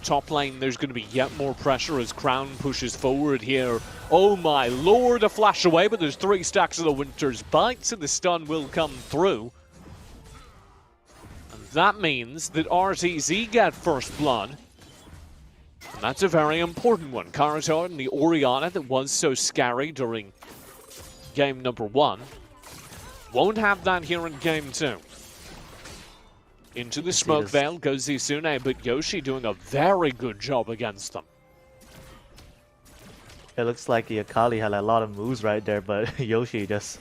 Top lane, there's going to be yet more pressure as Crown pushes forward here. Oh my lord, a flash away, but there's 3 stacks of the Winter's Bite, so the stun will come through. And that means that RTZ get first blood. And that's a very important one. Karuto and the Orianna that was so scary during game number 1 won't have that here in game 2. Into the smoke veil goes Zisune, but Yoshi doing a very good job against them. It looks like the Akali had a lot of moves right there, but Yoshi just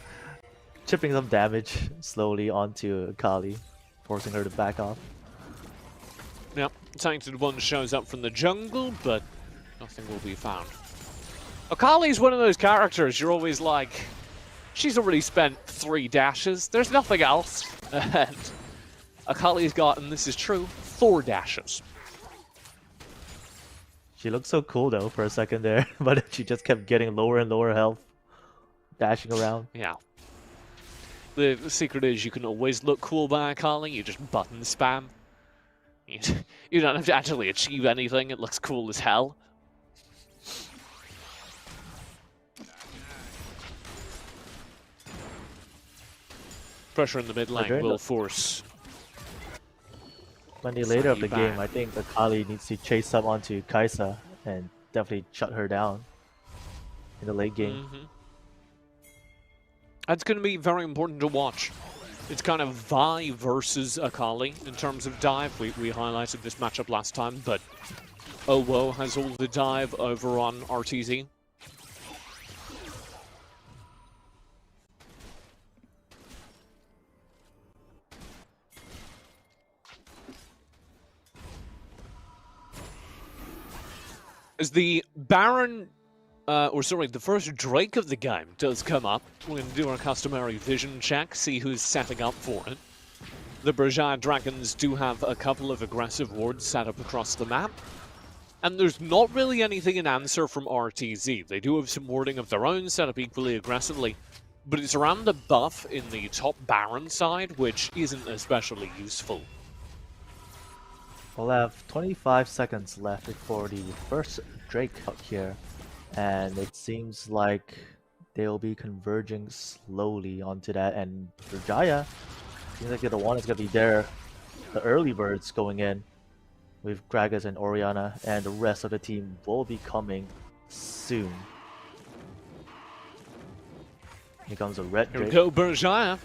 chipping some damage slowly onto Akali, forcing her to back off. Yep, Tainted One shows up from the jungle, but nothing will be found. Akali's one of those characters you're always like, she's already spent 3 dashes, there's nothing else. And Akali's gotten, this is true, 4 dashes. She looked so cool though for a second there, but she just kept getting lower and lower health, dashing around. Yeah. The secret is you can always look cool by Akali, you just button spam. You don't have to actually achieve anything, it looks cool as hell. Pressure in the mid lane will force Plenty later of the Slightly game, back. I think Akali needs to chase up onto Kaisa and definitely shut her down in the late game. That's going to be very important to watch. It's kind of Vi versus Akali in terms of dive. We highlighted this matchup last time, but Owo has all the dive over on RTZ. As the Baron, the first Drake of the game does come up, we're going to do our customary vision check, see who's setting up for it. The Berjaya Dragons do have a couple of aggressive wards set up across the map. And there's not really anything in answer from RTZ. They do have some warding of their own set up equally aggressively, but it's around the buff in the top Baron side, which isn't especially useful. We'll have 25 seconds left before the first Drake out here, and it seems like they'll be converging slowly onto that, and Berjaya seems like they're the one that's going to be there. The early birds going in with Gragas and Orianna, and the rest of the team will be coming soon. Here comes a red Here we Drake. go, Berjaya.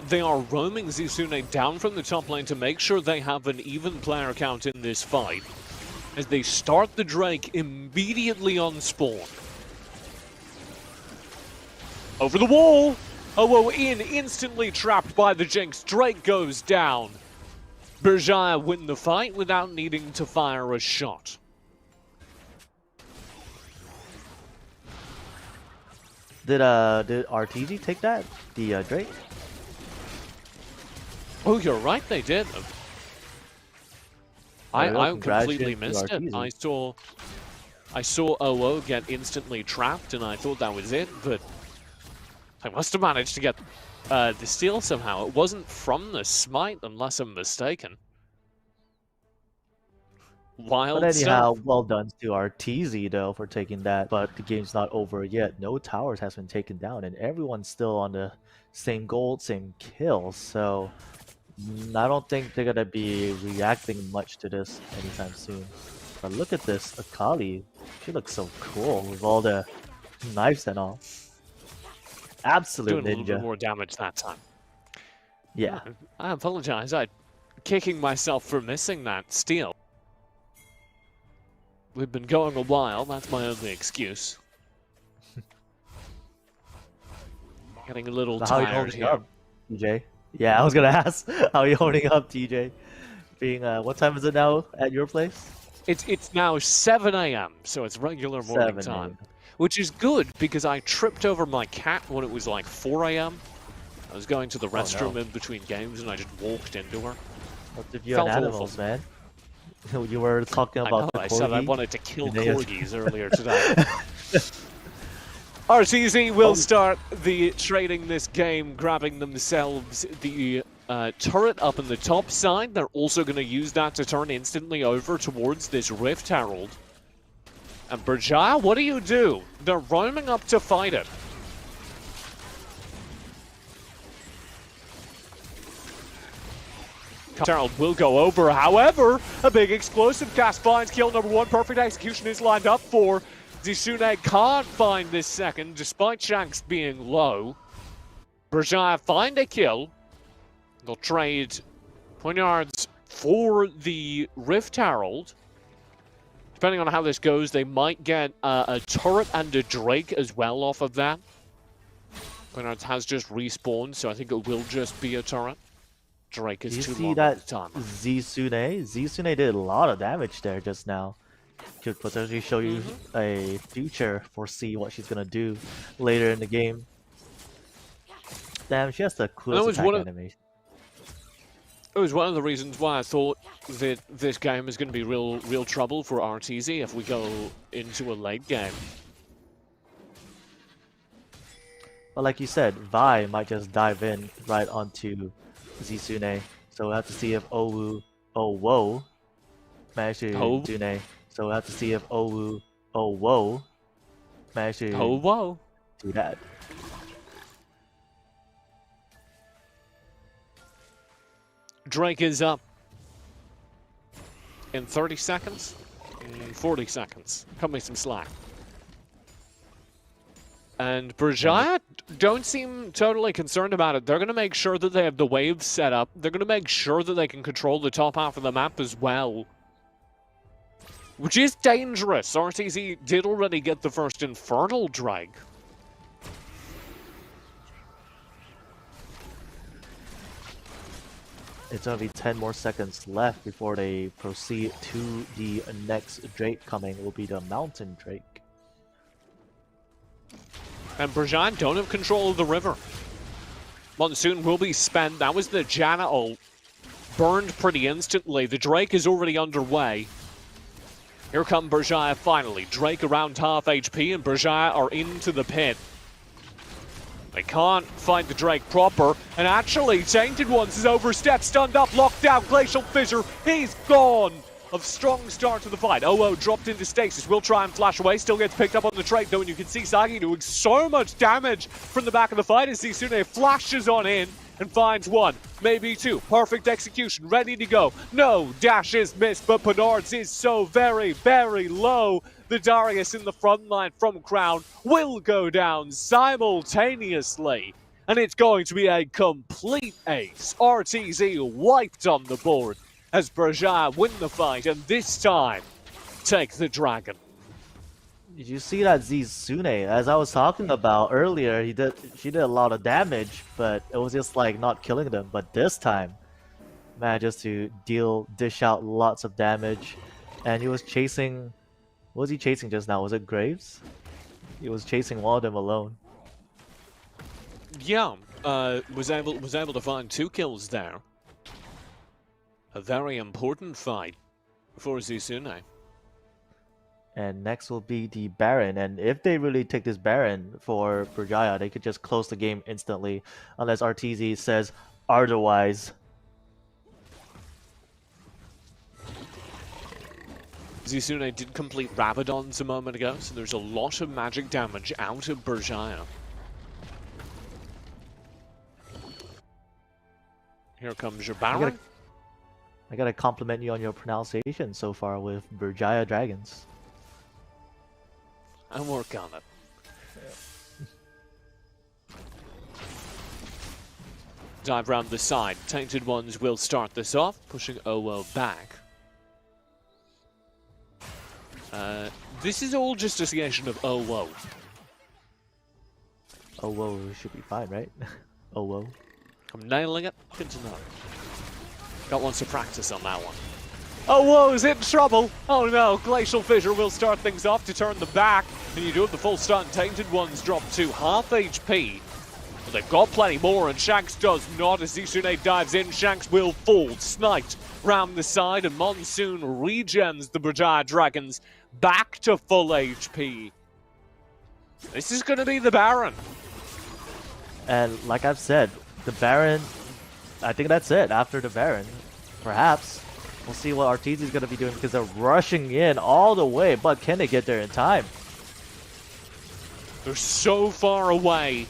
They are roaming Zisune down from the top lane to make sure they have an even player count in this fight. As they start the Drake immediately on spawn. Over the wall! Owo in, instantly trapped by the Jinx. Drake goes down. Berjaya win the fight without needing to fire a shot. Did RTZ take that? The Drake? Oh, you're right, they did. I completely Congratulations missed to it. RTZ. I saw Owo get instantly trapped, and I thought that was it, but I must have managed to get the steal somehow. It wasn't from the smite, unless I'm mistaken. Wild But anyhow, stuff. well done to RTZ though for taking that. But the game's not over yet. No towers has been taken down, and everyone's still on the same gold, same kill. So I don't think they're gonna be reacting much to this anytime soon. But look at this Akali. She looks so cool with all the knives and all. Absolute Doing a little bit ninja. more damage that time. Yeah. I apologize. I'm kicking myself for missing that steal. We've been going a while. That's my only excuse. Getting a little So how are you tired holding here. up, TJ? Yeah, I was gonna ask. How are you holding up, TJ? Being what time is it now at your place? It's now 7 a.m., so it's regular morning 7 time. a.m. Which is good, because I tripped over my cat when it was like 4 a.m. I was going to the restroom in between games, and I just walked into her. What if you're Felt an animals, awful. man? You were talking I about know, the I said I corgi, wanted to kill and they just- corgis earlier today. RTZ will start the trading this game, grabbing themselves the turret up in the top side. They're also going to use that to turn instantly over towards this Rift Herald. And Berjaya, what do? They're roaming up to fight it. Herald will go over, however, a big explosive cast finds kill number 1. Perfect execution is lined up for Zisune. Can't find this second, despite Shanks being low. Berjaya find a kill. They'll trade poignards for the Rift Herald. Depending on how this goes, they might get a turret and a Drake as well off of that. Poignards has just respawned, so I think it will just be a turret. Drake is Do you too see long that at the time. Zisune? Zisune did a lot of damage there just now. Could potentially show you a future, foresee what she's gonna do later in the game. Damn, she has the coolest was attack one of- animation. It was one of the reasons why I thought that this game is going to be real trouble for RTZ if we go into a late game. But like you said, Vi might just dive in right onto Zisune. So we'll have to see if Owo manage to Zisune. So we'll have to see if Owo manage to do that. Drake is up. in 30 seconds? 40 seconds. Cut me some slack. And Berjaya don't seem totally concerned about it. They're going to make sure that they have the waves set up. They're going to make sure that they can control the top half of the map as well. Which is dangerous. RTZ did already get the first Infernal Drag. It's only 10 more seconds left before they proceed to the next Drake coming. It will be the Mountain Drake. And Berjaya don't have control of the river. Monsoon will be spent. That was the Janna ult. Burned pretty instantly. The Drake is already underway. Here come Berjaya finally. Drake around half HP and Berjaya are into the pit. They can't find the Drake proper. And actually, Tainted Ones is overstepped, stunned up, locked down. Glacial Fissure, he's gone. A strong start to the fight. Oh, dropped into stasis. Will try and flash away. Still gets picked up on the Drake, though, and you can see Sagi doing so much damage from the back of the fight as Zisune flashes on in and finds one, maybe two. Perfect execution, ready to go. No, dash is missed, but Penards is so very, very low. The Darius in the front line from Crown will go down simultaneously. And it's going to be a complete ace. RTZ wiped on the board as Berjaya win the fight, and this time, take the dragon. Did you see that Zisune? As I was talking about earlier, she did a lot of damage, but it was just like not killing them. But this time, manages to dish out lots of damage, and he was chasing. What was he chasing just now? Was it Graves? He was chasing one of them alone. Yeah, was able to find 2 kills there. A very important fight for Zisune. And next will be the Baron, and if they really take this Baron for Berjaya, they could just close the game instantly, unless RTZ says otherwise. Zisune did complete Rabadons a moment ago, so there's a lot of magic damage out of Berjaya. Here comes your Baron. I gotta compliment you on your pronunciation so far with Berjaya Dragons. I'll work on it. Dive round the side. Tainted Ones will start this off, pushing OO back. This is all just association of OO. OO should be fine, right? OO. I'm nailing it. Good to know. Got lots of practice on that one. OO's in trouble! Oh no, Glacial Fissure will start things off to turn the back. And you do have the full stun. Tainted Ones drop to half HP. But they've got plenty more, and Shanks does not. As Zisune dives in, Shanks will fall. Sniped round the side, and Monsoon regens the Berjaya Dragons back to full HP. This is going to be the Baron. And like I've said, the Baron, I think that's it. After the Baron, perhaps. We'll see what RTZ is going to be doing because they're rushing in all the way, but can they get there in time? They're so far away.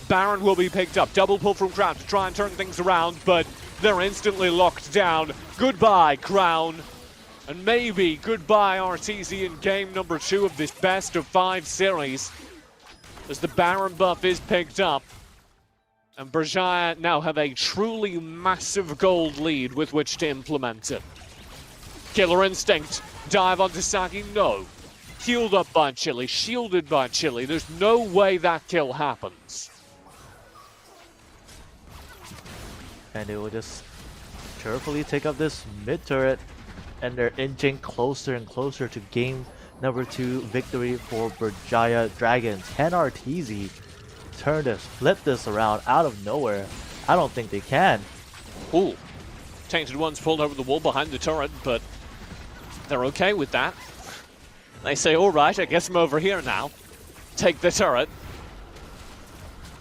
Baron will be picked up. Double pull from Crown to try and turn things around, but they're instantly locked down. Goodbye, Crown. And maybe goodbye, RTZ, in game number 2 of this best of 5 series. As the Baron buff is picked up. And Berjaya now have a truly massive gold lead with which to implement it. Killer Instinct. Dive onto Sagi. No. Healed up by Chili. Shielded by Chili. There's no way that kill happens. And they will just carefully take up this mid turret. And they're inching closer and closer to game number 2 victory for Berjaya Dragons. Can RTZ flip this around out of nowhere? I don't think they can. Ooh. Tainted Ones pulled over the wall behind the turret, but they're okay with that. They say, alright, I guess I'm over here now. Take the turret.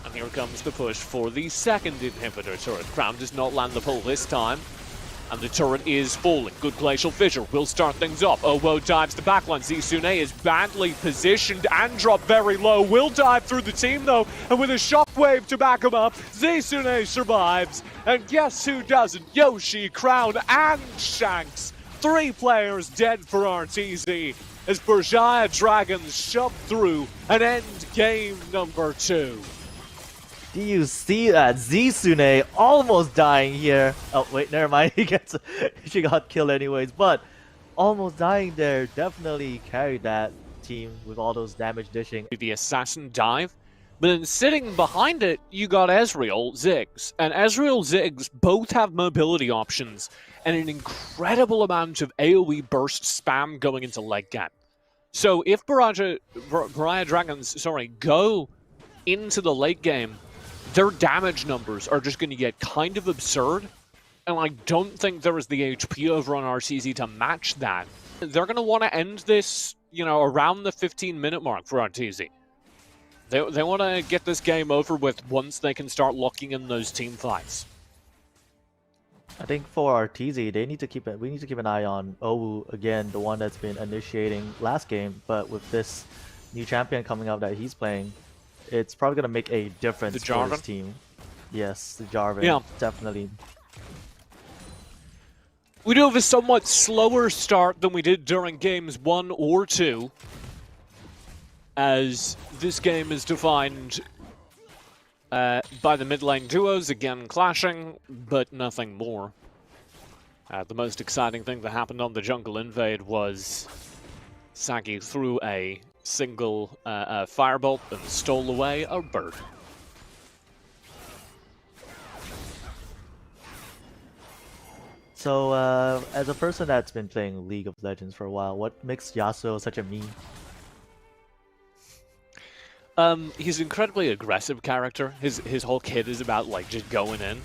And here comes the push for the second inhibitor turret. Crown does not land the pull this time. And the turret is falling. Good Glacial Fissure will start things off. OO dives the backline. Zisune is badly positioned and dropped very low. Will dive through the team though, and with a shockwave to back him up, Zisune survives. And guess who doesn't? Yoshi, Crown, and Shanks 3 players dead for RTZ as Berjaya Dragons shove through and end game number 2. Do you see that? Zisune almost dying here. Oh wait, never mind. She got killed anyways, but almost dying there. Definitely carried that team with all those damage dishing. The assassin dive, but then sitting behind it, you got Ezreal, Ziggs, and Ezreal, Ziggs both have mobility options and an incredible amount of AoE burst spam going into late game. So if Berjaya Dragons, go into the late game, their damage numbers are just going to get kind of absurd, and I don't think there is the HP over on RTZ to match that. They're going to want to end this, around the 15-minute mark for RTZ. They want to get this game over with once they can start locking in those team fights. I think for RTZ, we need to keep an eye on Owu again, the one that's been initiating last game, but with this new champion coming up that he's playing, it's probably going to make a difference for his team. Yes, the Jarvan. Yeah. Definitely. We do have a somewhat slower start than we did during games 1 or 2, as this game is defined by the mid lane duos, again clashing, but nothing more. The most exciting thing that happened on the jungle invade was Sagi threw a single firebolt and stole away a bird. So, as a person that's been playing League of Legends for a while, what makes Yasuo such a meme? He's an incredibly aggressive character. His whole kit is about just going in.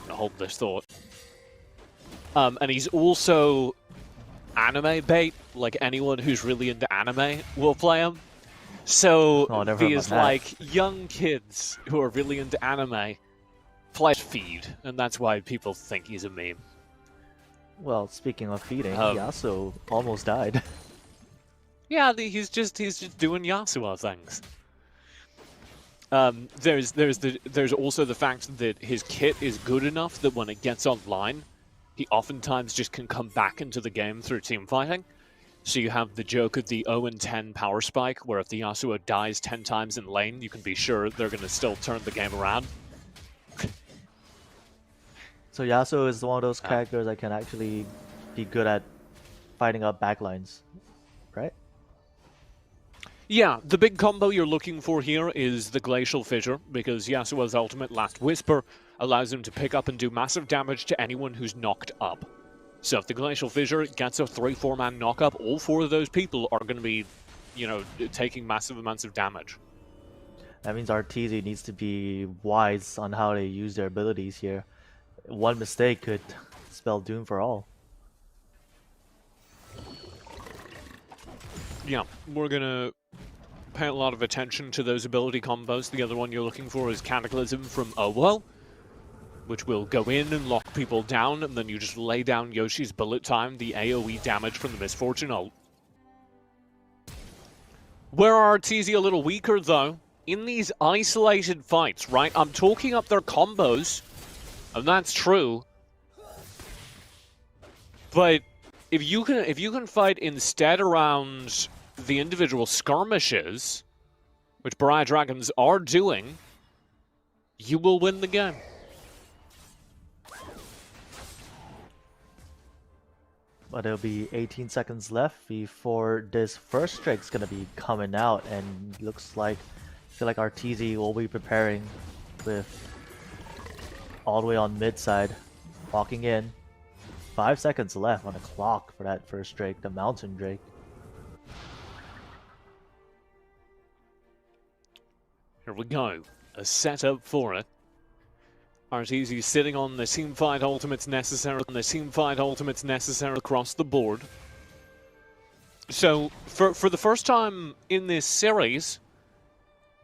Hold this thought. And he's also anime bait. Like anyone who's really into anime will play him. So these young kids who are really into anime play feed, and that's why people think he's a meme. Well, speaking of feeding, Yasuo almost died. Yeah, he's just doing Yasuo things. There's also the fact that his kit is good enough that when it gets online, he oftentimes just can come back into the game through team fighting. So you have the joke of the 0-10 power spike, where if the Yasuo dies 10 times in lane, you can be sure they're going to still turn the game around. So Yasuo is one of those characters that can actually be good at fighting up backlines, right? Yeah, the big combo you're looking for here is the Glacial Fissure, because Yasuo's ultimate Last Whisper allows him to pick up and do massive damage to anyone who's knocked up. So if the Glacial Fissure gets a 3-4-man knock-up, all 4 of those people are going to be, taking massive amounts of damage. That means RTZ needs to be wise on how they use their abilities here. One mistake could spell doom for all. Yeah, we're going to pay a lot of attention to those ability combos. The other one you're looking for is Cataclysm from Owo, which will go in and lock people down, and then you just lay down Yoshi's Bullet Time, the AoE damage from the Misfortune ult. Where are RTZ a little weaker, though? In these isolated fights, right? I'm talking up their combos, and that's true. But if you can fight instead around the individual skirmishes, which Berjaya Dragons are doing, you will win the game. But there'll be 18 seconds left before this first strike's gonna be coming out, and looks like I feel like RTZ will be preparing with all the way on mid side, walking in. 5 seconds left on the clock for that first Drake, the Mountain Drake. Here we go. A setup for it. RTZ sitting on the teamfight ultimates necessary, across the board. So, for the first time in this series,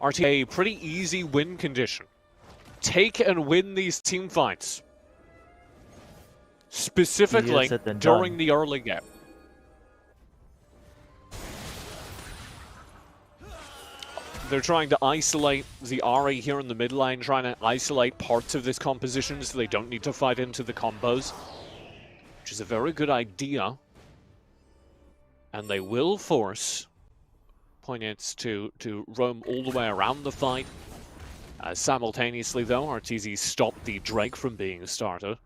RTZ a pretty easy win condition. Take and win these teamfights. Specifically during the early game. They're trying to isolate the Ahri here in the mid lane, trying to isolate parts of this composition so they don't need to fight into the combos. which is a very good idea. And they will force Poignets to roam all the way around the fight. Simultaneously, though, RTZ stopped the Drake from being started.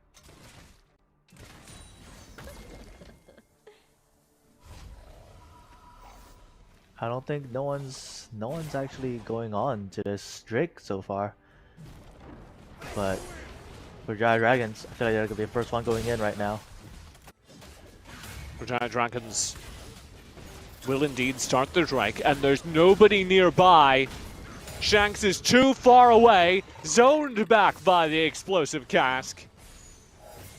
I don't think no one's actually going on to this Drake so far. But Berjaya Dragons, I feel like they're gonna be the first one going in right now. Berjaya Dragons will indeed start the Drake, and there's nobody nearby. Shanks is too far away, zoned back by the explosive cask.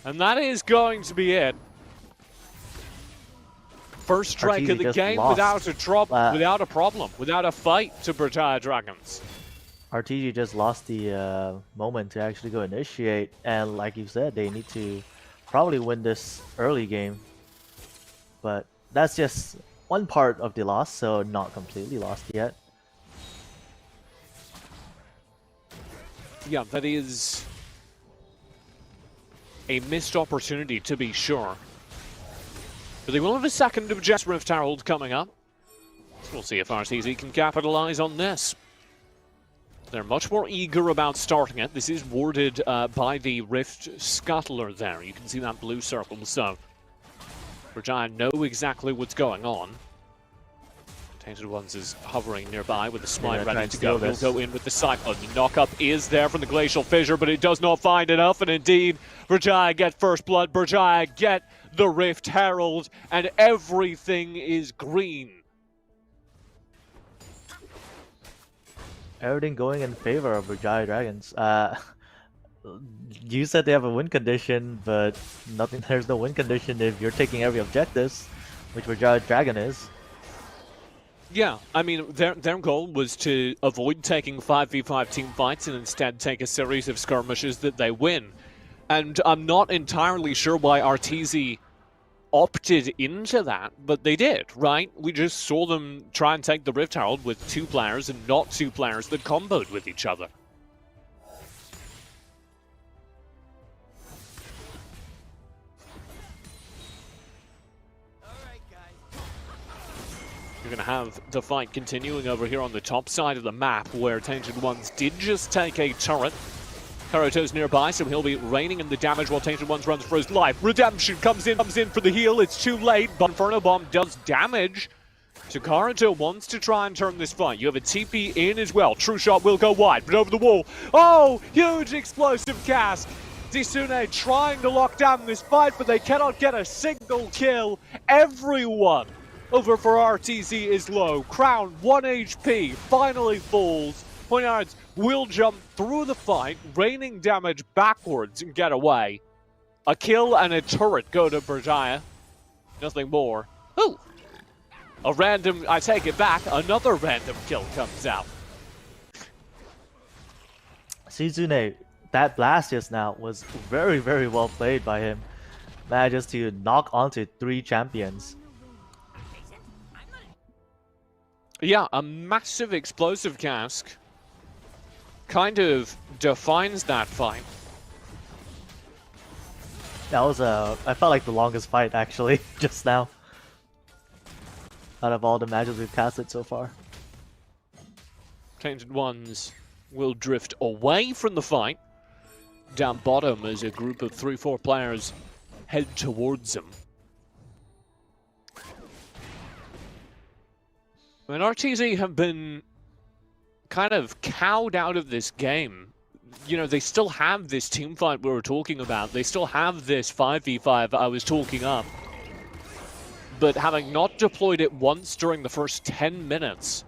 And that is going to be it. First strike of the game without a drop, without a problem, without a fight to Berjaya Dragons. RTZ just lost the moment to actually go initiate, and like you said, they need to probably win this early game. But that's just one part of the loss, so not completely lost yet. Yeah, that is a missed opportunity to be sure. But they will have a second of Jess Rift Herald coming up. So we'll see if RTZ can capitalize on this. They're much more eager about starting it. This is warded by the Rift Scuttler there. You can see that blue circle, so Berjaya know exactly what's going on. Tainted Ones is hovering nearby with the smite ready to go. He'll go in with the Cyclone. The knockup is there from the Glacial Fissure, but it does not find enough, and indeed, Berjaya get first blood. Berjaya get the Rift Herald, and everything is green. Everything going in favor of Berjaya Dragons. You said they have a win condition, but there's no win condition if you're taking every objectives, which Berjaya Dragon is. Yeah, I mean, their goal was to avoid taking 5v5 team fights and instead take a series of skirmishes that they win. And I'm not entirely sure why RTZ opted into that, but they did, right? We just saw them try and take the Rift Herald with 2 players and not 2 players that comboed with each other. You're going to have the fight continuing over here on the top side of the map, where Tainted Ones did just take a turret. Karuto's nearby, so he'll be raining in the damage while Tainted Ones runs for his life. Redemption comes in for the heal. It's too late, but Inferno Bomb does damage. So Karuto wants to try and turn this fight. You have a TP in as well. True Shot will go wide, but over the wall. Oh, huge explosive cask. Zisune trying to lock down this fight, but they cannot get a single kill. Everyone over for RTZ is low. Crown, 1 HP, finally falls. Poignards will jump through the fight, raining damage backwards and get away. A kill and a turret go to Berjaya. Nothing more. Ooh! A random, I take it back, another random kill comes out. Shizune, that blast just now was very, very well played by him. Manages to knock onto 3 champions. Yeah, a massive explosive cask kind of defines that fight. That was I felt like the longest fight actually, just now. Out of all the matches we've casted so far. Tainted Ones will drift away from the fight. Down bottom as a group of 3-4 players head towards them. And RTZ have been kind of cowed out of this game. You know, they still have this team fight we were talking about. They still have this 5v5 I was talking up. But having not deployed it once during the first 10 minutes,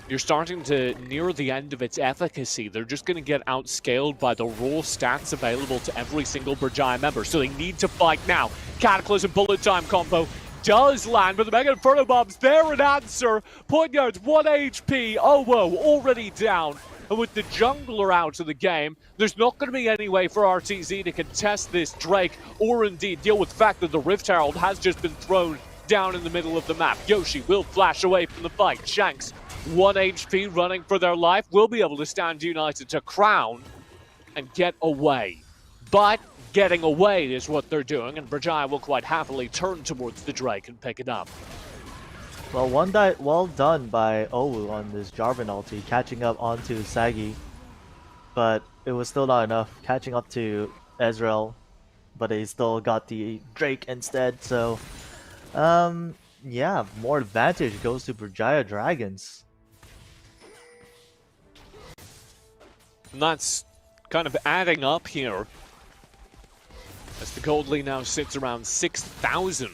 you're starting to near the end of its efficacy. They're just going to get outscaled by the raw stats available to every single Berjaya member. So they need to fight now. Cataclysm bullet time combo does land, but the Mega Inferno Bomb's there in answer. Poignard's 1 HP. Oh, whoa, already down. And with the jungler out of the game, there's not going to be any way for RTZ to contest this Drake, or indeed deal with the fact that the Rift Herald has just been thrown down in the middle of the map. Yoshi will flash away from the fight. Shanks, 1 HP running for their life, will be able to stand united to Crown and get away. but getting away is what they're doing, and Berjaya will quite happily turn towards the Drake and pick it up. Well, well done by Owu on this Jarvan ulti, catching up onto Sagi. But it was still not enough, catching up to Ezreal, but he still got the Drake instead, so yeah, more advantage goes to Berjaya Dragons. And that's kind of adding up here, as the gold lead now sits around 6,000.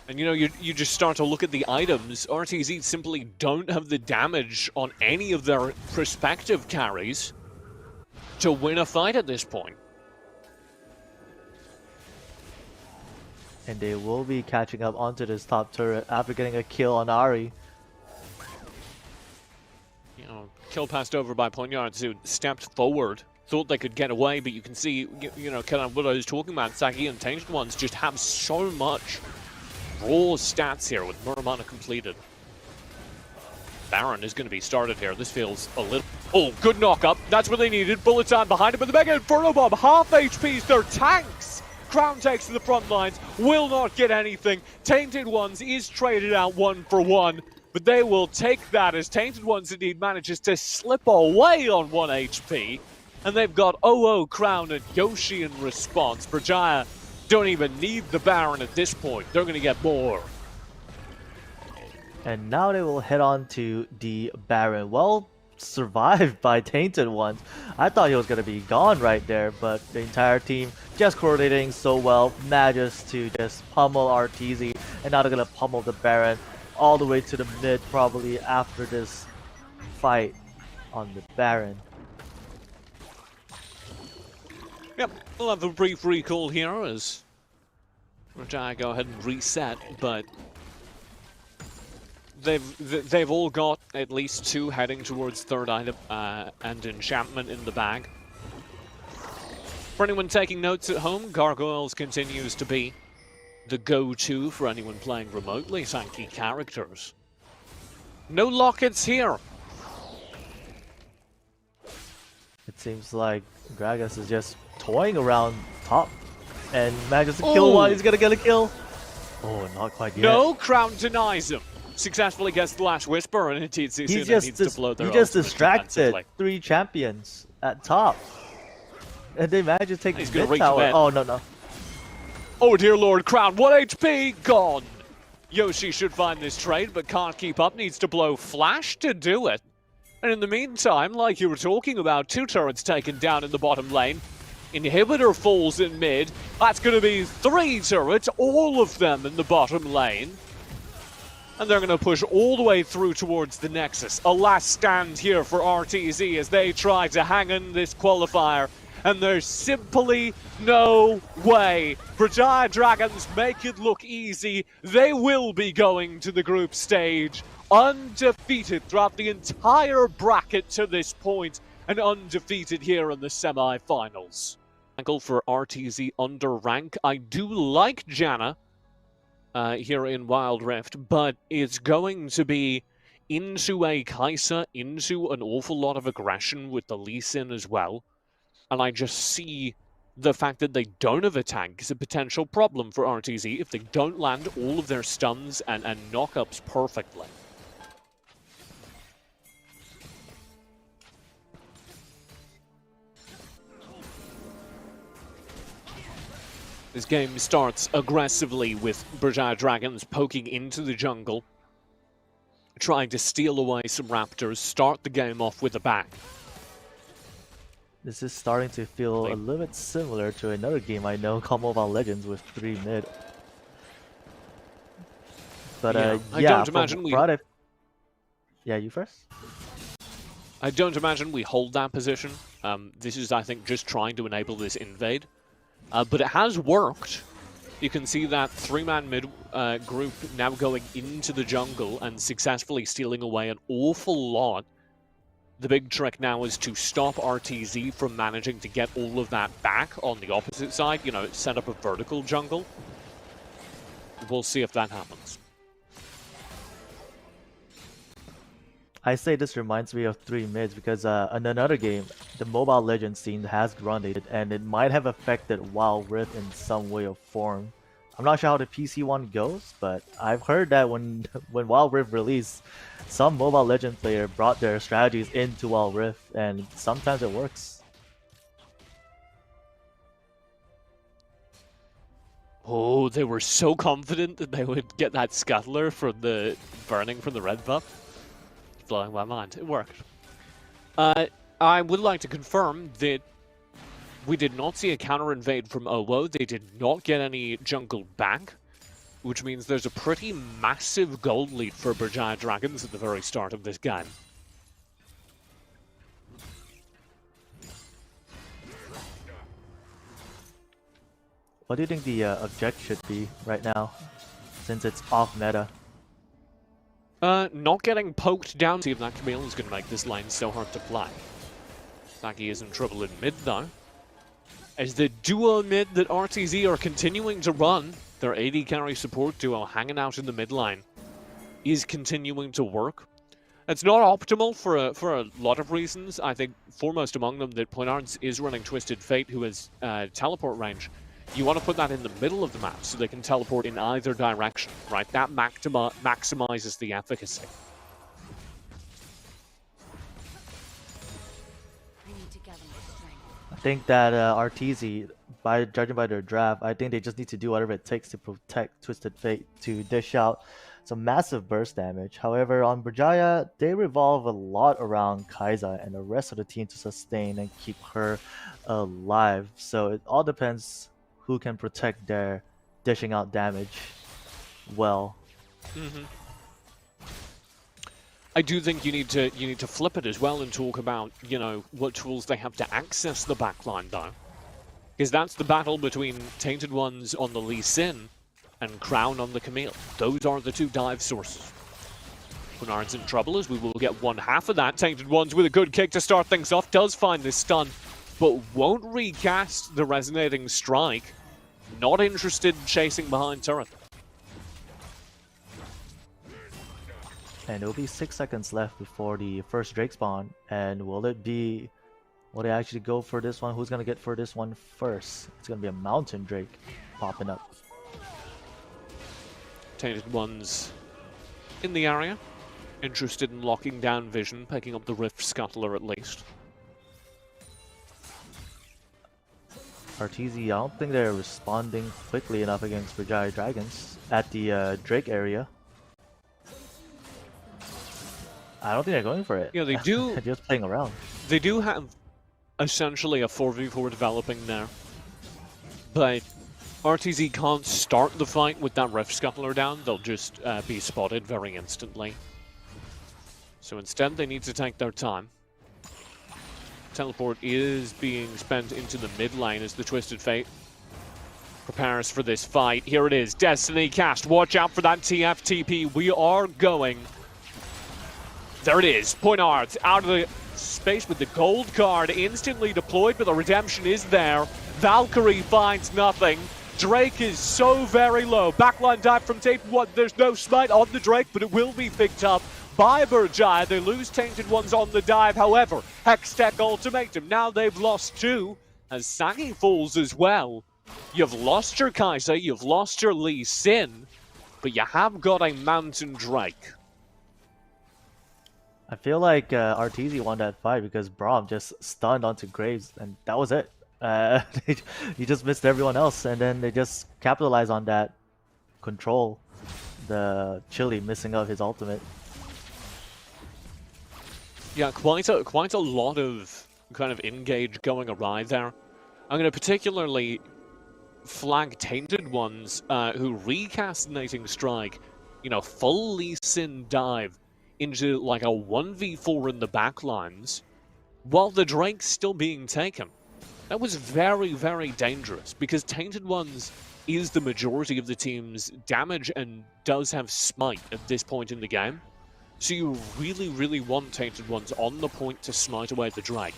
And you know, you just start to look at the items. RTZ simply don't have the damage on any of their prospective carries to win a fight at this point. And they will be catching up onto this top turret after getting a kill on Ahri. You know, kill passed over by Ponyards, who stepped forward, thought they could get away, but you can see, you know, kind of what I was talking about. Sagi and Tainted Ones just have so much raw stats here with Muramana completed. Baron is going to be started here. This feels a little... Oh, good knock-up. That's what they needed. Bullet time behind him, but the Mega Inferno Bomb, half HPs, they're tanks! Crown takes to the front lines, will not get anything. Tainted Ones is traded out 1 for 1, but they will take that as Tainted Ones indeed manages to slip away on 1 HP. And they've got OO, Crown, and Yoshi in response. Berjaya don't even need the Baron at this point. They're going to get more. And now they will head on to the Baron. Well survived by Tainted Ones. I thought he was going to be gone right there, but the entire team just coordinating so well, manages to just pummel RTZ, and now they're going to pummel the Baron all the way to the mid probably after this fight on the Baron. Yep, we'll have a brief recall here as Berjaya go ahead and reset, but they've all got at least 2 heading towards third item and enchantment in the bag. For anyone taking notes at home, Gargoyles continues to be the go-to for anyone playing remotely, tanky characters. No lockets here. It seems like Gragas is just toying around top and manages to kill one. He's gonna get a kill. Oh, not quite yet. No, Crown denies him. Successfully gets the Last Whisper, and indeed He needs just to blow their he just ultimate distracted defensively. 3 champions at top, and they managed to take He's the gonna mid tower. recommit. Oh no. Oh dear Lord, Crown, 1 HP, gone. Yoshi should find this trade, but can't keep up, needs to blow Flash to do it. And in the meantime, like you were talking about, 2 turrets taken down in the bottom lane. Inhibitor falls in mid. That's going to be 3 turrets, all of them in the bottom lane. And they're going to push all the way through towards the Nexus. A last stand here for RTZ as they try to hang in this qualifier. And there's simply no way. Berjaya Dragons make it look easy. They will be going to the group stage undefeated throughout the entire bracket to this point, and undefeated here in the semi-finals. For RTZ Underank, I do like Janna here in Wild Rift, but it's going to be into a Kai'Sa, into an awful lot of aggression with the Lee Sin as well. And I just see the fact that they don't have a tank is a potential problem for RTZ if they don't land all of their stuns and knock-ups perfectly. This game starts aggressively with Berjaya Dragons poking into the jungle, trying to steal away some Raptors, start the game off with a bang. This is starting to feel a little bit similar to another game I know called Mobile Legends with 3 mid. But I yeah, don't imagine we... Yeah, you first? I don't imagine we hold that position. This is, I think, just trying to enable this invade. But it has worked. You can see that 3-man mid group now going into the jungle and successfully stealing away an awful lot. The big trick now is to stop RTZ from managing to get all of that back on the opposite side, you know, set up a vertical jungle. We'll see if that happens. I say this reminds me of 3 mids because in another game, the Mobile Legends scene has grounded, and it might have affected Wild Rift in some way or form. I'm not sure how the PC one goes, but I've heard that when when Wild Rift released, some Mobile Legend player brought their strategies into Wild Rift, and sometimes it works. Oh, they were so confident that they would get that scuttler from the burning from the red buff. Blowing my mind. It worked. I would like to confirm that we did not see a counter invade from OWO. They did not get any jungle back, which means there's a pretty massive gold lead for Berjaya Dragons at the very start of this game. What do you think the object should be right now, since it's off meta? Not getting poked down. See if that Camille is going to make this lane so hard to play. Saki is in trouble in mid though, as the duo mid that RTZ are continuing to run, their AD carry support duo hanging out in the mid lane, is continuing to work. It's not optimal for a lot of reasons. I think foremost among them that Poinards is running Twisted Fate, who has teleport range. You want to put that in the middle of the map so they can teleport in either direction, right? That maximizes the efficacy. I think that RTZ, judging by their draft, I think they just need to do whatever it takes to protect Twisted Fate to dish out some massive burst damage. However, on Berjaya, they revolve a lot around Kai'Sa and the rest of the team to sustain and keep her alive. So it all depends who can protect their dishing out damage well. I do think you need to flip it as well and talk about, you know, what tools they have to access the backline though. Because that's the battle between Tainted Ones on the Lee Sin and Crown on the Camille. Those are the two dive sources. Poinards in trouble as we will get one half of that. Tainted Ones with a good kick to start things off, does find this stun, but won't recast the resonating strike. Not interested in chasing behind turret. And it'll be 6 seconds left before the first Drake spawn. And will they actually go for this one? Who's gonna get for this one first? It's gonna be a Mountain Drake popping up. Tainted Ones in the area. Interested in locking down vision, picking up the Rift Scuttler at least. RTZ, I don't think they're responding quickly enough against Berjaya Dragons at the Drake area. I don't think they're going for it. Yeah, they do. They're just playing around. They do have essentially a 4v4 developing there. But RTZ can't start the fight with that Rift Scuttler down. They'll just be spotted very instantly. So instead, they need to take their time. Teleport is being spent into the mid lane as the Twisted Fate prepares for this fight. Here it is, Destiny cast. Watch out for that TFTP. We are going. There it is, Poinards out of the space with the gold card instantly deployed, but the redemption is there. Valkyrie finds nothing. Drake is so very low. Backline dive from Tainted One. There's no smite on the Drake, but it will be picked up by Berjaya. They lose Tainted Ones on the dive. However, Hextech ultimatum. Now they've lost two, as Sagi falls as well. You've lost your Kai'Sa, you've lost your Lee Sin, but you have got a Mountain Drake. I feel like RTZ won that fight because Braum just stunned onto Graves, and that was it. He just missed everyone else, and then they just capitalized on that control. The Chili missing out his ultimate. Yeah, quite a lot of kind of engage going awry there. I'm going to particularly flag Tainted Ones who recast Nating Strike, you know, full Lee Sin dive into like a 1v4 in the backlines while the Drake's still being taken. That was very, very dangerous because Tainted Ones is the majority of the team's damage and does have smite at this point in the game. So you really, really want Tainted Ones on the point to smite away the Drake.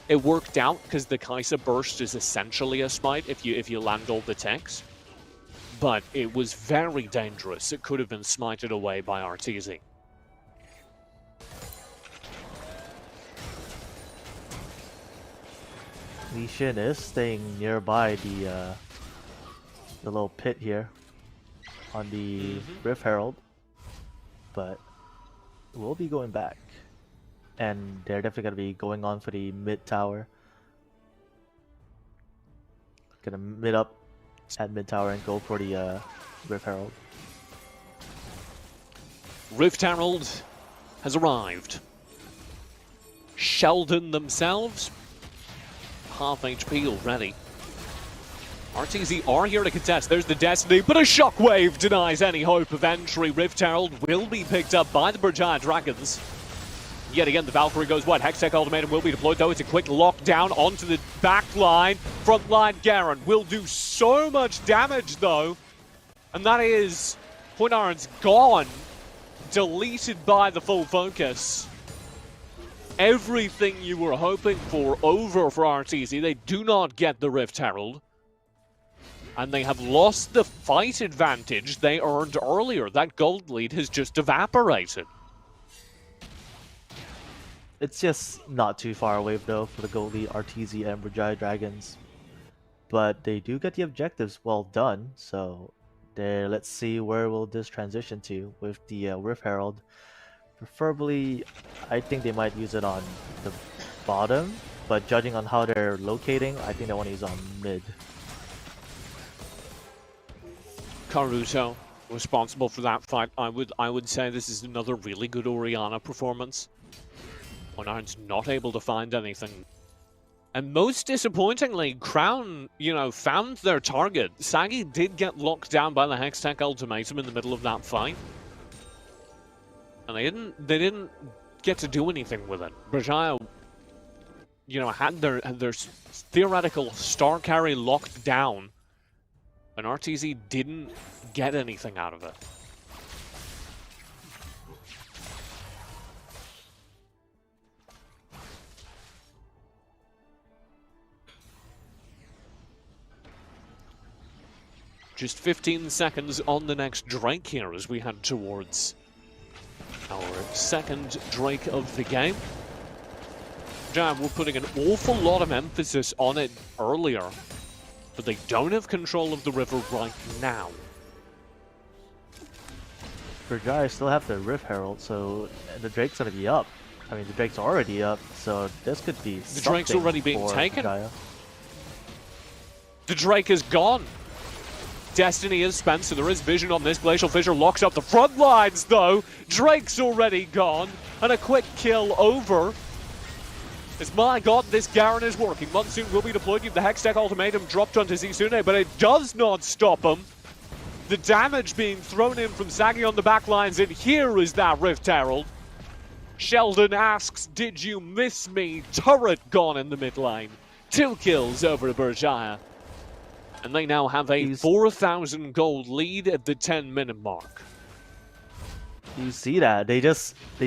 It worked out because the Kai'Sa burst is essentially a smite if you land all the techs. But it was very dangerous. It could have been smited away by RTZ. Lee Shin is staying nearby the little pit here on the Rift Herald, but we'll be going back, and they're definitely gonna be going on for the mid tower. Gonna mid up at mid tower and go for the Rift Herald. Rift Herald has arrived. Sheldon themselves, half HP already. RTZ are here to contest. There's the Destiny, but a shockwave denies any hope of entry. Rift Herald will be picked up by the Berjaya Dragons. Yet again, the Valkyrie goes wide. Hextech Ultimatum will be deployed, though. It's a quick lockdown onto the back line. Front line Garen will do so much damage, though. And that is Point Iron's gone. Deleted by the full focus. Everything you were hoping for over for RTZ. They do not get the Rift Herald. And they have lost the fight advantage they earned earlier. That gold lead has just evaporated. It's just not too far away though for the gold lead RTZ and Berjaya Dragons. But they do get the objectives well done, so let's see where will this transition to with the Rift Herald. Preferably, I think they might use it on the bottom, but judging on how they're locating, I think they want to use it on mid. Caruso responsible for that fight. I would say this is another really good Orianna performance. Point Iron's not able to find anything. And most disappointingly, Crown, found their target. Sagi did get locked down by the Hextech Ultimatum in the middle of that fight. And they didn't get to do anything with it. Berjaya, had their theoretical star carry locked down, and RTZ didn't get anything out of it. Just 15 seconds on the next Drake here as we head towards our second Drake of the game. Jam, we're putting an awful lot of emphasis on it earlier, but they don't have control of the river right now. Berjaya still have the Rift Herald, so the Drake's gonna be up. I mean, the Drake's already up, so this could be the Drake's already being taken. Berjaya. The Drake is gone. Destiny is spent, so there is vision on this. Glacial Fissure locks up the front lines, though. Drake's already gone, and a quick kill over. As my god, this Garen is working. Monsoon will be deployed. You have the Hextech Ultimatum dropped onto Zizune, but it does not stop him. The damage being thrown in from Sagi on the back lines, and here is that Rift Herald. Sheldon asks, did you miss me? Turret gone in the mid lane. 2 kills over to Berjaya. And they now have a 4,000 gold lead at the 10-minute mark. You see that? They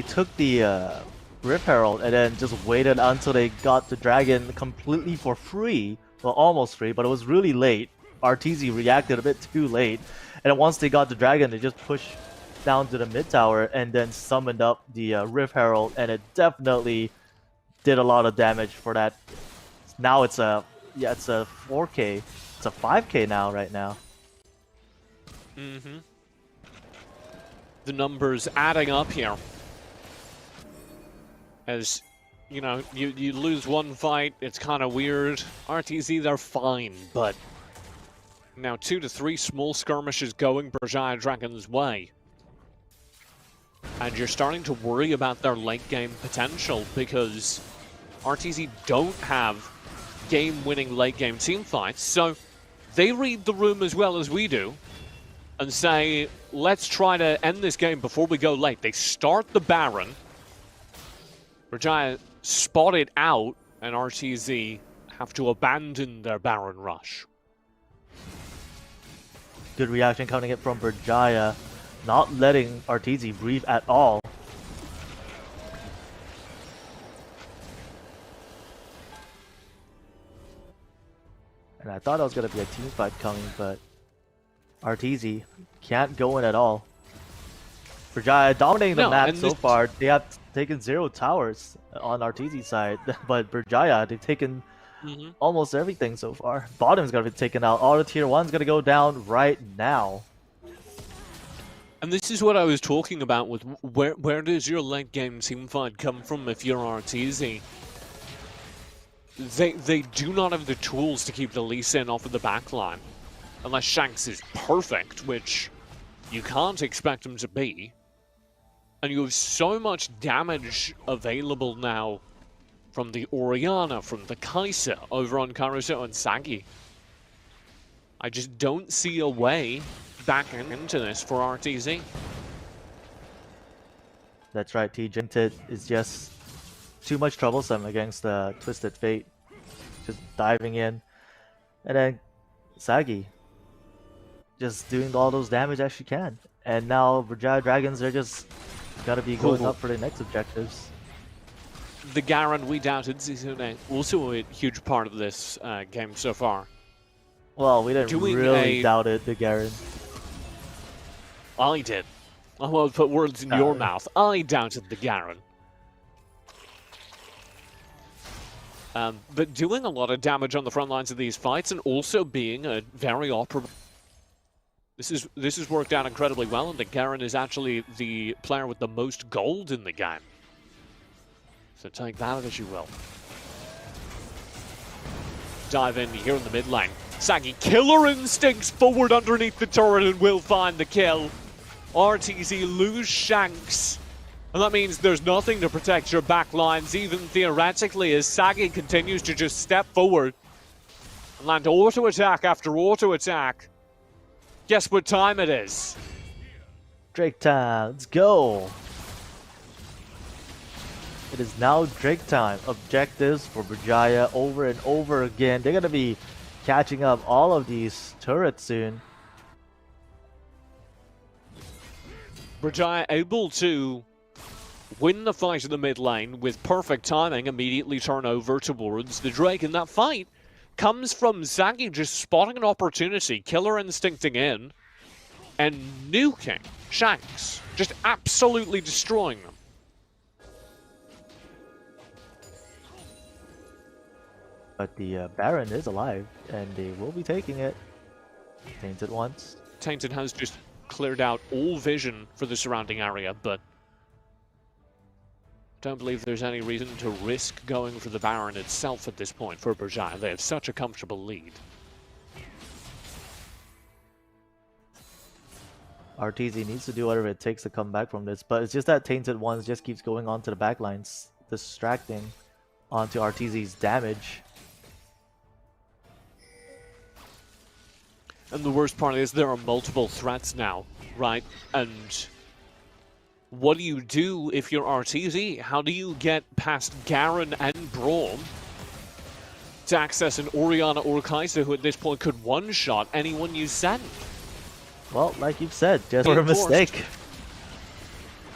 took the Rift Herald and then just waited until they got the dragon completely for free. Well, almost free, but it was really late. RTZ reacted a bit too late. And once they got the dragon, they just pushed down to the mid tower and then summoned up the Rift Herald, and it definitely did a lot of damage for that. Now it's a 4K. It's a 5K now, right now. Mm-hmm. The numbers adding up here. As, you lose one fight, it's kind of weird. RTZ, they're fine, but now 2 to 3 small skirmishes going Berjaya Dragons' way. And you're starting to worry about their late game potential because RTZ don't have game-winning late-game team fights, so they read the room as well as we do and say, let's try to end this game before we go late. They start the Baron. Berjaya spot it out, and RTZ have to abandon their Baron rush. Good reaction coming in from Berjaya, not letting RTZ breathe at all. And I thought it was going to be a team fight coming, but RTZ can't go in at all. Berjaya dominating the map so far. They have taken 0 towers on RTZ side, but Berjaya, they've taken almost everything so far. Bottom's gonna be taken out. All the tier 1's gonna go down right now. And this is what I was talking about with where does your late game teamfight come from if you're RTZ? They do not have the tools to keep the Lee Sin off of the backline. Unless Shanks is perfect, which you can't expect him to be. And you have so much damage available now from the Orianna, from the Kai'Sa over on Caruso and Sagi. I just don't see a way back into this for RTZ. That's right, T-Jinted is just too much troublesome against the Twisted Fate. Just diving in. And then Sagi just doing all those damage as she can. And now Berjaya Dragons, they're just gotta be going up for the next objectives. The Garen we doubted is also a huge part of this game so far. Well, we didn't really doubt it, the Garen. I did. I won't put words in your mouth. I doubted the Garen. But doing a lot of damage on the front lines of these fights and also being a very operable. This has worked out incredibly well, and the Garen is actually the player with the most gold in the game. So take that as you will. Dive in here in the mid lane. Sagi, killer instincts forward underneath the turret and will find the kill. RTZ lose Shanks. And that means there's nothing to protect your back lines, even theoretically, as Sagi continues to just step forward and land auto attack after auto attack. Guess what time it is? Drake time, let's go. It is now Drake time. Objectives for Berjaya over and over again. They're gonna be catching up all of these turrets soon. Berjaya able to win the fight in the mid lane with perfect timing, immediately turn over towards the Drake. And that fight comes from Sagi just spotting an opportunity, killer instincting in, and nuking Shanks. Just absolutely destroying them. But the Baron is alive, and they will be taking it. Tainted once. Tainted has just cleared out all vision for the surrounding area, but don't believe there's any reason to risk going for the Baron itself at this point for Berjaya. They have such a comfortable lead. RTZ needs to do whatever it takes to come back from this, but it's just that Tainted Ones just keeps going onto the backlines, distracting onto RTZ's damage. And the worst part is there are multiple threats now, right? And what do you do if you're RTZ? How do you get past Garen and Braum to access an Orianna or Kai'Sa, who at this point could one-shot anyone you send? Well, like you've said, just for a mistake.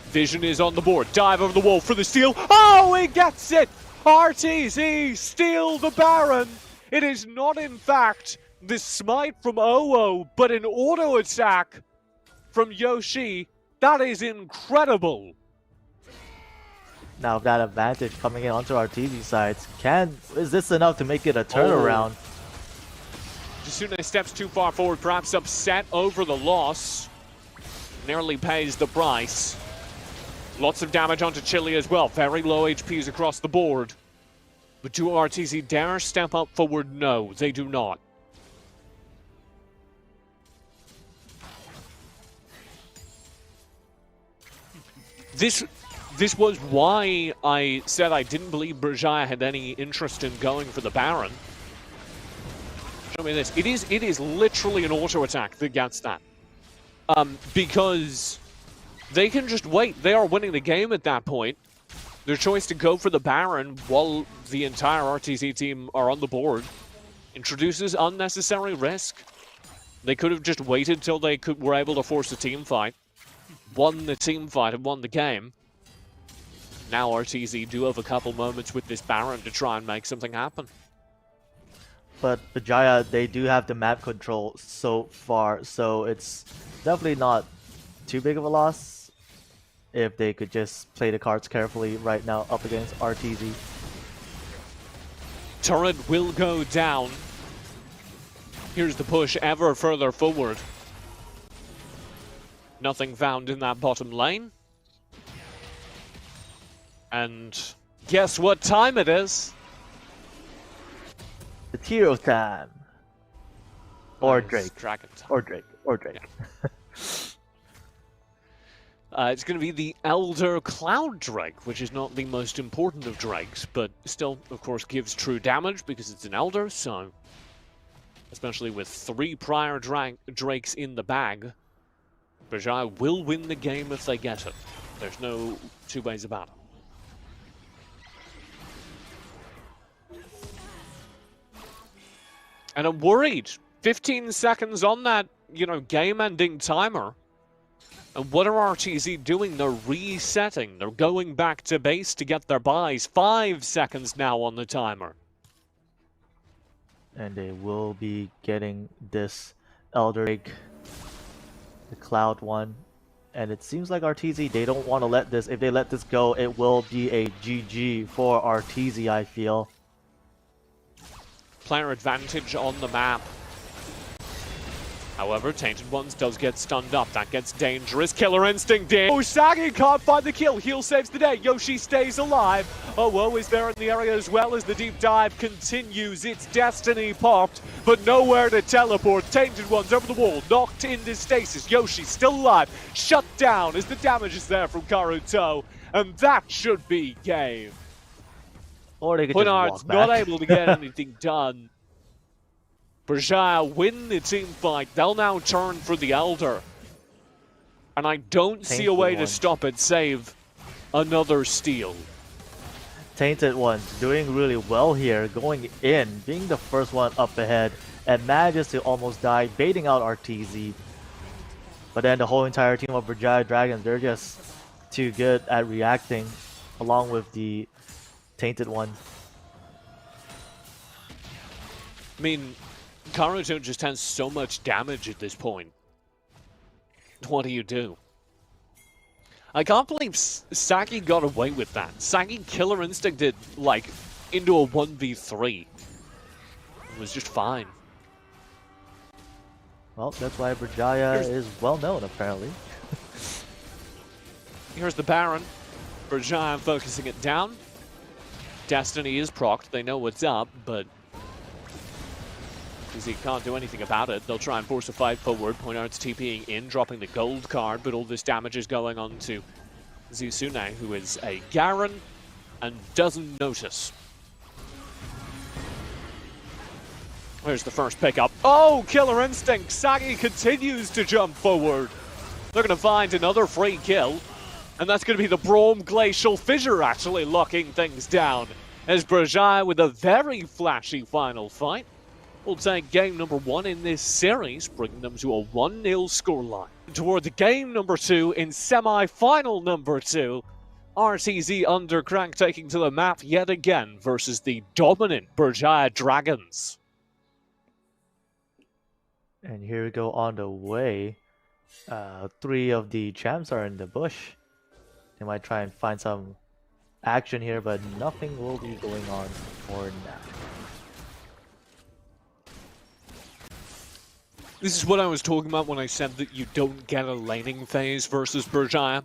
Vision is on the board. Dive over the wall for the steal. Oh, he gets it! RTZ steal the Baron. It is not, in fact, the smite from OO, but an auto attack from Yoshi. That is incredible. Now that advantage coming in onto RTZ sides, is this enough to make it a turnaround? Jasune steps too far forward, perhaps upset over the loss. Nearly pays the price. Lots of damage onto Chili as well. Very low HPs across the board. But do RTZ dare step up forward? No, they do not. This was why I said I didn't believe Berjaya had any interest in going for the Baron. Show me this. It is literally an auto attack that gets that. Because they can just wait. They are winning the game at that point. Their choice to go for the Baron while the entire RTZ team are on the board introduces unnecessary risk. They could have just waited till they were able to force a team fight. Won the team fight and won the game. Now RTZ do have a couple moments with this Baron to try and make something happen. But Berjaya, they do have the map control so far, so it's definitely not too big of a loss if they could just play the cards carefully right now up against RTZ. Turret will go down. Here's the push ever further forward. Nothing found in that bottom lane. And guess what time it is? It's hero time. Or Nice. Drake. Dragon time. Or Drake. Or Drake. Yeah. It's going to be the Elder Cloud Drake, which is not the most important of Drakes, but still, of course, gives true damage because it's an Elder, so... Especially with 3 prior Drakes in the bag, Berjaya will win the game if they get it. There's no two ways about it. And I'm worried. 15 seconds on that, game-ending timer. And what are RTZ doing? They're resetting. They're going back to base to get their buys. 5 seconds now on the timer. And they will be getting this Elder Drake, the Cloud one. And it seems like RTZ, they don't want to let this. If they let this go, it will be a GG for RTZ, I feel. Player advantage on the map. However, Tainted Ones does get stunned up. That gets dangerous. Killer Instinct in. Oh, Sagi can't find the kill. Heal saves the day. Yoshi stays alive. Oh, Woe is there in the area as well as the deep dive continues. Its destiny popped, but nowhere to teleport. Tainted Ones over the wall, knocked into stasis. Yoshi still alive. Shut down as the damage is there from Karuto. And that should be game. Or they could just Hunnard's walk back. not able to get anything done. Berjaya win the team fight. They'll now turn for the Elder. And I don't see a way to stop it, save another steal. Tainted Ones doing really well here, going in, being the first one up ahead, and manages to almost die, baiting out RTZ. But then the whole entire team of Berjaya Dragons, they're just too good at reacting, along with the Tainted One. I mean, Karuto just has so much damage at this point. What do? I can't believe Sagi got away with that. Sagi Killer Instincted, like, into a 1v3. It was just fine. Well, that's why Berjaya is well known, apparently. Here's the Baron. Berjaya focusing it down. Destiny is procced. They know what's up, but he can't do anything about it. They'll try and force a fight forward. Pointards TPing in, dropping the gold card, but all this damage is going on to Zusune, who is a Garen and doesn't notice. There's the first pickup. Oh, Killer Instinct! Sagi continues to jump forward. They're going to find another free kill, and that's going to be the Braum Glacial Fissure actually locking things down, as Berjaya with a very flashy final fight will take game number 1 in this series, bringing them to a 1-0 scoreline. Toward the game number 2 in semi-final number 2, RTZ Underank taking to the map yet again versus the dominant Berjaya Dragons. And here we go on the way. 3 of the champs are in the bush. They might try and find some action here, but nothing will be going on for now. This is what I was talking about when I said that you don't get a laning phase versus Berjaya.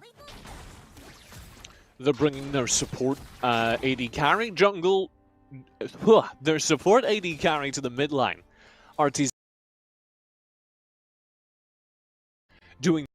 They're bringing their support AD carry, jungle, their support AD carry to the mid lane. RTZ doing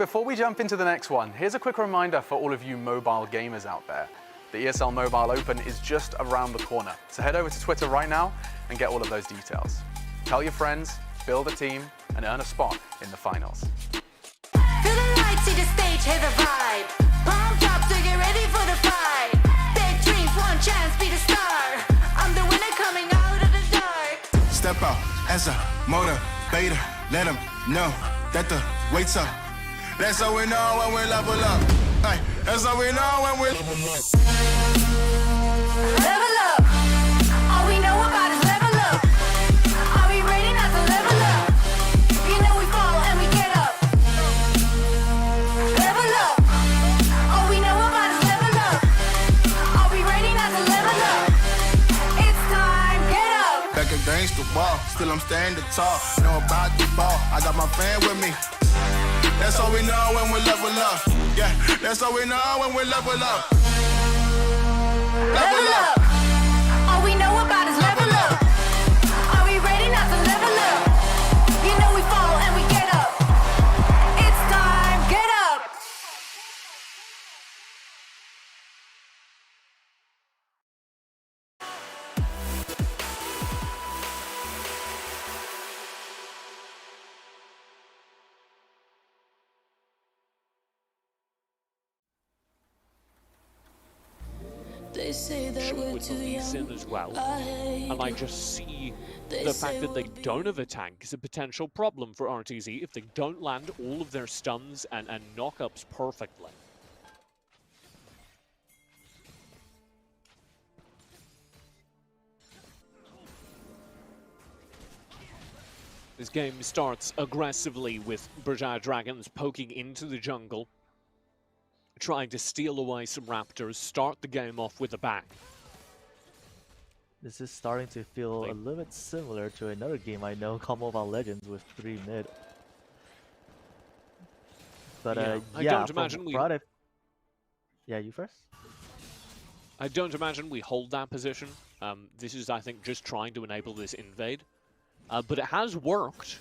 Before we jump into the next one, here's a quick reminder for all of you mobile gamers out there. The ESL Mobile Open is just around the corner, so head over to Twitter right now and get all of those details. Tell your friends, build a team, and earn a spot in the finals. Feel the lights, see the stage, hear the vibe. Pumped up to get ready for the fight. Big dreams, one chance, be the star. I'm the winner coming out of the dark. Step out as a motivator. Let them know that the wait's up. That's how we know when we level up. Ay, that's how we know when we level up. Level up. All we know about is level up. Are we ready not to level up? You know we fall and we get up. Level up. All we know about is level up. Are we ready not to level up? It's time, get up. Back against the wall, still I'm standing tall. Know about the ball, I got my fan with me. That's how we know when we level up. Yeah, that's how we know when we level up. Level up. All we know about is level up. Are we ready not to level up? You know we fall and we get up. It's time, get up. They say that we're With the too Leafs in young. as well, I hate and I it. just see They the say fact that they we'll be don't have a tank is a potential problem for RTZ if they don't land all of their stuns and knock-ups perfectly. This game starts aggressively with Berjaya Dragons poking into the jungle, trying to steal away some Raptors, start the game off with a bang. This is starting to feel a little bit similar to another game I know called Mobile Legends with 3 mid. But I yeah, don't from imagine we. what Yeah, you first. I don't imagine we hold that position. This is, I think, just trying to enable this invade. But it has worked.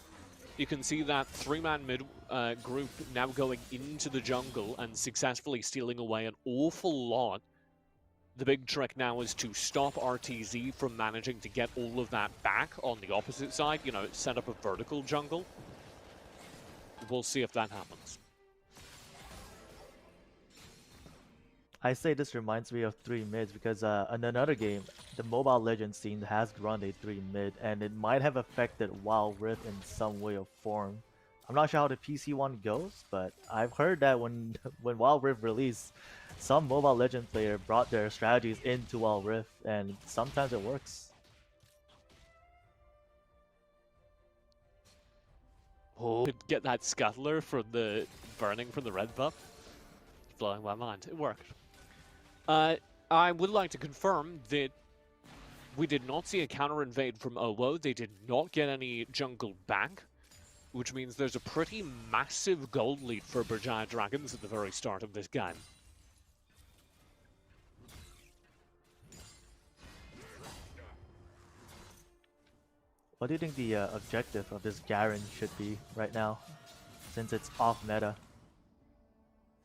You can see that 3-man mid group now going into the jungle and successfully stealing away an awful lot. The big trick now is to stop RTZ from managing to get all of that back on the opposite side. You know, set up a vertical jungle. We'll see if that happens. I say this reminds me of 3 mids because in another game, the Mobile Legends scene has run a 3 mid, and it might have affected Wild Rift in some way or form. I'm not sure how the PC one goes, but I've heard that when Wild Rift released, some Mobile Legends player brought their strategies into Wild Rift, and sometimes it works. Oh, could get that scuttler from the burning from the red buff. It's blowing my mind. It worked. I would like to confirm that we did not see a counter invade from OWO. They did not get any jungle back, which means there's a pretty massive gold lead for Berjaya Dragons at the very start of this game. What do you think the objective of this Garen should be right now, since it's off meta?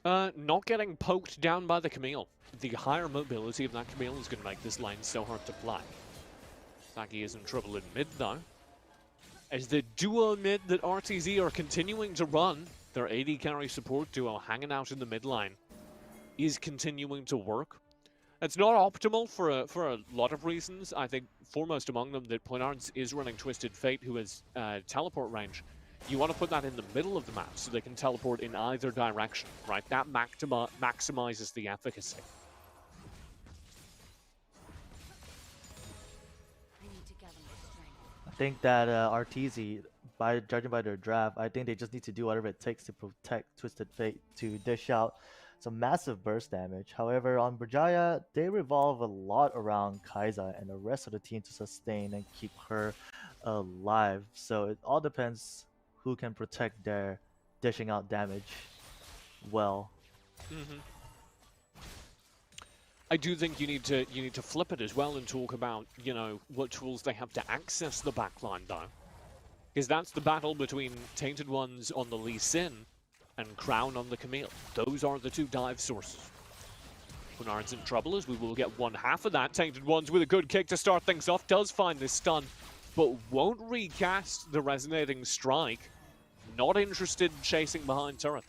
Not getting poked down by the Camille. The higher mobility of that Camille is going to make this lane so hard to play. Saki is in trouble in mid though. As the duo mid that RTZ are continuing to run, their AD carry support duo hanging out in the mid lane, is continuing to work. It's not optimal for a lot of reasons. I think foremost among them that Poinards is running Twisted Fate, who has teleport range. You want to put that in the middle of the map so they can teleport in either direction, right? That maximizes the efficacy. I think that RTZ, judging by their draft, I think they just need to do whatever it takes to protect Twisted Fate to dish out some massive burst damage. However, on Berjaya, they revolve a lot around Kai'Sa and the rest of the team to sustain and keep her alive. So it all depends who can protect their dishing out damage well. I do think you need to flip it as well and talk about, you know, what tools they have to access the backline though. Because that's the battle between Tainted Ones on the Lee Sin and Crown on the Camille. Those are the two dive sources. Bernard's in trouble as we will get one half of that. Tainted Ones with a good kick to start things off. Does find this stun, but won't recast the resonating strike. Not interested in chasing behind turret.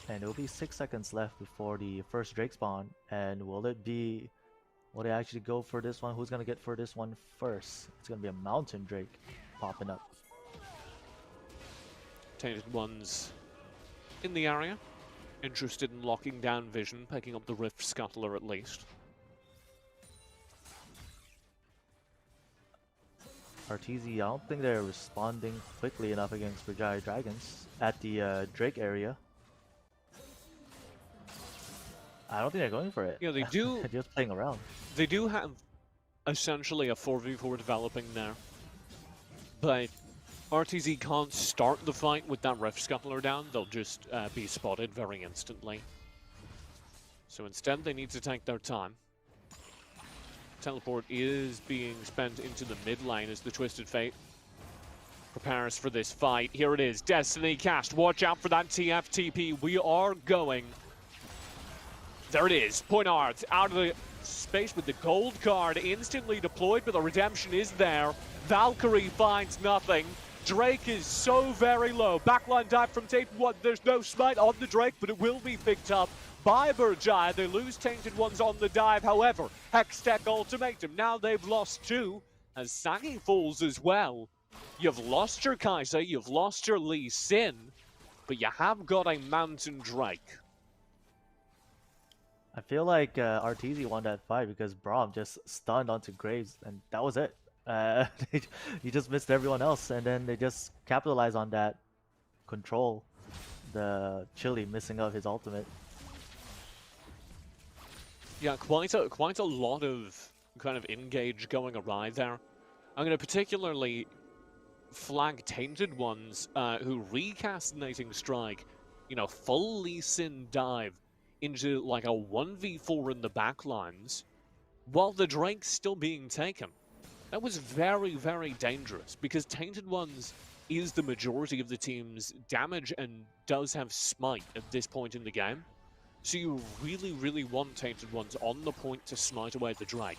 And it will be 6 seconds left before the first Drake spawn. And will they actually go for this one? Who's going to get for this one first? It's going to be a Mountain Drake popping up. Tainted Ones in the area. Interested in locking down vision, picking up the Rift Scuttler at least. RTZ, I don't think they're responding quickly enough against Berjaya Dragons at the Drake area. I don't think they're going for it. Yeah, they do. They're just playing around. They do have essentially a 4v4 developing there. But RTZ can't start the fight with that Rift Scuttler down. They'll just be spotted very instantly. So instead, they need to take their time. Teleport is being spent into the mid lane as the Twisted Fate prepares for this fight. Here it is, Destiny cast. Watch out for that TFTP. We are going. There it is, Poinard out of the space with the gold card instantly deployed, but the redemption is there. Valkyrie finds nothing. Drake is so very low. Backline dive from Tainted One. There's no smite on the Drake, but it will be picked up by Berjaya. They lose Tainted Ones on the dive. However, Hextech Ultimatum. Now they've lost two as Sagi falls as well. You've lost your Kaiser, you've lost your Lee Sin, but you have got a Mountain Drake. I feel like RTZ won that fight because Braum just stunned onto Graves, and that was it. He just missed everyone else, and then they just capitalized on that control. The Chili missing out his ultimate. Yeah, quite a lot of kind of engage going awry there. I'm going to particularly flag Tainted Ones who recast Nating Strike, you know, full Lee Sin dive into like a 1v4 in the backlines while the Drake's still being taken. That was very, very dangerous because Tainted Ones is the majority of the team's damage and does have smite at this point in the game. So you really, really want Tainted Ones on the point to smite away the Drake.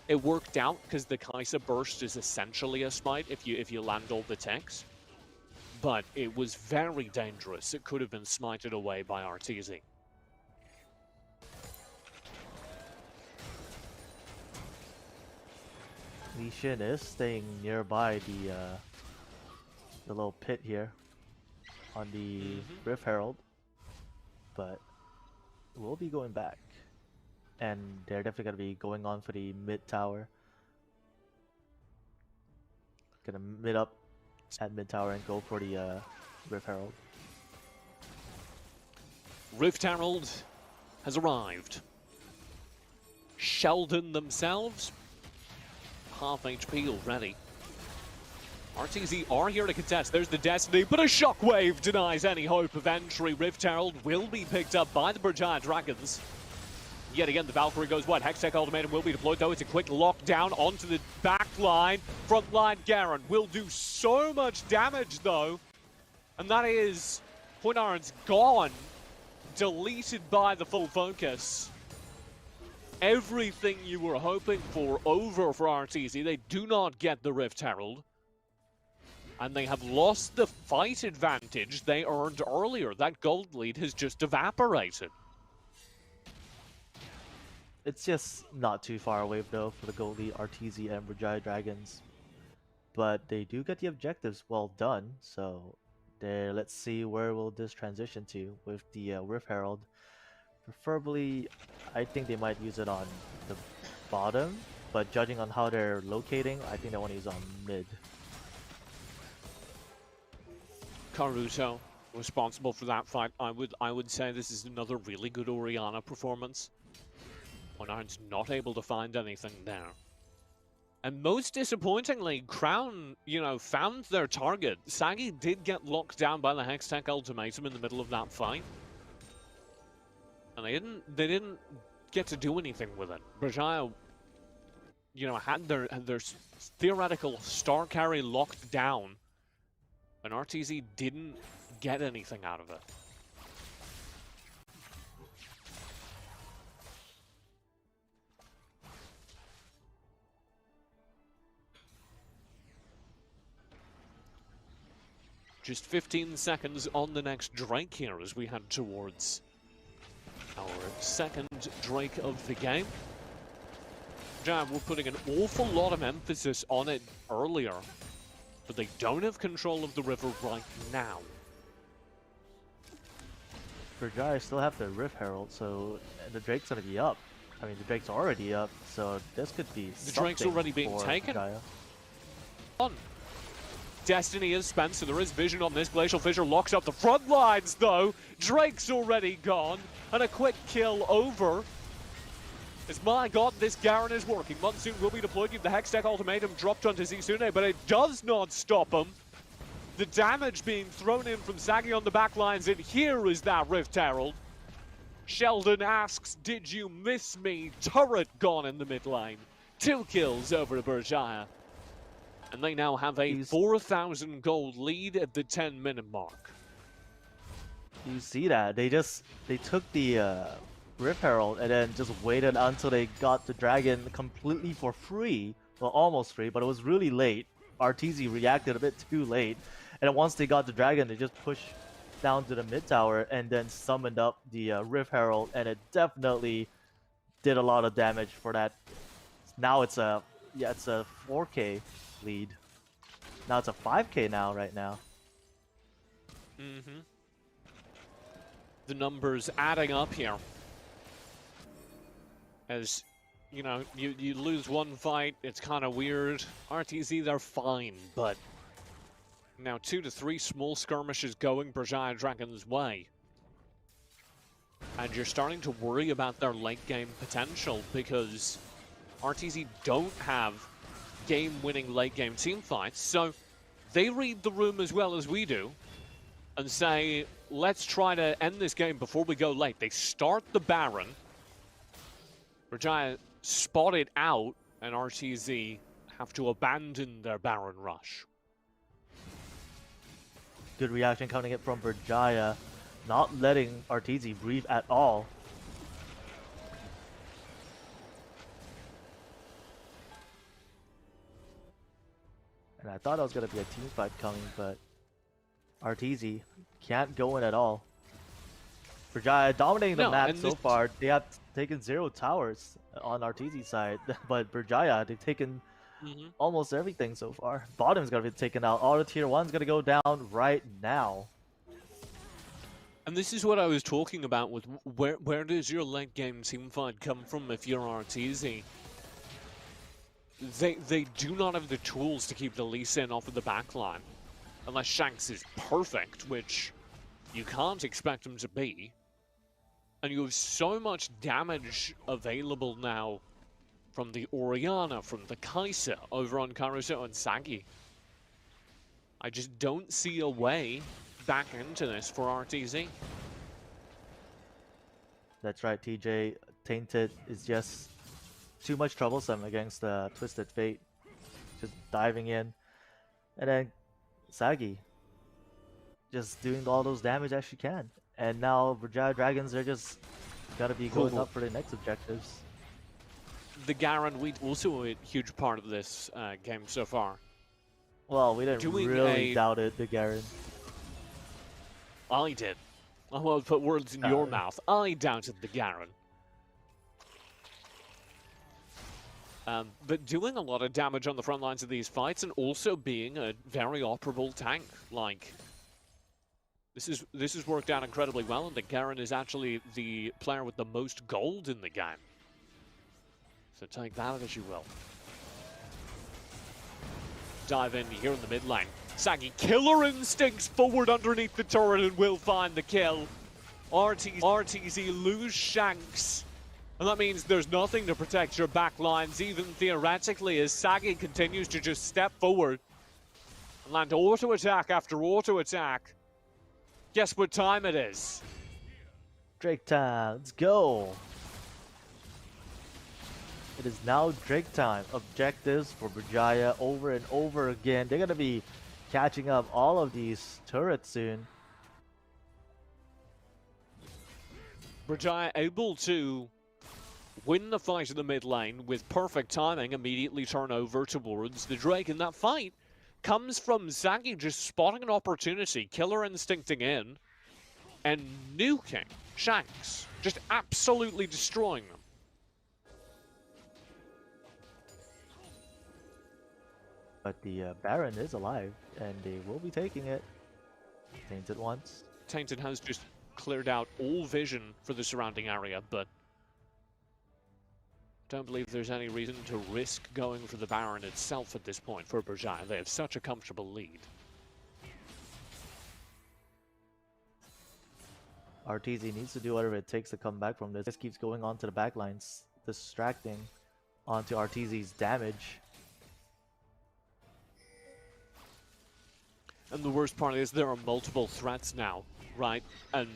It worked out because the Kaiser burst is essentially a smite if you land all the techs. But it was very dangerous. It could have been smited away by RTZ. Lee Sin is staying nearby the little pit here on the Rift Herald, but we'll be going back, and they're definitely gonna be going on for the mid tower. Gonna mid up at mid tower and go for the Rift Herald. Rift Herald has arrived. Sheldon themselves, half HP already. RTZ are here to contest. There's the Destiny, but a Shockwave denies any hope of entry. Rift Herald will be picked up by the Berjaya Dragons. Yet again, the Valkyrie goes wide. Hextech Ultimatum will be deployed, though. It's a quick lockdown onto the back line. Front line Garen will do so much damage, though. And that is Poinard's gone. Deleted by the full focus. Everything you were hoping for over for RTZ. They do not get the Rift Herald. And they have lost the fight advantage they earned earlier. That gold lead has just evaporated. It's just not too far away though for the gold lead, RTZ and Berjaya Dragons. But they do get the objectives well done, so let's see where will this transition to with the Rift Herald. Preferably, I think they might use it on the bottom, but judging on how they're locating, I think they want to use it on mid. Karuto responsible for that fight. I would say this is another really good Orianna performance. Poinard's not able to find anything there. And most disappointingly, Crown, you know, found their target. Sagi did get locked down by the Hextech Ultimatum in the middle of that fight. And they didn't get to do anything with it. Berjaya, you know, had their theoretical star carry locked down And RTZ didn't get anything out of it. Just 15 seconds on the next Drake here as we head towards our second Drake of the game. Jab, we're putting an awful lot of emphasis on it earlier, but they don't have control of the river right now. Berjaya still have the Rift Herald, so the Drake's gonna be up. I mean, the Drake's already up, so this could be The Drake's already being taken. On. Destiny is spent, so there is vision on this. Glacial Fissure locks up the front lines, though. Drake's already gone, and a quick kill over. As my god, this Garen is working. Monsoon will be deployed. You have the Hextech ultimatum dropped onto Zisune, but it does not stop him. The damage being thrown in from Sagi on the back lines, and here is that Rift Herald. Sheldon asks, did you miss me? Turret gone in the mid lane. 2 kills over Berjaya. And they now have a 4,000 gold lead at the 10-minute mark. You see that? They took the Rift Herald and then just waited until they got the dragon completely for free. Well, almost free, but it was really late. RTZ reacted a bit too late. And once they got the dragon, they just pushed down to the mid tower and then summoned up the Rift Herald, and it definitely did a lot of damage for that. Now it's a 4K lead. Now it's a 5K now, right now. Mm-hmm. The numbers adding up here. As, you know, you lose one fight, it's kind of weird. RTZ, they're fine, but now 2 to 3 small skirmishes going Berjaya Dragons' way. And you're starting to worry about their late game potential because RTZ don't have game-winning late-game team fights, so they read the room as well as we do and say, let's try to end this game before we go late. They start the Baron. Berjaya spot it out, and RTZ have to abandon their Baron rush. Good reaction coming in from Berjaya, not letting RTZ breathe at all. And I thought it was going to be a team fight coming, but RTZ can't go in at all. Berjaya dominating the map so far. They have taken 0 towers on RTZ side, but Berjaya, they've taken almost everything so far. Bottom's going to be taken out. All the tier 1's going to go down right now. And this is what I was talking about with where does your late game team fight come from if you're RTZ? They do not have the tools to keep the Lee Sin off of the backline. Unless Shanks is perfect, which you can't expect him to be. And you have so much damage available now from the Orianna, from the Kai'Sa over on Caruso and Sagi. I just don't see a way back into this for RTZ. That's right, TJ. Tainted is just too much troublesome against Twisted Fate. Just diving in. And then Sagi just doing all those damage as she can. And now Berjaya Dragons are just gotta be going up for the next objectives. The Garen, we also a huge part of this game so far. Well, we didn't really doubt it, the Garen. I did. I won't put words in your mouth. I doubted the Garen. But doing a lot of damage on the front lines of these fights and also being a very operable tank. Like, this has worked out incredibly well, and the Garen is actually the player with the most gold in the game. So take that as you will. Dive in here in the mid lane. Sagi, killer instincts forward underneath the turret and will find the kill. RTZ lose Shanks. And that means there's nothing to protect your back lines, even theoretically, as Sagi continues to just step forward and land auto attack after auto attack. Guess what time it is? Drake time, let's go. It is now Drake time. Objectives for Berjaya over and over again. They're gonna be catching up all of these turrets soon. Berjaya able to win the fight in the mid lane with perfect timing, immediately turn over towards the Drake. And that fight comes from Zagi just spotting an opportunity, killer instincting in, and nuking Shanks, just absolutely destroying them. But the Baron is alive, and they will be taking it. Tainted once. Tainted has just cleared out all vision for the surrounding area, but don't believe there's any reason to risk going for the Baron itself at this point for Berjaya. They have such a comfortable lead. RTZ needs to do whatever it takes to come back from this. Just keeps going on to the backlines, distracting onto RTZ's damage. And the worst part is there are multiple threats now, right? And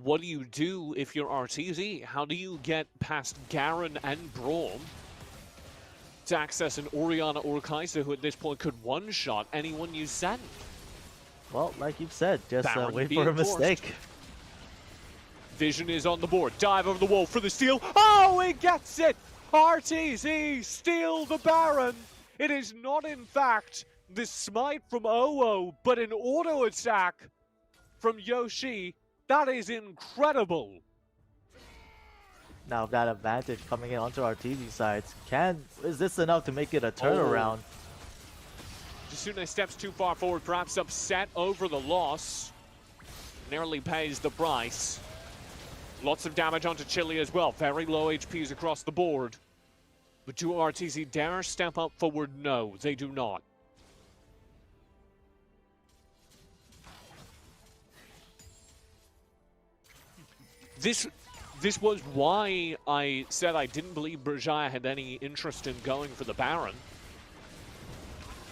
what do you do if you're RTZ? How do you get past Garen and Braum to access an Orianna or Kai'Sa, who at this point could one-shot anyone you send? Well, like you've said, just Baron wait being for a forced. mistake. Vision is on the board. Dive over the wall for the steal. Oh, he gets it! RTZ steal the Baron. It is not, in fact, the smite from OO, but an auto attack from Yoshi. That is incredible. Now that advantage coming in onto RTZ sides, is this enough to make it a turnaround? Jasune steps too far forward, perhaps upset over the loss. Nearly pays the price. Lots of damage onto Chili as well. Very low HPs across the board. But do RTZ dare step up forward? No, they do not. This was why I said I didn't believe Berjaya had any interest in going for the Baron.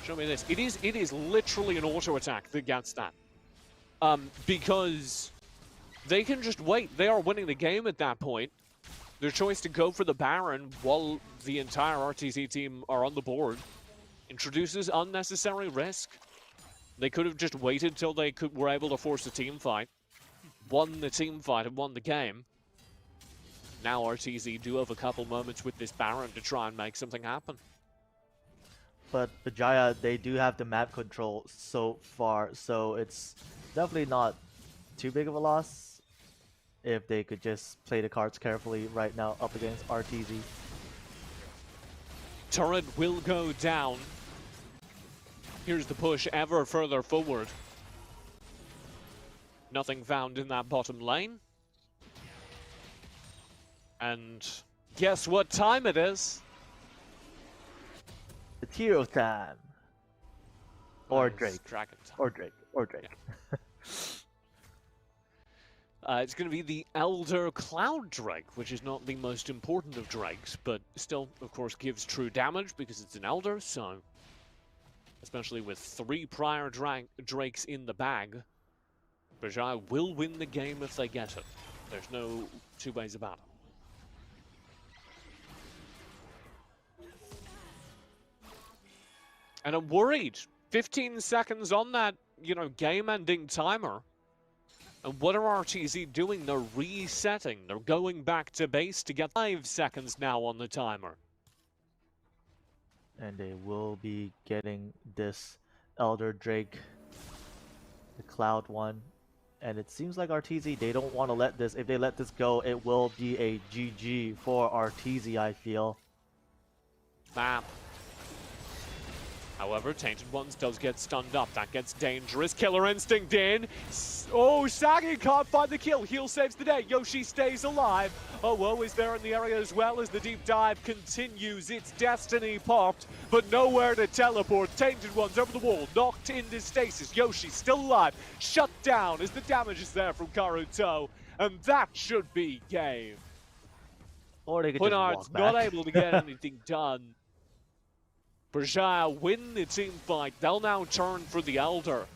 Show me this. It is literally an auto attack that gets that. Because they can just wait. They are winning the game at that point. Their choice to go for the Baron while the entire RTZ team are on the board introduces unnecessary risk. They could have just waited till they were able to force a team fight. Won the team fight and won the game. Now RTZ do have a couple moments with this Baron to try and make something happen. But Berjaya, they do have the map control so far, so it's definitely not too big of a loss if they could just play the cards carefully right now up against RTZ. Turret will go down. Here's the push ever further forward. Nothing found in that bottom lane. And guess what time it is? It's hero time. Or Drake. Dragon time. Or Drake. Or Drake. It's going to be the Elder Cloud Drake, which is not the most important of Drakes, but still, of course, gives true damage because it's an Elder, so... Especially with 3 prior Drakes in the bag, Berjaya will win the game if they get it. There's no two ways about it. And I'm worried. 15 seconds on that, game-ending timer. And what are RTZ doing? They're resetting. They're going back to base to get 5 seconds now on the timer. And they will be getting this Elder Drake, the Cloud one. And it seems like RTZ, they don't want to let this. If they let this go, it will be a GG for RTZ, I feel. Map. However, Tainted Ones does get stunned up. That gets dangerous. Killer Instinct in. Oh, Sagi can't find the kill. Heal saves the day. Yoshi stays alive. Oh, is there in the area as well as the deep dive continues. Its destiny popped, but nowhere to teleport. Tainted Ones over the wall, knocked into stasis. Yoshi still alive. Shut down as the damage is there from Karuto. And that should be game. Or they could just walk back. not able to get anything done. Berjaya win the team fight. They'll now turn for the Elder.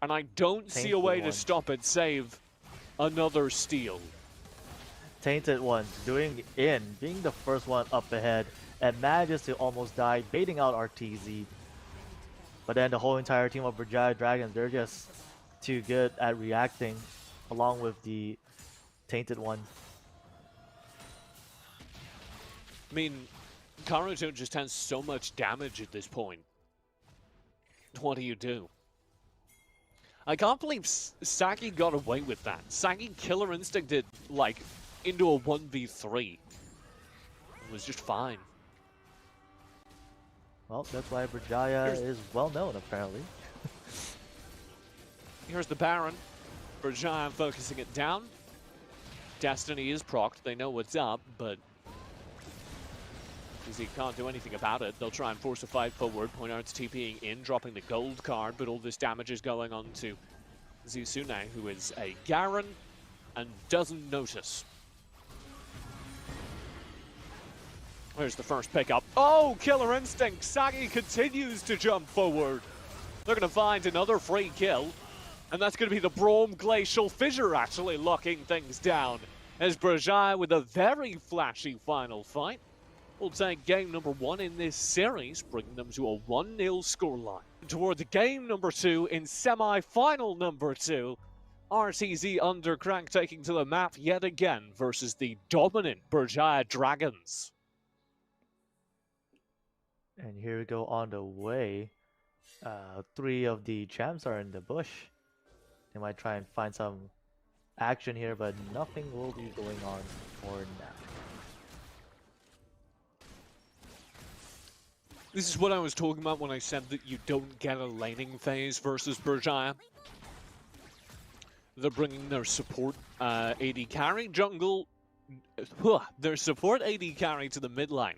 And I don't see a way to stop it, save another steal. Tainted Ones being the first one up ahead and manages to almost die, baiting out RTZ. But then the whole entire team of Berjaya Dragons, they're just too good at reacting, along with the Tainted One. I mean, Karuto just has so much damage at this point. What do you do? I can't believe Saki got away with that. Saki Killer Instincted, like, into a 1v3. It was just fine. Well, that's why Berjaya is well known, apparently. Here's the Baron. Berjaya focusing it down. Destiny is procced. They know what's up, but he can't do anything about it. They'll try and force a fight forward. Point Art's TPing in, dropping the gold card, but all this damage is going on to Zisune, who is a Garen and doesn't notice. Here's the first pickup. Oh, Killer Instinct! Sagi continues to jump forward. They're going to find another free kill. And that's going to be the Braum Glacial Fissure actually locking things down. As Berjaya with a very flashy final fight will take game number 1 in this series, bringing them to a 1-0 scoreline. Toward the game number 2 in semi-final number 2, RTZ Underank taking to the map yet again versus the dominant Berjaya Dragons. And here we go on the way. 3 of the champs are in the bush. They might try and find some action here, but nothing will be going on for now. This is what I was talking about when I said that you don't get a laning phase versus Berjaya. They're bringing their support AD carry, jungle, their support AD carry to the mid lane.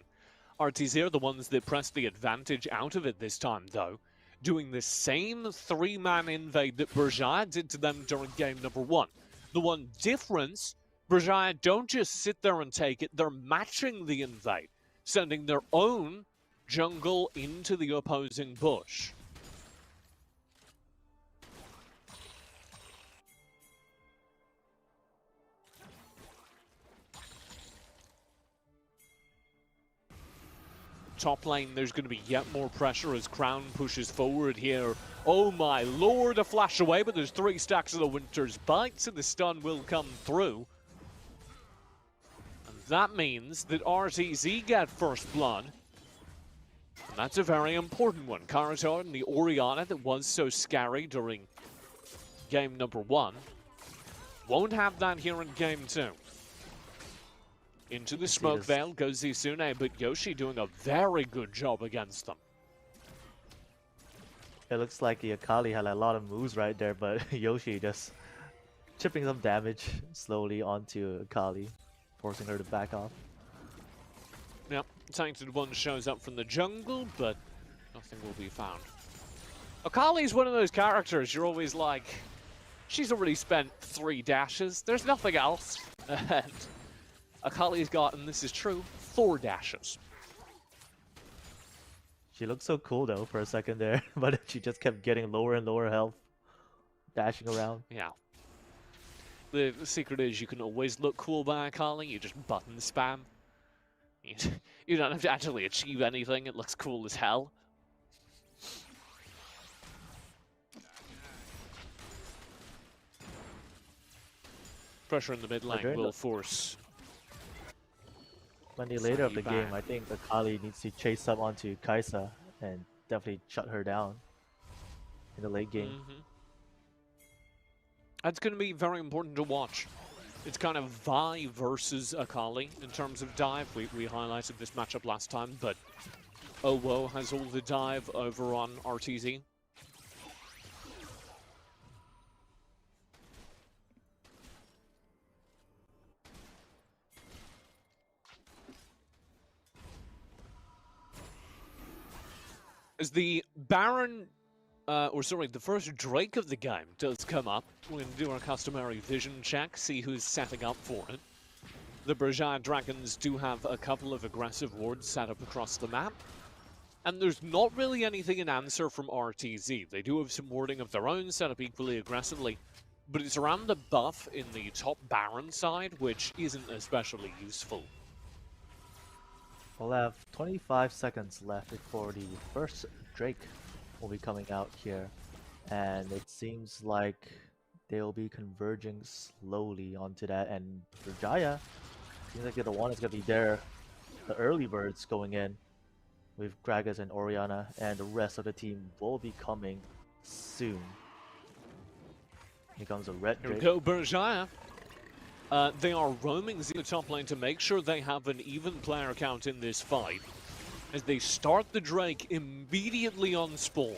RTZ are the ones that pressed the advantage out of it this time, though, doing the same 3-man invade that Berjaya did to them during game number 1. The one difference, Berjaya don't just sit there and take it, they're matching the invade, sending their own jungle into the opposing bush. Top lane, there's going to be yet more pressure as Crown pushes forward here. Oh my lord, a flash away, but there's 3 stacks of the Winter's Bite, so the stun will come through. And that means that RTZ get first blood. And that's a very important one. Karuto and the Orianna that was so scary during game number 1 won't have that here in game 2. Into the smoke veil goes Zisune, but Yoshi doing a very good job against them. It looks like the Akali had a lot of moves right there, but Yoshi just chipping some damage slowly onto Akali, forcing her to back off. Yep, Tainted One shows up from the jungle, but nothing will be found. Akali's one of those characters you're always like, she's already spent 3 dashes, there's nothing else. And Akali's got, and this is true, 4 dashes. She looked so cool though for a second there, but she just kept getting lower and lower health, dashing around. Yeah. The secret is you can always look cool by Akali, you just button spam. You don't have to actually achieve anything, it looks cool as hell. Pressure in the mid lane will force. Plenty later of the game, I think Akali needs to chase up onto Kaisa and definitely shut her down in the late game. That's going to be very important to watch. It's kind of Vi versus Akali in terms of dive. We highlighted this matchup last time, but Owo has all the dive over on RTZ. As the Baron, the first Drake of the game does come up, we're going to do our customary vision check, see who's setting up for it. The Berjaya Dragons do have a couple of aggressive wards set up across the map, and there's not really anything in answer from RTZ. They do have some warding of their own set up equally aggressively, but it's around the buff in the top Baron side, which isn't especially useful. We'll have 25 seconds left for the first Drake will be coming out here, and it seems like they'll be converging slowly onto that. And Berjaya seems like they're the one that's gonna be there. The early birds going in with Gragas and Oriana, and the rest of the team will be coming soon. Here comes a red Here we Drake. go, Berjaya. They are roaming the top lane to make sure they have an even player count in this fight, as they start the Drake immediately on spawn.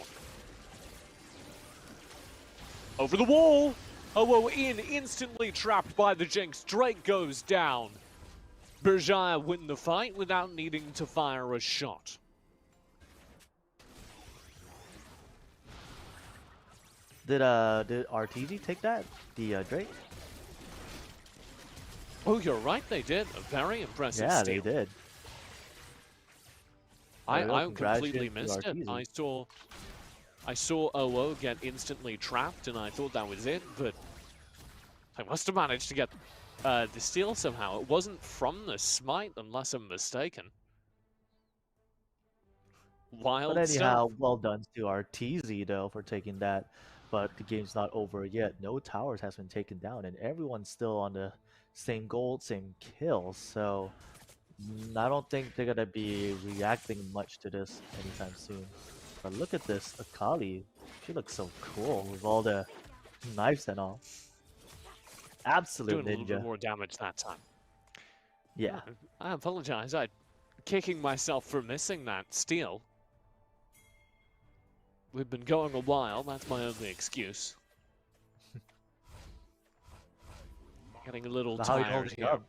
Over the wall! Oh, in, instantly trapped by the Jinx. Drake goes down. Berjaya win the fight without needing to fire a shot. Did RTZ take that? The Drake? Oh, you're right, they did. A very impressive Yeah, steal. they did. I Congratulations completely to missed it. RTZ. I saw OO get instantly trapped, and I thought that was it, but I must have managed to get the steal somehow. It wasn't from the smite, unless I'm mistaken. Wild But anyhow, stuff. well done to RTZ though for taking that. But the game's not over yet. No towers has been taken down, and everyone's still on the same gold, same kills. So I don't think they're gonna be reacting much to this anytime soon. But look at this Akali. She looks so cool with all the knives and all. Absolute Doing a little bit ninja. more damage that time. Yeah. I apologize. I'm kicking myself for missing that steal. We've been going a while, that's my only excuse. Getting a little So how are you tired holding here. up,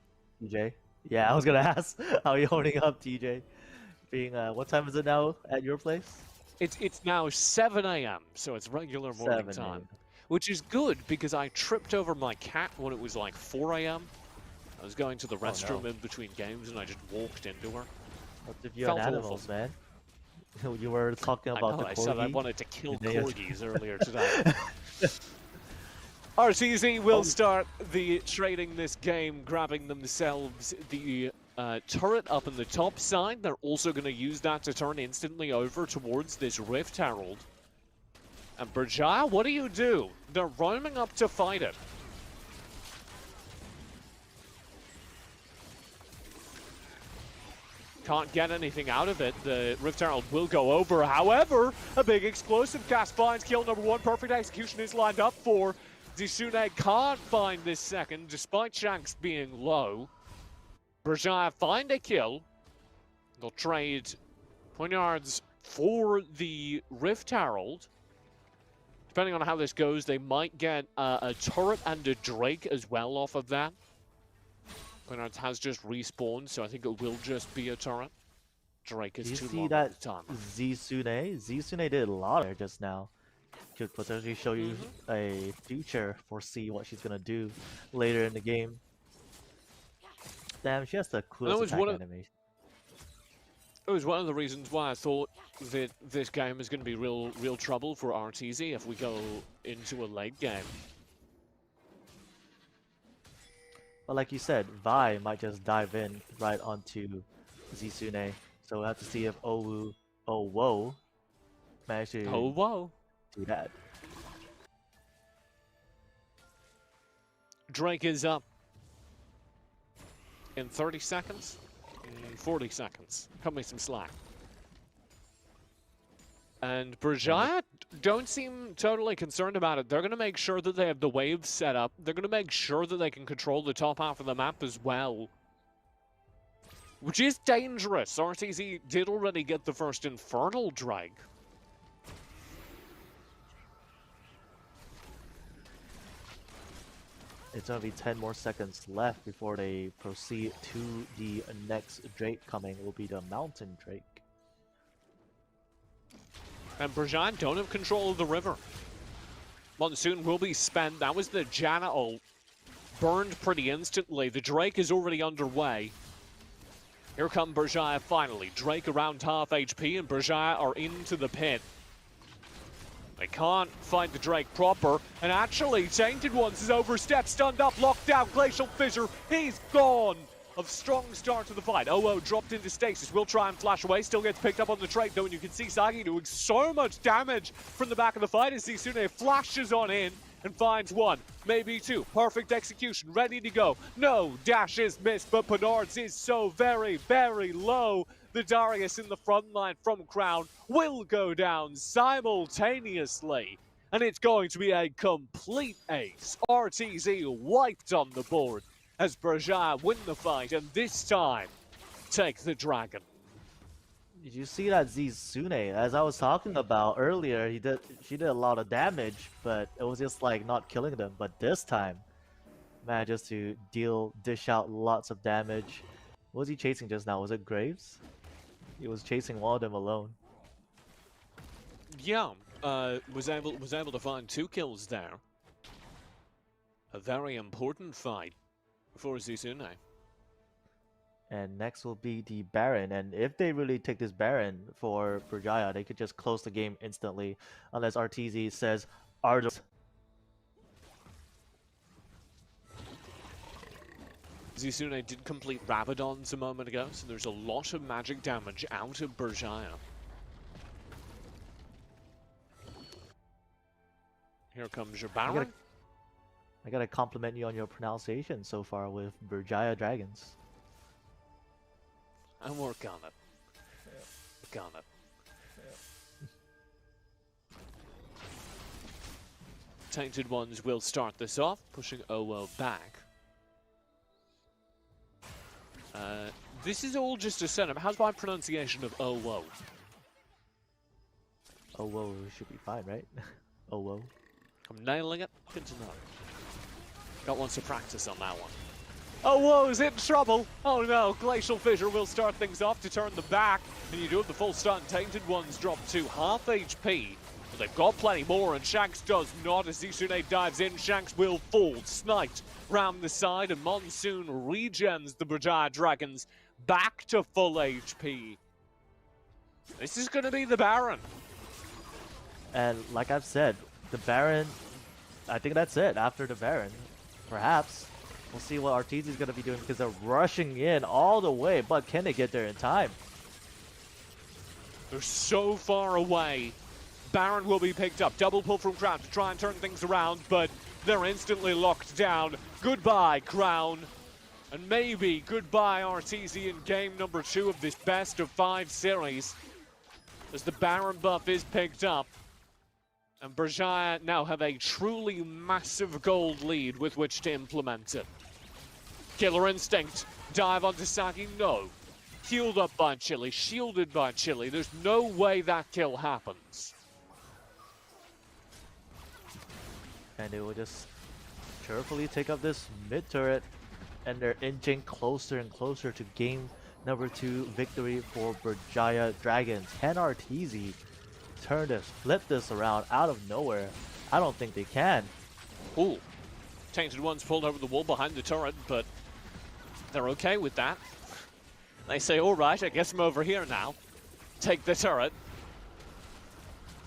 TJ? Yeah, I was gonna ask how are you holding up, TJ? Being what time is it now at your place? It's now 7 AM, so it's regular morning 7 time. a.m. Which is good, because I tripped over my cat when it was like 4 AM. I was going to the restroom no. in between games, and I just walked into her. What if you're Felt an animals, awful. man? You were talking I about know, the I said I corgi. wanted to kill Today. corgis earlier today. RTZ will start the trading this game, grabbing themselves the turret up in the top side. They're also going to use that to turn instantly over towards this Rift Herald. And Berjaya, what do? They're roaming up to fight it. Can't get anything out of it. The Rift Herald will go over. However, a big explosive cast finds kill number 1. Perfect execution is lined up for Zisune. Can't find this second, despite Shanks being low. Berjaya find a kill. They'll trade poignards for the Rift Herald. Depending on how this goes, they might get a turret and a Drake as well off of that. Poignards has just respawned, so I think it will just be a turret. Drake is Do you too see long that at the time. Zisune? Zisune did a lot there just now. Could potentially show you a future, foresee what she's gonna do later in the game. Damn, she has the coolest was attack one of- animation. It was one of the reasons why I thought that this game is going to be real trouble for RTZ if we go into a late game. But like you said, Vi might just dive in right onto Zisune. So we'll have to see if Owo managed to Oh, whoa. do that. Drake is up in 30 seconds. 40 seconds. Cut me some slack. And Berjaya don't seem totally concerned about it. They're going to make sure that they have the waves set up. They're going to make sure that they can control the top half of the map as well. Which is dangerous. RTZ did already get the first Infernal Drag. It's gonna be 10 more seconds left before they proceed to the next Drake coming. Will be the Mountain Drake. And Berjaya don't have control of the river. Monsoon will be spent. That was the Janna ult. Burned pretty instantly. The Drake is already underway. Here come Berjaya finally. Drake around half HP, and Berjaya are into the pit. They can't find the Drake proper, and actually, Tainted Ones is overstepped, stunned up, locked down, Glacial Fissure, he's gone! of strong start to the fight. Oh, dropped into stasis, will try and flash away, still gets picked up on the trade though, and you can see Sagi doing so much damage from the back of the fight as Zisune flashes on in and finds one, maybe two. Perfect execution, ready to go. No, dash is missed, but Penards is so very, very low. The Darius in the front line from Crown will go down simultaneously. And it's going to be a complete ace. RTZ wiped on the board as Berjaya win the fight, and this time take the dragon. Did you see that Zisune? As I was talking about earlier, she did a lot of damage, but it was just like not killing them. But this time, manages to dish out lots of damage. What was he chasing just now? Was it Graves? He was chasing one of them alone. Yeah, was able to find 2 kills there. A very important fight for Zisune. And next will be the Baron, and if they really take this Baron for Berjaya, they could just close the game instantly, unless RTZ says Ardos. Zisune did complete Rabadons a moment ago, so there's a lot of magic damage out of Berjaya. Here comes your Baron. I gotta compliment you on your pronunciation so far with Berjaya Dragons. And work on it. Work on it. Tainted Ones will start this off, pushing OO back. This is all just a setup. How's my pronunciation of OO? OO should be fine, right? OO. I'm nailing it. Good to know. Got lots of practice on that one. Oh, whoa's in trouble. Oh no, Glacial Fissure will start things off to turn the back. And you do have the full stun. Tainted Ones drop to half HP. But they've got plenty more, and Shanks does not. As Zisune dives in, Shanks will fall. Sniped round the side, and Monsoon regens the Berjaya Dragons back to full HP. This is going to be the Baron. And like I've said, the Baron, I think that's it. After the Baron, perhaps. We'll see what RTZ is going to be doing because they're rushing in all the way, but can they get there in time? They're so far away. Baron will be picked up. Double pull from Crown to try and turn things around, but they're instantly locked down. Goodbye, Crown. And maybe goodbye, RTZ, in game number 2 of this best of 5 series. As the Baron buff is picked up. And Berjaya now have a truly massive gold lead with which to implement it. Killer Instinct, dive onto Sagi, no. Healed up by Chili, shielded by Chili. There's no way that kill happens. And they will just carefully take up this mid turret, and they're inching closer and closer to game number 2 victory for Berjaya Dragons. Can RTZ flip this around out of nowhere? I don't think they can. Ooh. Tainted Ones pulled over the wall behind the turret, but they're okay with that. They say, alright, I guess I'm over here now. Take the turret.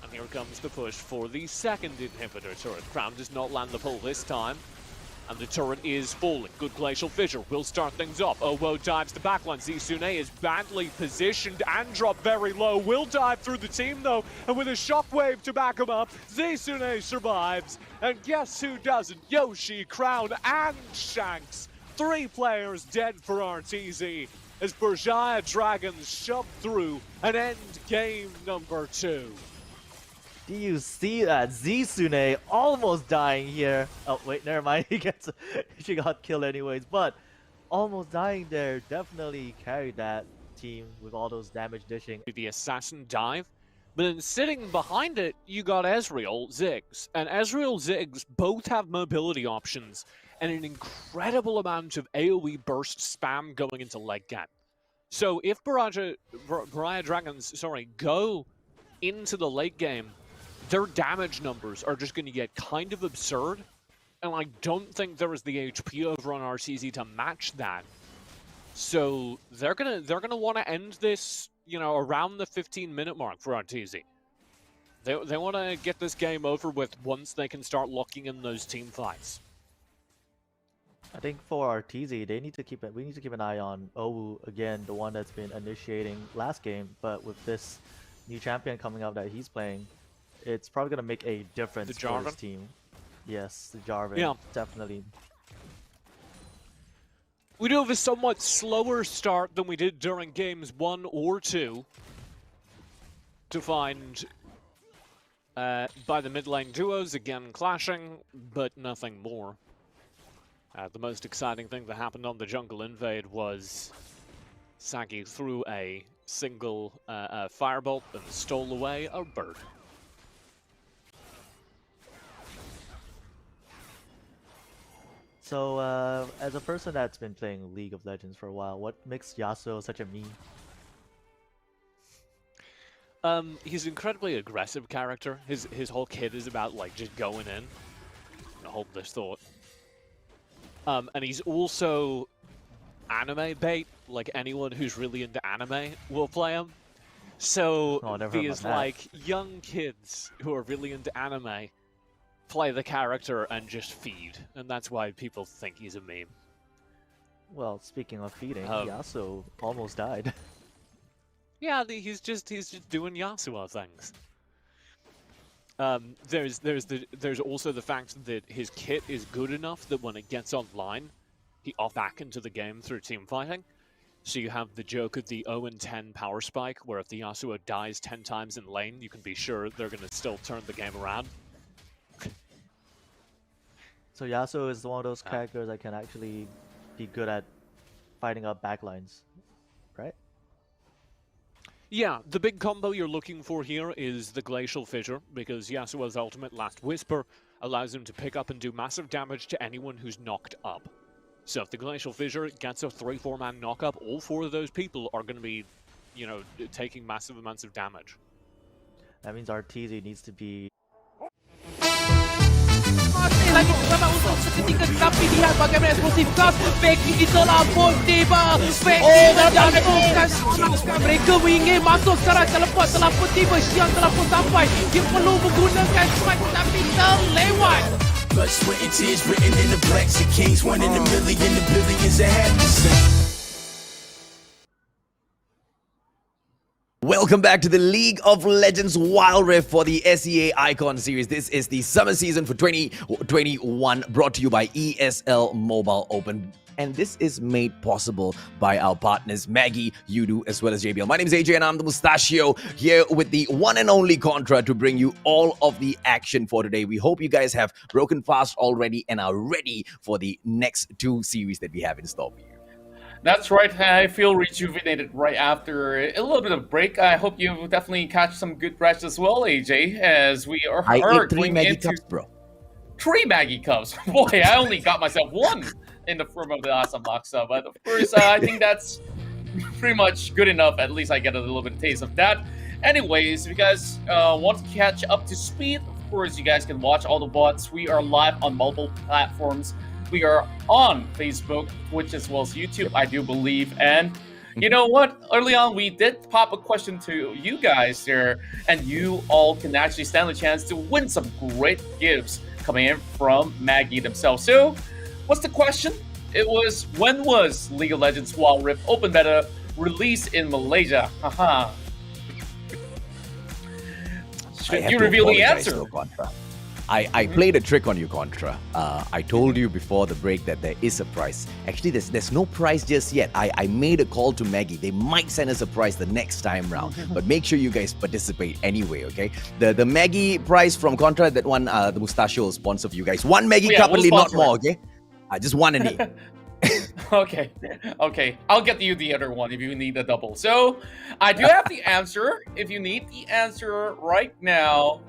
And here comes the push for the second inhibitor turret. Crown does not land the pull this time. And the turret is falling. Good Glacial Fissure will start things off. Owo dives the backline. Zisune is badly positioned and dropped very low. Will dive through the team though, and with a shockwave to back him up, Zisune survives. And guess who doesn't? Yoshi, Crown, and Shanks. 3 players dead for RTZ as Berjaya Dragons shove through and end game number 2. Do you see that? Zisune almost dying here. Oh, wait, never mind. She got killed anyways, but almost dying there. Definitely carried that team with all those damage dishing. The assassin dive, but then sitting behind it, you got Ezreal, Ziggs. And Ezreal, Ziggs both have mobility options and an incredible amount of AoE burst spam going into late game. So if Berjaya Dragons, go into the late game, their damage numbers are just going to get kind of absurd, and I don't think there is the HP over on RTZ to match that. So they're gonna want to end this, around the 15-minute mark for RTZ. They want to get this game over with once they can start locking in those team fights. I think for RTZ, we need to keep an eye on Owu again, the one that's been initiating last game. But with this new champion coming up that he's playing, it's probably gonna make a difference for his team. Yes, the Jarvan. Yeah, definitely. We do have a somewhat slower start than we did during games 1 or 2 to find by the mid lane duos again clashing, but nothing more. The most exciting thing that happened on the jungle invade was Sagi threw a single firebolt and stole away a bird. So, as a person that's been playing League of Legends for a while, what makes Yasuo such a meme? He's an incredibly aggressive character. His whole kit is about like just going in. Hold this thought. And he's also anime bait. Like anyone who's really into anime will play him. So these like young kids who are really into anime play the character and just feed, and that's why people think he's a meme. Well, speaking of feeding, Yasuo almost died. Yeah, he's just doing Yasuo things. There's also the fact that his kit is good enough that when it gets online, he off back into the game through team fighting. So you have the joke of the 0-10 power spike, where if the Yasuo dies 10 times in lane, you can be sure they're going to still turn the game around. So Yasuo is one of those characters that can actually be good at fighting up backlines, right? Yeah, the big combo you're looking for here is the Glacial Fissure, because Yasuo's ultimate Last Whisper allows him to pick up and do massive damage to anyone who's knocked up. So if the Glacial Fissure gets a 3-4 man knock-up, all 4 of those people are going to be, you know, taking massive amounts of damage. That means RTZ needs to be... Masih lagi bersama untuk seketika, tapi lihat bagaimana eksplosif gas Becky di terlampau tiba. Becky dan Jantung mereka ingin masuk secara teleport, telah pun tiba, Xiang telah pun sampai. Dia perlu menggunakan strike tapi terlewat. Blood, sweat, and tears written in the blacks of kings. 1 in a million, the billions that had to sing. Welcome back to the League of Legends Wild Rift for the SEA Icon Series. This is the summer season for 2021, brought to you by ESL Mobile Open. And this is made possible by our partners Maggie, Yudu, as well as JBL. My name is AJ and I'm the Mustachio, here with the one and only Contra to bring you all of the action for today. We hope you guys have broken fast already and are ready for the next 2 series that we have in store for you. That's right. I feel rejuvenated right after a little bit of break. I hope you definitely catch some good rest as well, AJ, as we are I ate 3 Maggie cups, bro. 3 Maggie cups? Boy, I only got myself 1 in the form of the awesome Laksa, but of course, I think that's pretty much good enough. At least I get a little bit of taste of that. Anyways, if you guys want to catch up to speed, of course, you guys can watch all the VODs. We are live on multiple platforms. We are on Facebook, Twitch, as well as YouTube, I do believe. And you know what? Early on, we did pop a question to you guys there, and you all can actually stand a chance to win some great gifts coming in from Maggie themselves. So, what's the question? It was, when was League of Legends Wild Rift Open Beta released in Malaysia? Haha. Should you reveal the answer? I played a trick on you, Contra. I told you before the break that there is a prize. Actually, there's no prize just yet. I made a call to Maggie. They might send us a prize the next time round. But make sure you guys participate anyway, okay? The Maggie prize from Contra, that one, the Mustachio will sponsor for you guys. 1 Maggie cup only, not more, okay? Just 1 a day. Okay. I'll get you the other one if you need a double. So, I do have the answer. If you need the answer right now,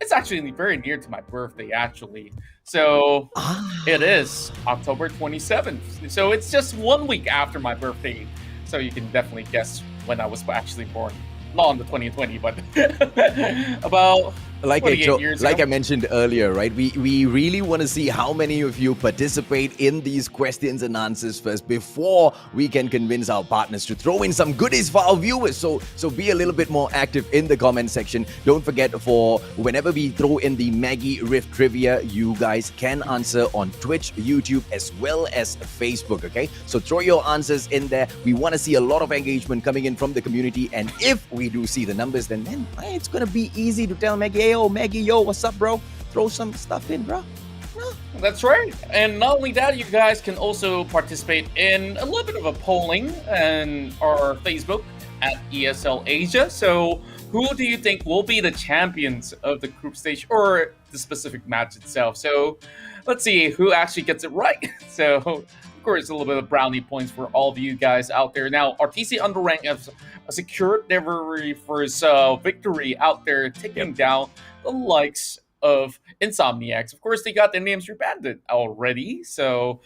it's actually very near to my birthday, actually. So, it is October 27th. So, it's just 1 week after my birthday. So, you can definitely guess when I was actually born. Not on the 2020, but about Like 28 years like ago. I mentioned earlier, right? We really want to see how many of you participate in these questions and answers first before we can convince our partners to throw in some goodies for our viewers. So be a little bit more active in the comment section. Don't forget, for whenever we throw in the Maggie Rift trivia, you guys can answer on Twitch, YouTube, as well as Facebook. Okay, so throw your answers in there. We want to see a lot of engagement coming in from the community, and if we do see the numbers, then it's gonna be easy to tell Maggie, hey, yo, Maggie, yo, what's up, bro? Throw some stuff in, bro. That's right. And not only that, you guys can also participate in a little bit of a polling on our Facebook at ESL Asia. So who do you think will be the champions of the group stage or the specific match itself? So let's see who actually gets it right. So of course, a little bit of brownie points for all of you guys out there. Now, RTZ Underank has secured their very first victory out there, taking down the likes of Insomniax. Of course, they got their names rebanded already. So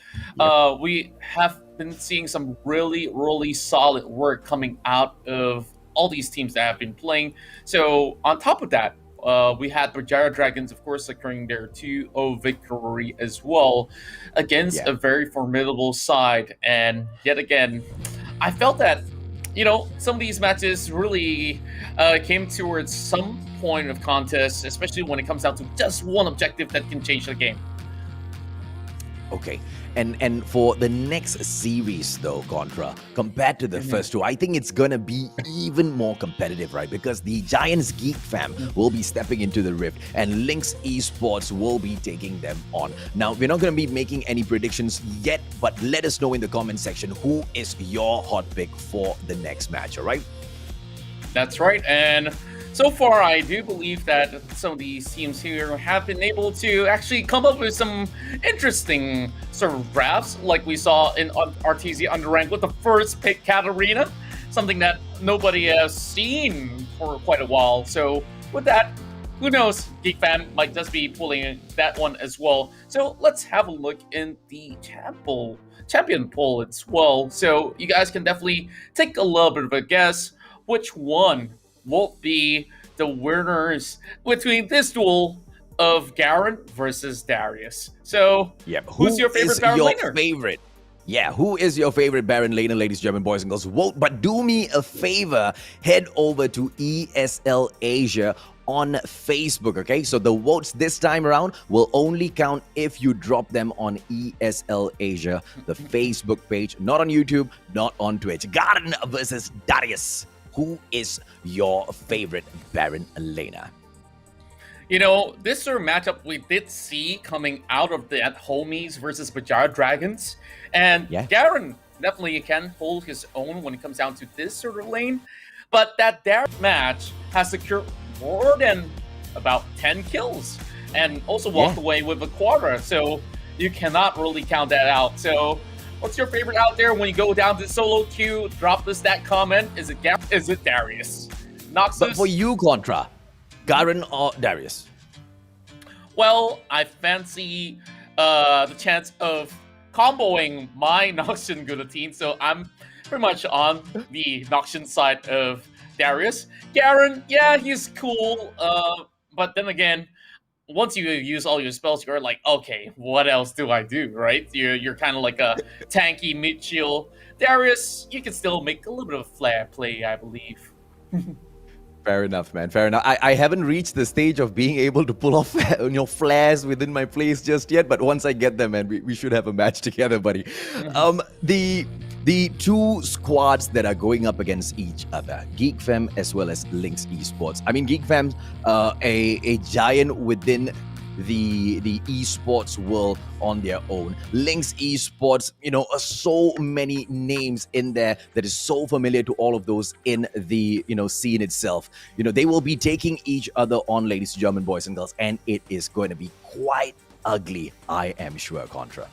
we have been seeing some really, really solid work coming out of all these teams that have been playing. So on top of that, we had Berjaya Dragons, of course, securing their 2-0 victory as well against a very formidable side. And yet again, I felt that, some of these matches really came towards some point of contest, especially when it comes down to just one objective that can change the game. Okay, and for the next series though, Contra, compared to the first two, I think it's gonna be even more competitive, right? Because the Giants Geek Fam will be stepping into the Rift, and Linkx Esports will be taking them on. Now, we're not gonna be making any predictions yet, but let us know in the comment section who is your hot pick for the next match, all right? That's right, and so far, I do believe that some of these teams here have been able to actually come up with some interesting sort of drafts, like we saw in RTZ Underank with the first pick, Katarina, something that nobody has seen for quite a while. So with that, who knows, Geek Fam might just be pulling that one as well. So let's have a look in the champion poll as well. So you guys can definitely take a little bit of a guess which one will be the winners between this duel of Garen versus Darius. So, who's your favorite Baron laner? Yeah, who is your favorite Baron laner, ladies and gentlemen, boys and girls? Vote, but do me a favor, head over to ESL Asia on Facebook, okay? So the votes this time around will only count if you drop them on ESL Asia, the Facebook page, not on YouTube, not on Twitch. Garen versus Darius. Who is your favorite Baron laner? This sort of matchup we did see coming out of that Homies versus Berjaya Dragons. And Garen definitely can hold his own when it comes down to this sort of lane. But that Darius match has secured more than about 10 kills and also walked away with a quadra. So you cannot really count that out. So what's your favorite out there when you go down to solo queue? Drop us that comment. Is it Garen? Is it Darius? Noxus? But for you, Contra, Garen or Darius? Well, I fancy the chance of comboing my Noxian Guillotine, so I'm pretty much on the Noxian side of Darius. Garen, yeah, he's cool, but then again, once you use all your spells, you're like, okay, what else do I do, right? You're kind of like a tanky mid-shield. Darius, you can still make a little bit of a flare play, I believe. Fair enough, man. Fair enough. I haven't reached the stage of being able to pull off flares within my plays just yet, but once I get them, man, we should have a match together, buddy. The two squads that are going up against each other, Geek Fam as well as Linkx Esports. I mean, Geek Fam's a giant within the esports world on their own. Linkx Esports, so many names in there that is so familiar to all of those in the scene itself. They will be taking each other on, ladies and gentlemen, boys and girls, and it is going to be quite ugly, I am sure, Contra.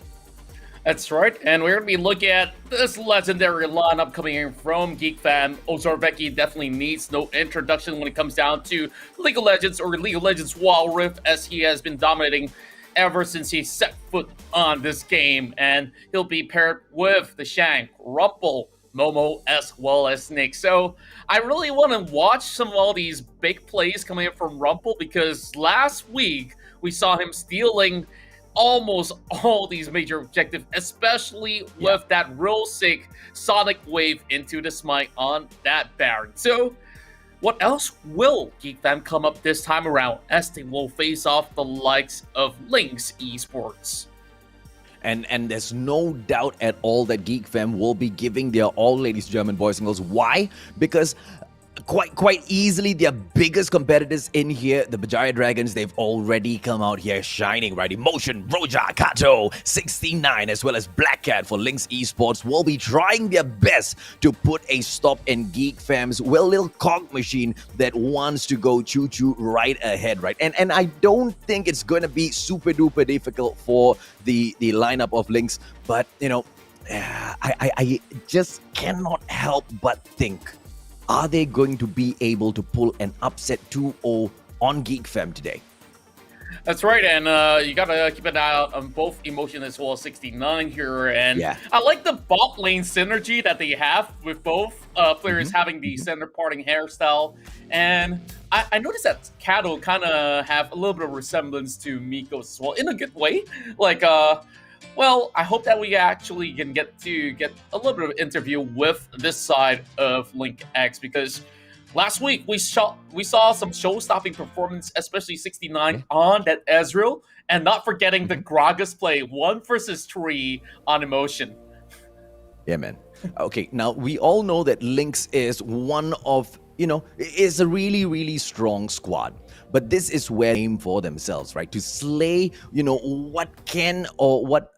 That's right, and we're going to be looking at this legendary lineup coming in from Geek Fam. Ozorveki definitely needs no introduction when it comes down to League of Legends or League of Legends Wild Rift, as he has been dominating ever since he set foot on this game. And he'll be paired with the Shank, Rumble, Momo, as well as Nick. So I really want to watch some of all these big plays coming in from Rumple, because last week we saw him stealing almost all these major objectives, especially with that real sick Sonic Wave into the Smite on that Baron. So what else will Geek Fam come up this time around, as they will face off the likes of Linkx Esports? And there's no doubt at all that Geek Fam will be giving their all, ladies and gentlemen, boys and girls. Why? Because quite easily their biggest competitors in here, the Berjaya Dragons, they've already come out here shining, right? Emotion, Roja, Kato, 69, as well as Black Cat for Linkx Esports will be trying their best to put a stop in Geek Fam's, well, little cog machine that wants to go choo-choo right ahead, right? And I don't think it's going to be super duper difficult for the lineup of Linkx, but, you know, I just cannot help but think, are they going to be able to pull an upset 2-0 on Geek Fam today? That's right, and you gotta keep an eye out on both Emotion as well as 69 here. And I like the bot lane synergy that they have with both players having the center parting hairstyle. And I noticed that Kato kind of have a little bit of resemblance to Miko's as well, in a good way. Like, well, I hope that we actually can get a little bit of interview with this side of Linkx, because last week we saw some show-stopping performance, especially 69 on that Ezreal, and not forgetting the Gragas play 1 versus 3 on Emotion. Yeah, man. Okay, now we all know that Linkx is one of, you know, is a really, really strong squad. But this is where they aim for themselves, right? To slay, you know, what can or what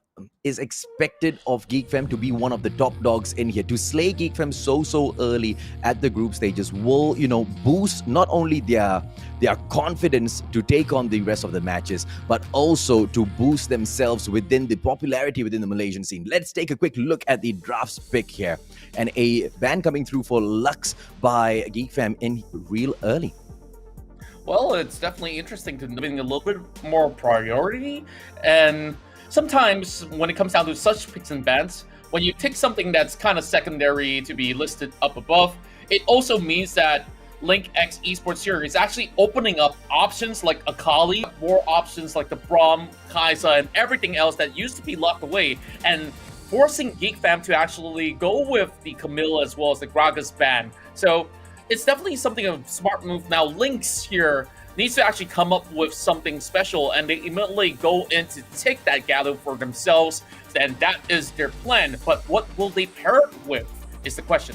is expected of Geek Fam to be one of the top dogs in here. To slay Geek Fam so early at the group stages will, you know, boost not only their confidence to take on the rest of the matches, but also to boost themselves within the popularity within the Malaysian scene. Let's take a quick look at the drafts pick here, and a ban coming through for Lux by Geek Fam in real early. Well, it's definitely interesting to giving a little bit more priority. And sometimes when it comes down to such picks and bans, when you pick something that's kind of secondary to be listed up above, it also means that Linkx Esports here is actually opening up options like Akali, more options like the Braum, Kai'Sa, and everything else that used to be locked away, and forcing Geek Fam to actually go with the Camille as well as the Gragas ban. So it's definitely something of a smart move. Now Linkx here needs to actually come up with something special, and they immediately go in to take that Gallo for themselves, and that is their plan. But what will they pair it with is the question.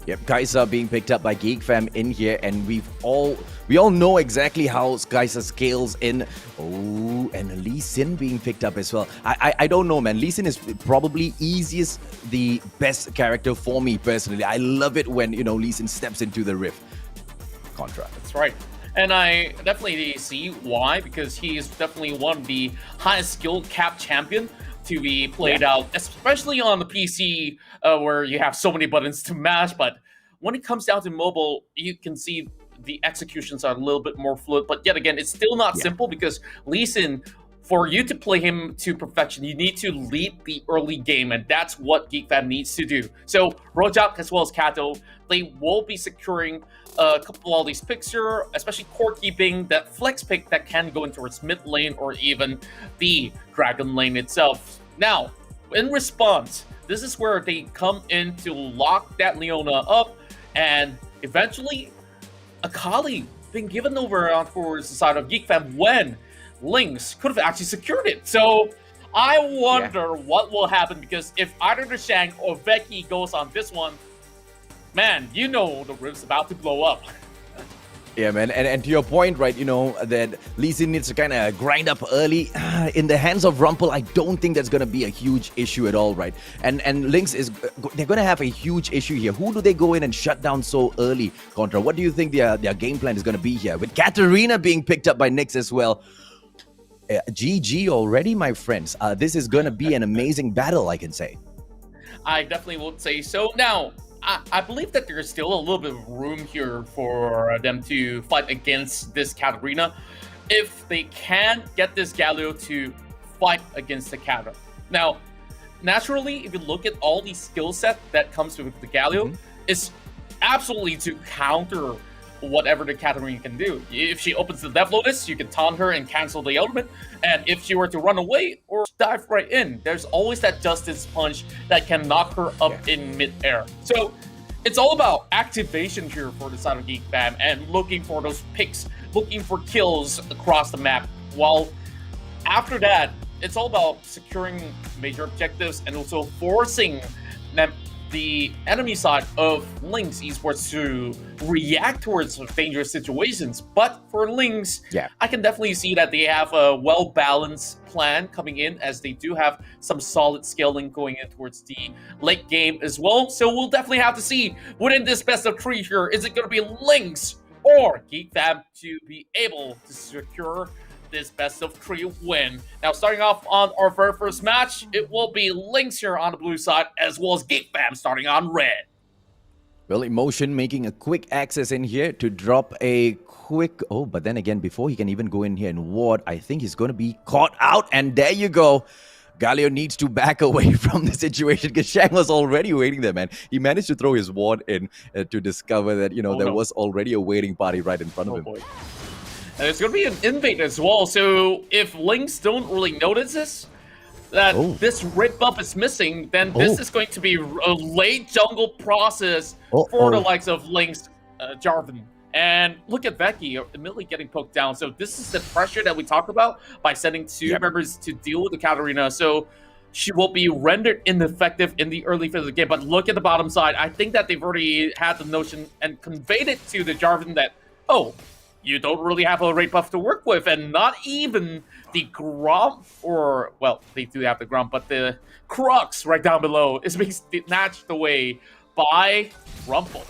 Yep, Kai'Sa being picked up by Geek Fam in here, and we all know exactly how Kai'Sa scales in. Oh, and Lee Sin being picked up as well. I don't know, man. Lee Sin is probably the best character for me personally. I love it when, you know, Lee Sin steps into the rift. Contra. That's right. And I definitely see why, because he is definitely one of the highest skilled cap champion to be played out, especially on the PC where you have so many buttons to mash. But when it comes down to mobile, you can see the executions are a little bit more fluid. But yet again, it's still not simple, because Lee Sin, for you to play him to perfection, you need to lead the early game, and that's what Geek Fam needs to do. So Rojak as well as Kato, they will be securing a couple of all these picks here, especially core keeping, that flex pick that can go into its mid lane or even the dragon lane itself. Now, in response, this is where they come in to lock that Leona up, and eventually Akali being given over towards the side of Geek Fam when Linkx could have actually secured it. So I wonder what will happen, because if either the Shang or Veki goes on this one, man, you know the rift's about to blow up. Yeah, man, and to your point, right, you know, that Lee Sin needs to kind of grind up early. In the hands of Rumple, I don't think that's going to be a huge issue at all, right? And Linkx they're going to have a huge issue here. Who do they go in and shut down so early, Contra? What do you think their game plan is going to be here? With Katarina being picked up by Nyx as well. GG already, my friends. This is going to be an amazing battle, I can say. I definitely would say so. Now, I believe that there's still a little bit of room here for them to fight against this Katarina if they can get this Galio to fight against the Kata. Now, naturally, if you look at all the skill set that comes with the Galio, it's absolutely to counter whatever the Katarina can do. If she opens the Death Lotus, you can taunt her and cancel the ultimate. And if she were to run away or dive right in, there's always that Justice Punch that can knock her up in mid-air. So it's all about activation here for the side of Geek Fam and looking for those picks, looking for kills across the map. While after that, it's all about securing major objectives and also forcing them, the enemy side of Linkx Esports to react towards dangerous situations. But for Linkx, I can definitely see that they have a well-balanced plan coming in, as they do have some solid scaling going in towards the late game as well. So we'll definitely have to see within this best of 3 here, is it going to be Linkx or Geek Fam to be able to secure this best of 3 win. Now, starting off on our very first match, it will be Linkx here on the blue side, as well as Geek Fam starting on red. Well, Emotion making a quick access in here to drop a quick... Oh, but then again, before he can even go in here and ward, I think he's going to be caught out. And there you go. Galio needs to back away from the situation because Shang was already waiting there, man. He managed to throw his ward in to discover that, you know, there was already a waiting party right in front of him. Boy. And it's going to be an invade as well, so if Linkx don't really notice this, that this red buff is missing, then this is going to be a late jungle process for the likes of Linkx, Jarvan. And look at Becky immediately getting poked down. So this is the pressure that we talked about by sending 2 members to deal with the Katarina. So she will be rendered ineffective in the early phase of the game. But look at the bottom side. I think that they've already had the notion and conveyed it to the Jarvan that, oh, you don't really have a rate buff to work with, and not even the Gromp, or, well, they do have the Gromp, but the Crux right down below is being snatched away by Rumple.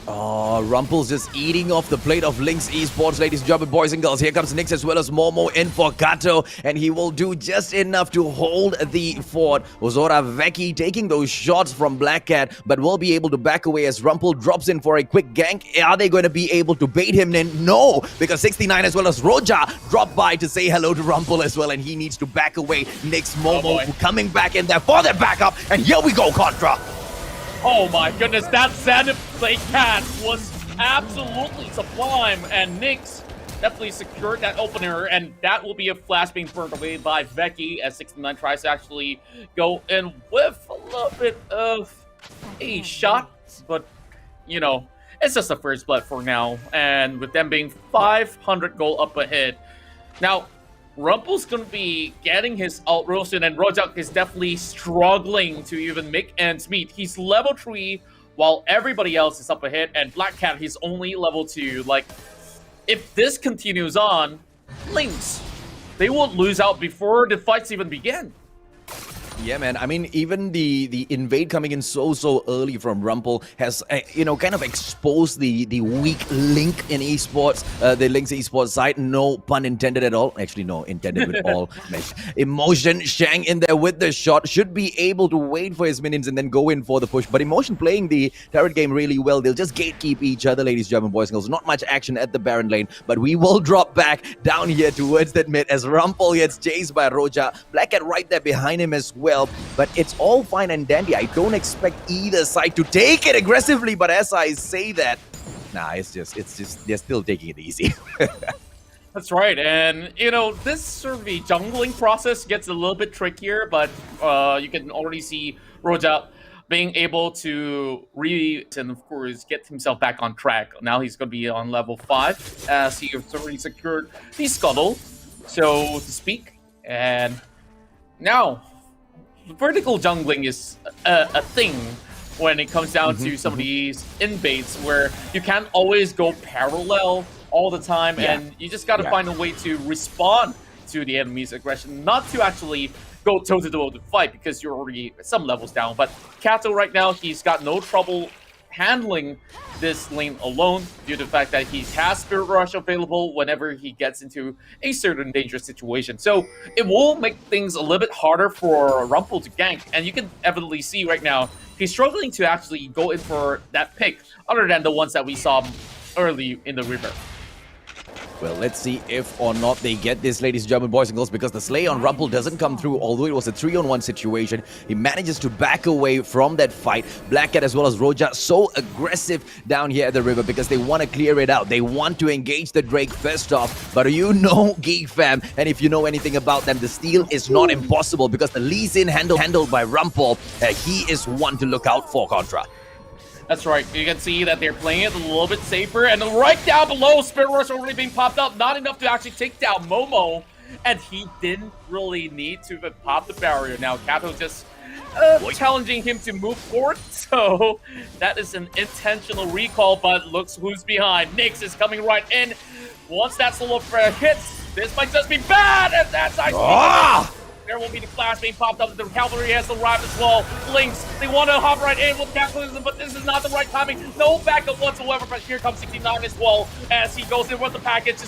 Oh, Rumple's just eating off the plate of Linkx Esports, ladies and gentlemen, boys and girls. Here comes Nyx as well as Momo in for Kato, and he will do just enough to hold the fort. Ozora Veki taking those shots from Black Cat, but will be able to back away as Rumple drops in for a quick gank. Are they going to be able to bait him in? No, because 69 as well as Roja drop by to say hello to Rumple as well, and he needs to back away. Nyx, Momo coming back in there for their backup, and here we go, Contra. Oh my goodness, that Zen Play Cat was absolutely sublime, and Nyx definitely secured that opener, and that will be a flash being burned away by Veki as 69 tries to actually go in with a little bit of a shot, but, you know, it's just a first blood for now, and with them being 500 gold up ahead. Now, Rumple's going to be getting his ult roasted, and Rojak is definitely struggling to even make ends meet. He's level 3, while everybody else is up ahead, and Black Cat, he's only level 2. Like, if this continues on, Linkx, they won't lose out before the fights even begin. Yeah, man. I mean, even the invade coming in so early from Rumple has, you know, kind of exposed the weak link in esports, the Linkx esports side. No pun intended at all. Actually, no, intended with all. Emotion, Shang in there with the shot. Should be able to wait for his minions and then go in for the push. But Emotion playing the turret game really well. They'll just gatekeep each other, ladies and gentlemen, boys and girls. Not much action at the Baron lane, but we will drop back down here towards that mid as Rumple gets chased by Roja. Black Cat right there behind him as well. But it's all fine and dandy. I don't expect either side to take it aggressively, but as I say that, nah, it's just they're still taking it easy. That's right, and you know, this sort of the jungling process gets a little bit trickier, but you can already see Roja being able to and of course get himself back on track. Now he's going to be on level 5 as he has already secured the scuttle, so to speak, and now vertical jungling is a thing when it comes down to some of these invades where you can't always go parallel all the time, and you just got to find a way to respond to the enemy's aggression, not to actually go toe-to-toe to fight because you're already some levels down. But Kato right now, he's got no trouble handling this lane alone due to the fact that he has Spirit Rush available whenever he gets into a certain dangerous situation. So it will make things a little bit harder for Rumple to gank, and you can evidently see right now he's struggling to actually go in for that pick other than the ones that we saw early in the river. Well, let's see if or not they get this, ladies and gentlemen, boys and girls, because the slay on Rumple doesn't come through, although it was a 3-on-1 situation. He manages to back away from that fight. Black Cat as well as Roja so aggressive down here at the river because they want to clear it out. They want to engage the Drake first off. But you know Geek Fam, and if you know anything about them, the steal is not impossible because the Lee Sin handled by Rumple, he is one to look out for, Contra. That's right. You can see that they're playing it a little bit safer. And right down below, Spirit Rush already being popped up. Not enough to actually take down Momo. And he didn't really need to pop the barrier. Now, Kato just challenging him to move forward. So that is an intentional recall. But looks who's behind. Nyx is coming right in. Once that solo hits, this might just be bad. And that's actually... There will be the flash being popped up. The cavalry has arrived as well. Linkx, they want to hop right in with capitalism, but this is not the right timing. No backup whatsoever, but here comes 69 as well as he goes in with the package.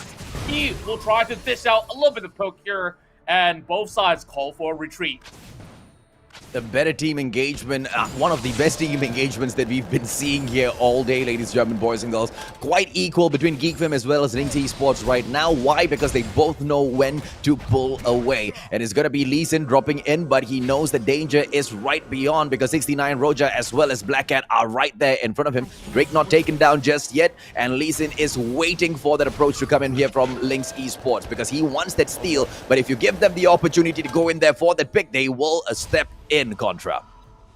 He will try to dish out a little bit of poke here, and both sides call for a retreat. The better team engagement, one of the best team engagements that we've been seeing here all day, ladies and gentlemen, boys and girls. Quite equal between Geek Fam as well as Linkx Esports right now. Why? Because they both know when to pull away. And it's going to be Lee Sin dropping in, but he knows the danger is right beyond because 69 Roja as well as Black Cat are right there in front of him. Drake not taken down just yet, and Lee Sin is waiting for that approach to come in here from Linkx Esports because he wants that steal. But if you give them the opportunity to go in there for that pick, they will step in, Contra.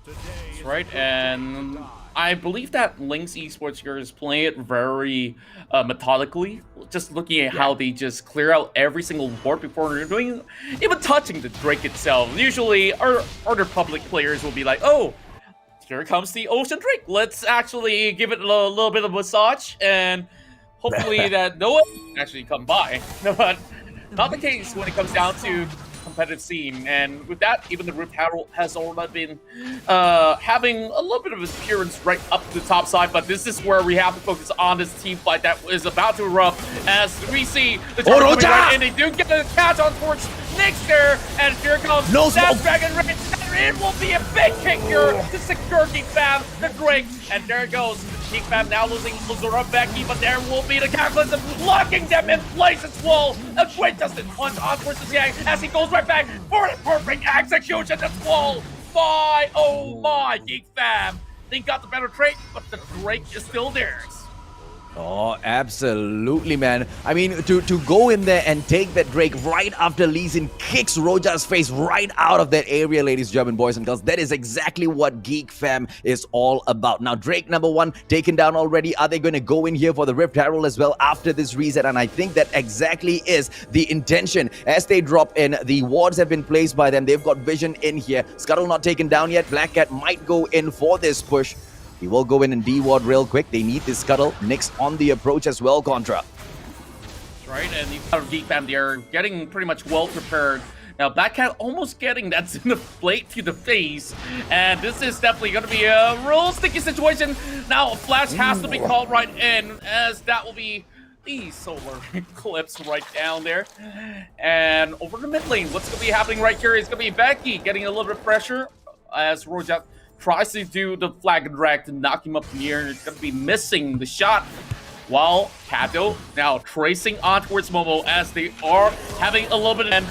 That's right, and I believe that Linkx Esports here is playing it very methodically, just looking at how they just clear out every single ward before they're doing, even touching the Drake itself. Usually, our other public players will be like, oh, here comes the Ocean Drake. Let's actually give it a little bit of massage, and hopefully that no one actually come by. But not the case when it comes down to competitive scene, and with that, even the Rift Herald has already been having a little bit of appearance right up the top side, but this is where we have to focus on this team fight that is about to erupt as we see the coming right in. They do get a catch on towards Nyx there, and here comes that Dragon Rage, and it will be a big kick here to secure Geek Fam, the Drake, and there it goes. Geek Fam now losing Lazura Becky, but there will be the Cataclysm locking them in place as well. A great dusted punch on towards the Yang as he goes right back for the perfect execution as well. Oh my, Geek Fam. They got the better trait, but the Drake is still theirs. Oh, absolutely, man. I mean, to go in there and take that Drake right after Lee Sin kicks Roja's face right out of that area, ladies and gentlemen, boys and girls. That is exactly what Geek Fam is all about. Now, Drake number 1 taken down already. Are they going to go in here for the Rift Herald as well after this reset? And I think that exactly is the intention. As they drop in, the wards have been placed by them. They've got vision in here. Scuttle not taken down yet. Black Cat might go in for this push. He will go in and D-ward real quick. They need this Scuttle. Nyx on the approach as well, Contra. That's right, and you got Geek Fam there getting pretty much well prepared. Now, Black Cat almost getting that plate to the face, and this is definitely going to be a real sticky situation. Now, a flash has to be called right in, as that will be the solar eclipse right down there. And over the mid lane, what's going to be happening right here is going to be Becky getting a little bit of pressure as Roja tries to do the flag and drag to knock him up in the air, and it's going to be missing the shot. While Kato now tracing on towards Momo as they are having a little bit of... And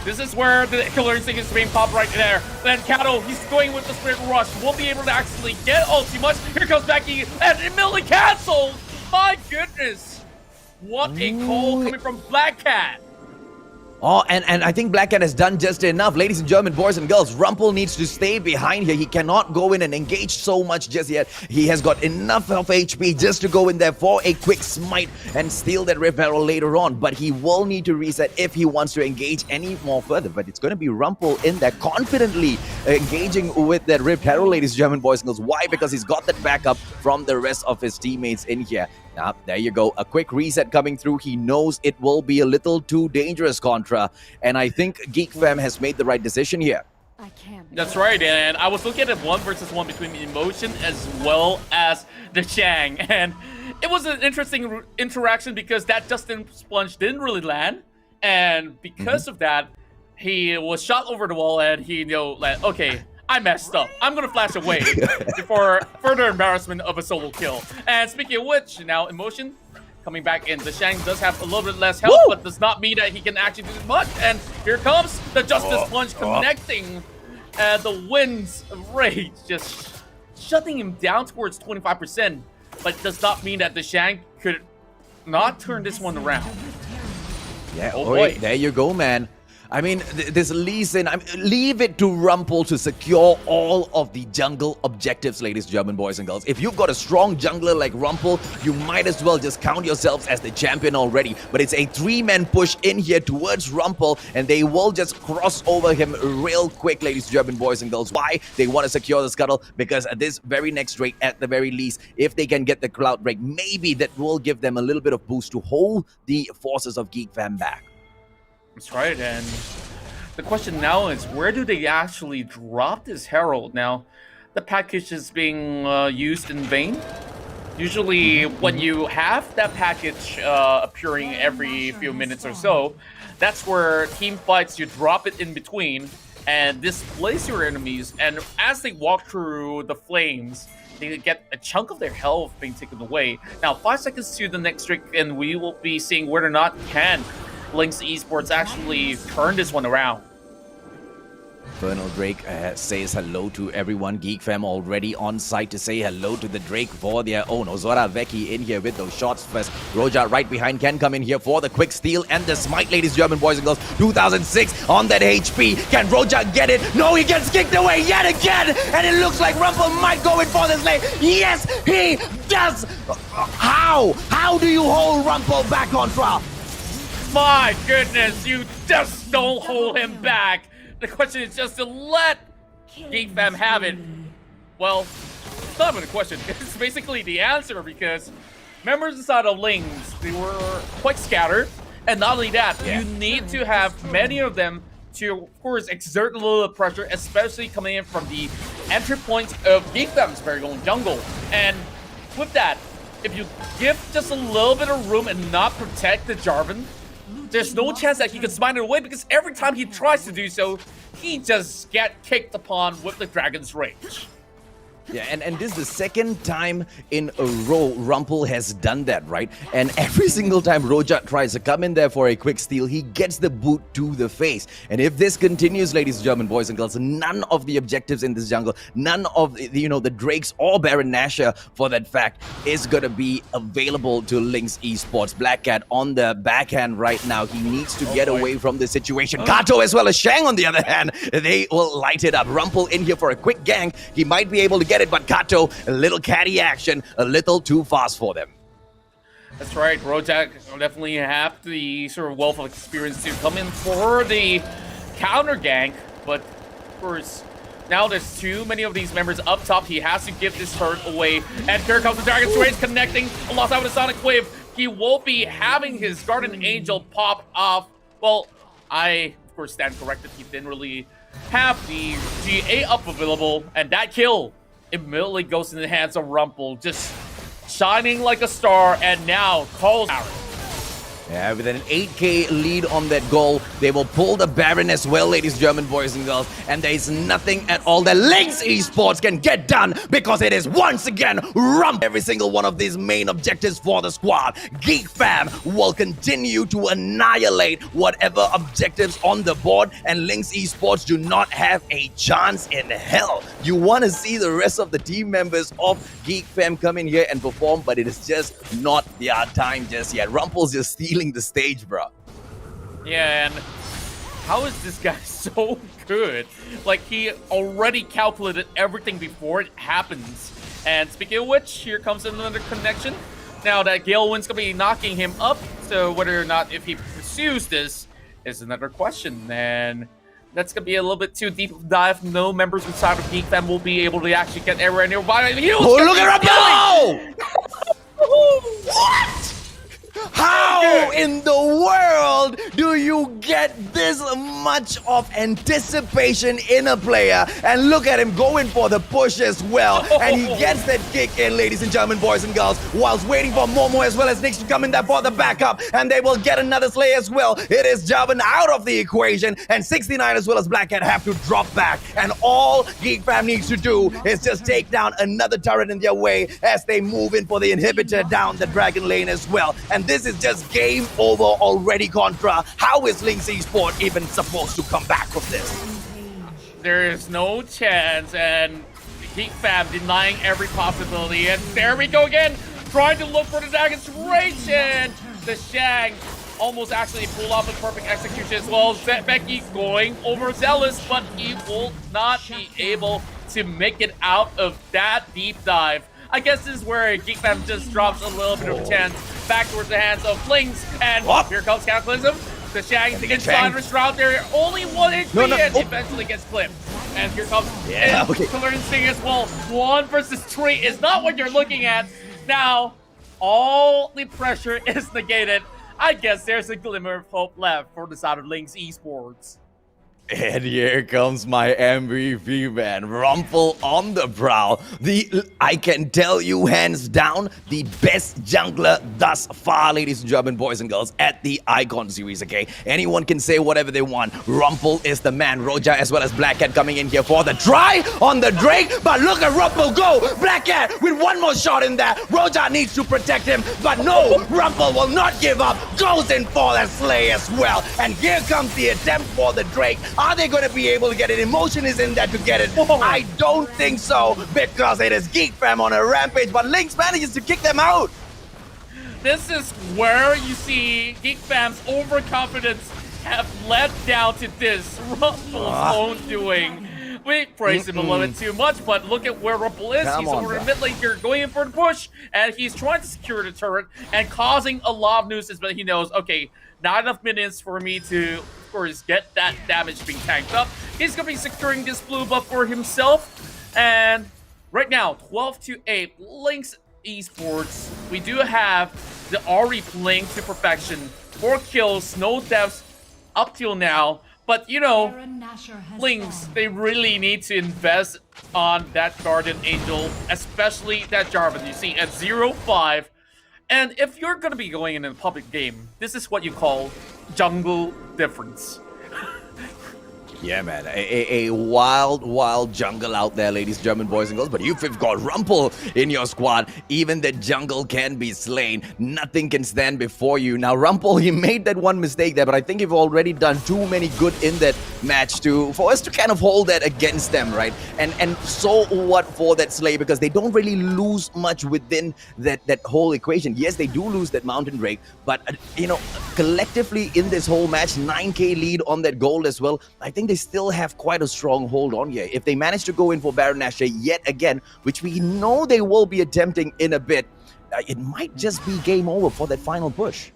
this is where the killer instinct is being popped right there. Then Kato, he's going with the Spirit Rush. Won't be able to actually get ulti much. Here comes Becky, and immediately canceled. My goodness. What a call coming from Black Cat. Oh, and I think Black Cat has done just enough. Ladies and gentlemen, boys and girls, Rumple needs to stay behind here. He cannot go in and engage so much just yet. He has got enough of HP just to go in there for a quick smite and steal that Rift Herald later on. But he will need to reset if he wants to engage any more further. But it's going to be Rumple in there confidently engaging with that Rift Herald, ladies and gentlemen, boys and girls. Why? Because he's got that backup from the rest of his teammates in here. Now, there you go. A quick reset coming through. He knows it will be a little too dangerous, Contra. And I think Geek Fam has made the right decision here. I can't. That's right, and I was looking at 1 versus 1 between Emotion as well as the Chang. And it was an interesting interaction because that Justin Splunge didn't really land. And because of that, he was shot over the wall and he like, okay, I messed up. I'm gonna flash away before further embarrassment of a solo kill. And speaking of which, now Emotion coming back in. The Shang does have a little bit less health, but does not mean that he can actually do much. And here comes the Justice Punch connecting. The Wind's Rage just shutting him down towards 25%, but does not mean that the Shang could not turn this one around. Yeah, oh boy. There you go, man. I mean, this Lee Sin, leave it to Rumpel to secure all of the jungle objectives, ladies and gentlemen, boys and girls. If you've got a strong jungler like Rumpel, you might as well just count yourselves as the champion already. But it's a 3-man push in here towards Rumpel, and they will just cross over him real quick, ladies and gentlemen, boys and girls. Why? They want to secure the scuttle, because at this very next rate, at the very least, if they can get the cloud break, maybe that will give them a little bit of boost to hold the forces of Geek Fam back. That's right, and the question now is, where do they actually drop this Herald? Now, the package is being used in vain. Usually, when you have that package appearing every few minutes or so, that's where team fights, you drop it in between and displace your enemies, and as they walk through the flames, they get a chunk of their health being taken away. Now, 5 seconds to the next trick, and we will be seeing whether or not can Linkx Esports actually turn this one around. Infernal Drake says hello to everyone. Geek Fam already on site to say hello to the Drake for their own. Ozora Veki in here with those shots first. Roja right behind can come in here for the quick steal and the smite, ladies, German boys and girls. 2006 on that HP. Can Roja get it? No, he gets kicked away yet again. And it looks like Rumpel might go in for this lane. Yes, he does. How? How do you hold Rumpel back on trial? My goodness, you just don't hold him back. The question is just to let Geek Fam have it. Well, it's not even a question. It's basically the answer, because members inside of Linkx, they were quite scattered. And not only that, you need to have many of them to, of course, exert a little pressure, especially coming in from the entry point of Geek Fam's very own jungle. And with that, if you give just a little bit of room and not protect the Jarvan, there's no chance that he can smite it away, because every time he tries to do so, he just gets kicked upon with the Dragon's Rage. Yeah, and this is the second time in a row Rumpel has done that, right? And every single time Roja tries to come in there for a quick steal, he gets the boot to the face. And if this continues, ladies and gentlemen, boys and girls, none of the objectives in this jungle, none of the Drakes or Baron Nashor, for that fact, is gonna be available to Linkx Esports. Black Cat on the backhand right now. He needs to get away from this situation. Kato as well as Shang, on the other hand, they will light it up. Rumpel in here for a quick gank. He might be able to get it, but Kato, a little catty action, a little too fast for them. That's right, Rojak definitely have the sort of wealth of experience to come in for the counter gank, but of course, now there's too many of these members up top. He has to give this turret away, and here comes the Dragon's Rage connecting alongside with a Sonic Wave. He won't be having his Guardian Angel pop off. Well, I, of course, stand corrected. He didn't really have the GA up available, and that kill immediately goes in the hands of Rumpel, just shining like a star, and now calls out. Yeah, with an 8k lead on that goal, they will pull the Baron as well, ladies, German boys and girls. And there is nothing at all that Linkx Esports can get done, because it is once again Rump. Every single one of these main objectives for the squad. Geek Fam will continue to annihilate whatever objectives on the board, and Linkx Esports do not have a chance in hell. You want to see the rest of the team members of Geek Fam come in here and perform, but it is just not their time just yet. Rumpel's just stealing the stage, bro. Yeah, and how is this guy so good? Like, he already calculated everything before it happens. And speaking of which, here comes another connection. Now that Gale Wind's gonna be knocking him up, so whether or not if he pursues this is another question. And that's gonna be a little bit too deep of a dive. No members inside of Geek Fam will be able to actually get everywhere nearby. Oh, look at Rumpel! What? How in the world do you you get this much of anticipation in a player? And look at him going for the push as well. And he gets that kick in, ladies and gentlemen, boys and girls, whilst waiting for Momo as well as Linkx to come in there for the backup. And they will get another slay as well. It is Javan out of the equation. And 69 as well as Black Cat have to drop back. And all Geek Fam needs to do is just take down another turret in their way as they move in for the inhibitor down the Dragon lane as well. And this is just game over already, Contra. How is Linkx Esports even supposed to come back from this? There is no chance, and Geek Fam denying every possibility. And there we go again, trying to look for the Dragon's Rage, and the Shang almost actually pulled off a perfect execution as well. Becky going overzealous, but he will not be able to make it out of that deep dive. I guess this is where Geek Fam just drops a little bit of chance back towards the hands of Linkx, and here comes Cataclysm. The Shang gets Cyrus route there, only 1 HP and eventually gets clipped. And here comes Killer Instinct as well. 1 versus 3 is not what you're looking at. Now, all the pressure is negated. I guess there's a glimmer of hope left for the side of Linkx Esports. And here comes my MVP, man. Rumple on the prowl. I can tell you hands down, the best jungler thus far, ladies and gentlemen, boys and girls, at the Icon series, okay? Anyone can say whatever they want. Rumple is the man. Roja as well as Black Cat coming in here for the try on the Drake. But look at Rumple go. Black Cat with one more shot in there. Roja needs to protect him. But no, Rumple will not give up. Goes in for the slay as well. And here comes the attempt for the Drake. Are they going to be able to get it? Emotion is in there to get it. I don't think so, because it is Geek Fam on a rampage, but Linkx manages to kick them out. This is where you see Geek Fam's overconfidence have led down to this. Rumple's own doing. We praise him a little bit too much, but look at where Rumple is. He's over in mid lane here, going in for the push, and he's trying to secure the turret and causing a lot of nuisance, but he knows, okay, not enough minutes for me to, of course, get that damage being tanked up. He's going to be securing this blue buff for himself. And right now, 12-8, Linkx Esports. We do have the Ahri playing to perfection. 4 kills, no deaths up till now. But, you know, Linkx, they really need to invest on that Guardian Angel, especially that Jarvan. You see, at 0-5. And if you're going to be going in a public game, this is what you call jungle difference. Yeah, man, a wild jungle out there, ladies and gentlemen, boys and girls. But if you've got Rumple in your squad, even the jungle can be slain. Nothing can stand before you. Now, Rumple, he made that one mistake there, but I think you've already done too many good in that match for us to kind of hold that against them, right? And so what for that slay, because they don't really lose much within that whole equation. Yes, they do lose that Mountain Drake, but, you know, collectively in this whole match, 9k lead on that gold as well. I think they still have quite a strong hold on here. If they manage to go in for Baron Nashor yet again, which we know they will be attempting in a bit, it might just be game over for that final push.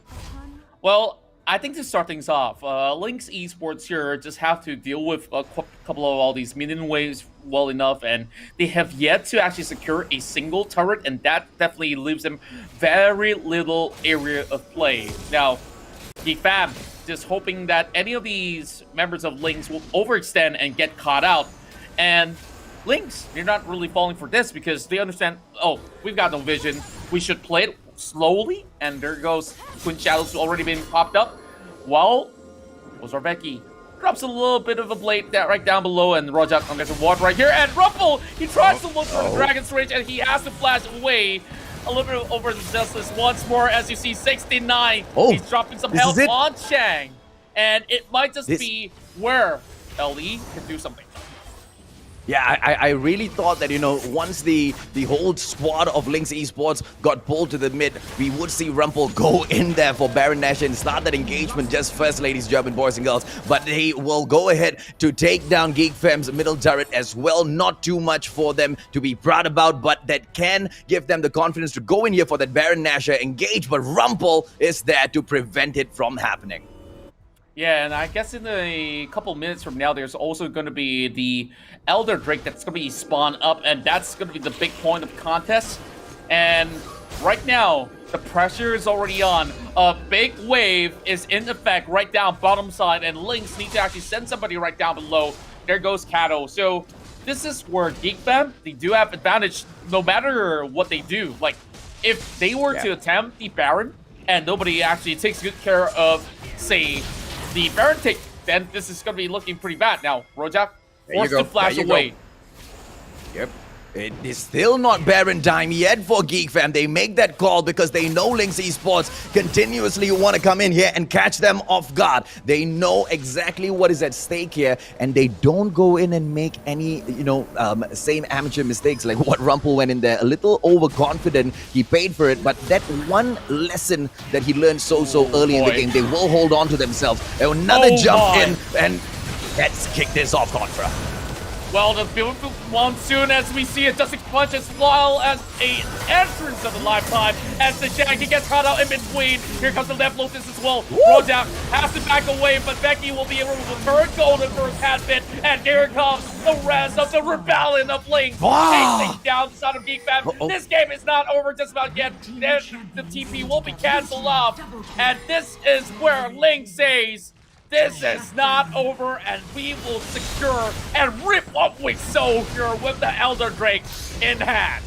Well, I think to start things off, Linkx Esports here just have to deal with a couple of all these minion waves well enough, and they have yet to actually secure a single turret, and that definitely leaves them very little area of play. Now, Geek Fam just hoping that any of these members of Linkx will overextend and get caught out. And Linkx, they're not really falling for this because they understand, oh, we've got no vision. We should play it slowly. And there goes Twin Shadows already been popped up. Well, Ozarveki drops a little bit of a blade right down below, and Rojak gets a ward right here. And Rumple, he tries to look for the Dragon's Rage, and he has to flash away. A little bit over the justice once more, as you see 69. He's dropping some health on Shang. And it might just be where LE can do something. Yeah, I really thought that, you know, once the whole squad of Linkx Esports got pulled to the mid, we would see Rumple go in there for Baron Nashor and start that engagement just first, ladies and gentlemen, boys and girls. But they will go ahead to take down Geek Fam's middle turret as well. Not too much for them to be proud about, but that can give them the confidence to go in here for that Baron Nashor engage. But Rumple is there to prevent it from happening. Yeah, and I guess in a couple minutes from now, there's also going to be the Elder Drake that's going to be spawned up, and that's going to be the big point of the contest. And right now, The pressure is already on. A big wave is in effect right down bottom side, and Linkx need to actually send somebody right down below. There goes Kato. So this is where Geek Fam, they do have advantage no matter what they do. Like, if they were to attempt the Baron and nobody actually takes good care of, say, the Baron take, then this is going to be looking pretty bad. Now, Rojak forced to flash away. Yep. It is still not Baron time yet for Geek Fam. They make that call because they know Linkx Esports continuously want to come in here and catch them off guard. They know exactly what is at stake here, and they don't go in and make any, same amateur mistakes like what Rumpel went in there. A little overconfident. He paid for it, but that one lesson that he learned so early in the game, they will hold on to themselves. Another jump in, and let's kick this off, Contra. Well, the beautiful monsoon as we see it just punch as well as a entrance of the lifetime as the Shaggy gets caught out in between. Here comes the left Lotus as well. Rojak has to back away, but Becky will be able to return golden first hat bit, and here comes the rest of the rebellion of Linkx. Chasing down the side of Geek Fam. This game is not over just about yet. Then the TP will be canceled off, and this is where Linkx says, this is not over, and we will secure and rip what we sow here with the Elder Drake in hand.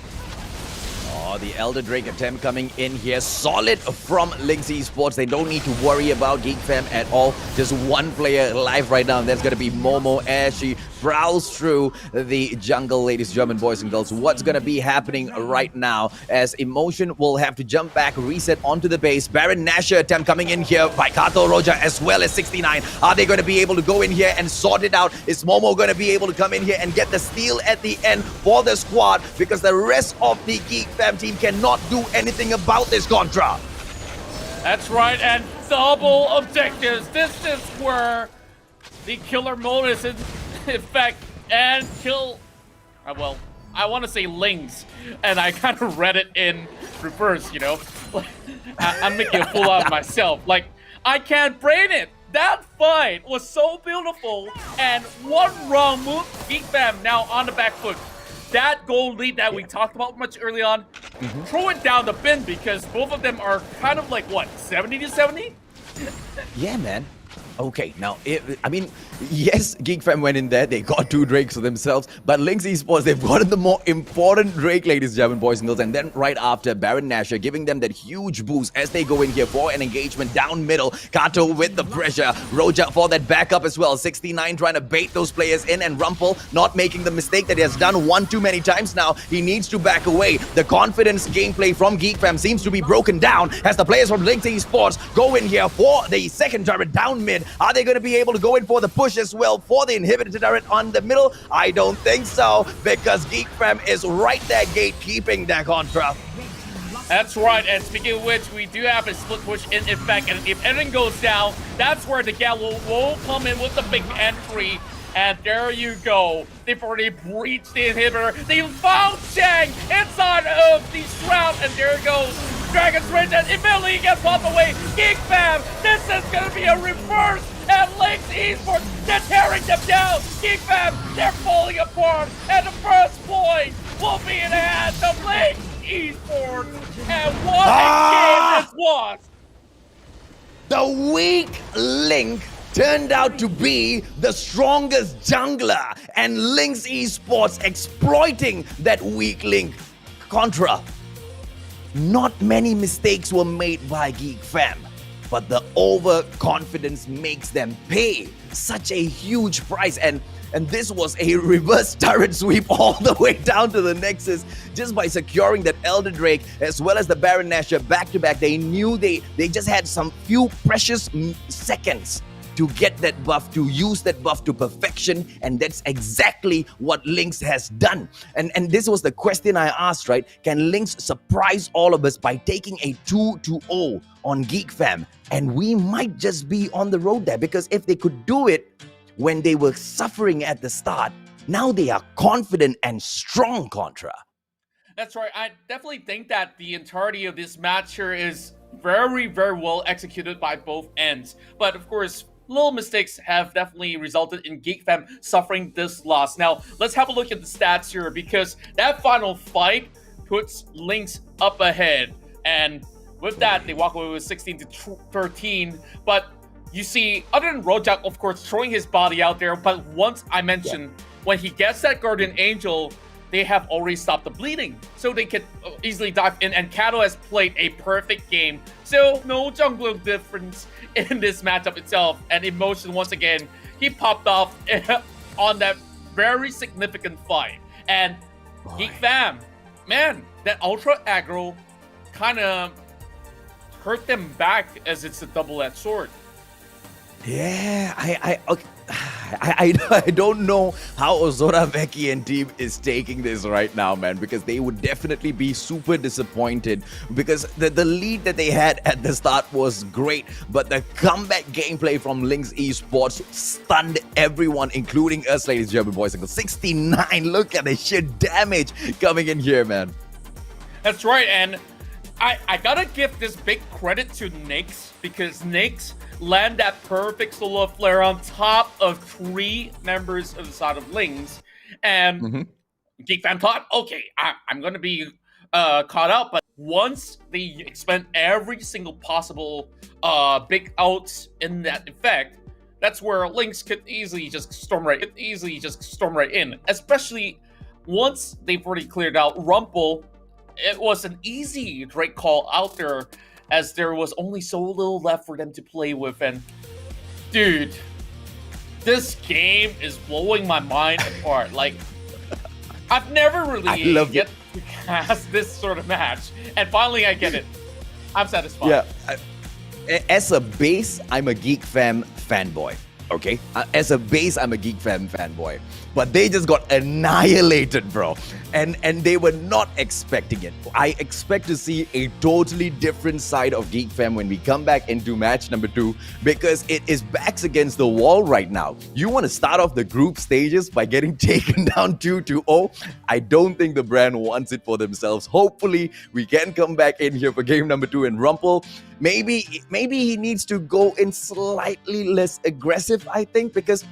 Oh, the Elder Drake attempt coming in here. Solid from Linkx Esports. They don't need to worry about Geek Fam at all. Just one player alive right now, and that's going to be Momo as she prowls through the jungle, ladies, German boys and girls. What's going to be happening right now as Emotion will have to jump back, reset onto the base. Baron Nashor attempt coming in here by Kato Roja as well as 69. Are they going to be able to go in here and sort it out? Is Momo going to be able to come in here and get the steal at the end for the squad? Because the rest of the Geek Fam team cannot do anything about this, Contra. That's right, and double objectives. This is where the killer mode is in effect and kill. Well, I want to say Linkx, and I kind of read it in reverse, I'm making a fool out of myself. Like, I can't brain it. That fight was so beautiful, and one wrong move, Geek Fam now on the back foot. That goal lead that we talked about much early on, throw it down the bin because both of them are kind of like, what, 70 to 70? Yeah, man. Okay, now, yes, Geek Fam went in there. They got 2 Drakes for themselves. But Linkx Esports, they've gotten the more important Drake, ladies, German boys and girls. And then right after, Baron Nashor giving them that huge boost as they go in here for an engagement down middle. Kato with the pressure. Roja for that backup as well. 69 trying to bait those players in. And Rumpel not making the mistake that he has done one too many times now. He needs to back away. The confidence gameplay from Geek Fam seems to be broken down as the players from Linkx Esports go in here for the second turret down mid. Are they going to be able to go in for the push as well for the inhibitor turret on the middle? I don't think so, because Geek Fam is right there gatekeeping that Contra. That's right, and speaking of which, we do have a split push in effect, and if anything goes down, that's where the Gallo will come in with the big entry. And there you go. They've already breached the inhibitor. They found Chang inside of the shroud, and there it goes. Dragon's Rage and immediately gets popped away. Geek Fam, this is going to be a reverse, and Linkx Esports, they're tearing them down. Geek Fam, they're falling apart, and the first point will be in the hands of Linkx Esports. And what a game this was. The weak Link turned out to be the strongest jungler, and Linkx Esports exploiting that weak Link. Contra, not many mistakes were made by Geek Fam, but the overconfidence makes them pay such a huge price. And this was a reverse turret sweep all the way down to the Nexus just by securing that Elder Drake as well as the Baron Nashor back to back. They knew they just had some few precious seconds to get that buff, to use that buff to perfection, and that's exactly what Linkx has done. And this was the question I asked, right? Can Linkx surprise all of us by taking a 2-0 on Geek Fam? And we might just be on the road there, because if they could do it when they were suffering at the start, now they are confident and strong, Contra. That's right. I definitely think that the entirety of this match here is very, very well executed by both ends. But of course, little mistakes have definitely resulted in Geek Fam suffering this loss. Now, let's have a look at the stats here, because that final fight puts Linkx up ahead. And with that, they walk away with 16-13. But you see, other than Rojak, of course, throwing his body out there, but once I mentioned, when he gets that Guardian Angel, they have already stopped the bleeding. So they can easily dive in, and Kato has played a perfect game. So no jungler difference in this matchup itself. And Emotion, once again, he popped off on that very significant fight. And Geek Fam, man, that Ultra Aggro kind of hurt them back, as it's a double-edged sword. Yeah, I don't know how Ozora, Veki, and team is taking this right now, man, because they would definitely be super disappointed, because the lead that they had at the start was great, but the comeback gameplay from Linkx Esports stunned everyone, including us, ladies and gentlemen, boys and girls. 69, look at the sheer damage coming in here, man. That's right, and I gotta give this big credit to Nyx, because Nyx land that perfect solo flare on top of 3 members of the side of Linkx, and Geek Fam thought, okay, I'm gonna be caught out, but once they expend every single possible big outs in that effect, that's where Linkx could easily just storm right in, especially once they've already cleared out Rumple. It was an easy Drake call out there, as there was only so little left for them to play with. And dude, this game is blowing my mind apart. Like, I've never really get to cast this sort of match, and finally I get it. I'm satisfied. Yeah, as a base, I'm a Geek Fam fanboy. Okay, as a base, I'm a Geek Fam fanboy, but they just got annihilated, bro, and they were not expecting it. I expect to see a totally different side of Geek Fam when we come back into match number 2, because it is backs against the wall right now. You want to start off the group stages by getting taken down 2-0? I don't think the brand wants it for themselves. Hopefully, we can come back in here for game number 2 and Rumple. Maybe he needs to go in slightly less aggressive, I think, because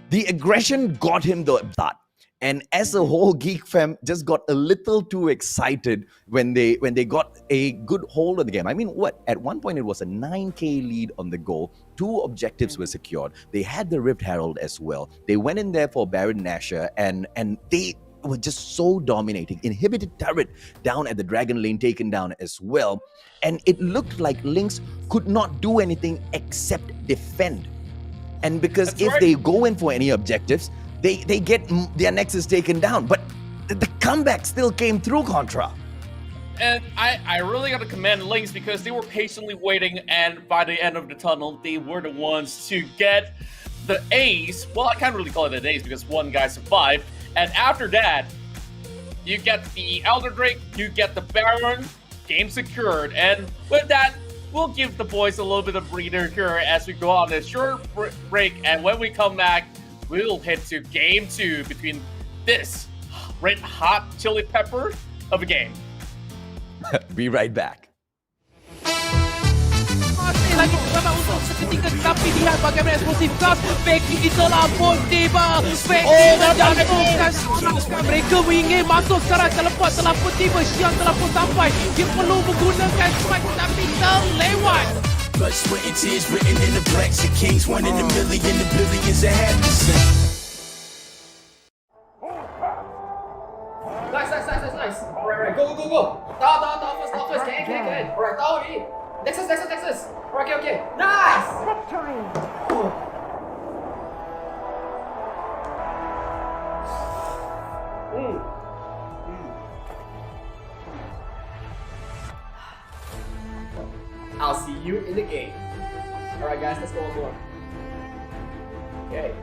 the aggression got him the start. And as a whole, Geek Fam just got a little too excited when they got a good hold of the game. I mean, at one point it was a 9k lead on the goal. 2 objectives were secured. They had the Rift Herald as well. They went in there for Baron Nashor, and they were just so dominating. Inhibited turret down at the Dragon lane taken down as well. And it looked like Linkx could not do anything except defend. And because they go in for any objectives, they get their Nexus taken down. But the comeback still came through, Contra. And I really got to commend Linkx, because they were patiently waiting, and by the end of the tunnel, they were the ones to get the ace. Well, I can't really call it an ace because one guy survived. And after that, you get the Elder Drake, you get the Baron, game secured. And with that, we'll give the boys a little bit of breather here as we go on a short break. And when we come back, we'll head to game 2 between this red hot chili pepper of a game. Be right back. Masih lagi bersama untuk seketika, tapi lihat bagaimana eksplosif gas Becky telah pun tiba. Becky menjatuhkan serangan. Mereka ingin masuk sekarang, teleport telah pun tiba. Xiang telah pun sampai. Dia perlu menggunakan strike, tapi terlewat. Blood, sweat, and tears written in the blacks of kings. 1 in a million, the billions that have to sing. Nice. Alright, go. Down first. Can. Alright, down already. Nexus. Alright, okay. Nice! I'll see you in the game. Alright guys, let's go on board. Okay.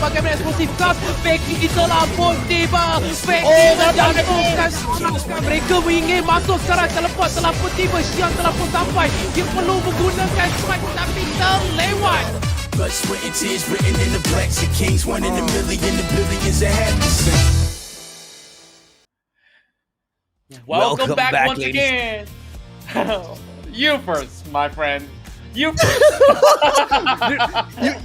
bagaimana eksplosif gas. Becky telah pun tiba. Becky menjatuhkan serangan. Mereka ingin masuk sekarang. Teleport telah pun tiba. Xiang telah pun sampai. Dia perlu menggunakan strike tapi terlewat. Blood, sweat, and tears written in the blacks of kings. One in a million, the billions that had to sing. Welcome back once ladies. again. You first, my friend. You first.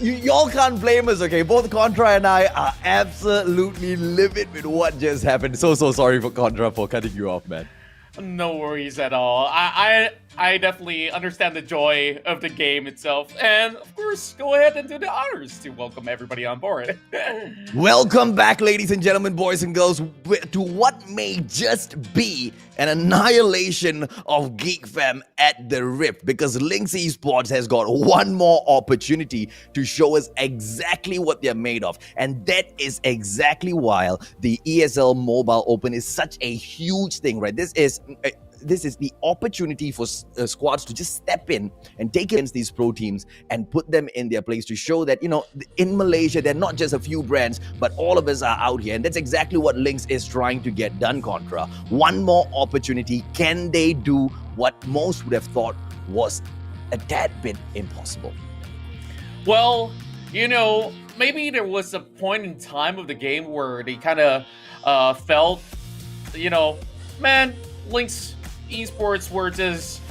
Y'all can't blame us, okay? Both Contra and I are absolutely livid with what just happened. So sorry for Contra for cutting you off, man. No worries at all. I definitely understand the joy of the game itself. And of course, go ahead and do the honors to welcome everybody on board. Welcome back, ladies and gentlemen, boys and girls, to what may just be an annihilation of Geek Fam at the Rift, because Linkx Esports has got one more opportunity to show us exactly what they're made of. And that is exactly why the ESL Mobile Open is such a huge thing, right? This is the opportunity for squads to just step in and take against these pro teams and put them in their place to show that, you know, in Malaysia, they're not just a few brands, but all of us are out here. And that's exactly what Linkx is trying to get done, Contra. One more opportunity. Can they do what most would have thought was a tad bit impossible? Well, you know, maybe there was a point in time of the game where they kind of felt, you know, man, Linkx Esports were just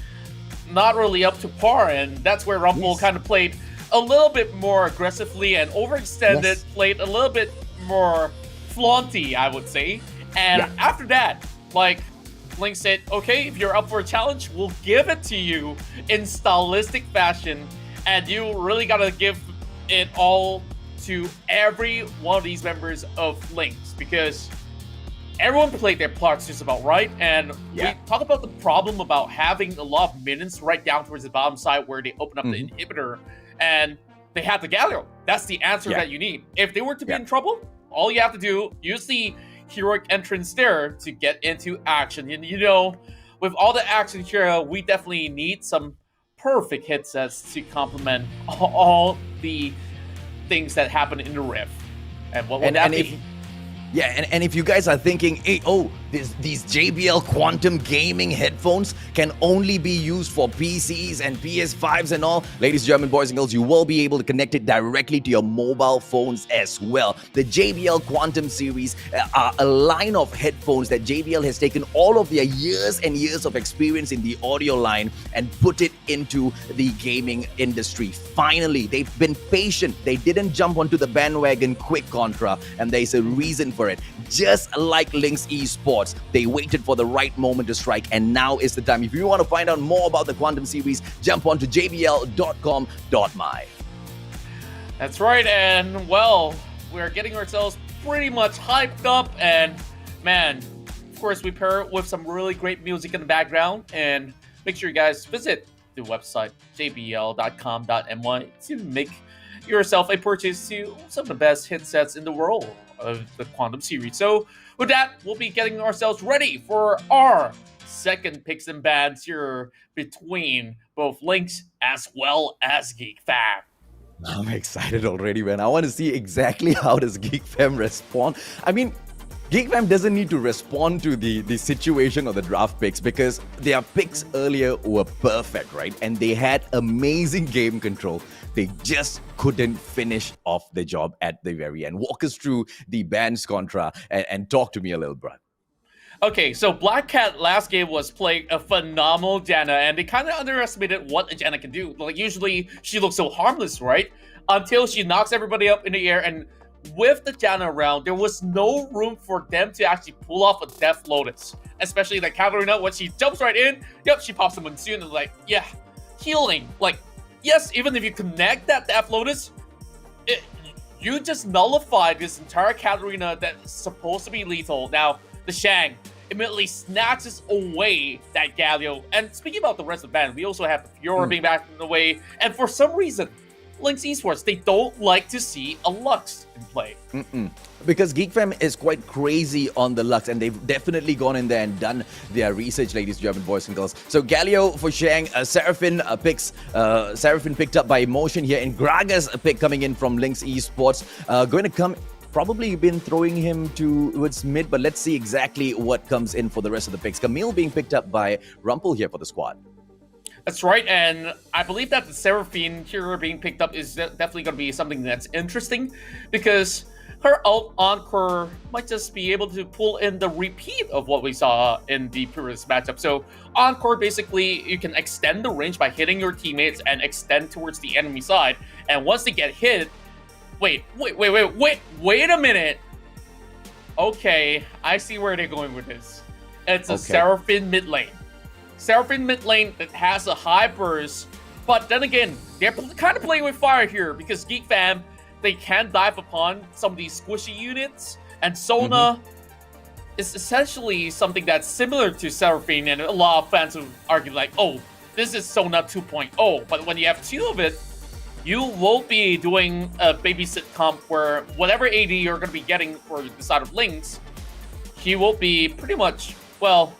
not really up to par, and that's where Rumble kind of played a little bit more aggressively and overextended, played a little bit more flaunty, I would say. And after that, like, Linkx said, okay, if you're up for a challenge, we'll give it to you in stylistic fashion, and you really gotta give it all to every one of these members of Linkx, because everyone played their parts just about right, and we talk about the problem about having a lot of minions right down towards the bottom side where they open up the inhibitor, and they have the Galio. That's the answer that you need. If they were to be in trouble, all you have to do, use the heroic entrance there to get into action. And you know, with all the action here, we definitely need some perfect hit sets to complement all the things that happen in the Rift. And what would that be? And if you guys are thinking, hey, these JBL Quantum gaming headphones can only be used for PCs and PS5s and all, ladies and gentlemen, boys and girls, you will be able to connect it directly to your mobile phones as well. The JBL Quantum series are a line of headphones that JBL has taken all of their years and years of experience in the audio line and put it into the gaming industry. Finally, they've been patient. They didn't jump onto the bandwagon quick, Contra, and there's a reason for it. Just like Linkx Esports, they waited for the right moment to strike, and now is the time. If you want to find out more about the Quantum series, jump on to jbl.com.my. That's right, and well, we're getting ourselves pretty much hyped up, and man, of course, we pair it with some really great music in the background, and make sure you guys visit the website jbl.com.my to make yourself a purchase to some of the best hit sets in the world of the Quantum series. So with that, we'll be getting ourselves ready for our second picks and bans here between both Linkx as well as Geek Fam. I'm excited already, man. I want to see exactly how does Geek Fam respond. I mean, Geek Fam doesn't need to respond to the situation or the draft picks, because their picks earlier were perfect, right? And they had amazing game control. They just couldn't finish off the job at the very end. Walk us through the bans, Contra, and talk to me a little, bro. Okay, so Black Cat last game was playing a phenomenal Janna, and they kind of underestimated what a Janna can do. Like, usually she looks so harmless, right? Until she knocks everybody up in the air, and with the Janna around, there was no room for them to actually pull off a Death Lotus. Especially like Katarina, when she jumps right in, she pops the Monsoon and like, healing. Like, yes, even if you connect that Death Lotus, you just nullify this entire Katarina that's supposed to be lethal. Now, the Shang immediately snatches away that Galio. And speaking about the rest of the band, we also have the Fiora being back in the way. And for some reason, Linkx Esports. They don't like to see a Lux in play. Because Geek Fam is quite crazy on the Lux, and they've definitely gone in there and done their research, ladies, German boys and girls. So Galio for Shang, Seraphine picks, Seraphine picked up by Emotion here, and Gragas a pick coming in from Linkx Esports. Going to come, probably been throwing him towards mid, but let's see exactly what comes in for the rest of the picks. Camille being picked up by Rumple here for the squad. That's right, and I believe that the Seraphine here being picked up is definitely going to be something that's interesting, because her ult Encore might just be able to pull in the repeat of what we saw in the previous matchup. So Encore, basically, you can extend the range by hitting your teammates and extend towards the enemy side. And once they get hit, wait a minute. Okay, I see where they're going with this. It's a Seraphine mid lane. Seraphine mid lane that has a high burst, but then again, they're kind of playing with fire here, because Geek Fam, they can dive upon some of these squishy units, and Sona is essentially something that's similar to Seraphine, and a lot of fans would argue like, oh, this is Sona 2.0, but when you have two of it, you won't be doing a babysit comp where whatever AD you're going to be getting for the side of Linkx, he will be pretty much, well,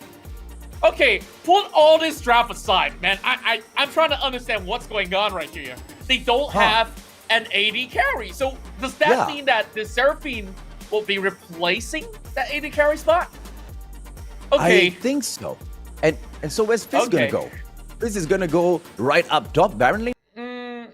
okay, put all this draft aside, man. I'm trying to understand what's going on right here. They don't have an AD carry. So does that mean that the Seraphine will be replacing that AD carry spot? Okay. I think so. And so where's Fizz gonna go? Fizz is gonna go right up top, Baron lane?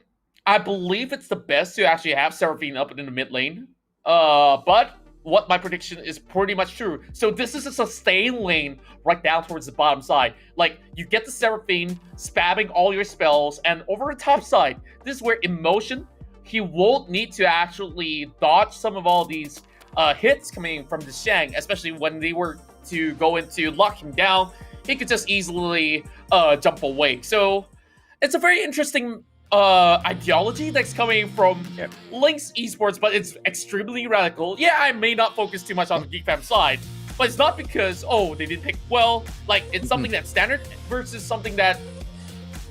I believe it's the best to actually have Seraphine up in the mid lane. But what my prediction is pretty much true. So this is a sustain lane right down towards the bottom side. Like, you get the Seraphine spamming all your spells, and over the top side, this is where Emotion, he won't need to actually dodge some of all these hits coming from the Shang, especially when they were to go into lock him down. He could just easily jump away. So it's a very interesting ideology that's coming from Linkx Esports, but it's extremely radical. Yeah, I may not focus too much on the Geek Fam side, but it's not because, oh, they didn't pick well. Like, it's something that's standard versus something that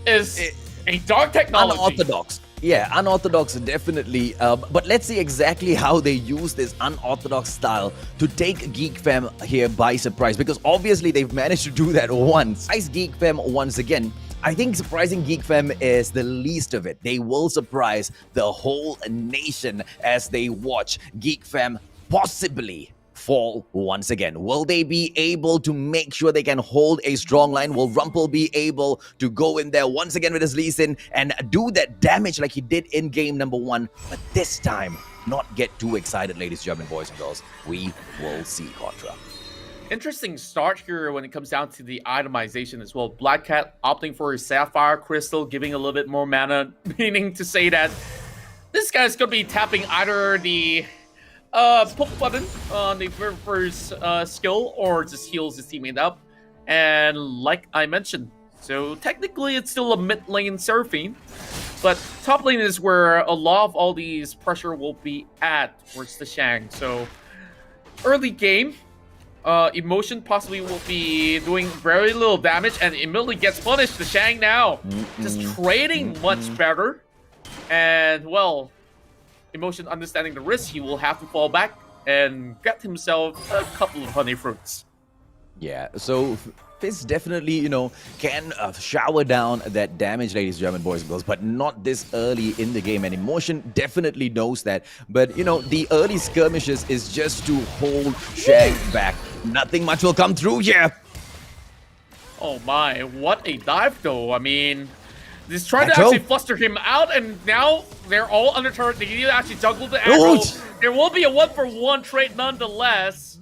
is a dark technology. Unorthodox. Yeah, unorthodox, definitely. But let's see exactly how they use this unorthodox style to take Geek Fam here by surprise, because obviously they've managed to do that once. Nice Geek Fam once again. I think surprising Geek Fam is the least of it. They will surprise the whole nation as they watch Geek Fam possibly fall once again. Will they be able to make sure they can hold a strong line? Will Rumple be able to go in there once again with his Lee Sin and do that damage like he did in game number 1? But this time, not get too excited, ladies, German boys and girls. We will see Contra. Interesting start here when it comes down to the itemization as well. Black Cat opting for his Sapphire Crystal, giving a little bit more mana, meaning to say that this guy's going to be tapping either the poke button on the very first skill, or just heals his teammate up. And like I mentioned, so technically it's still a mid lane Seraphine, but top lane is where a lot of all these pressure will be at towards the Shang. So early game, Emotion possibly will be doing very little damage, and immediately gets punished. The Shang now just trading much better, and well, Emotion understanding the risk, he will have to fall back and get himself a couple of honey fruits. Yeah, so Fizz definitely, you know, can shower down that damage, ladies, German boys and girls, but not this early in the game. And Emotion definitely knows that. But, you know, the early skirmishes is just to hold Shang back. Nothing much will come through here. Oh my, what a dive though. I mean, he's trying to actually fluster him out, and now they're all under turret. They need to actually juggle the aggro. There will be a 1-for-1 trade nonetheless,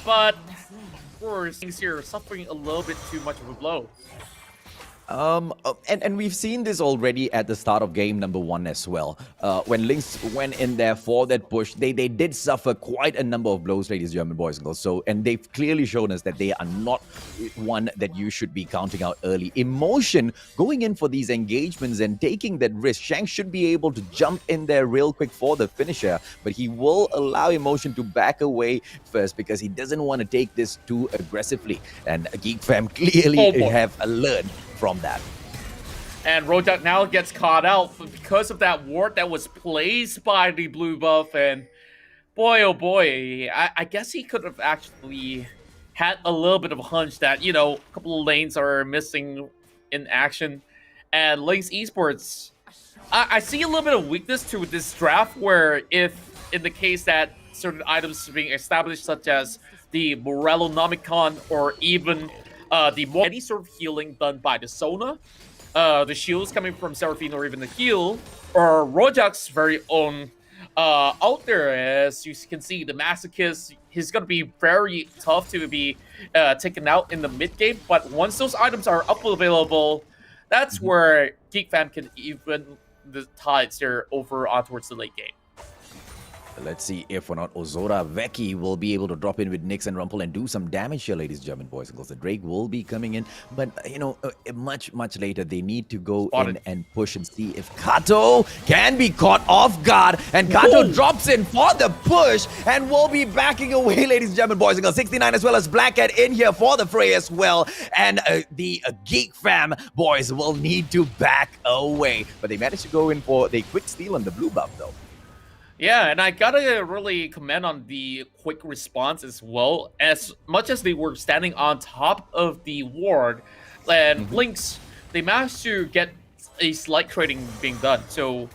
but of course, things here suffering a little bit too much of a blow. And we've seen this already at the start of game number 1 as well. When Linkx went in there for that push, they did suffer quite a number of blows, ladies, German boys and girls. So, and they've clearly shown us that they are not one that you should be counting out early. Emotion going in for these engagements and taking that risk. Shang should be able to jump in there real quick for the finisher, but he will allow Emotion to back away first because he doesn't want to take this too aggressively. And Geek Fam clearly have learned from that. And Rojak now gets caught out because of that ward that was placed by the blue buff. And boy, oh boy, I guess he could have actually had a little bit of a hunch that, you know, a couple of lanes are missing in action. And Linkx Esports, I see a little bit of weakness to this draft where if, in the case that certain items are being established, such as the Morellonomicon or even any sort of healing done by the Sona, the shields coming from Seraphine or even the heal, or Rojak's very own out there. As you can see, the Masochist, he's going to be very tough to be taken out in the mid game, but once those items are up available, that's where Geek Fam can even the tides there over on towards the late game. Let's see if or not Ozora Veki will be able to drop in with Nyx and Rumpel and do some damage here, ladies and gentlemen, boys and girls. The Drake will be coming in, but you know, much later. They need to go in and push and see if Kato can be caught off guard. And Kato drops in for the push and will be backing away, ladies and gentlemen, boys and girls. 69 as well as Black Cat in here for the fray as well. And the Geek Fam boys will need to back away. But they managed to go in for the quick steal on the blue buff though. Yeah, and I gotta really commend on the quick response as well. As much as they were standing on top of the ward, and Linkx, they managed to get a slight trading being done. So,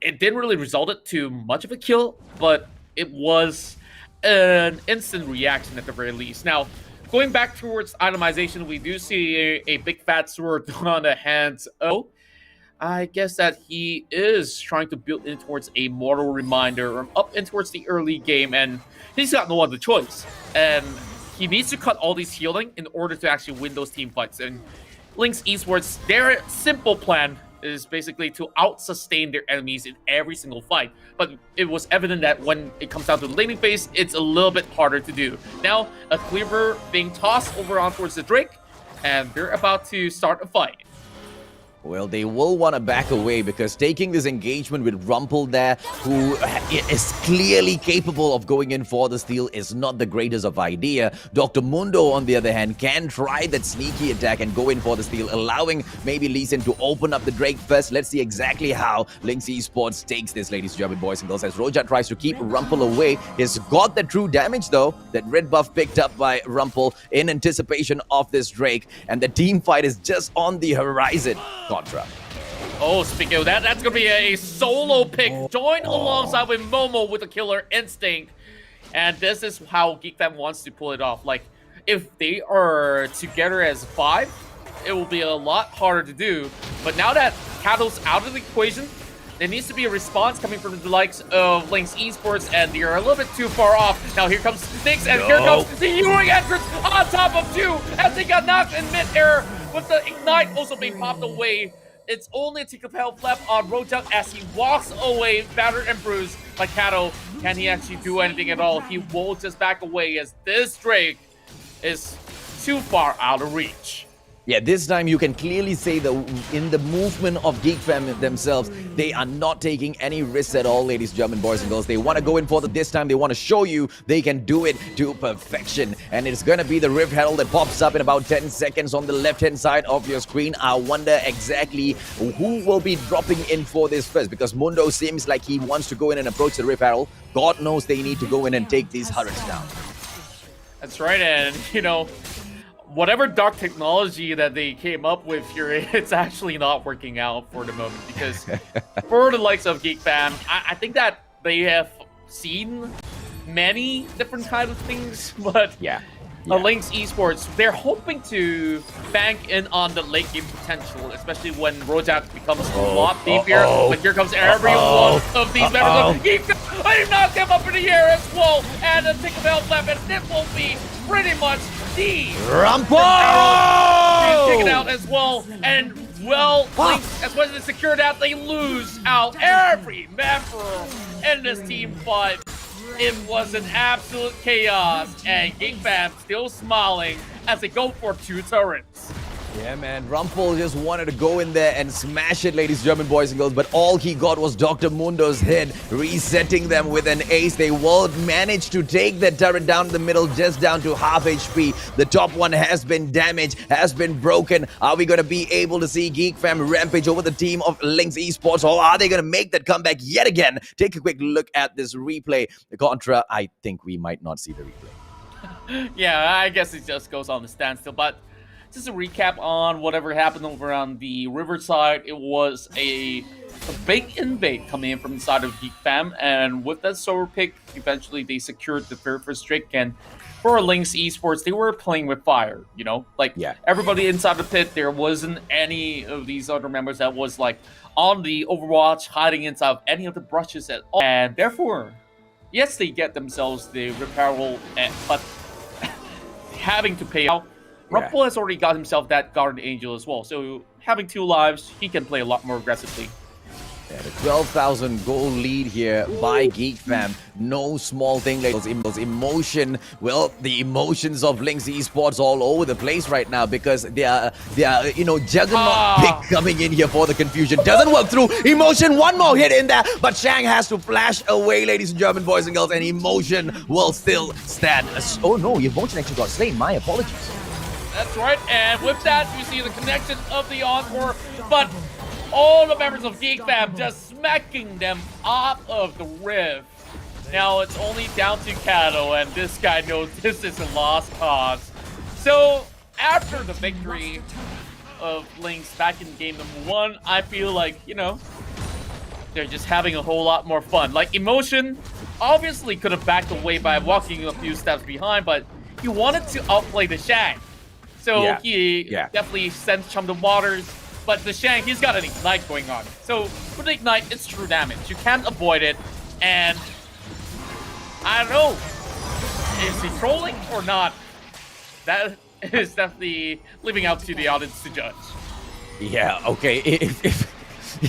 it didn't really result to much of a kill, but it was an instant reaction at the very least. Now, going back towards itemization, we do see a big fat sword on the hands of... I guess that he is trying to build in towards a mortal reminder or up in towards the early game, and he's got no other choice. And he needs to cut all these healing in order to actually win those team fights. And Linkx Esports, their simple plan is basically to out-sustain their enemies in every single fight. But it was evident that when it comes down to the laning phase, it's a little bit harder to do. Now, a Cleaver being tossed over on towards the Drake, and they're about to start a fight. Well, they will want to back away because taking this engagement with Rumpel there, who is clearly capable of going in for the steal, is not the greatest of idea. Dr. Mundo, on the other hand, can try that sneaky attack and go in for the steal, allowing maybe Lee Sin to open up the Drake first. Let's see exactly how Linkx Esports takes this, ladies and gentlemen, boys and girls, as Roja tries to keep Rumpel away. He's got the true damage, though, that red buff picked up by Rumpel in anticipation of this Drake, and the team fight is just on the horizon. Contra. Oh, speaking of that, that's going to be a solo pick. Join alongside with Momo with the killer instinct. And this is how Geek Fam wants to pull it off. Like, if they are together as 5, it will be a lot harder to do. But now that Kato's out of the equation, there needs to be a response coming from the likes of Linkx Esports, and they're a little bit too far off. Now here comes Nyx, and here comes the Ewing entrance on top of 2 as they got knocked in mid-air with the Ignite also being popped away. It's only a tick of health left on Rojak as he walks away, battered and bruised. But Kato, can he actually do anything at all? He will just back away as this Drake is too far out of reach. Yeah, this time you can clearly say that in the movement of Geek Fam themselves, they are not taking any risks at all, ladies and gentlemen, boys and girls. They want to go in for this time. They want to show you they can do it to perfection. And it's going to be the Rift Herald that pops up in about 10 seconds on the left-hand side of your screen. I wonder exactly who will be dropping in for this first, because Mundo seems like he wants to go in and approach the Rift Herald. God knows they need to go in and take these turrets down. That's right, and, you know, whatever dark technology that they came up with here, it's actually not working out for the moment, because for the likes of Geek Fam, I think that they have seen many different kinds of things, but Linkx Esports, they're hoping to bank in on the late game potential, especially when Rojak becomes a lot deeper. But here comes every one of these members of Geek Fam. I knocked him up in the air as well, and a tick of health left, and this will be pretty much the Rumpel taken out as well. And well, Linkx, as well as they secure that, they lose out every member in this team fight. It was an absolute chaos, and Geek Fam still smiling as they go for 2 turrets. Yeah, man. Rumpel just wanted to go in there and smash it, ladies and gentlemen, boys and girls. But all he got was Dr. Mundo's head, resetting them with an ace. They will manage to take the turret down the middle, just down to half HP. The top one has been damaged, has been broken. Are we going to be able to see Geek Fam rampage over the team of Linkx Esports? Or are they going to make that comeback yet again? Take a quick look at this replay. The Contra, I think we might not see the replay. Yeah, I guess it just goes on the standstill. But just a recap on whatever happened over on the Riverside. It was a big invade coming in from the side of Geek Fam, and with that solar pick, eventually they secured the very first streak. And for Linkx Esports, they were playing with fire, you know? Like, everybody inside the pit, there wasn't any of these other members that was, like, on the Overwatch, hiding inside of any of the brushes at all. And therefore, yes, they get themselves the repairable, but having to pay out. Rumpel has already got himself that Guardian Angel as well, so having 2 lives, he can play a lot more aggressively. Yeah, the 12,000 goal lead here by Geek Fam. No small thing. Those emotion, well, the emotions of Linkx Esports all over the place right now because they are you know, juggernaut pick coming in here for the confusion. Doesn't work through. Emotion, one more hit in there, but Shang has to flash away, ladies and gentlemen, boys and girls, and Emotion will still stand. Oh no, Emotion actually got slain. My apologies. That's right, and with that, you see the connection of the Encore, but all the members of Geek Fam just smacking them off of the Rift. Now it's only down to Kato, and this guy knows this is a lost cause. So, after the victory of Linkx back in game number 1, I feel like, you know, they're just having a whole lot more fun. Like, Emotion obviously could have backed away by walking a few steps behind, but he wanted to outplay the Shang. So he definitely sends Chum the Waters, but the Shang, he's got an Ignite going on. So with the Ignite, it's true damage. You can't avoid it, and I don't know, is he trolling or not? That is definitely leaving out to the audience to judge. Yeah, okay,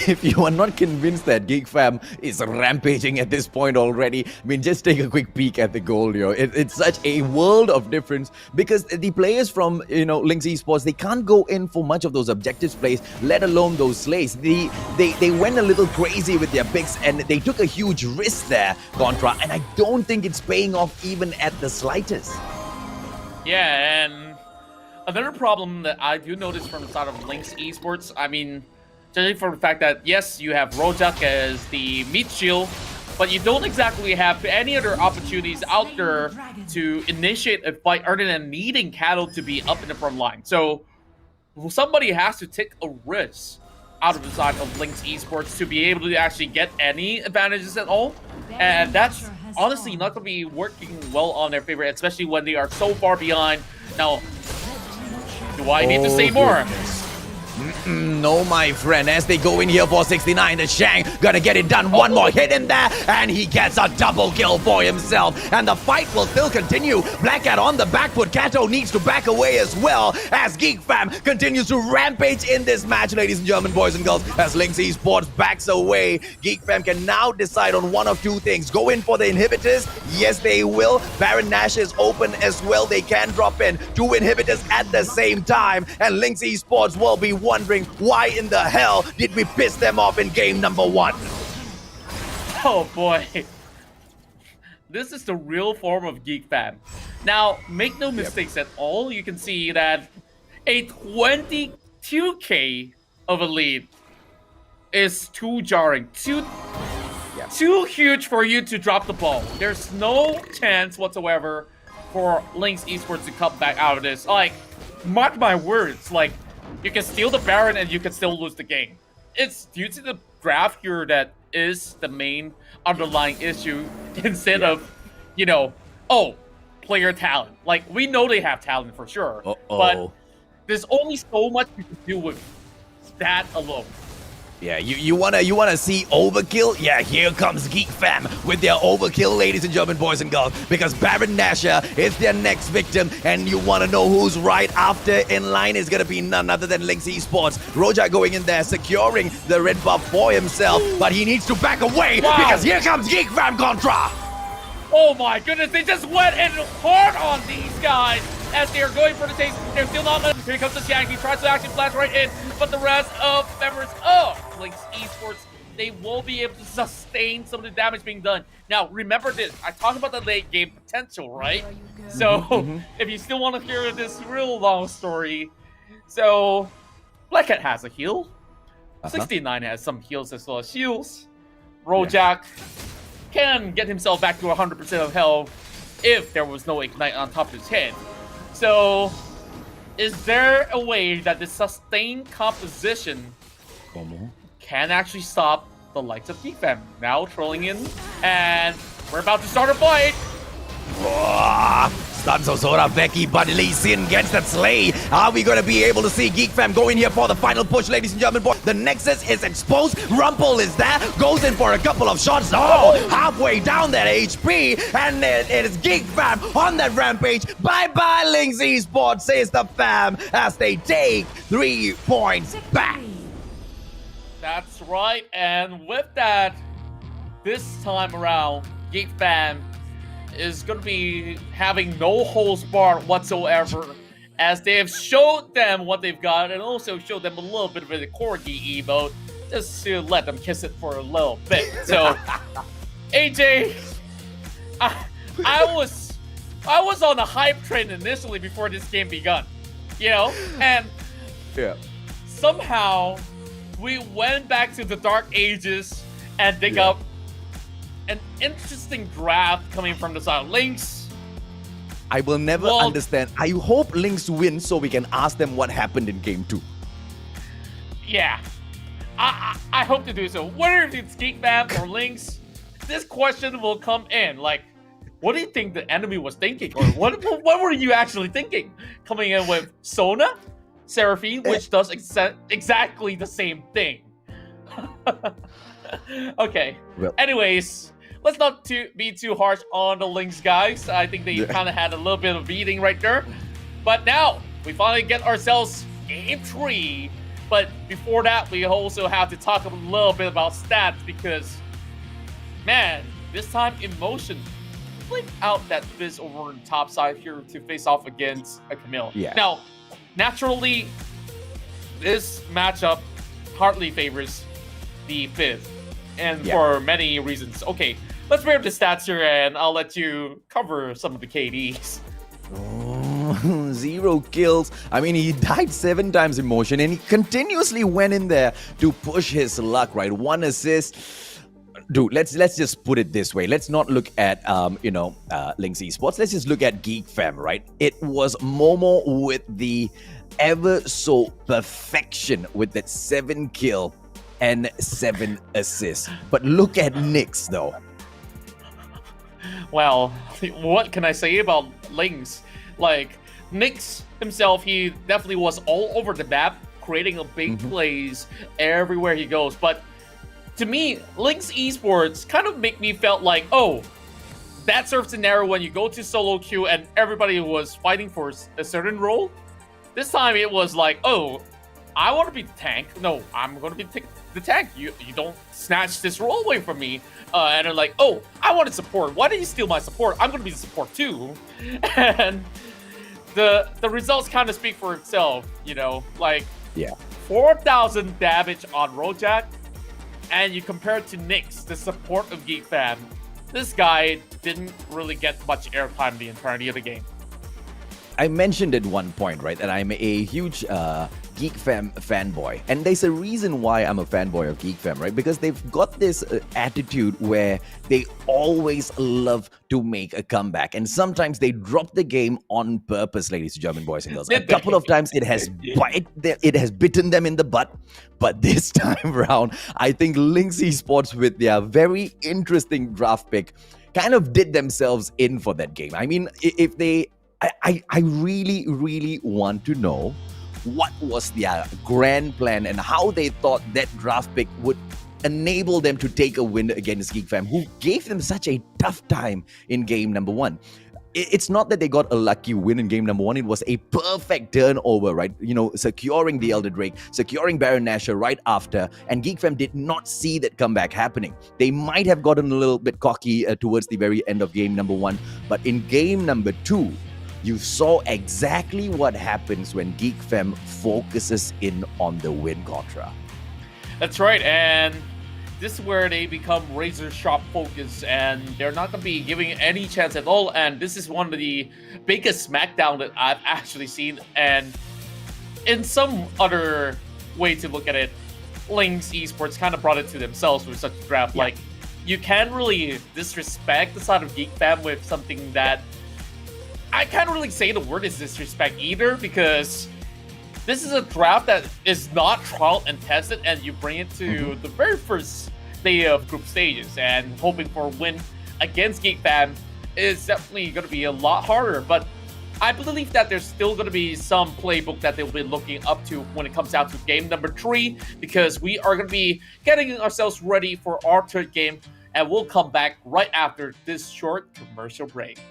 if you are not convinced that Geek Fam is rampaging at this point already, I mean, just take a quick peek at the goal, yo. It's such a world of difference because the players from, you know, Linkx Esports, they can't go in for much of those objectives plays, let alone those slays. They went a little crazy with their picks and they took a huge risk there, Contra, and I don't think it's paying off even at the slightest. Yeah, and another problem that I do notice from the side of Linkx Esports, I mean, judging from the fact that, yes, you have Rojak as the meat shield, but you don't exactly have any other opportunities out there to initiate a fight other than needing Cattle to be up in the front line. So somebody has to take a risk out of the side of Linkx Esports to be able to actually get any advantages at all. And that's honestly not going to be working well on their favor, especially when they are so far behind. Now, do I need to say more? No, my friend, as they go in here for 69, the Shang gonna get it done. One more hit in there, and he gets a double kill for himself. And the fight will still continue. Black Cat on the back foot. Kato needs to back away as well, as Geek Fam continues to rampage in this match, ladies and gentlemen, boys and girls. As Linkx Esports backs away, Geek Fam can now decide on one of two things. Go in for the inhibitors. Yes, they will. Baron Nash is open as well. They can drop in 2 inhibitors at the same time, and Linkx Esports will be wondering why in the hell did we piss them off in game number 1? Oh boy. This is the real form of Geek Fam. Now, make no mistakes at all. You can see that a 22k of a lead is too jarring. Too huge for you to drop the ball. There's no chance whatsoever for Linkx Esports to come back out of this. Like, mark my words, like, you can steal the Baron and you can still lose the game. It's due to the graph here that is the main underlying issue instead of, you know, oh, player talent. Like, we know they have talent for sure, but there's only so much you can do with that alone. Yeah, you wanna see overkill? Yeah, here comes Geek Fam with their overkill, ladies and gentlemen, boys and girls, because Baron Nashor is their next victim, and you wanna know who's right after in line is gonna be none other than Linkx Esports. Roja going in there, securing the red buff for himself, but he needs to back away because here comes Geek Fam Contra! Oh my goodness, they just went in hard on these guys! as they are going for the taste. They're still not letting. Here comes the Shank. He tries to actually flash right in, but the rest of members of Linkx Esports, they won't be able to sustain some of the damage being done. Now, remember this. I talked about the late game potential, right? So, if you still want to hear this real long story, so Black Cat has a heal. 69 has some heals as well as shields. Rojak can get himself back to 100% of health if there was no Ignite on top of his head. So, is there a way that the sustained composition can actually stop the likes of Geek Fam? Now trolling in, and we're about to start a fight. Stanzosora, Becky, but Lee Sin gets that slay. Are we going to be able to see Geek Fam go in here for the final push, ladies and gentlemen? Boys? The Nexus is exposed. Rumple is there. Goes in for a couple of shots. Oh, halfway down that HP. And it is Geek Fam on that rampage. Bye-bye, Linkx Esports, says the fam, as they take 3 points back. That's right, and with that, this time around, Geek Fam is going to be having no holds barred whatsoever, as they have showed them what they've got and also showed them a little bit of a corgi emote just to let them kiss it for a little bit. So, AJ, I was on a hype train initially before this game begun, you know, and somehow we went back to the dark ages and dig up an interesting draft coming from the side of Linkx. I will never understand. I hope Linkx wins so we can ask them what happened in game 2. Yeah, I hope to do so. Whether it's Geek Fam or Linkx, this question will come in. Like, what do you think the enemy was thinking? Or what were you actually thinking? Coming in with Sona, Seraphine, which does exactly the same thing. Okay. Well, anyways, let's not be too harsh on the Linkx guys. I think they kind of had a little bit of beating right there. But now, we finally get ourselves game 3. But before that, we also have to talk a little bit about stats because, man, this time Emotion flipped out that Fizz over on the top side here to face off against a Camille. Yeah. Now, naturally, this matchup hardly favors the Fizz. And for many reasons. Okay, let's bring up the stats here and I'll let you cover some of the KDs. Oh, 0 kills. I mean, he died 7 times in motion and he continuously went in there to push his luck, right? 1 assist. Dude, let's just put it this way. Let's not look at, Linkx Esports. Let's just look at Geek Fam, right? It was Momo with the ever so perfection with that 7 kill and 7 assists. But look at Nyx, though. Well, what can I say about Linkx? Like, Nyx himself, he definitely was all over the map, creating a big plays everywhere he goes. But to me, Linkx Esports kind of make me felt like, oh, that sort of scenario when you go to solo queue and everybody was fighting for a certain role. This time it was like, oh, I want to be the tank. No, I'm going to be the tank. You don't snatch this role away from me. And they're like, oh, I wanted support. Why did you steal my support? I'm going to be the support too. And the results kind of speak for itself, you know, like 4,000 damage on Rojak. And you compare it to Nyx, the support of Geek Fam. This guy didn't really get much airtime the entirety of the game. I mentioned at one point, right, that I'm a huge Geek Fam fanboy. And there's a reason why I'm a fanboy of Geek Fam, right? Because they've got this attitude where they always love to make a comeback. And sometimes they drop the game on purpose, ladies and gentlemen, boys and girls. A couple of times it has bitten them in the butt. But this time around, I think Linkx Esports with their very interesting draft pick kind of did themselves in for that game. I mean, if they... I really, really want to know what was their grand plan and how they thought that draft pick would enable them to take a win against Geek Fam, who gave them such a tough time in game number 1. It's not that they got a lucky win in game number 1. It was a perfect turnover, right? You know, securing the Elder Drake, securing Baron Nashor right after, and Geek Fam did not see that comeback happening. They might have gotten a little bit cocky towards the very end of game number 1, but in game number 2, You saw exactly what happens when Geek Fam focuses in on the win, Contra. That's right, and this is where they become razor sharp focused, and they're not going to be giving any chance at all. And this is one of the biggest smackdown that I've actually seen. And in some other way to look at it, Linkx Esports kind of brought it to themselves with such a draft. Like, you can't really disrespect the side of Geek Fam with something that I can't really say the word is disrespect either, because this is a draft that is not trial and tested, and you bring it to the very first day of group stages, and hoping for a win against Geek Fam is definitely going to be a lot harder. But I believe that there's still going to be some playbook that they'll be looking up to when it comes down to game number 3, because we are going to be getting ourselves ready for our third game, and we'll come back right after this short commercial break.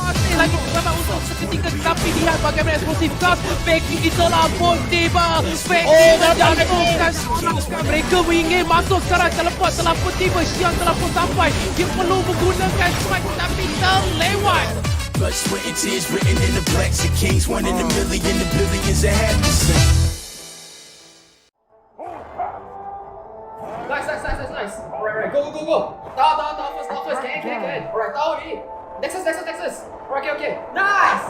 Masih lagi bersama untuk seketika, tapi lihat bagaimana eksplosif gas Becky telah pun tiba. Becky menjatuhkan serangan. Mereka ingin masuk secara teleport, telah pun tiba. Xiang telah pun sampai. Dia perlu menggunakan strike, tapi terlewat. Blood, sweat, and tears written in the blacks of kings. 1 in a million, the billions that have to sing. Nice. Alright, go. Down first. Can. Alright, down already. Nexus. Okay. Nice!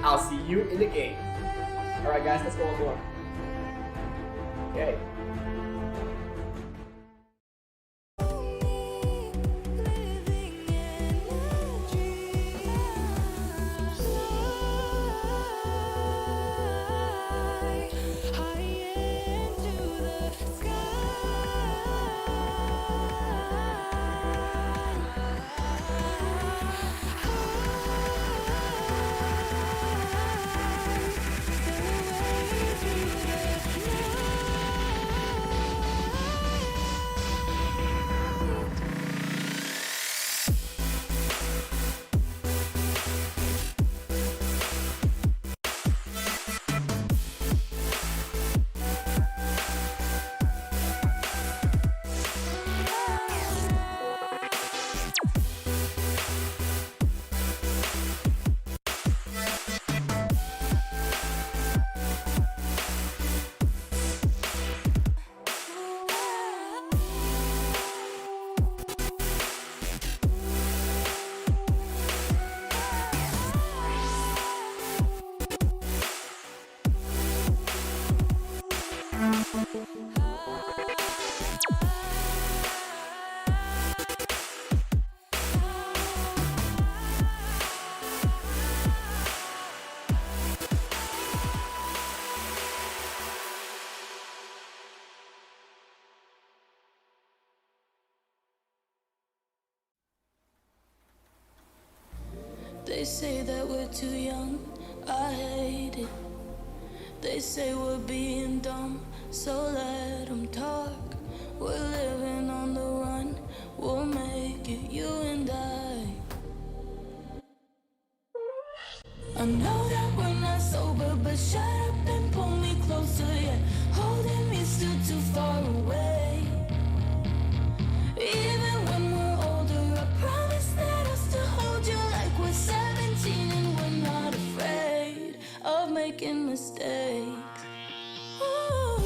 I'll see you in the game. Alright guys, let's go on board. Okay. They say that we're too young, I hate it. They say we're being dumb, so let them talk. We're living on the run, we'll make it, you and I know that we're not sober, but shut up and pull me closer, yeah. Holding me still too far away. Even when we're older, I promise that I'll still hold you like we're 17 and we're not afraid of making mistakes. Ooh.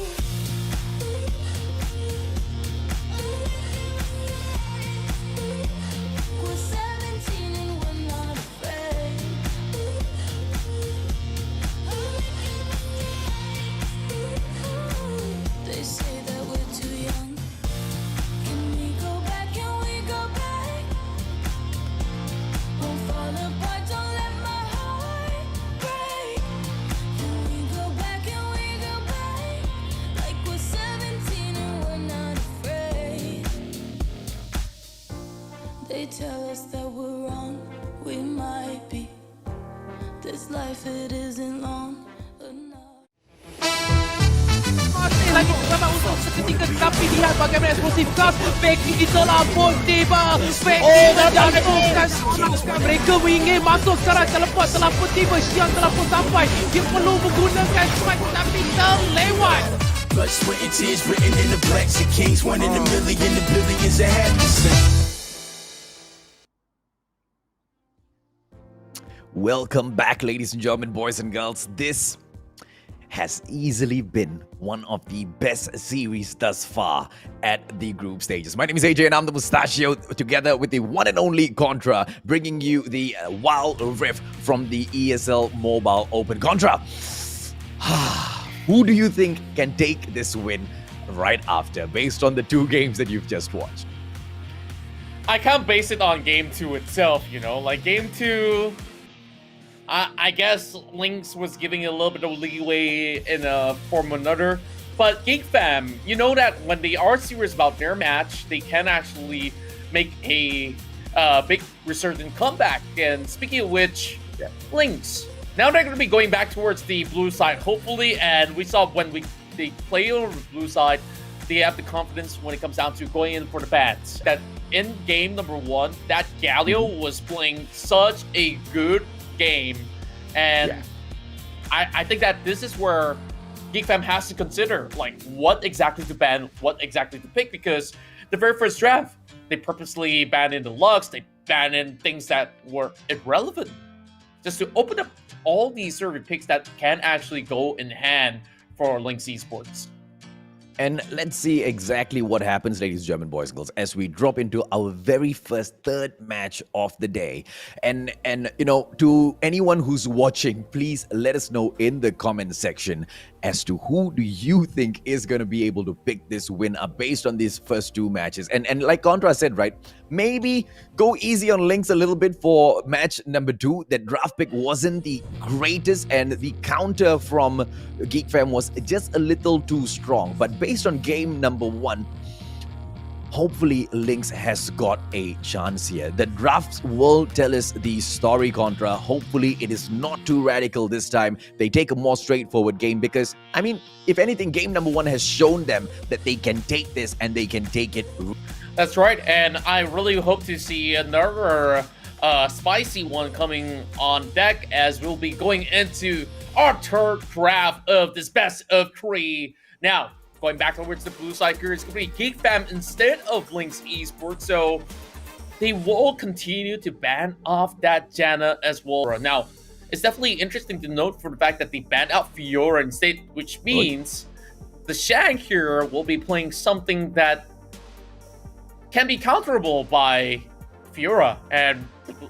We're 17 and we're not afraid. They say that we're too young. Can we go back? Can we go back? Won't fall apart, don't let my heart break. Can we go back? Can we go back? Like we're 17 and we're not afraid. They tell us that we're wrong, we might be. This life, it isn't long enough. Masih lagi bersama untuk seketika, tapi lihat bagaimana eksplosif gas. Becky itulah pun tiba. Becky menjatuhkan mereka ingin masuk secara teleport telah pun tiba. Xiang telah pun sampai. Dia perlu menggunakan strike tapi terlewat. Blood, sweat, and tears written in the blacks of kings. One in a million, the billions that have to sing. Welcome back, ladies and gentlemen, boys and girls. This has easily been one of the best series thus far at the group stages. My name is AJ and I'm the Mustachio, together with the one and only Contra, bringing you the Wild Rift from the ESL Mobile Open. Contra, who do you think can take this win right after, based on the 2 games that you've just watched? I can't base it on game 2 itself, you know, like game 2. I guess Linkx was giving a little bit of leeway in a form or another. But Geek Fam, you know that when they are serious about their match, they can actually make a big resurgent comeback. And speaking of which, Linkx, now they're going to be going back towards the blue side, hopefully. And we saw when they play over the blue side, they have the confidence when it comes down to going in for the bans. That in game number 1, that Galio was playing such a good game, and I think that this is where Geek Fam has to consider, like, what exactly to ban, what exactly to pick, because the very first draft, they purposely banned in the Lux, they banned in things that were irrelevant, just to open up all these survey picks that can actually go in hand for Linkx Esports. And let's see exactly what happens, ladies and gentlemen, boys and girls, as we drop into our very first 3rd match of the day. And you know, to anyone who's watching, please let us know in the comment section as to who do you think is going to be able to pick this win up based on these first 2 matches. And like Contra said, right, maybe go easy on Linkx a little bit for match number 2. That draft pick wasn't the greatest, and the counter from Geek Fam was just a little too strong. But based on game number 1, hopefully Linkx has got a chance here. The drafts will tell us the story, Contra. Hopefully it is not too radical this time. They take a more straightforward game, because, I mean, if anything, game number 1 has shown them that they can take this and they can take it. That's right, and I really hope to see another spicy one coming on deck, as we'll be going into our 3rd draft of this best of 3. Now, going back towards the blue side here, it's going to be Geek Fam instead of Linkx Esports, so they will continue to ban off that Janna as well. Now, it's definitely interesting to note for the fact that they banned out Fiora instead, which means the Shank here will be playing something that can be counterable by Fiora, and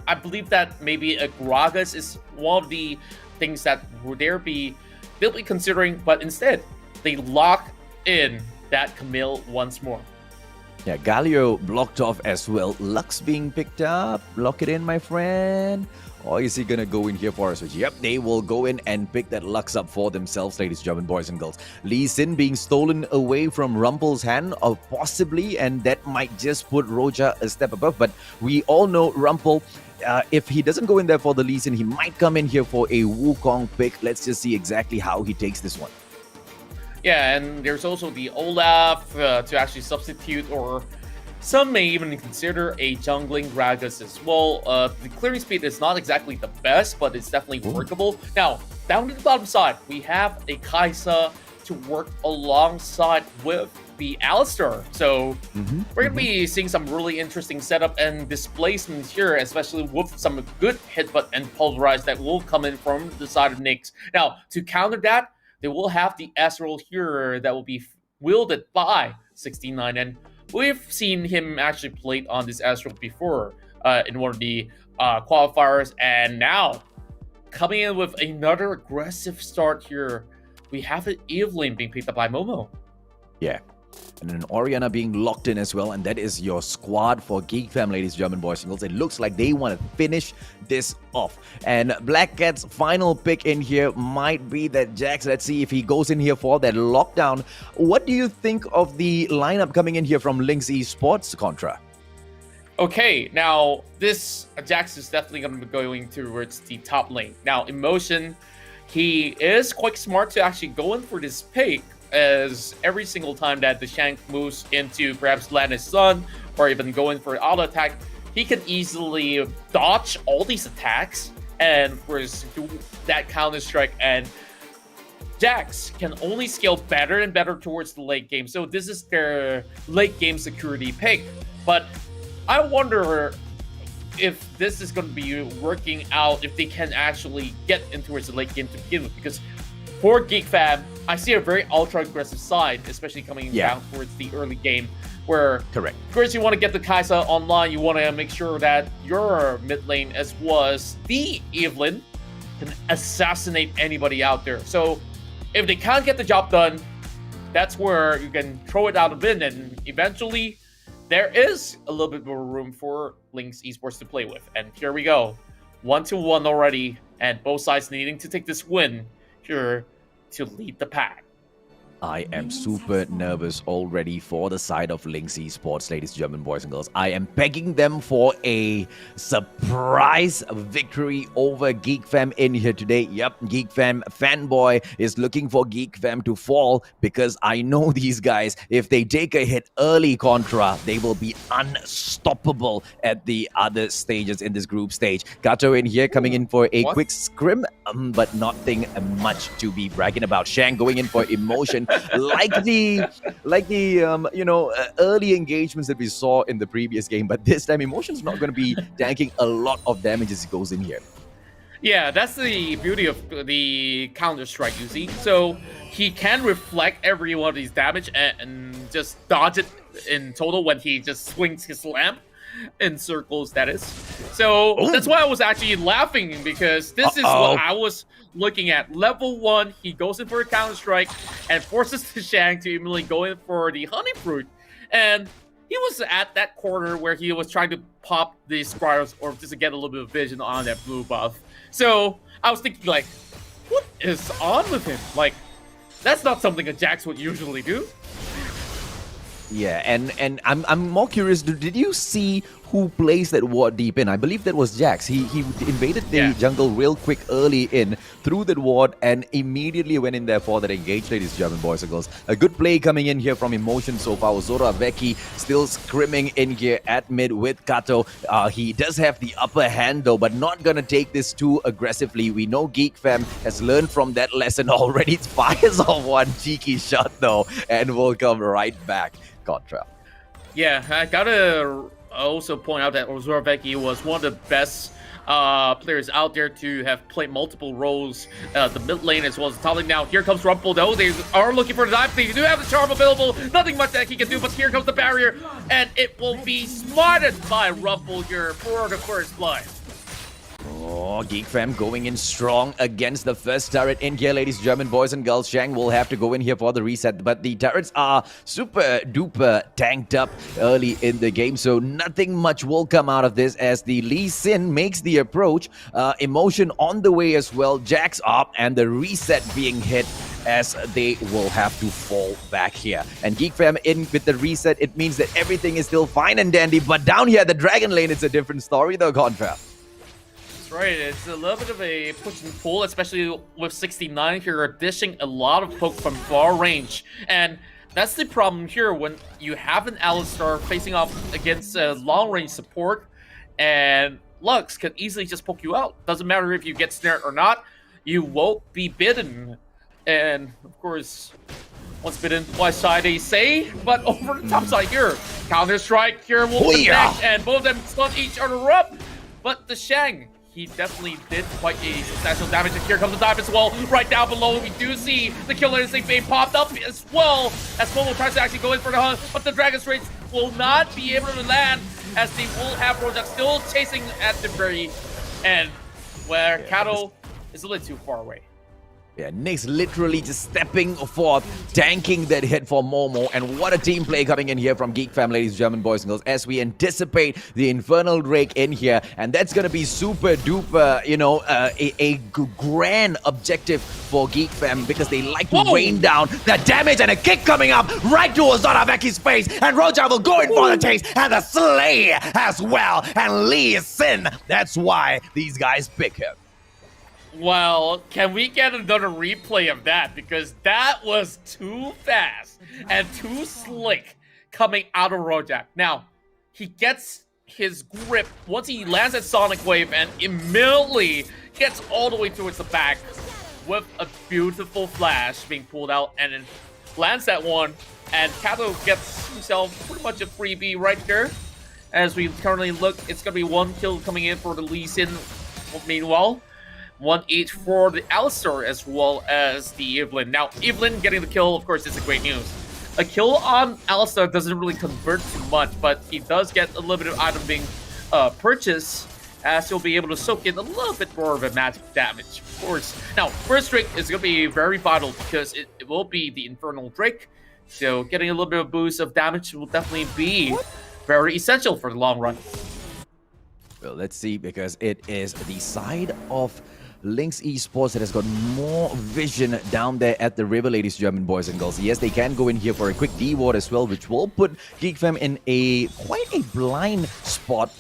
I believe that maybe a Gragas is one of the things that they'll be considering, but instead they lock in that Camille once more. Yeah, Galio blocked off as well. Lux being picked up. Lock it in, my friend. Or is he going to go in here for a switch? Yep, they will go in and pick that Lux up for themselves, ladies and gentlemen, boys and girls. Lee Sin being stolen away from Rumpel's hand, or possibly, and that might just put Roja a step above. But we all know Rumpel, if he doesn't go in there for the Lee Sin, he might come in here for a Wukong pick. Let's just see exactly how he takes this one. Yeah, and there's also the Olaf to actually substitute, or some may even consider a jungling Gragas as well. The clearing speed is not exactly the best, but it's definitely workable. Now, down to the bottom side, we have a Kaisa to work alongside with the Alistar. So we're going to be seeing some really interesting setup and displacement here, especially with some good headbutt and pulverize that will come in from the side of Nyx. Now, to counter that, they will have the Ezreal here that will be wielded by 69, and we've seen him actually played on this Ezreal before in one of the qualifiers, and now coming in with another aggressive start here, we have an Evelyn being picked up by Momo. Yeah. And an Orianna being locked in as well, and that is your squad for Geek Fam, ladies and gentlemen, boys and girls. It looks like they want to finish this off. And Black Cat's final pick in here might be that Jax. Let's see if he goes in here for that lockdown. What do you think of the lineup coming in here from Linkx Esports, Contra? Okay, now this Jax is definitely going to be going towards the top lane. Now, Emotion, he is quite smart to actually go in for this pick, as every single time that the Shank moves into perhaps land his stun or even going for an auto attack, he can easily dodge all these attacks and of course do that counter strike, and Jax can only scale better and better towards the late game. So this is their late game security pick. But I wonder if this is going to be working out, if they can actually get into the late game to begin with. Because for Geek Fam, I see a very ultra aggressive side, especially coming down towards the early game, where correct. Of course you want to get the Kai'Sa online, you want to make sure that your mid lane as well as the Evelynn can assassinate anybody out there. So if they can't get the job done, that's where you can throw it out a bin, and eventually there is a little bit more room for Linkx Esports to play with. And here we go. 1-1 already, and both sides needing to take this win here to lead the pack. I am super nervous already for the side of Linkx Esports, ladies and gentlemen, boys and girls. I am begging them for a surprise victory over Geek Fam in here today. Yep, Geek Fam fanboy is looking for Geek Fam to fall, because I know these guys, if they take a hit early contra, they will be unstoppable at the other stages in this group stage. Gato in here coming in for a quick scrim, but nothing much to be bragging about. Shang going in for emotion. like the early engagements that we saw in the previous game, but this time Emotion's not going to be tanking a lot of damage as he goes in here. Yeah, that's the beauty of the Counter-Strike, you see. So he can reflect every one of these damage and just dodge it in total when he just swings his lamp in circles, that is. So that's why I was actually laughing, because this is what I was looking at. Level 1, he goes in for a Counter-Strike and forces the Shang to immediately go in for the Honey Fruit. And he was at that corner where he was trying to pop the Squires or just to get a little bit of vision on that blue buff. So I was thinking, like, what is on with him? Like, that's not something a Jax would usually do. Yeah, and I'm more curious. Did you see who placed that ward deep in? I believe that was Jax. He invaded the jungle real quick early in, threw that ward, and immediately went in there for that engage, ladies and gentlemen, boys and girls. A good play coming in here from Emotion so far. Zora Veki still scrimming in here at mid with Kato. He does have the upper hand though, but not gonna take this too aggressively. We know Geek Fam has learned from that lesson already. It fires off one cheeky shot though, and will come right back. Contra. Yeah, I gotta also point out that Zora Veki was one of the best players out there to have played multiple roles, the mid lane as well as the top lane. Now here comes Rumple though. They are looking for the dive. They do have the charm available. Nothing much that he can do, but here comes the barrier, and it will be smarted by Rumple here for the first blood. Oh, Geek Fam going in strong against the first turret in here, ladies and gentlemen, boys and girls. Shang will have to go in here for the reset, but the turrets are super duper tanked up early in the game, so nothing much will come out of this as the Lee Sin makes the approach. Emotion on the way as well. Jax up, and the reset being hit as they will have to fall back here. And Geek Fam in with the reset, it means that everything is still fine and dandy, but down here, the Dragon Lane, it's a different story though, Contra. Right, it's a little bit of a push and pull, especially with 69 here, dishing a lot of poke from far range. And that's the problem here when you have an Alistar facing off against a long-range support, and Lux can easily just poke you out. Doesn't matter if you get snared or not, you won't be bitten. And, of course, once bitten, twice shy, they say. But over the top side here, Counter-Strike here will connect, and both of them stun each other up. But the Shang, he definitely did quite a substantial damage, and here comes the dive as well. Right down below, we do see the killer instinct being popped up as well, as Momo tries to actually go in for the hunt, but the Dragon Straits will not be able to land, as they will have Rojak still chasing at the very end, where Kato is a little too far away. Yeah, Nyx literally just stepping forth, tanking that hit for Momo. And what a team play coming in here from Geek Fam, ladies and gentlemen, boys and girls, as we anticipate the Infernal Drake in here. And that's going to be super duper, a grand objective for Geek Fam, because they like to rain down the damage, and a kick coming up right to Zora Veki's face. And Roja will go in for the chase, and the slay as well. And Lee Sin, that's why these guys pick him. Well, can we get another replay of that? Because that was too fast and too slick coming out of Rojak. Now, he gets his grip once he lands that Sonic Wave and immediately gets all the way towards the back with a beautiful flash being pulled out and then lands that one. And Kato gets himself pretty much a freebie right there. As we currently look, it's going to be 1 kill coming in for the Lee Sin. Meanwhile, 1 each for the Alistar as well as the Evelyn. Now, Evelyn getting the kill, of course, is a great news. A kill on Alistar doesn't really convert too much, but he does get a little bit of item being purchased, as he'll be able to soak in a little bit more of a magic damage, of course. Now, first Drake is going to be very vital because it will be the Infernal Drake, so getting a little bit of boost of damage will definitely be very essential for the long run. Well, let's see, because it is the side of Linkx Esports that has got more vision down there at the river, ladies, German boys and girls. Yes, they can go in here for a quick D-ward as well, which will put Geek Fam in quite a blind spot.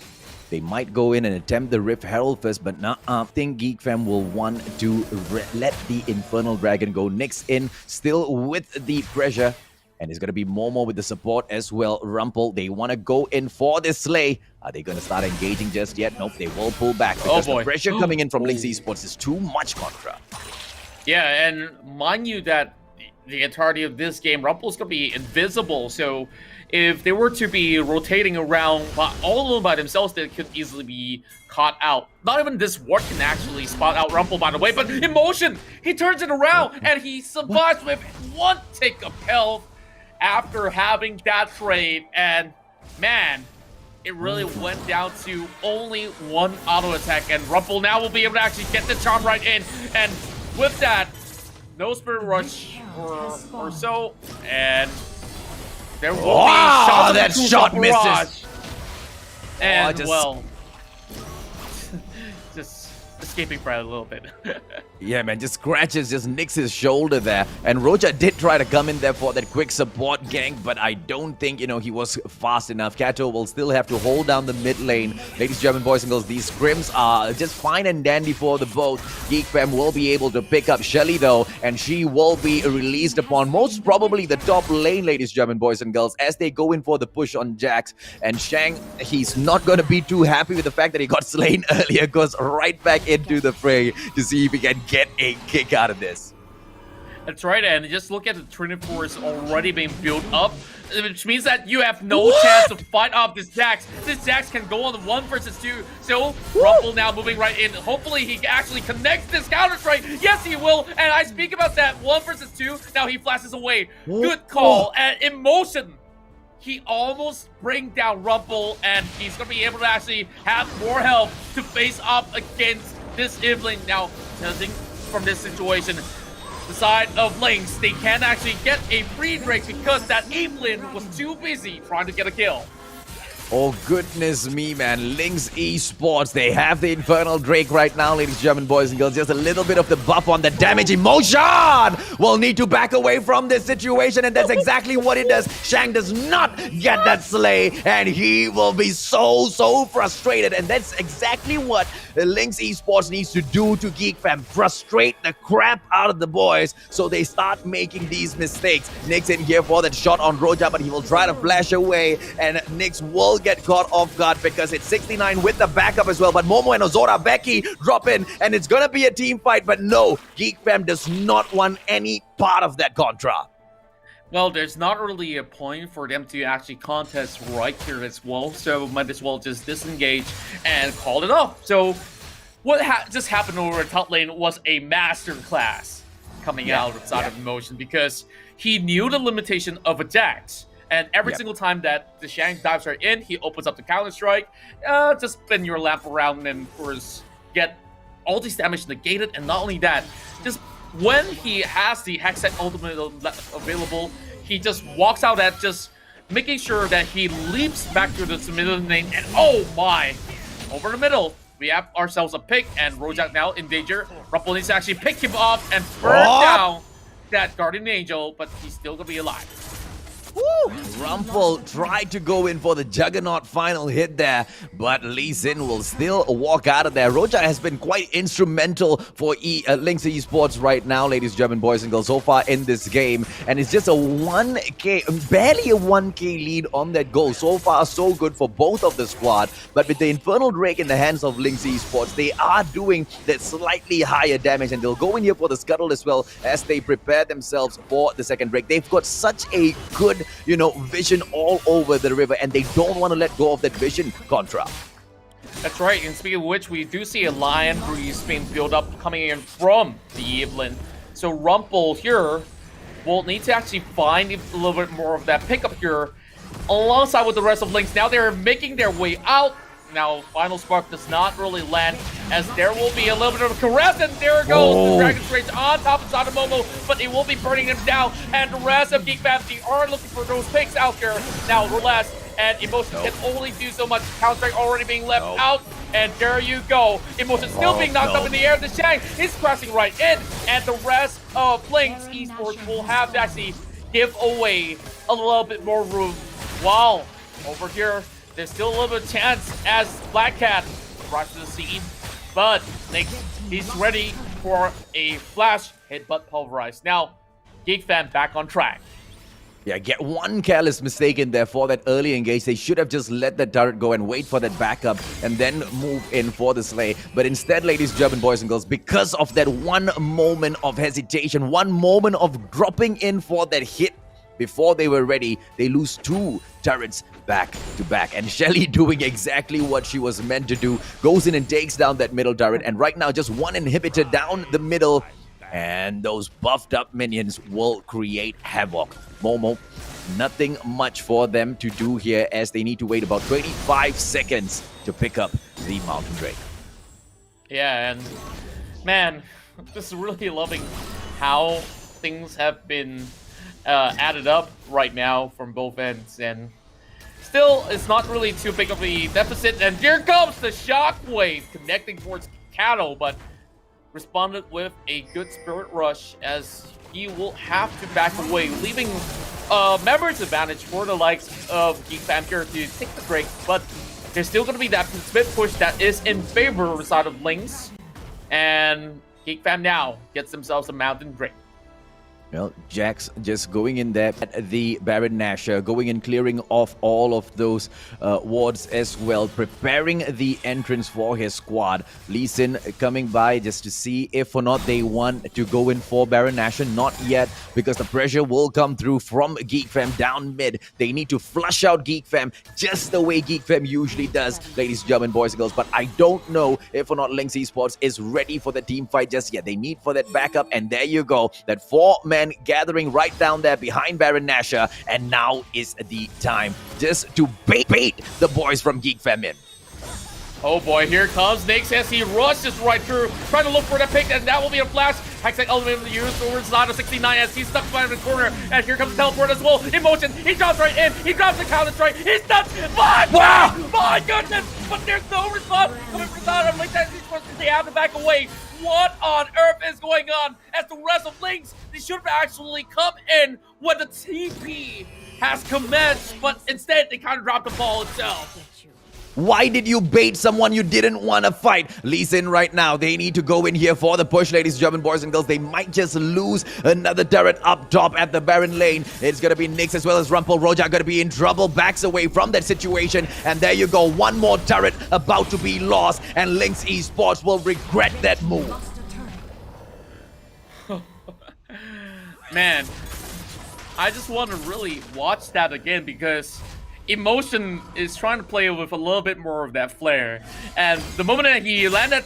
They might go in and attempt the Rift Herald first, but I think Geek Fam will want to let the Infernal Dragon go. Nyx in, still with the pressure. And it's going to be Momo with the support as well. Rumple, they want to go in for this slay. Are they going to start engaging just yet? Nope, they will pull back because the pressure coming in from Linkx Esports is too much contra. Yeah, and mind you that the entirety of this game, Rumple's going to be invisible. So if they were to be rotating around all alone by themselves, they could easily be caught out. Not even this ward can actually spot out Rumple, by the way, but Emotion, he turns it around and he survives with 1 tick of health after having that trade. And man, it really went down to only 1 auto attack, and Rumple now will be able to actually get the charm right in. And with that, no Spirit Rush or so, and there will be shots of that the shot barrage. misses. And well, just escaping for a little bit. Yeah, man, just scratches, just nicks his shoulder there. And Roja did try to come in there for that quick support gank, but I don't think, he was fast enough. Kato will still have to hold down the mid lane. Ladies, German boys and girls, these scrims are just fine and dandy for the both. Geek Fam will be able to pick up Shelly, though, and she will be released upon most probably the top lane, ladies, German boys and girls, as they go in for the push on Jax. And Shang, he's not going to be too happy with the fact that he got slain earlier, goes right back into the fray to see if he can get a kick out of this. That's right, and just look at the Trinity Force already being built up, which means that you have no chance to fight off this Jax. This Jax can go on the 1 versus 2. So Rumple now moving right in. Hopefully he actually connects this counter strike. Yes, he will. And I speak about that 1 versus 2. Now he flashes away. Good call. And Emotion, he almost bring down Rumple, and he's gonna be able to actually have more health to face off against this Evelyn. Now, judging from this situation, the side of Linkx, they can't actually get a free Drake because that Evelyn was too busy trying to get a kill. Oh, goodness me, man. Linkx Esports, they have the Infernal Drake right now, ladies, German boys and girls. Just a little bit of the buff on the damage. Emotion will need to back away from this situation, and that's exactly what it does. Shang does not get that slay, and he will be so frustrated. And that's exactly what Linkx Esports needs to do to Geek Fam. Frustrate the crap out of the boys so they start making these mistakes. Nyx in here for that shot on Roja, but he will try to flash away, and Nyx will get caught off guard because it's 69 with the backup as well. But Momo and Ozora Becky drop in, and it's gonna be a team fight. But no, Geek Fam does not want any part of that contra. Well, there's not really a point for them to actually contest right here as well, so might as well just disengage and call it off. So what just happened over at top lane was a masterclass coming out outside of Emotion, because he knew the limitation of a Jax. And every single time that the Shang dives right in, he opens up the counter-strike. Just spin your lamp around and, of course, get all these damage negated. And not only that, just when he has the Hextech ultimate available, he just walks out at just making sure that he leaps back to the middle lane. And oh my! Over the middle, we have ourselves a pick, and Rojak now in danger. Rumple needs to actually pick him off and burn down that Guardian Angel, but he's still going to be alive. Woo! Rumple tried to go in for the Juggernaut final hit there, but Lee Sin will still walk out of there. Roja has been quite instrumental for Linkx Esports right now, ladies and gentlemen, boys and girls, so far in this game. And it's just a 1k, barely a 1k lead on that goal. So far, so good for both of the squad. But with the Infernal Drake in the hands of Linkx Esports, they are doing that slightly higher damage. And they'll go in here for the Scuttle as well as they prepare themselves for the second break. They've got such a good, vision all over the river, and they don't want to let go of that vision, Contra. That's right, and speaking of which, we do see a Lion Breeze being built up coming in from the Evelyn. So Rumple here will need to actually find a little bit more of that pickup here alongside with the rest of Linkx. Now they're making their way out. Now, Final Spark does not really land, as there will be a little bit of a caress, and there it goes. The Dragon's Rage on top of Momo, but it will be burning him down, and the rest of Geek Fam, they are looking for those picks out there. Now, Relast and Emotion can only do so much. Counter-Strike already being left out, and there you go. Emotion still being knocked up in the air. The Shang is crashing right in, and the rest of Linkx Esports will have to actually give away a little bit more room. While over here, there's still a little bit of chance as Black Cat arrives to the scene, but he's ready for a flash headbutt pulverize. Now, Geek Fam back on track. Yeah, get one careless mistake in there for that early engage. They should have just let the turret go and wait for that backup and then move in for the slay. But instead, ladies and gentlemen, boys and girls, because of that one moment of hesitation, one moment of dropping in for that hit before they were ready, they lose 2 turrets back to back. And Shelly doing exactly what she was meant to do, goes in and takes down that middle turret. And right now, just one inhibitor down the middle. And those buffed up minions will create havoc. Momo, nothing much for them to do here, as they need to wait about 25 seconds to pick up the Mountain Drake. Yeah, and man, just really loving how things have been added up right now from both ends, and still it's not really too big of a deficit. And here comes the shockwave connecting towards Kato, but responded with a good spirit rush, as he will have to back away, leaving members advantage for the likes of Geek Fam here to take the break. But there's still going to be that split push that is in favor of the side of Linkx, and Geek Fam now gets themselves a Mountain Drake. Well, Jax just going in there at the Baron Nashor, going and clearing off all of those wards as well, preparing the entrance for his squad. Lee Sin coming by just to see if or not they want to go in for Baron Nashor. Not yet, because the pressure will come through from Geek Fam down mid. They need to flush out Geek Fam just the way Geek Fam usually does, ladies and gentlemen, boys and girls. But I don't know if or not Linkx Esports is ready for the team fight just yet. They need for that backup, and there you go. That 4-man gathering right down there behind Baron Nashor, and now is the time just to bait the boys from Geek Fam in. Oh boy, here comes Linkx as he rushes right through, trying to look for the pick, and that will be a flash. Hextech Element used towards Zado 69 as he's stuck behind the corner, and here comes the teleport as well. In motion, he drops right in, he drops the counter strike, he's stuck. My goodness, but there's no response coming from Zado. Linkx, they have to back away. What on earth is going on? As the rest of Linkx, they should have actually come in when the TP has commenced, but instead they kind of dropped the ball itself. Why did you bait someone you didn't want to fight? Lee Sin right now, they need to go in here for the push, ladies and gentlemen, boys and girls. They might just lose another turret up top at the Baron lane. It's going to be Nyx as well as Rumple. Roja going to be in trouble, backs away from that situation. And there you go, one more turret about to be lost, and Linkx Esports will regret that move. Man, I just want to really watch that again, because Emotion is trying to play with a little bit more of that flair. And the moment that he landed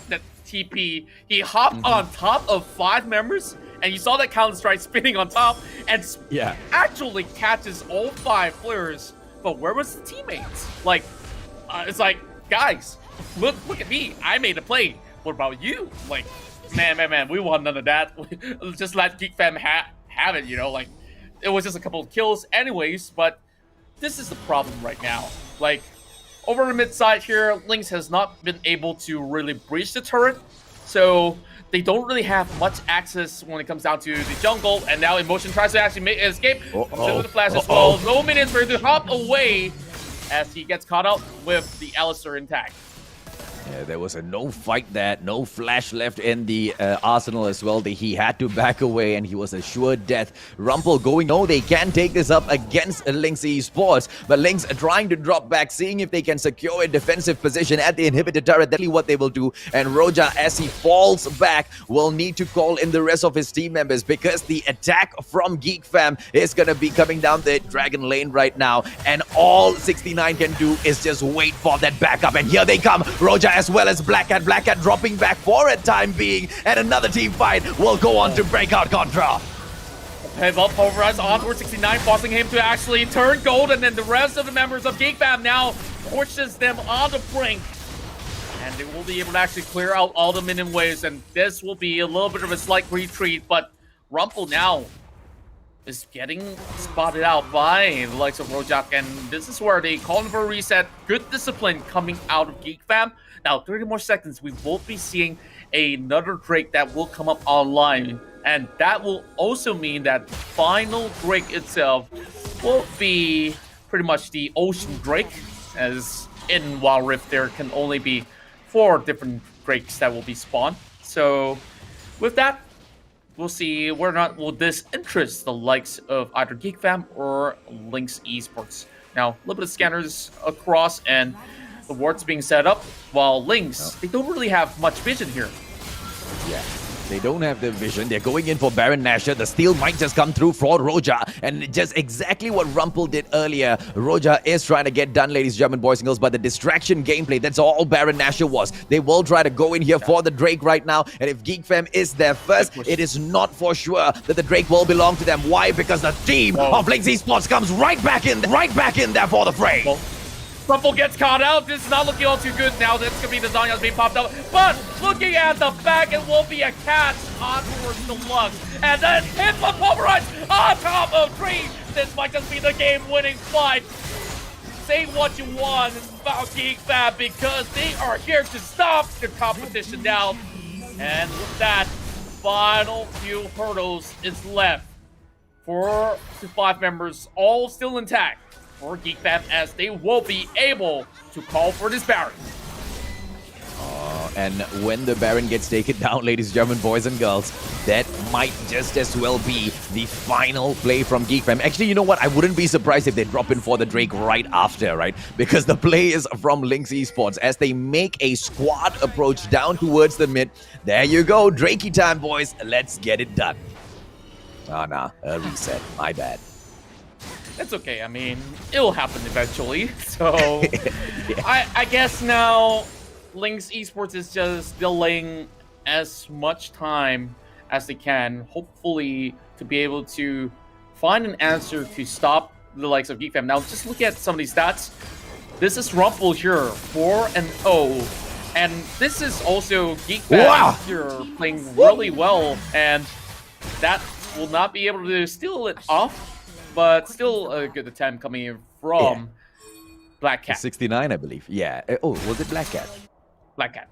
that TP, he hopped on top of 5 members, and you saw that Counter-Strike spinning on top, and actually catches all 5 players. But where was the teammates? Like, it's like, guys, look at me. I made a play. What about you? Like, man, we want none of that. Just let Geek Fam have it, you know? Like, it was just a couple of kills anyways, but this is the problem right now. Like, over the mid side here, Linkx has not been able to really breach the turret. So they don't really have much access when it comes down to the jungle, and now Emotion tries to actually make an escape. Comes in with the flash as well. No minions for him to hop away as he gets caught up with the Alistar intact. Yeah, there was a no fight there, no flash left in the arsenal as well. He had to back away and he was a sure death. Rumple going, no, they can take this up against Linkx Esports, but Linkx are trying to drop back, seeing if they can secure a defensive position at the inhibitor turret. That's what they will do. And Roja, as he falls back, will need to call in the rest of his team members because the attack from Geek Fam is going to be coming down the Dragon lane right now. And all 69 can do is just wait for that backup. And here they come. Roja as well as Black Cat. Black Cat dropping back for a time being, and another team fight will go on to break out Contra. Pivot pulverized on towards 69, forcing him to actually turn gold, and then the rest of the members of Geek Fam now pushes them on the brink. And they will be able to actually clear out all the minion waves, and this will be a little bit of a slight retreat, but Rumple now is getting spotted out by the likes of Rojak, and this is where they call him for a reset. Good discipline coming out of Geek Fam. Now, 30 more seconds, we will be seeing another Drake that will come up online, and that will also mean that final Drake itself will be pretty much the Ocean Drake, as in Wild Rift there can only be 4 different Drakes that will be spawned. So with that, we'll see whether or not will this interest the likes of either Geek Fam or Linkx Esports. Now, a little bit of scanners across, and the wards being set up, while Linkx, they don't really have much vision here. Yeah, they don't have the vision. They're going in for Baron Nashor. The steal might just come through for Roja, and just exactly what Rumple did earlier. Roja is trying to get done, ladies and gentlemen, boys and girls, but the distraction gameplay, that's all Baron Nashor was. They will try to go in here for the Drake right now, and if Geek Fam is there first, it is not for sure that the Drake will belong to them. Why? Because the team of Linkx Esports comes right back in there for the fray. Rumple gets caught out. This is not looking all too good now. That's going to be the Zanyas being popped up. But looking at the back, it will be a catch on towards the lung. And then hit the pulverize on top of 3. This might just be the game-winning fight. Say what you want about Geek Fam, because they are here to stop the competition down. And with that, final few hurdles is left. 4 to 5 members, all still intact for Geek Fam, as they will be able to call for this Baron. And when the Baron gets taken down, ladies and gentlemen, boys and girls, that might just as well be the final play from Geek Fam. Actually, you know what? I wouldn't be surprised if they drop in for the Drake right after, right? Because the play is from Linkx Esports as they make a squad approach down towards the mid. There you go. Drakey time, boys. Let's get it done. Oh, nah. Reset. My bad. That's okay. I mean, it'll happen eventually. So, I guess now Linkx Esports is just delaying as much time as they can, hopefully to be able to find an answer to stop the likes of Geek Fam. Now, just look at some of these stats. This is Rumple here, 4-0. And this is also Geek Fam here playing really well. And that will not be able to steal it off. But still a good attempt coming in from Black Cat. 69, I believe. Yeah. Oh, was it Black Cat? Black Cat.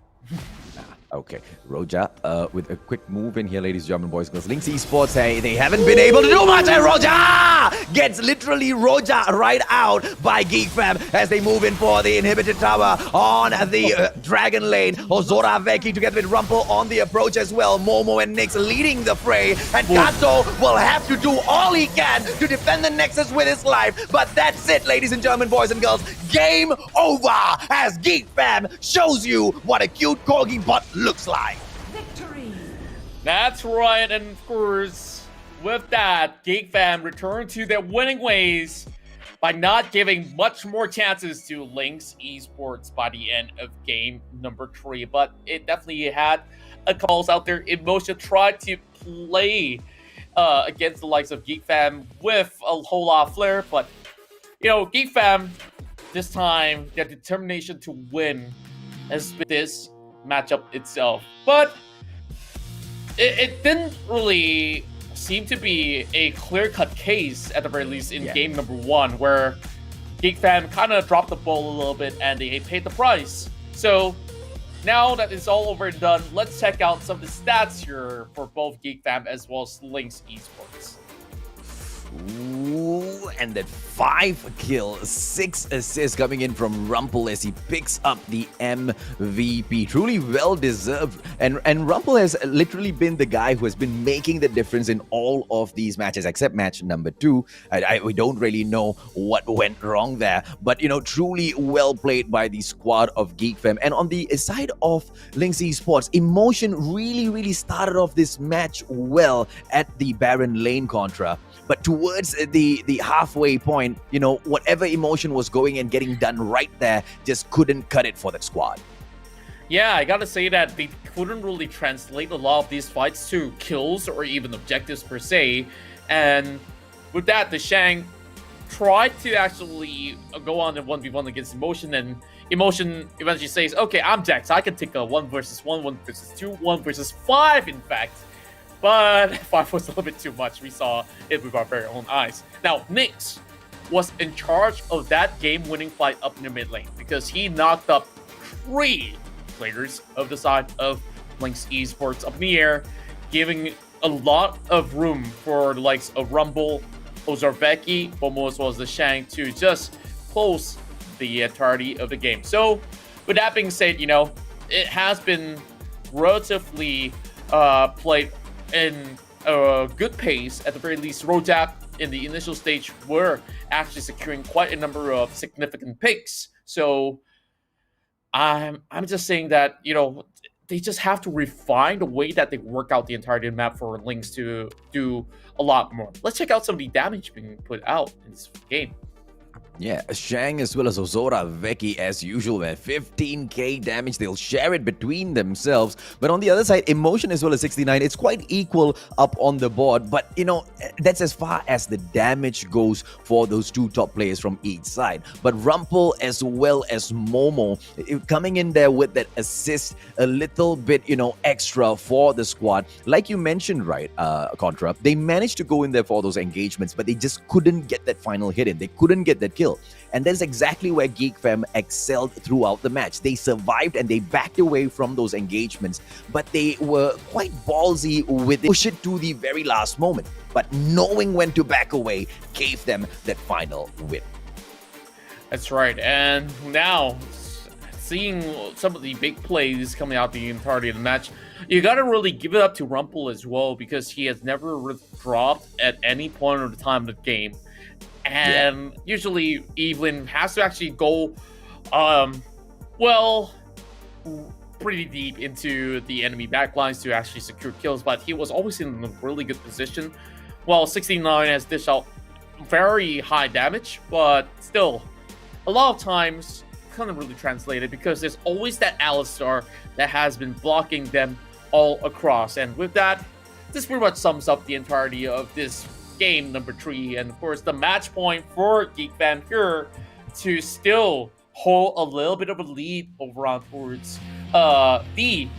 Okay. Roja with a quick move in here, ladies and gentlemen, boys and girls. Linkx Esports, hey, they haven't been able to do much, and Roja gets literally Roja right out by Geek Fam as they move in for the inhibited tower on the Dragon lane. Ozora Veki together with Rumple on the approach as well. Momo and Nyx leading the fray, and Kato will have to do all he can to defend the Nexus with his life. But that's it, ladies and gentlemen, boys and girls. Game over as Geek Fam shows you what a cute corgi bot looks like. That's right, and of course, with that, Geek Fam returned to their winning ways by not giving much more chances to Linkx Esports by the end of game number 3. But it definitely had a calls out there. Emotion tried to play against the likes of Geek Fam with a whole lot of flair, but you know, Geek Fam this time, their determination to win has been this matchup itself. But it didn't really seem to be a clear-cut case, at the very least, in game number 1, where Geek Fam kind of dropped the ball a little bit and they paid the price. So now that it's all over and done, let's check out some of the stats here for both Geek Fam as well as Linkx Esports. Ooh, and that 5 kills, 6 assists coming in from Rumple as he picks up the MVP. Truly well deserved. And Rumple has literally been the guy who has been making the difference in all of these matches, except match number 2. We don't really know what went wrong there, but truly well played by the squad of Geek Fam. And on the side of Linkx Esports, Emotion really started off this match well at the Baron lane contra. But towards the halfway point, whatever Emotion was going and getting done right there just couldn't cut it for that squad. Yeah, I gotta say that they couldn't really translate a lot of these fights to kills or even objectives per se. And with that, the Shang tried to actually go on a 1v1 against Emotion, and Emotion eventually says, okay, I'm Jax, I can take a 1 versus 1, 1 versus 2, 1 versus 5, in fact. But 5 was a little bit too much. We saw it with our very own eyes. Now, Linkx was in charge of that game-winning fight up in the mid lane because he knocked up 3 players of the side of Linkx Esports up in the air, giving a lot of room for the likes of Rumble, Ozarveki, Bomo, as well as the Shang to just close the entirety of the game. So, with that being said, it has been relatively played in a good pace. At the very least, Rojak in the initial stage were actually securing quite a number of significant picks. So I'm just saying that, they just have to refine the way that they work out the entirety of the map for Linkx to do a lot more. Let's check out some of the damage being put out in this game. Yeah, Shang as well as Ozarveki as usual, man. 15k damage. They'll share it between themselves. But on the other side, Emotion as well as 69. It's quite equal up on the board. But, that's as far as the damage goes for those 2 top players from each side. But Rumple as well as Momo coming in there with that assist, a little bit, extra for the squad. Like you mentioned, right, Contra, they managed to go in there for those engagements, but they just couldn't get that final hit in. They couldn't get that kill. And that's exactly where Geek Fam excelled throughout the match. They survived and they backed away from those engagements, but they were quite ballsy with it. Push it to the very last moment. But knowing when to back away gave them that final win. That's right. And now, seeing some of the big plays coming out the entirety of the match, you gotta really give it up to Rumple as well, because he has never dropped at any point of the time of the game. And usually Evelyn has to actually go, pretty deep into the enemy backlines to actually secure kills, but he was always in a really good position. Well, 69 has dished out very high damage, but still, a lot of times, couldn't really translate it because there's always that Alistar that has been blocking them all across. And with that, this pretty much sums up the entirety of this game number 3, and of course the match point for Geek Fam here to still hold a little bit of a lead over on towards the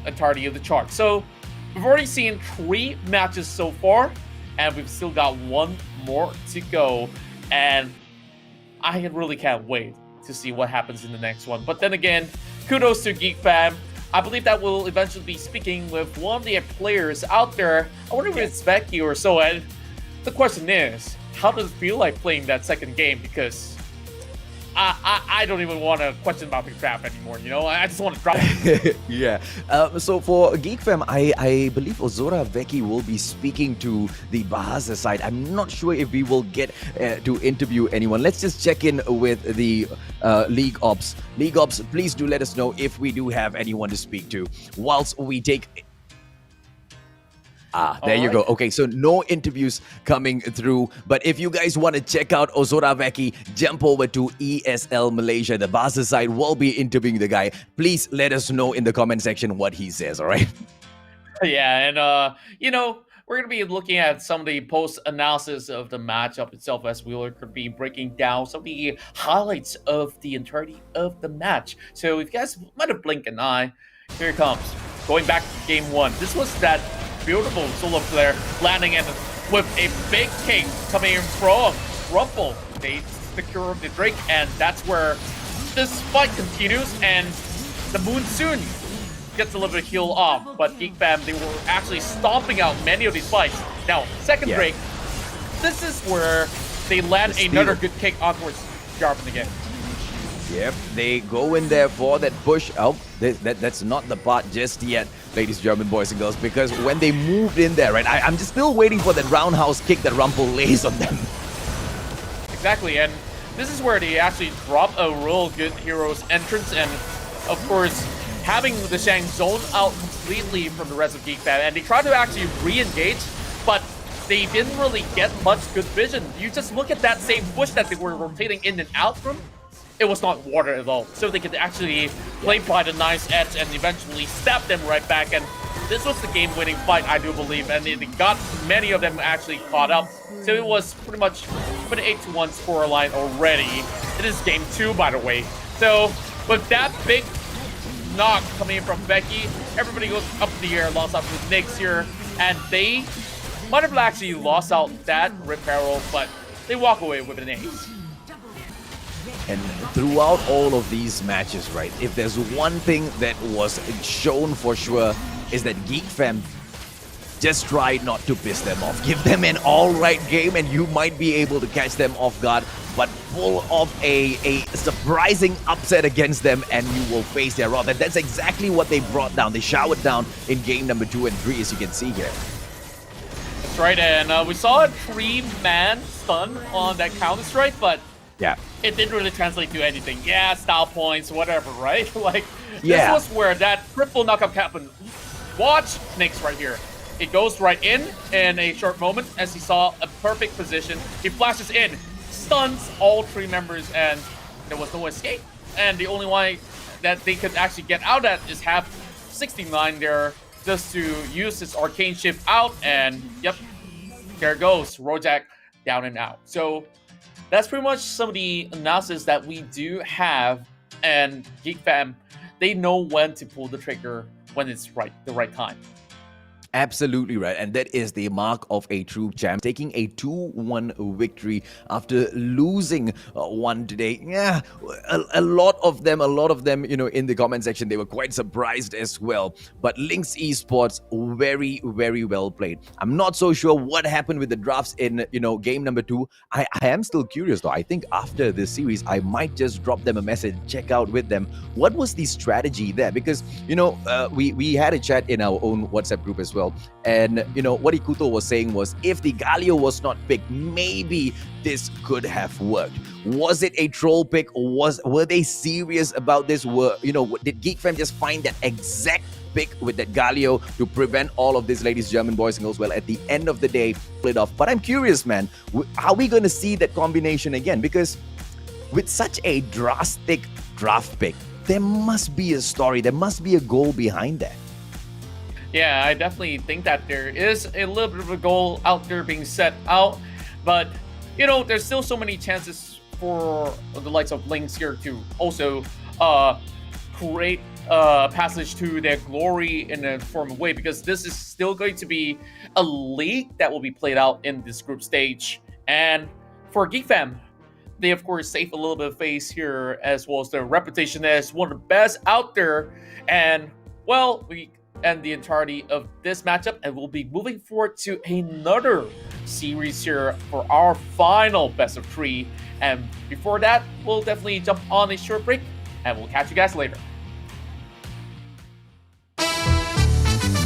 entirety of the chart. So we've already seen 3 matches so far, and we've still got 1 more to go, and I really can't wait to see what happens in the next one. But then again, kudos to Geek Fam. I believe that we'll eventually be speaking with one of the players out there. I wonder if it's Becky or so. And the question is, how does it feel like playing that second game? Because I don't even want to question about the draft anymore, I just want to drop it. Yeah. So for Geek Fam, I believe Ozarveki will be speaking to the Bahasa side. I'm not sure if we will get to interview anyone. Let's just check in with the League Ops. League Ops, please do let us know if we do have anyone to speak to whilst we take... There you go. Okay, so no interviews coming through. But if you guys want to check out Ozarveki, jump over to ESL Malaysia. The Bahasa side will be interviewing the guy. Please let us know in the comment section what he says, all right? Yeah, and, we're going to be looking at some of the post-analysis of the matchup itself, as we are going to be breaking down some of the highlights of the entirety of the match. So if you guys might have blinked an eye, here it comes. Going back to game 1. This was that beautiful solo player landing in with a big king coming in from Rumple. They secure the Drake, and that's where this fight continues. And the Monsoon gets a little bit of heal off, but Geek Fam, they were actually stomping out many of these fights. Now, second break, this is where they land another good kick onwards Jarvan again. Yep, they go in there for that push. Oh, that's not the part just yet, ladies, German boys and girls, because when they moved in there, right, I'm just still waiting for that roundhouse kick that Rumpel lays on them. Exactly, and this is where they actually drop a real good hero's entrance, and of course, having the Shang zone out completely from the rest of Geek Fam, and they try to actually re-engage, but they didn't really get much good vision. You just look at that same push that they were rotating in and out from, it was not water at all. So they could actually play by the nice edge and eventually stab them right back. And this was the game-winning fight, I do believe, and they got many of them actually caught up. So it was pretty much an 8-1 scoreline already. It is game 2, by the way. So with that big knock coming in from Becky, everybody goes up in the air alongside with Linkx here, and they might have actually lost out that Rip Barrel, but they walk away with an ace. And throughout all of these matches, right, if there's one thing that was shown for sure, is that Geek Fam just try not to piss them off. Give them an all-right game and you might be able to catch them off guard, but pull off a surprising upset against them and you will face their wrath. And that's exactly what they brought down. They showered down in game number 2 and 3, as you can see here. That's right, and we saw a 3-man stun on that Counter-Strike, but yeah, it didn't really translate to anything. Yeah, style points, whatever, right? Like, yeah. This was where that triple knockup happened. Watch Linkx right here. It goes right in a short moment as he saw a perfect position. He flashes in, stuns all 3 members, and there was no escape. And the only way that they could actually get out at is have 69 there just to use his arcane shift out, and yep, there goes Rojak down and out. So that's pretty much some of the analysis that we do have, and Geek Fam, they know when to pull the trigger when it's the right time. Absolutely right, and that is the mark of a true champ. Taking a 2-1 victory after losing one today. Yeah, a lot of them, you know, in the comment section, they were quite surprised as well. But Linkx Esports, very, very well played. I'm not so sure what happened with the drafts in, you know, game number 2. I am still curious though. I think after this series, I might just drop them a message, check out with them. What was the strategy there? Because, you know, we had a chat in our own WhatsApp group as well. And, you know, what Ikuto was saying was, if the Galio was not picked, maybe this could have worked. Was it a troll pick, or were they serious about this? Did Geek Fam just find that exact pick with that Galio to prevent all of this, ladies, German boys and girls? Well, at the end of the day, split off. But I'm curious, man, are we going to see that combination again? Because with such a drastic draft pick, there must be a story, there must be a goal behind that. Yeah, I definitely think that there is a little bit of a goal out there being set out, but, you know, there's still so many chances for the likes of Linkx here to also create passage to their glory in a form of way, because this is still going to be a league that will be played out in this group stage. And for Geek Fam, they of course save a little bit of face here, as well as their reputation as one of the best out there. And well, we end the entirety of this matchup, and we'll be moving forward to another series here for our final best of 3. And before that, we'll definitely jump on a short break, and we'll catch you guys later.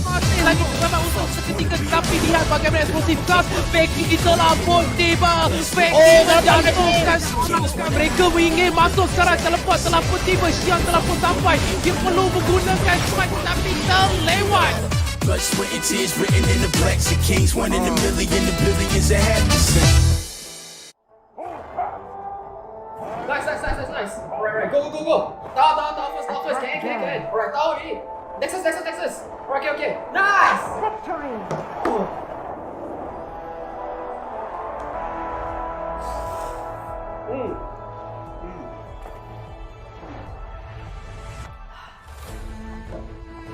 Masih lagi bersama untuk seketika, tapi lihat bagaimana eksplosif gas Becky telah pun tiba. Becky menjatuhkan serangan. Mereka ingin masuk secara teleport, telah pun tiba. Xiang telah pun sampai. Dia perlu menggunakan strike, tapi terlewat. Blood, sweat, and tears written in the blacks of kings. 1 in a million, the billions that had to sing. Nice. Alright, go. Down first. Get in. Alright, down already. Nexus. Alright, okay. Nice!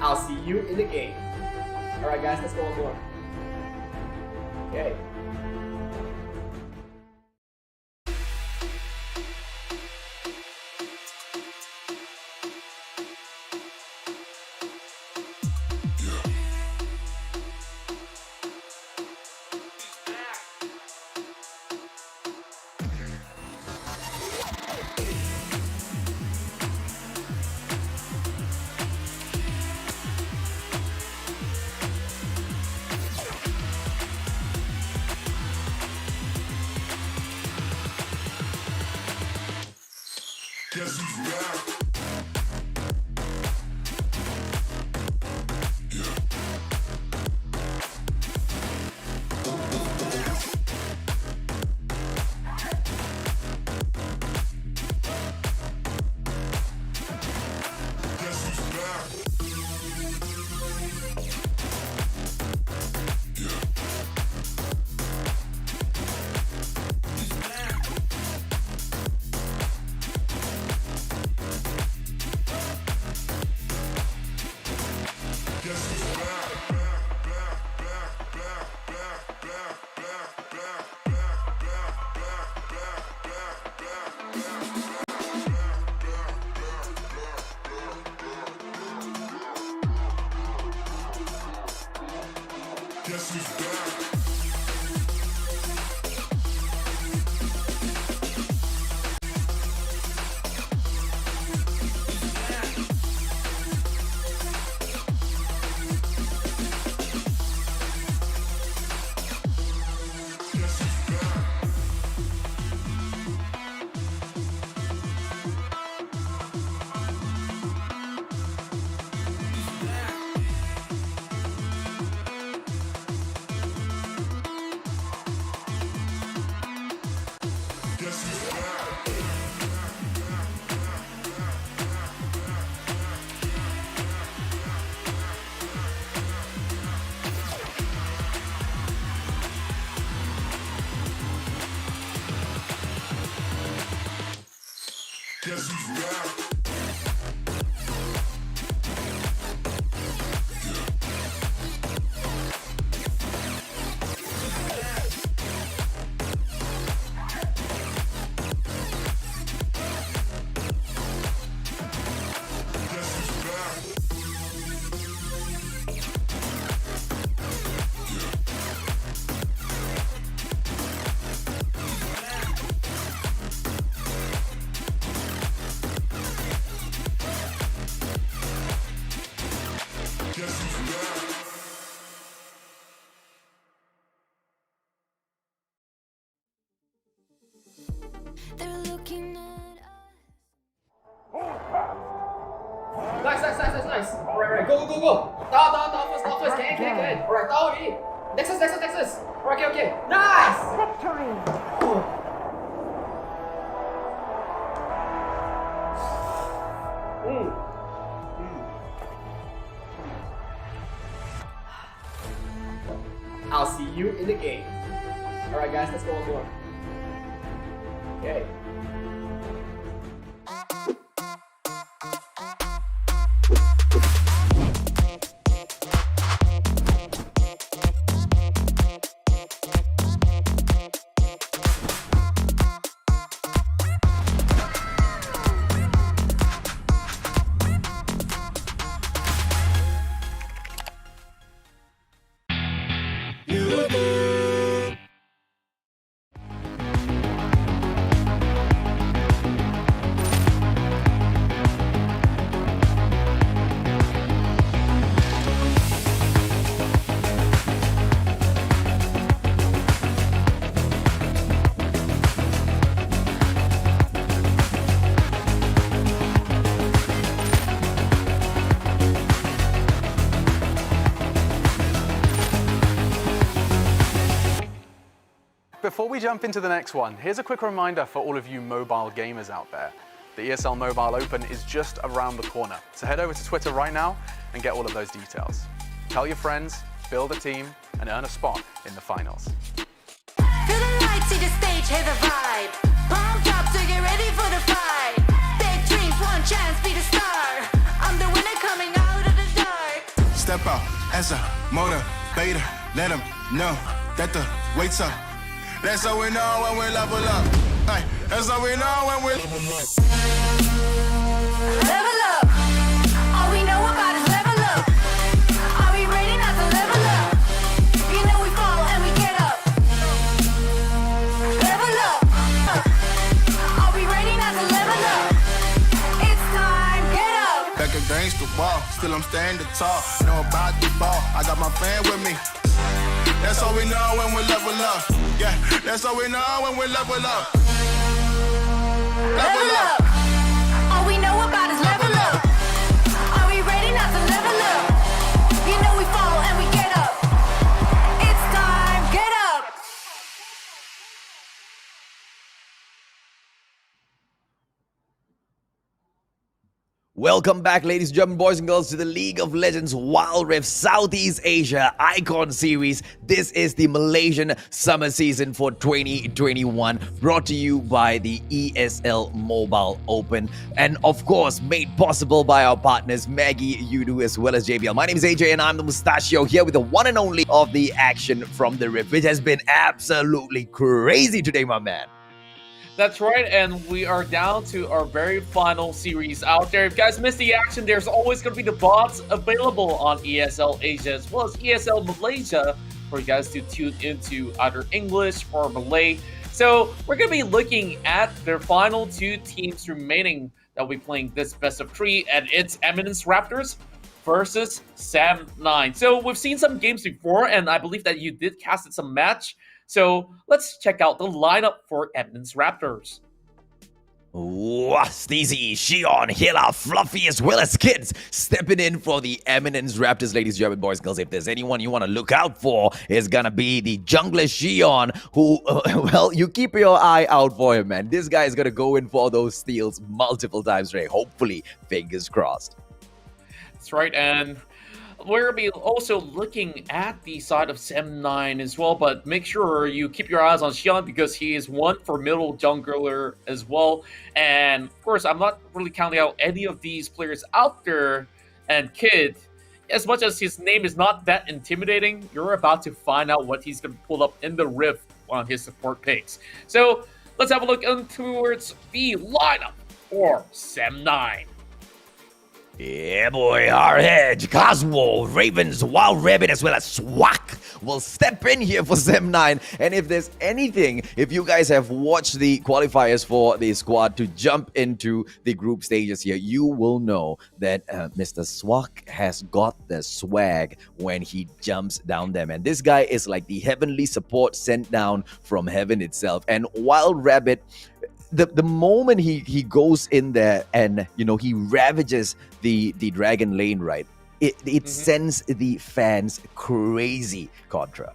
I'll see you in the game. Alright guys, let's go on board. Okay. Guess who's back? Guess who's back? Guess who's back? They're looking at Nice. Alright, go. Down first. Can. Alright, down already. Nexus. Alright, okay. Nice! I'll see you in the game. Alright guys, let's go on board. Okay. Before we jump into the next one, here's a quick reminder for all of you mobile gamers out there. The ESL Mobile Open is just around the corner, so head over to Twitter right now and get all of those details. Tell your friends, build a team, and earn a spot in the finals. Feel the lights, see the stage, hear the vibe. Pumped up to get ready for the fight. Big dreams, one chance, be the star. I'm the winner coming out of the dark. Step out as a motivator. Let them know that the wait's up. That's how we know when we level up. Ay, that's how we know when we level up. Level up. All we know about is level up. Are we ready not to level up? You know we fall and we get up. Level up. Are we ready not to level up? It's time, get up. Back against the wall, still I'm standing tall. Know about the ball, I got my fan with me. That's how we know when we level up. Yeah, that's how we know when we level up. Level up. Welcome back, ladies and gentlemen, boys and girls, to the League of Legends Wild Rift Southeast Asia Icon Series. This is the Malaysian summer season for 2021, brought to you by the ESL Mobile Open, and of course, made possible by our partners Maggie, Yudu, as well as JBL. My name is AJ, and I'm the Mustachio here with the one and only of the action from the Rift, which has been absolutely crazy today, my man. That's right, and we are down to our very final series out there. If you guys missed the action, there's always going to be the bots available on ESL Asia as well as ESL Malaysia for you guys to tune into either English or Malay. So we're going to be looking at their final two teams remaining that will be playing this best of 3, and it's Eminence Raptors versus Sam9. So we've seen some games before, and I believe that you did cast some match. So let's check out the lineup for Eminence Raptors. Steezy, Shion, Hila, Fluffy, as well as kids stepping in for the Eminence Raptors, ladies and gentlemen, boys and girls. If there's anyone you want to look out for, it's gonna be the jungler Shion, who, well, you keep your eye out for him, man. This guy is gonna go in for those steals multiple times today. Hopefully, fingers crossed. That's right, and we're going to be also looking at the side of Sam9 as well, but make sure you keep your eyes on Xian because he is one for middle jungler as well. And of course, I'm not really counting out any of these players out there. And Kid, as much as his name is not that intimidating, you're about to find out what he's going to pull up in the Rift on his support picks. So let's have a look towards the lineup for Sam9. Yeah, boy, our hedge, Cosmo, Ravens, Wild Rabbit, as well as Swak will step in here for Sam9. And if there's anything, if you guys have watched the qualifiers for the squad to jump into the group stages here, you will know that Mr. Swak has got the swag when he jumps down them. And this guy is like the heavenly support sent down from heaven itself. And Wild Rabbit, the moment he goes in there and, you know, he ravages the dragon lane, right, it sends the fans crazy, Contra.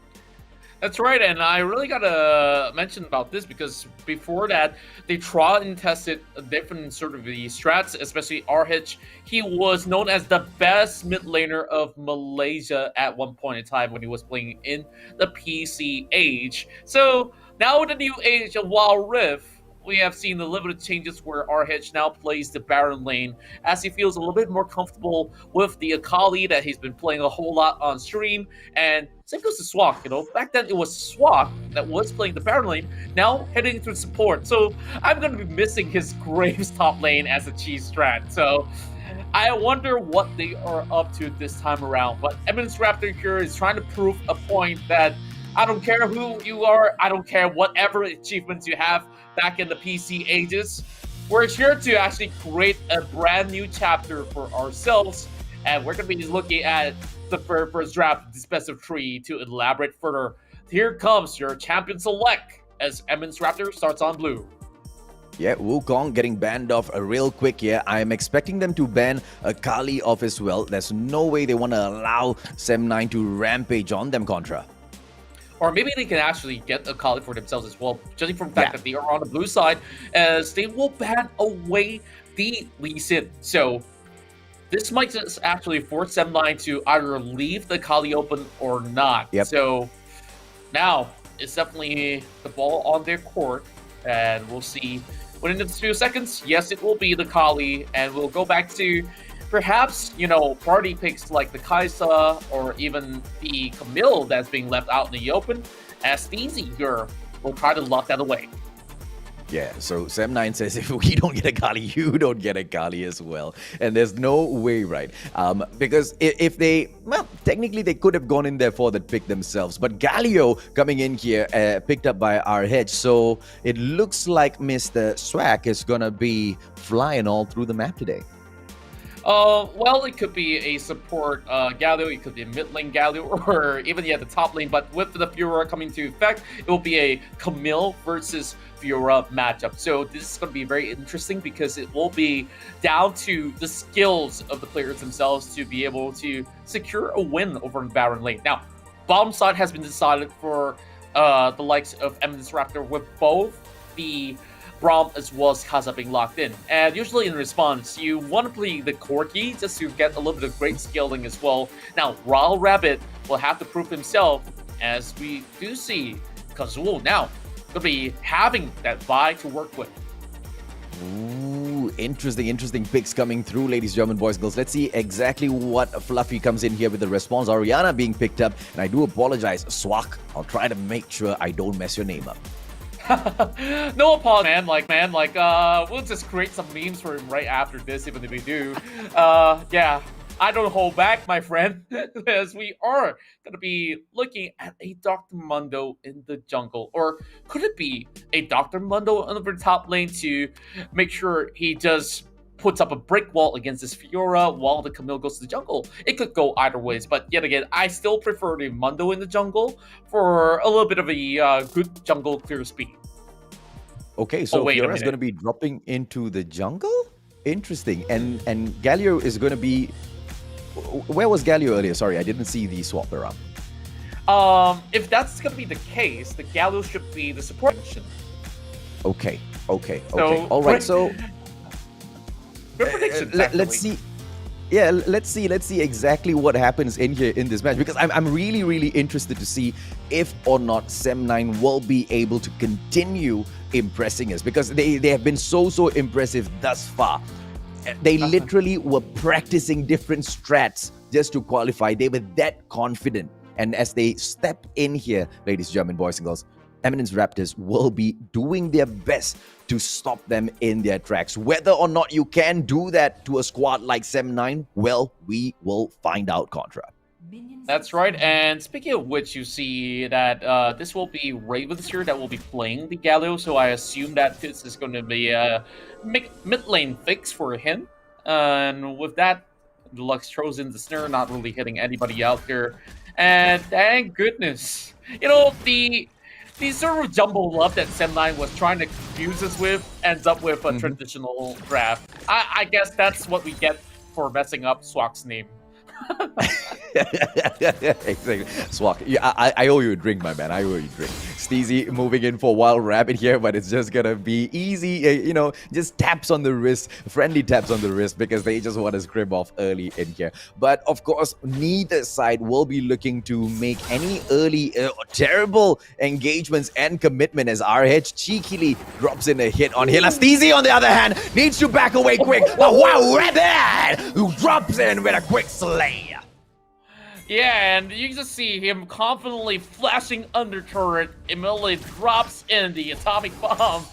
That's right, and I really gotta mention about this because before that, they tried and tested different sort of the strats, especially RH. He was known as the best mid laner of Malaysia at one point in time when he was playing in the PC age. So now with the new age of Wild Rift, we have seen the limited changes where RH now plays the Baron lane as he feels a little bit more comfortable with the Akali that he's been playing a whole lot on stream. And same goes to Swak, you know. Back then it was Swak that was playing the Baron lane, now heading through support. So I'm going to be missing his Graves top lane as a cheese strat. So I wonder what they are up to this time around. But Eminence Raptor here is trying to prove a point that I don't care who you are, I don't care whatever achievements you have back in the PC ages. We're here to actually create a brand new chapter for ourselves, and we're going to be looking at the first draft of this best of 3 to elaborate further. Here comes your champion select as Eminence Raptor starts on blue. Yeah, Wukong getting banned off real quick here. I'm expecting them to ban Akali off as well. There's no way they want to allow Sam9 to rampage on them, Contra. Or maybe they can actually get a Akali for themselves as well, judging from the fact that they are on the blue side, as they will ban away the Lee Sin. So this might just actually force Sam9 to either leave the Akali open or not. So now it's definitely the ball on their court, and we'll see within a few seconds. Yes, it will be the Akali, and we'll go back to perhaps, you know, party picks like the Kaisa or even the Camille that's being left out in the open, as Steezy here will try to lock that away. Yeah, so Sam9 says if we don't get a Kali, you don't get a Kali as well. And there's no way, right? Because if they, well, technically they could have gone in there for the pick themselves. But Galio coming in here, picked up by RH. So it looks like Mr. Swag is going to be flying all through the map today. Well, it could be a support Galio, it could be a mid lane Galio, or even the top lane. But with the Fiora coming to effect, it will be a Camille versus Fiora matchup. So this is going to be very interesting because it will be down to the skills of the players themselves to be able to secure a win over in Baron lane. Now, bottom side has been decided for the likes of Eminence Raptor with both the Braum as well as Kaza being locked in. And usually in response, you want to play the Corki just to get a little bit of great scaling as well. Now, Wild Rabbit will have to prove himself, as we do see Kazuo now going to be having that Vi to work with. Ooh, interesting picks coming through, ladies, gentlemen, boys, girls. Let's see exactly what Fluffy comes in here with the response. Oriana being picked up, and I do apologize, Swak. I'll try to make sure I don't mess your name up. No apology, man. We'll just create some memes for him right after this, even if we do. Yeah, I don't hold back, my friend, as we are going to be looking at a Dr. Mundo in the jungle. Or could it be a Dr. Mundo on the top lane to make sure he just puts up a brick wall against this Fiora while the Camille goes to the jungle? It could go either ways, but yet again, I still prefer the Mundo in the jungle for a little bit of a good jungle clear speed. Okay, so Fiora is going to be dropping into the jungle? Interesting. And Galio is going to be... Where was Galio earlier? Sorry, I didn't see the swap around. If that's going to be the case, the Galio should be the support mission. Okay. So, All right, so... prediction, let's see. Yeah, let's see exactly what happens in here in this match, because I'm really interested to see if or not Sem9 will be able to continue impressing us, because they have been so impressive thus far. They literally were practicing different strats just to qualify. They were that confident, and as they step in here, ladies and gentlemen, boys and girls, Eminence Raptors will be doing their best to stop them in their tracks. Whether or not you can do that to a squad like Sem9, well, we will find out, Contra. That's right, and speaking of which, you see that this will be Ravens here that will be playing the Galio, so I assume that this is going to be a mid lane fix for him. And with that, Deluxe throws in the snare, not really hitting anybody out there. And thank goodness, you know, the sort of jumble up that Sem9 was trying to confuse us with ends up with a traditional draft. I guess that's what we get for messing up Swak's name. Exactly. Swak, yeah, I owe you a drink, my man. I owe you a drink. Steezy moving in for Wild Rabbit here, but it's just gonna be easy, you know, just taps on the wrist, friendly taps on the wrist, because they just want to scrim off early in here. But of course, neither side will be looking to make any early terrible engagements and commitment, as RH cheekily drops in a hit on Hila. Steezy, on the other hand, needs to back away quick. But Wild Rabbit, who drops in with a quick slay. Yeah, and you just see him confidently flashing under turret, immediately drops in the atomic bomb.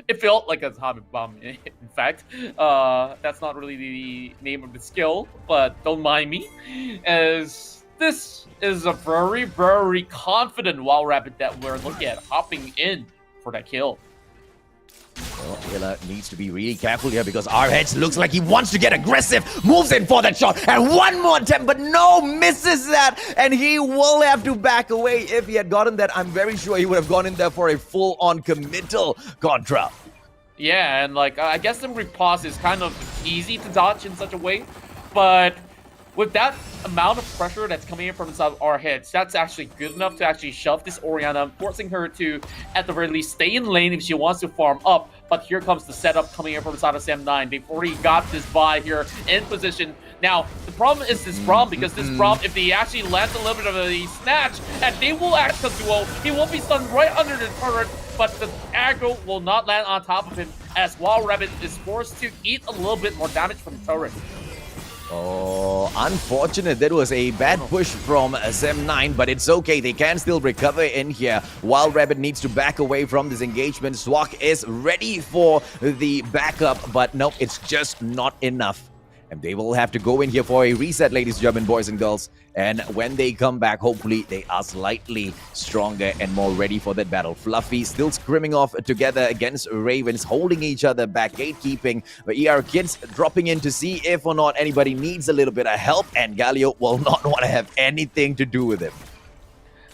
It felt like an atomic bomb, in fact. That's not really the name of the skill, but don't mind me, as this is a very confident Wild Rabbit that we're looking at hopping in for that kill. Well, Hila needs to be really careful here, because RH looks like he wants to get aggressive, moves in for that shot, and one more attempt, but no, misses that, and he will have to back away. If he had gotten that, I'm very sure he would have gone in there for a full-on committal Contra. Yeah, and like, I guess the riposte is kind of easy to dodge in such a way, but with that amount of pressure that's coming in from inside our heads, that's actually good enough to actually shove this Oriana, forcing her to, at the very least, stay in lane if she wants to farm up. But here comes the setup coming in from inside of Sem9. They've already got this Vi here in position. Now, the problem is this Braum, because this Braum, if they actually land a little bit of a snatch, and they will act Kazuo, he will be stunned right under the turret, but the aggro will not land on top of him, as Wild Rabbit is forced to eat a little bit more damage from the turret. Oh, unfortunate. That was a bad push from Sem9, but it's okay. They can still recover in here. Wild Rabbit needs to back away from this engagement. Swak is ready for the backup, but nope, it's just not enough. And they will have to go in here for a reset, ladies and gentlemen, boys and girls. And when they come back, hopefully they are slightly stronger and more ready for that battle. Fluffy still scrimming off together against Ravens, holding each other back, gatekeeping. But ER Kids dropping in to see if or not anybody needs a little bit of help. And Galio will not want to have anything to do with him.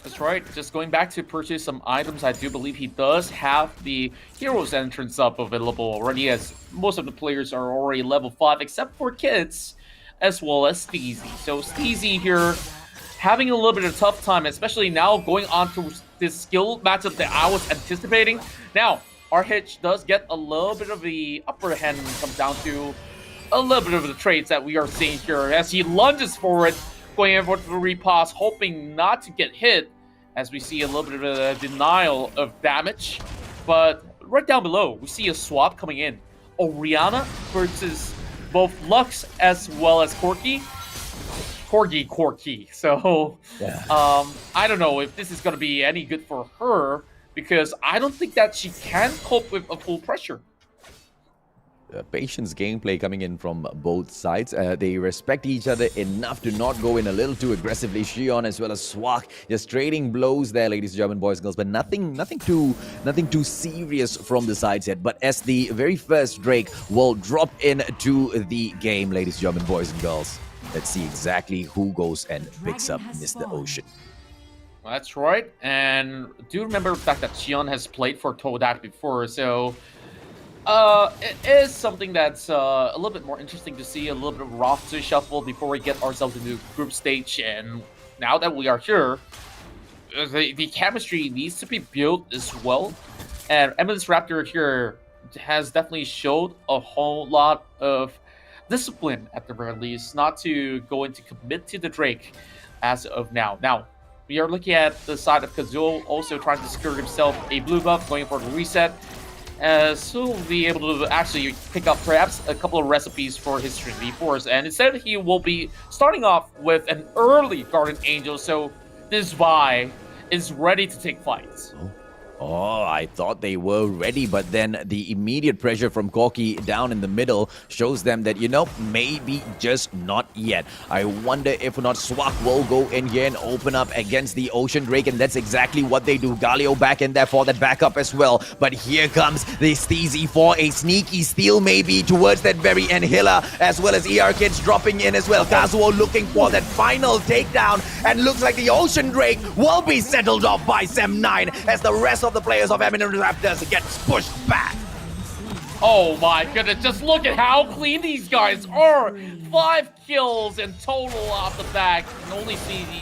That's right. Just going back to purchase some items, I do believe he does have the Heroes entrance up available already, as most of the players are already level 5, except for Kids, as well as Steezy. So Steezy here having a little bit of a tough time, especially now going on to this skill matchup that I was anticipating. Now, RH does get a little bit of the upper hand when it comes down to a little bit of the trades that we are seeing here as he lunges forward, going in for the repause, hoping not to get hit, as we see a little bit of a denial of damage. But right down below, we see a swap coming in. Oriana versus both Lux as well as Corki. So, I don't know if this is going to be any good for her, because I don't think that she can cope with a full pressure. Patience gameplay coming in from both sides. They respect each other enough to not go in a little too aggressively. Xion as well as Swak just trading blows there, ladies and gentlemen, boys and girls, but nothing too serious from the sides yet. But as the very first Drake will drop into the game, ladies and gentlemen, boys and girls, let's see exactly who goes and picks up Mr. Ocean. That's right, and do remember the fact that Xion has played for Todak before, so it is something that's a little bit more interesting to see, a little bit of roster shuffle before we get ourselves into the group stage. And now that we are here, the chemistry needs to be built as well. And Eminence Raptor here has definitely showed a whole lot of discipline, at the very least, not to go into commit to the Drake as of now. Now, we are looking at the side of Kazuo, also trying to secure himself a blue buff, going for the reset. So he'll be able to actually pick up perhaps a couple of recipes for his Trinity Force, and instead he will be starting off with an early Guardian Angel, so this Vi is ready to take fights. Oh, I thought they were ready, but then the immediate pressure from Corki down in the middle shows them that, maybe just not yet. I wonder if or not Swak will go in here and open up against the Ocean Drake, and that's exactly what they do. Galio back in there for that backup as well. But here comes the Steezy for a sneaky steal maybe towards that very end. Hilla as well as ER Kids dropping in as well. Kazuo looking for that final takedown, and looks like the Ocean Drake will be settled off by Sem9 as the rest of the players of Eminence Raptors gets pushed back. Oh my goodness, just look at how clean these guys are. 5 kills in total off the back, and only CD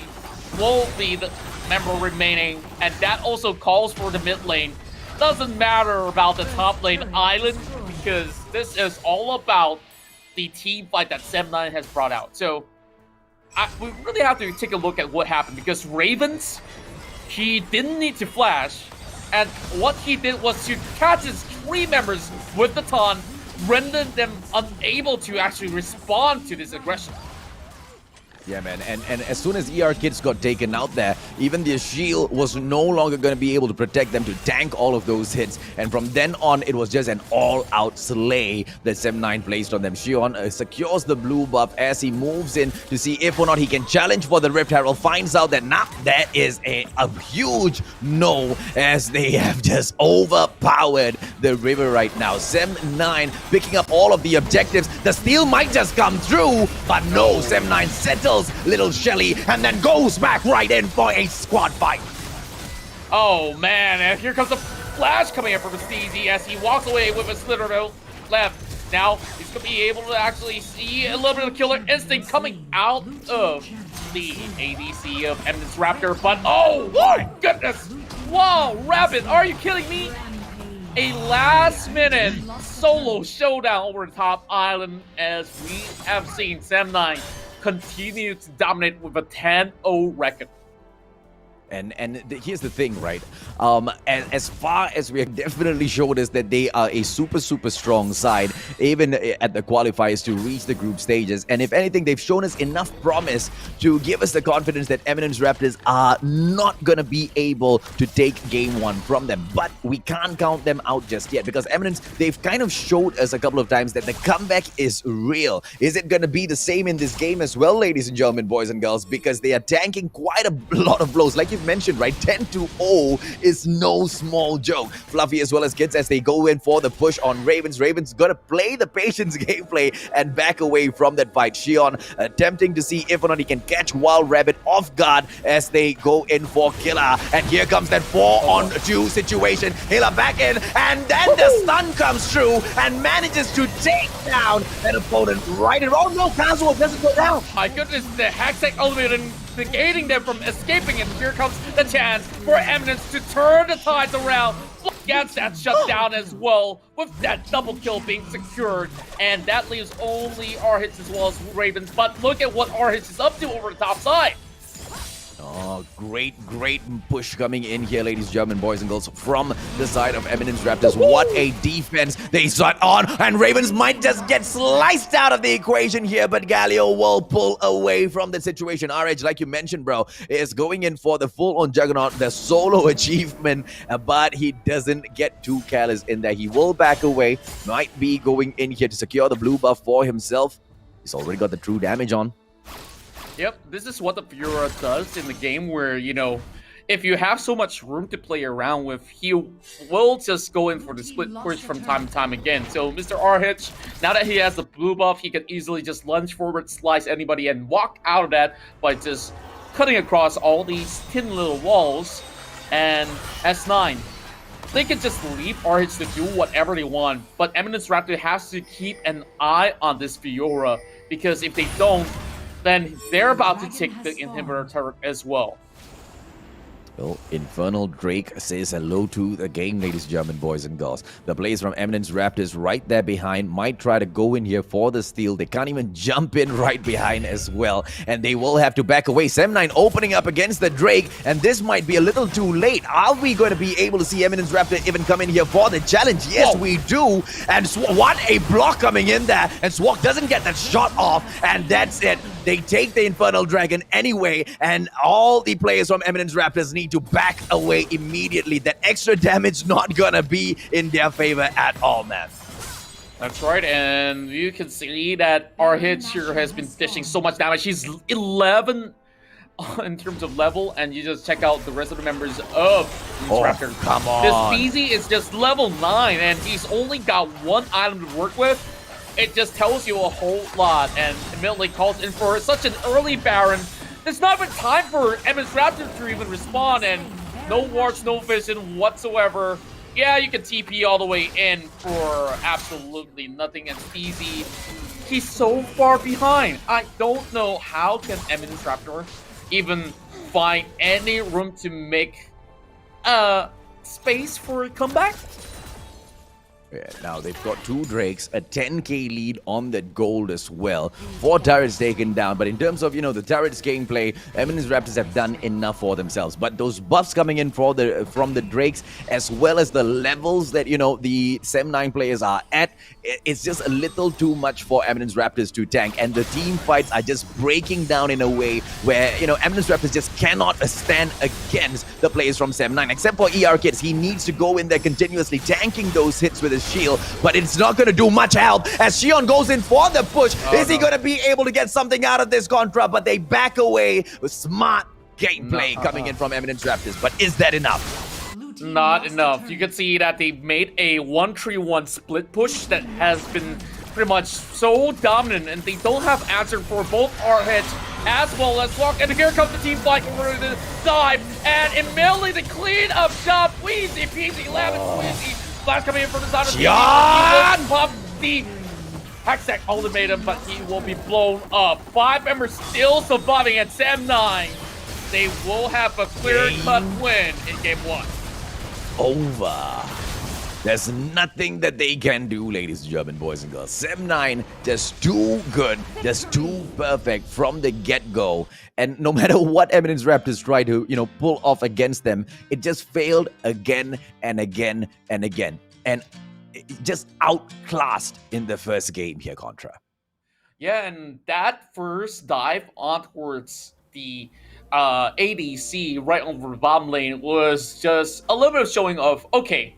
will be the member remaining, and that also calls for the mid lane. Doesn't matter about the top lane island, because this is all about the team fight that Sem9 has brought out. So we really have to take a look at what happened, because Ravens, he didn't need to flash, and what he did was to catch his 3 members with the taunt, rendered them unable to actually respond to this aggression. Yeah, man, and as soon as ER Kids got taken out there, even their shield was no longer going to be able to protect them to tank all of those hits. And from then on, it was just an all-out slay that Sem9 placed on them. Xion secures the blue buff as he moves in to see if or not he can challenge for the Rift Herald. Finds out that that is a huge no, as they have just overpowered the river right now. Sem9 picking up all of the objectives. The steal might just come through, but no, Sem9 settles little Shelly and then goes back right in for a squad fight. Oh man, and here comes the flash coming in from Steezy as he walks away with a slither left. Now he's going to be able to actually see a little bit of killer instinct coming out of the ADC of Eminence Raptor, but oh my goodness! Whoa, Rabbit, are you kidding me? A last-minute solo showdown over the top island, as we have seen Sem9 continue to dominate with a 10-0 record. And here's the thing, right? As far as we have definitely showed us that they are a super strong side, even at the qualifiers, to reach the group stages. And if anything, they've shown us enough promise to give us the confidence that Eminence Raptors are not gonna be able to take game 1 from them. But we can't count them out just yet, because Eminence, they've kind of showed us a couple of times that the comeback is real. Is it gonna be the same in this game as well, ladies and gentlemen, boys and girls? Because they are tanking quite a lot of blows. Like you've mentioned, right? 10-0 is no small joke. Fluffy as well as Kids as they go in for the push on Ravens. Ravens gonna play the patience gameplay and back away from that fight. Xion attempting to see if or not he can catch Wild Rabbit off guard as they go in for Killer. And here comes that 4-on-2 situation. Hilla back in, and then the stun comes through and manages to take down an opponent right in. Oh no, Kazuo doesn't go down. My goodness, the Hextech ultimate negating them from escaping, and here comes the chance for Eminence to turn the tides around. Gets that shutdown as well, with that double kill being secured, and that leaves only R-Hits as well as Ravens. But look at what R-Hits is up to over the top side. Oh, great push coming in here, ladies and gentlemen, boys and girls, from the side of Eminence Raptors. What a defense they start on, and Ravens might just get sliced out of the equation here, but Galio will pull away from the situation. RH, like you mentioned, bro, is going in for the full-on Juggernaut, the solo achievement, but he doesn't get too careless in there. He will back away, might be going in here to secure the blue buff for himself. He's already got the true damage on. Yep, this is what the Fiora does in the game where, you know, if you have so much room to play around with, he will just go in for the split push from time to time again. So Mr. R-Hitch, now that he has the blue buff, he can easily just lunge forward, slice anybody, and walk out of that by just cutting across all these thin little walls. And S9, they can just leave R-Hitch to do whatever they want, but Eminence Raptor has to keep an eye on this Fiora, because if they don't, then they're about to take the inhibitor turret as well. Well, Infernal Drake says hello to the game, ladies and gentlemen, boys and girls. The players from Eminence Raptors right there behind might try to go in here for the steal. They can't even jump in right behind as well, and they will have to back away. Sem9 opening up against the Drake, and this might be a little too late. Are we going to be able to see Eminence Raptor even come in here for the challenge? Yes, we do. And what a block coming in there, and Swak doesn't get that shot off, and that's it. They take the Infernal Dragon anyway, and all the players from Eminence Raptors need to back away immediately. That extra damage not gonna be in their favor at all, man. That's right, and you can see that R-Hitch here has been dishing so much damage. He's 11 in terms of level, and you just check out the rest of the members of Raptors. Come on. This BZ is just level 9, and he's only got one item to work with. It just tells you a whole lot, and immediately calls in for such an early Baron. There's not even time for Eminence Raptor to even respond, and no wards, no vision whatsoever. Yeah, you can TP all the way in for absolutely nothing, and easy. He's so far behind. I don't know how can Eminence Raptor even find any room to make space for a comeback. Yeah, now they've got 2 Drakes, a 10k lead on that gold as well. 4 turrets taken down, but in terms of, you know, the turrets gameplay, Eminence Raptors have done enough for themselves. But those buffs coming in from the Drakes, as well as the levels that, you know, the Sem9 players are at, it's just a little too much for Eminence Raptors to tank. And the team fights are just breaking down in a way where, you know, Eminence Raptors just cannot stand against the players from Sem9. Except for ER Kids, he needs to go in there continuously tanking those hits with his shield, but it's not going to do much help as Xion goes in for the push. Is he going to be able to get something out of this Contra? But they back away with smart gameplay coming in from Eminence Raptors. But is that enough? Not enough. You can see that they made a 1-3-1 split push that has been pretty much so dominant, and they don't have answer for both R-Hitch as well as Walk. And here comes the team fight for the dive, and immediately the clean up job. Wheezy peasy, lemon squeezy. Flash coming in from the side of the team. He will pop the Hextech ultimatum, but he will be blown up. 5 members still surviving at Sem9. They will have a clear-cut win in Game 1. Over. There's nothing that they can do, ladies and gentlemen, boys and girls. Sem9 just too good, just too perfect from the get-go. And no matter what Eminence Raptors try to, you know, pull off against them, it just failed again and again and again. And just outclassed in the first game here, Contra. Yeah, and that first dive on towards the ADC right over the bottom lane was just a little bit of showing of, okay,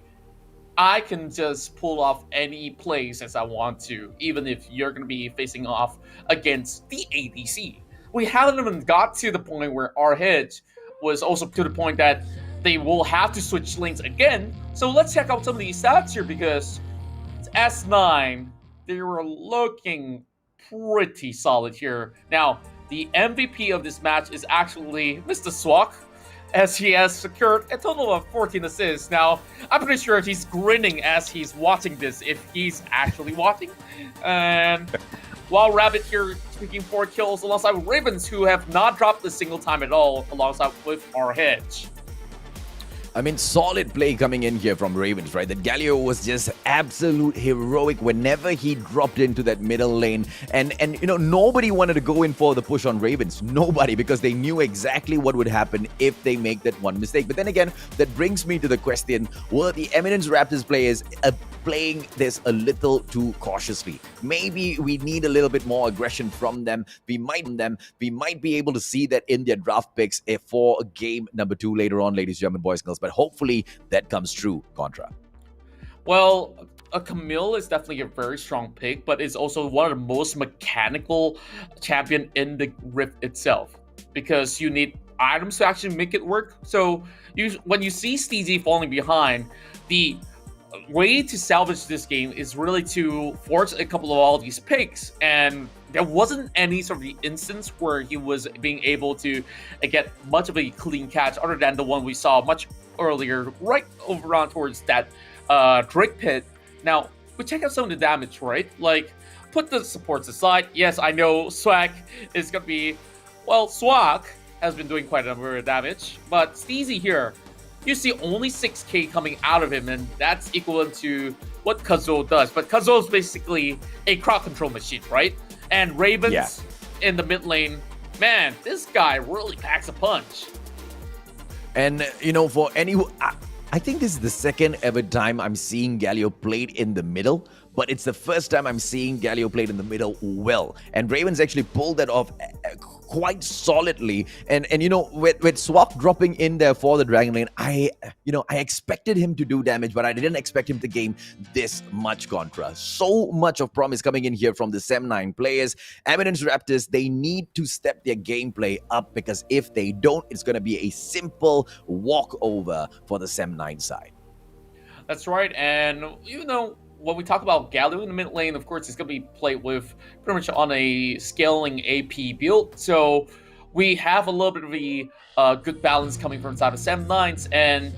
I can just pull off any plays as I want to, even if you're going to be facing off against the ADC. We haven't even got to the point where R-Hitch was also to the point that they will have to switch lanes again. So let's check out some of these stats here, because it's S9, they were looking pretty solid here. Now, the MVP of this match is actually Mr. Swak, as he has secured a total of 14 assists. Now, I'm pretty sure he's grinning as he's watching this, if he's actually watching. And while Rabbit here taking 4 kills alongside Ravens, who have not dropped a single time at all, alongside with our Hedge. I mean, solid play coming in here from Ravens, right? That Galio was just absolute heroic whenever he dropped into that middle lane. And you know, nobody wanted to go in for the push on Ravens. Nobody, because they knew exactly what would happen if they make that one mistake. But then again, that brings me to the question, were the Eminence Raptors players playing this a little too cautiously? Maybe we need a little bit more aggression from them. We might be able to see that in their draft picks for game number 2 later on, ladies and gentlemen, boys and girls. But hopefully that comes true, Contra. Well, a Camille is definitely a very strong pick, but it's also one of the most mechanical champion in the Rift itself, because you need items to actually make it work. So when you see Steezy falling behind, the way to salvage this game is really to force a couple of all these picks, and there wasn't any sort of instance where he was being able to get much of a clean catch other than the one we saw much earlier, right over on towards that Drake pit. Now, we check out some of the damage, right? Like, put the supports aside. Yes, I know Swag is going to be... Well, Swag has been doing quite a number of damage, but Steezy here, you see only 6k coming out of him, and that's equivalent to what Kazuo does. But Kazuo is basically a crowd control machine, right? And Ravens in the mid lane, man, this guy really packs a punch. And, you know, for anyone, I think this is the second ever time I'm seeing Galio played in the middle, but it's the first time I'm seeing Galio played in the middle well. And Ravens actually pulled that off quite solidly. And you know, with Swap dropping in there for the Dragon Lane, I expected him to do damage, but I didn't expect him to gain this much Contra. So much of promise coming in here from the Sem9 players. Eminence Raptors, they need to step their gameplay up, because if they don't, it's going to be a simple walkover for the Sem9 side. That's right. And, you know, when we talk about Galio in the mid lane, of course, it's going to be played with pretty much on a scaling AP build. So we have a little bit of a good balance coming from the side of Sem9s. And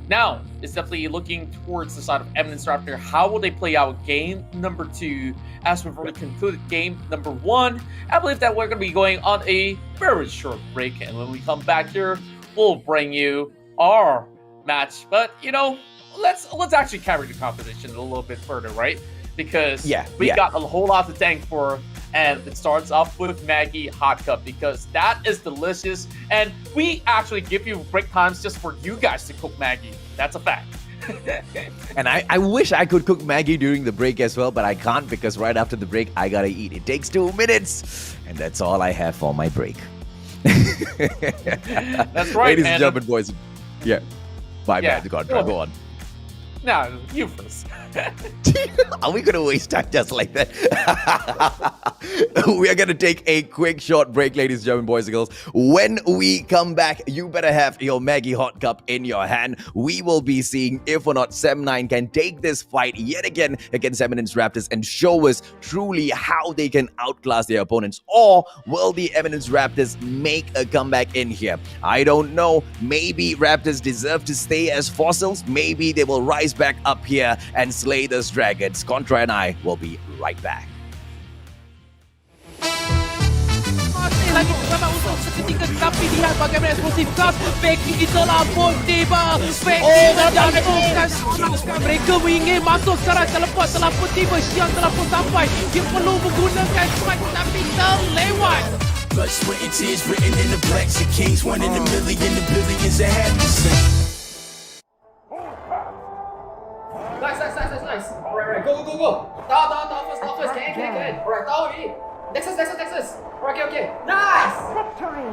now it's definitely looking towards the side of Eminence Raptor. How will they play out game number 2 as we've already concluded game number 1? I believe that we're going to be going on a very short break. And when we come back here, we'll bring you our match. But, you know, let's actually carry the competition a little bit further, right? Because we got a whole lot to thank for, and it starts off with Maggie Hot Cup, because that is delicious, and we actually give you break times just for you guys to cook Maggie. That's a fact. And I wish I could cook Maggie during the break as well, but I can't, because right after the break, I gotta eat. It takes 2 minutes, and that's all I have for my break. That's right. Ladies and gentlemen, boys. Yeah. Bye, man. Go on. No, you first. Are we going to waste time just like that? We are going to take a quick short break, ladies and gentlemen, boys and girls. When we come back, you better have your Maggie Hot Cup in your hand. We will be seeing if or not Sem9 can take this fight yet again against Eminence Raptors and show us truly how they can outclass their opponents. Or will the Eminence Raptors make a comeback in here? I don't know. Maybe Raptors deserve to stay as fossils. Maybe they will rise back up here and slay those dragons. Contra and I will be right back. Masih lagi bersama untuk seketika, tapi lihat bagaimana eksplosif gas Becky telah pun tiba. Becky menjatuhkan seorang. Mereka ingin masuk sekarang. Teleport telah pun tiba. Xiang telah pun sampai. Dia perlu menggunakan strike, tapi terlewat. Blood, sweat, and tears written in the blacks of kings. 1 in a million, the billions that have to sing. Nice. Alright, go. Down first. Can. Alright, down already. Nexus. Okay. Nice! Victory!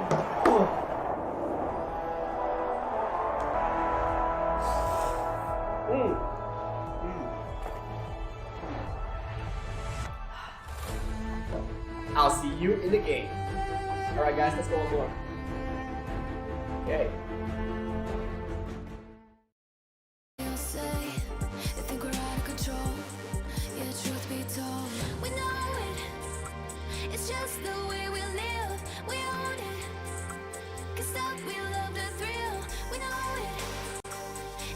I'll see you in the game. Alright guys, let's go on board. Okay. Just the way we live, we own it. 'Cause that we love the thrill, we know it.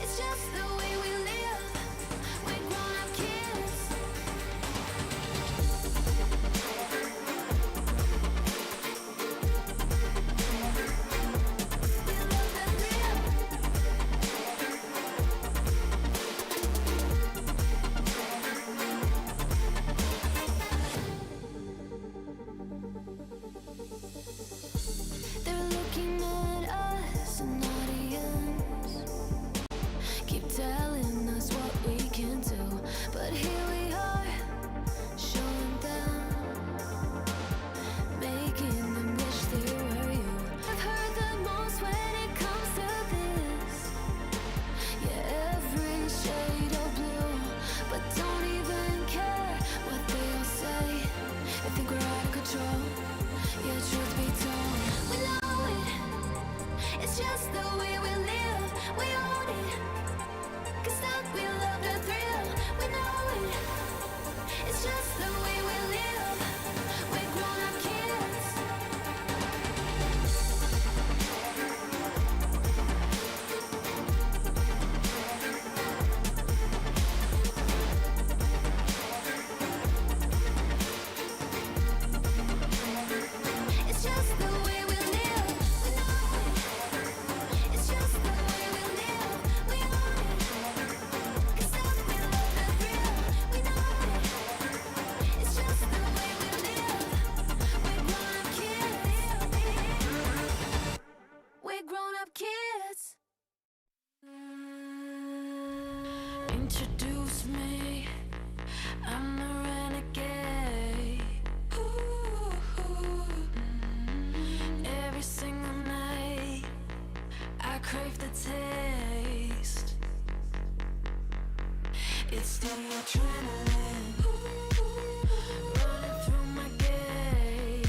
It's just the way we live, we're grown-up kids. Introduce me, I'm the renegade. Ooh, every single night, I crave the taste. It's the adrenaline running through my gait.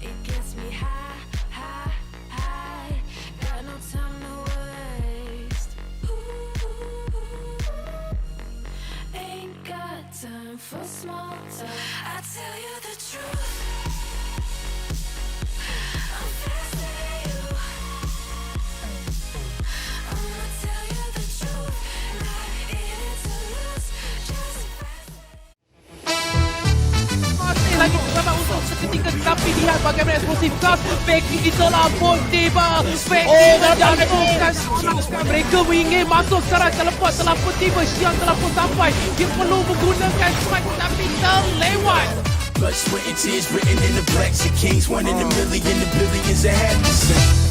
It gets me high, high, high. Got no time to waste. Ain't got time for small talk. I tell you the truth. I'm faster than you. I'ma tell you the truth. Not in it to lose. Just Masih lagi bersama untuk seketika tapi lihat bagaimana eksplosif gas Becky di telah pun tiba Becky menjatuhkan mereka ingin masuk secara teleport telah pun tiba Xian telah pun sampai dia perlu menggunakan strike tapi terlewat. Blood, sweat, and tears written in the blacks of kings. 1 in a million, the billions that had to sing.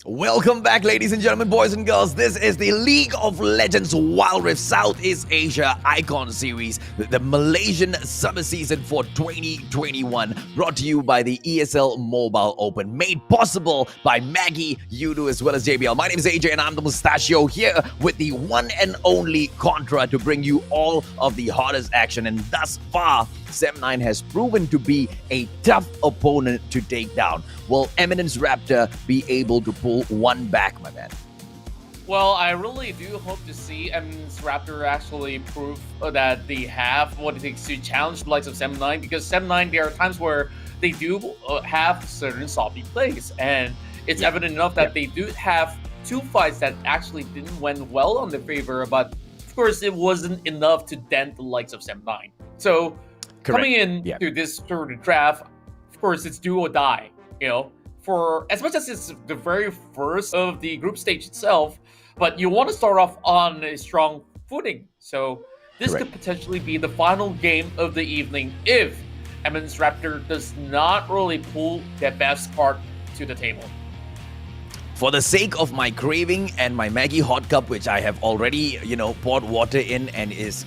Welcome back, ladies and gentlemen, boys and girls. This is the League of Legends Wild Rift Southeast Asia Icon Series, the Malaysian summer season for 2021, brought to you by the ESL Mobile Open, made possible by Maggie, Yudu, as well as JBL. My name is AJ, and I'm the Mustachio here with the one and only Contra to bring you all of the hottest action. And thus far, Sem9 has proven to be a tough opponent to take down. Will Eminence Raptor be able to pull one back, my man? Well, I really do hope to see Eminence Raptor actually prove that they have what it takes to challenge the likes of Sem9, because Sem9, there are times where they do have certain sloppy plays, and it's evident enough that they do have 2 fights that actually didn't went well on their favor, but of course it wasn't enough to dent the likes of Sem9. So coming in to this sort of draft, of course it's do or die, you know, for as much as it's the very first of the group stage itself, but you want to start off on a strong footing. So this could potentially be the final game of the evening if Eminence Raptor does not really pull their best part to the table. For the sake of my craving and my Maggie hot cup, which I have already, poured water in and is,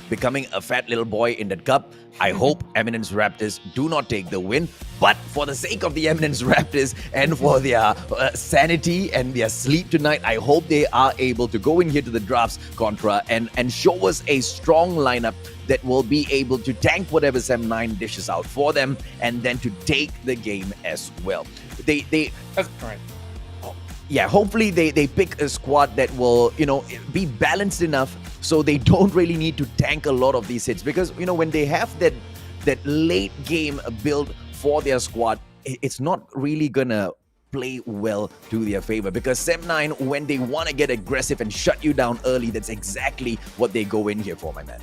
becoming a fat little boy in that cup, I hope Eminence Raptors do not take the win. But for the sake of the Eminence Raptors and for their sanity and their sleep tonight, I hope they are able to go in here to the drafts, Contra, and show us a strong lineup that will be able to tank whatever Sem9 dishes out for them and then to take the game as well. That's right. Yeah, hopefully they pick a squad that will, be balanced enough so they don't really need to tank a lot of these hits. Because, when they have that late game build for their squad, it's not really gonna play well to their favor. Because Sem9, when they want to get aggressive and shut you down early, that's exactly what they go in here for, my man.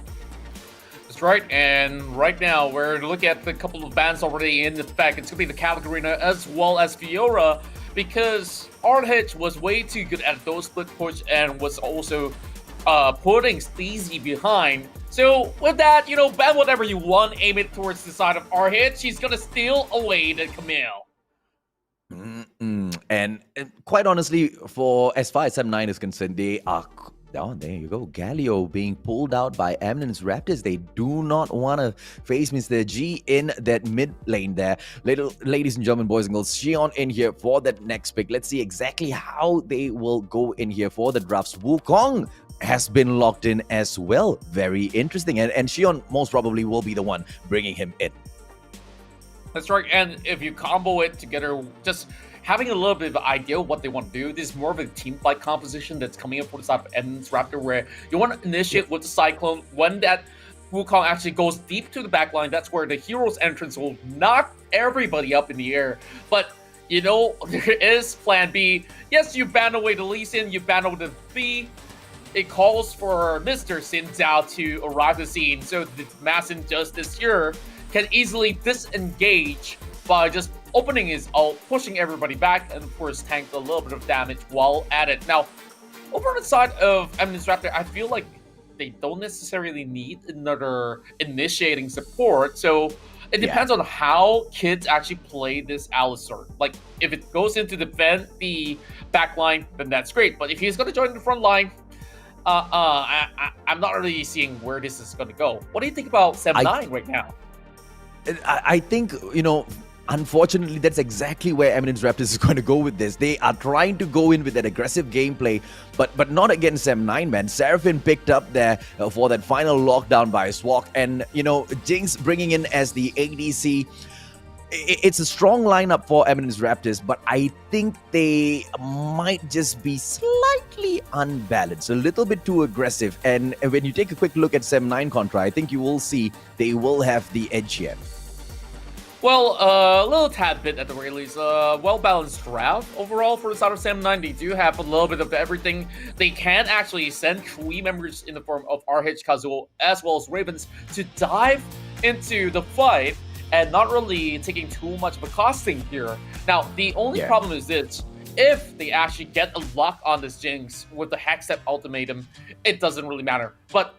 That's right, and right now we're looking at the couple of bans already in the back. It's gonna be the Cavalgarina as well as Fiora, because RTZ was way too good at those split push and was also putting Steezy behind. So with that, ban whatever you want, aim it towards the side of RTZ. She's gonna steal away the Camille. And quite honestly, for as far as Sem9 is concerned, they are... Oh, there you go. Galio being pulled out by Eminence Raptors. They do not want to face Mr. G in that mid lane there. Ladies and gentlemen, boys and girls, Xion in here for that next pick. Let's see exactly how they will go in here for the drafts. Wukong has been locked in as well. Very interesting. And Xion most probably will be the one bringing him in. That's right. And if you combo it together, just having a little bit of an idea of what they want to do, this is more of a team fight composition that's coming up for the side of Eminence Raptor, where you want to initiate with the Cyclone. When that Wukong actually goes deep to the backline, that's where the hero's entrance will knock everybody up in the air. But, there is plan B. Yes, you ban away the Lee Sin, you ban away the B. It calls for Mr. Xin Zhao to arrive the scene, so the Mass Injustice here can easily disengage by just opening his ult, pushing everybody back, and of course tank a little bit of damage while at it. Now, over on the side of Eminence Raptor, I feel like they don't necessarily need another initiating support. So It depends on how kids actually play this Alistar. Like, if it goes into defend the back line, then that's great. But if he's going to join the front line, I'm not really seeing where this is going to go. What do you think about 7-9 right now? I think, unfortunately, that's exactly where Eminence Raptors is going to go with this. They are trying to go in with that aggressive gameplay, but not against M9, man. Seraphine picked up there for that final lockdown by Swak, and, Jinx bringing in as the ADC. It's a strong lineup for Eminence Raptors, but I think they might just be slightly unbalanced, a little bit too aggressive. And when you take a quick look at 7-9 Contra, I think you will see they will have the edge here. Well, a little tad bit at the very least. Well-balanced draft overall for the side of 7-9. They do have a little bit of everything. They can actually send 3 members in the form of RH, Kazuo, as well as Ravens to dive into the fight and not really taking too much of a costing here. Now, the only problem is this. If they actually get a lock on this Jinx with the Hack Step ultimatum, it doesn't really matter. But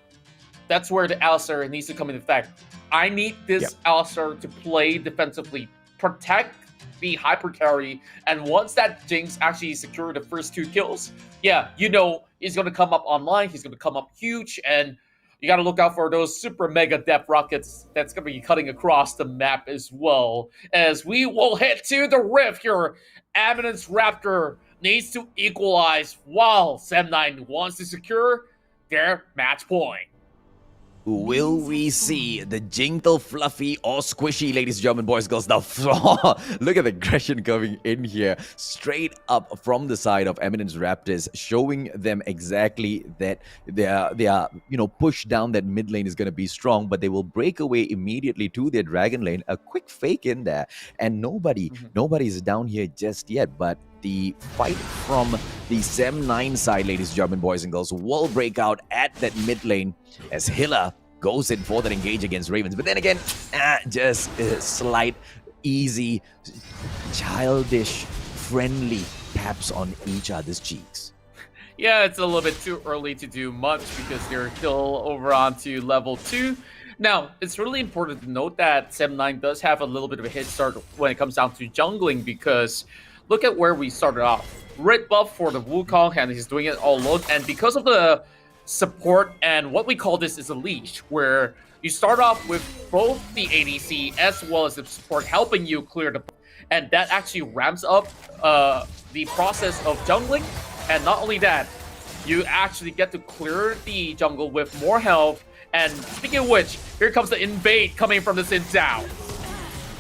that's where the Alistar needs to come into effect. I need this Alistar to play defensively, protect the hyper carry, and once that Jinx actually secure the first 2 kills, he's going to come up online, he's going to come up huge, and you got to look out for those super mega depth rockets that's going to be cutting across the map as well. As we will head to the Rift here, Eminence Raptor needs to equalize while 7-9 wants to secure their match point. Will we see the Jingle Fluffy or Squishy, ladies and gentlemen, boys and girls? Now, look at the aggression coming in here, straight up from the side of Eminence Raptors, showing them exactly that their push down that mid lane is going to be strong, but they will break away immediately to their dragon lane. A quick fake in there, and nobody is down here just yet, but the fight from the 7-9 side, ladies and gentlemen, boys and girls, will break out at that mid lane as Hilla goes in for that engage against Ravens. But then again, just slight, easy, childish, friendly taps on each other's cheeks. Yeah, it's a little bit too early to do much because they're still over onto level 2. Now, it's really important to note that 7-9 does have a little bit of a head start when it comes down to jungling, because look at where we started off. Red buff for the Wukong, and he's doing it all alone. And because of the support, and what we call this is a leash, where you start off with both the ADC as well as the support helping you clear the, and that actually ramps up the process of jungling. And not only that, you actually get to clear the jungle with more health. And speaking of which, here comes the invade coming from the Xin Zhao.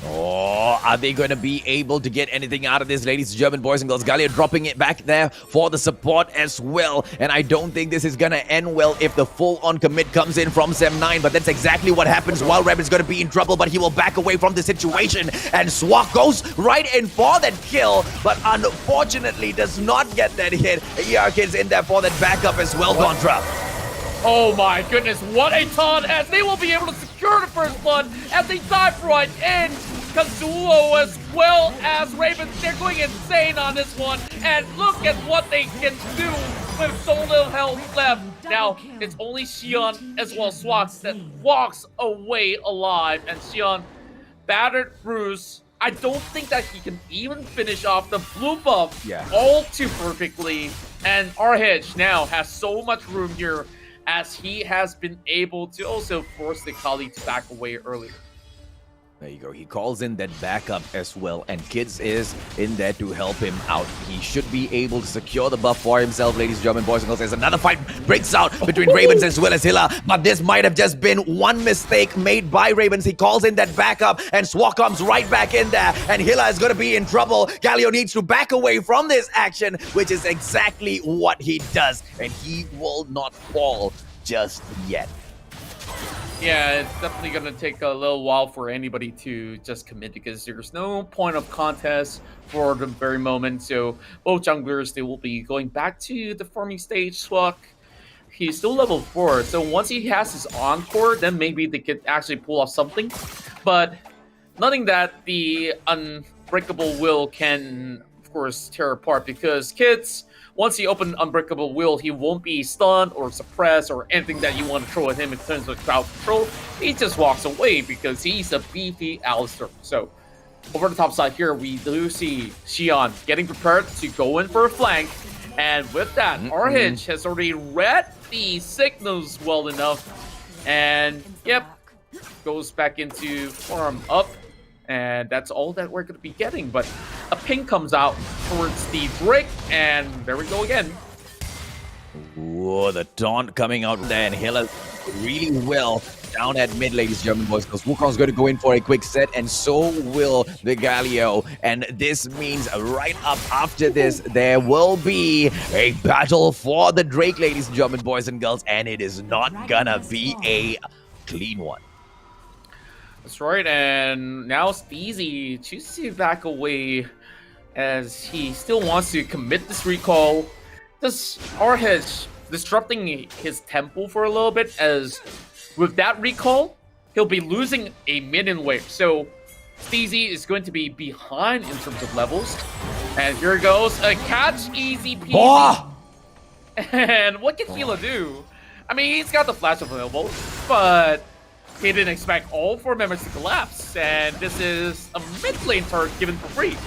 Oh, are they going to be able to get anything out of this, ladies and gentlemen, boys and girls? Galio dropping it back there for the support as well. And I don't think this is going to end well if the full-on commit comes in from 7-9. But that's exactly what happens. Wild Rabbit's going to be in trouble, but he will back away from the situation. And Swak goes right in for that kill, but unfortunately does not get that hit. ER Kid's in there for that backup as well, Contra. Oh my goodness, what a taunt, as they will be able to secure the first blood as they dive right in. Kazuo as well as Ravens, they're going insane on this one. And look at what they can do with so little health left. Now, it's only Xion as well as Swak that walks away alive. And Xion, battered, bruised. I don't think that he can even finish off the blue buff all too perfectly. And RH now has so much room here, as he has been able to also force the colleague to back away earlier. There you go. He calls in that backup as well, and Kids is in there to help him out. He should be able to secure the buff for himself, ladies and gentlemen, boys and girls. As another fight breaks out between Ravens as well as Hilla, but this might have just been one mistake made by Ravens. He calls in that backup, and Swak comes right back in there, and Hilla is going to be in trouble. Galio needs to back away from this action, which is exactly what he does, and he will not fall just yet. Yeah, it's definitely going to take a little while for anybody to just commit, because there's no point of contest for the very moment. So both junglers, they will be going back to the farming stage. Swak, he's still level 4. So once he has his encore, then maybe they could actually pull off something. But nothing that the unbreakable will can, of course, tear apart, because Kids once you open Unbreakable Will, he won't be stunned or suppressed or anything that you want to throw at him in terms of crowd control. He just walks away because he's a beefy Alistar. So over the top side here, we do see Xion getting prepared to go in for a flank. And with that, RH has already read the signals well enough. And yep, goes back into farm up. And that's all that we're going to be getting. But a ping comes out towards the Drake. And there we go again. Whoa, the taunt coming out there, and Hilla really well down at mid, ladies and gentlemen, boys. Because Wukong's going to go in for a quick set, and so will the Galio. And this means right up after this, there will be a battle for the Drake, ladies and gentlemen, boys and girls, and it is not gonna be a clean one. That's right, and now Steezy chooses to back away as he still wants to commit this recall. This RH disrupting his tempo for a little bit, as with that recall, he'll be losing a minion wave. So Steezy is going to be behind in terms of levels. And here goes a catch, easy peasy. Oh! And what can Hila do? I mean, he's got the flash available, but he didn't expect all 4 members to collapse. And this is a mid lane turret given for free.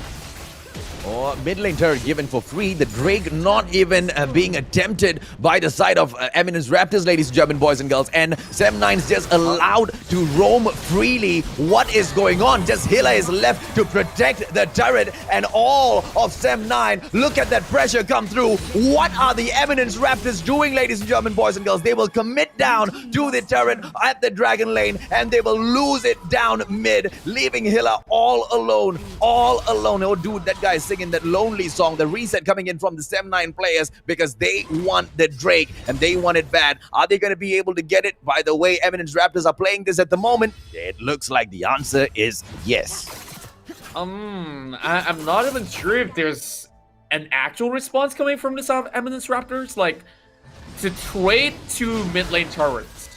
Or mid lane turret given for free. The Drake not even being attempted by the side of Eminence Raptors, ladies and gentlemen, boys and girls. And Sem9's just allowed to roam freely. What is going on? Just Hilla is left to protect the turret, and all of Sem9. Look at that pressure come through. What are the Eminence Raptors doing, ladies and gentlemen, boys and girls? They will commit down to the turret at the Dragon Lane, and they will lose it down mid, leaving Hilla all alone. All alone. Oh, dude, that guy is singing that lonely song. The reset coming in from the Sem9 players because they want the Drake and they want it bad. Are they going to be able to get it? By the way, Eminence Raptors are playing this at the moment. It looks like the answer is yes. I'm not even sure if there's an actual response coming from this Eminence Raptors. Like, to trade 2 mid lane turrets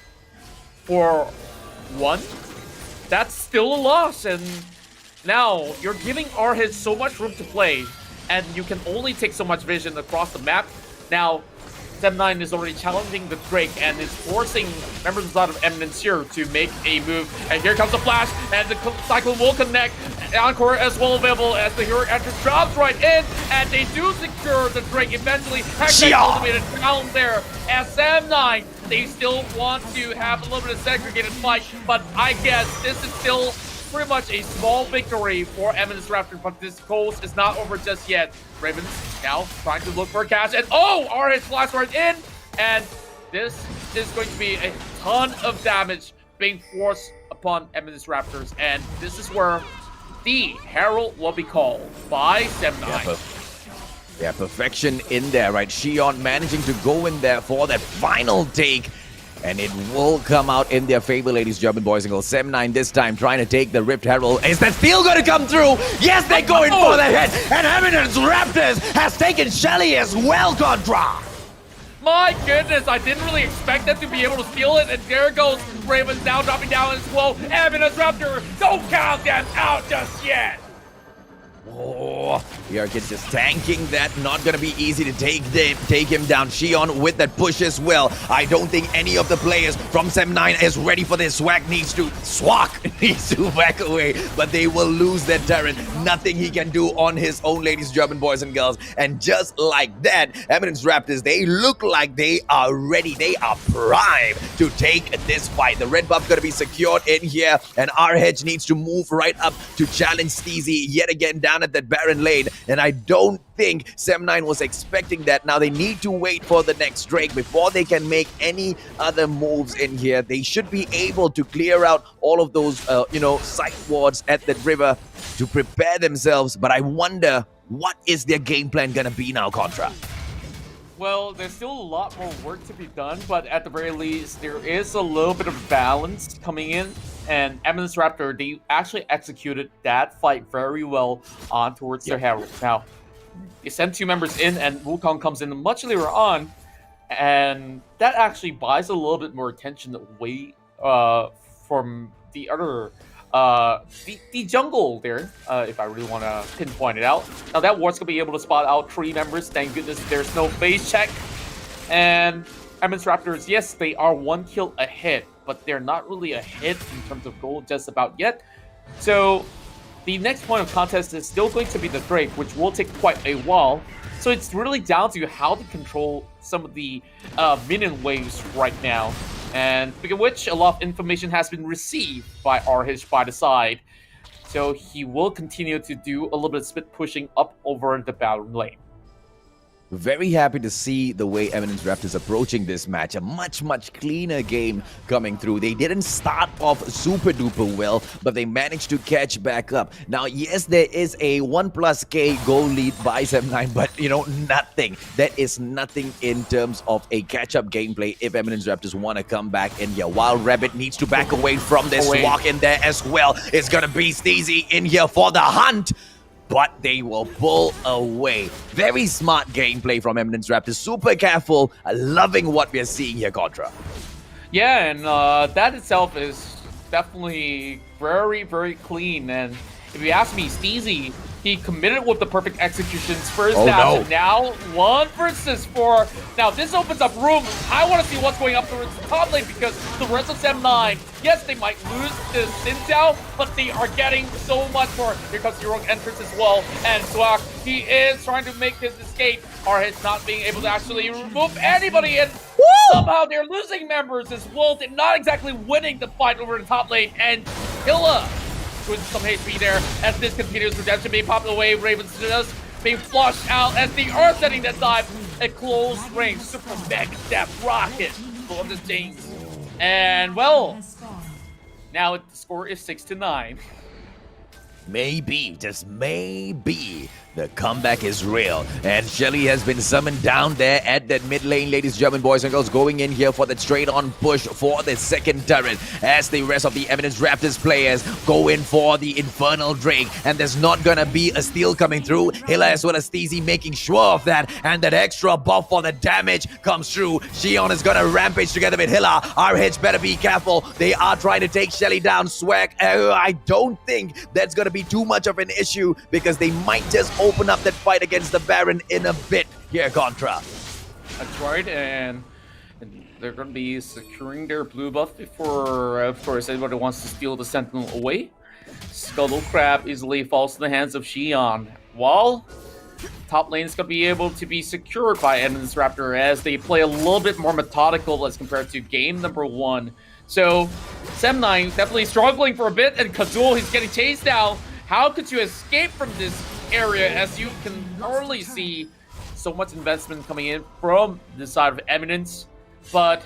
for 1, that's still a loss. And now, you're giving RH so much room to play, and you can only take so much vision across the map. Now, Sem9 is already challenging the Drake and is forcing members out of Eminence here to make a move. And here comes the flash, and the Cyclone will connect. Encore as well available as the hero enters, drops right in, and they do secure the Drake eventually. Hextech ultimated down there as Sem9. They still want to have a little bit of segregated fight, but I guess this is still pretty much a small victory for Eminence Raptors, but this coast is not over just yet. Ravens now trying to look for a catch, and RH flies right in, and this is going to be a ton of damage being forced upon Eminence Raptors, and this is where the Herald will be called by Sem9. Yeah, perfection in there, right? Xion managing to go in there for that final take. And it will come out in their favor, ladies and gentlemen, boys and girls. Sem9 this time trying to take the Rift Herald. Is that steal going to come through? Yes, they're going for the hit. And Eminence Raptors has taken Shelly as well, Contra. My goodness, I didn't really expect them to be able to steal it. And there goes Ravens now dropping down as well. Eminence Raptor, don't count them out just yet. Oh, Yarkid just tanking that. Not gonna be easy to take him down. Xion with that push as well. I don't think any of the players from Sem9 is ready for this. Swag needs to back away, but they will lose that turret. Nothing he can do on his own, ladies and gentlemen, boys and girls. And just like that, Eminence Raptors, they look like they are ready. They are primed to take this fight. The red buff gonna be secured in here, and RH needs to move right up to challenge Steezy yet again down at that Baron lane, and I don't think Sem9 was expecting that. Now they need to wait for the next Drake before they can make any other moves in here. They should be able to clear out all of those, side wards at the river to prepare themselves, but I wonder what is their game plan gonna be now, Contra? Well, there's still a lot more work to be done, but at the very least, there is a little bit of balance coming in. And Eminence Raptor, they actually executed that fight very well on towards their Herald. Now, they send 2 members in, and Wukong comes in much later on, and that actually buys a little bit more attention away from the other the jungle there, if I really want to pinpoint it out. Now that ward's going to be able to spot out 3 members. Thank goodness there's no phase check. And Eminence Raptors, yes, they are 1 kill ahead, but they're not really ahead in terms of goal just about yet. So the next point of contest is still going to be the Drake, which will take quite a while. So it's really down to how to control some of the minion waves right now. And speaking of which, a lot of information has been received by RH by the side. So he will continue to do a little bit of split pushing up over the battle lane. Very happy to see the way Eminence Raptors approaching this match. A much cleaner game coming through. They didn't start off super duper well, but they managed to catch back up. Now, yes, there is a 1+K goal lead by 7-9, but you know, nothing. That is nothing in terms of a catch-up gameplay if Eminence Raptors want to come back in here. Wild Rabbit needs to back away from this walk in there as well. It's gonna be Steezy in here for the hunt, but they will pull away. Very smart gameplay from Eminence Raptors. Super careful. Loving what we're seeing here, Contra. Yeah, and that itself is definitely very clean. And if you ask me, Steezy, he committed with the perfect executions first half. No. And now 1 versus 4. Now this opens up room. I want to see what's going up towards the top lane because the rest of 7-9, yes, they might lose this Xin, but they are getting so much more. Here comes Heroic Entrance as well. And Swag, he is trying to make his escape. RH not being able to actually remove anybody. And somehow they're losing members as well. They're not exactly winning the fight over the top lane. And Hilla with some HP there as this continues. Redemption being popped away. Ravens just being flushed out as they are setting that dive at close range. Super mega depth rocket for the James. And well, now the score is 6-9. Maybe, just maybe, the comeback is real. And Shelly has been summoned down there at that mid lane, ladies and gentlemen, boys and girls, going in here for the straight-on push for the second turret as the rest of the Eminence Raptors players go in for the Infernal Drake. And there's not gonna be a steal coming through. Hilla as well as Steezy making sure of that. And that extra buff for the damage comes through. Xion is gonna rampage together with Hilla. RH better be careful. They are trying to take Shelly down. Swag, I don't think that's gonna be too much of an issue because they might just open up that fight against the Baron in a bit here, Contra. That's right, and they're going to be securing their blue buff before, of course, anybody wants to steal the Sentinel away. Scuttle Crab easily falls to the hands of Xion, while top lane is going to be able to be secured by Eminence Raptor as they play a little bit more methodical as compared to game number 1. So, 7-9 definitely struggling for a bit, and Kazul, he's getting chased now. How could you escape from this area as you can already see so much investment coming in from the side of Eminence? But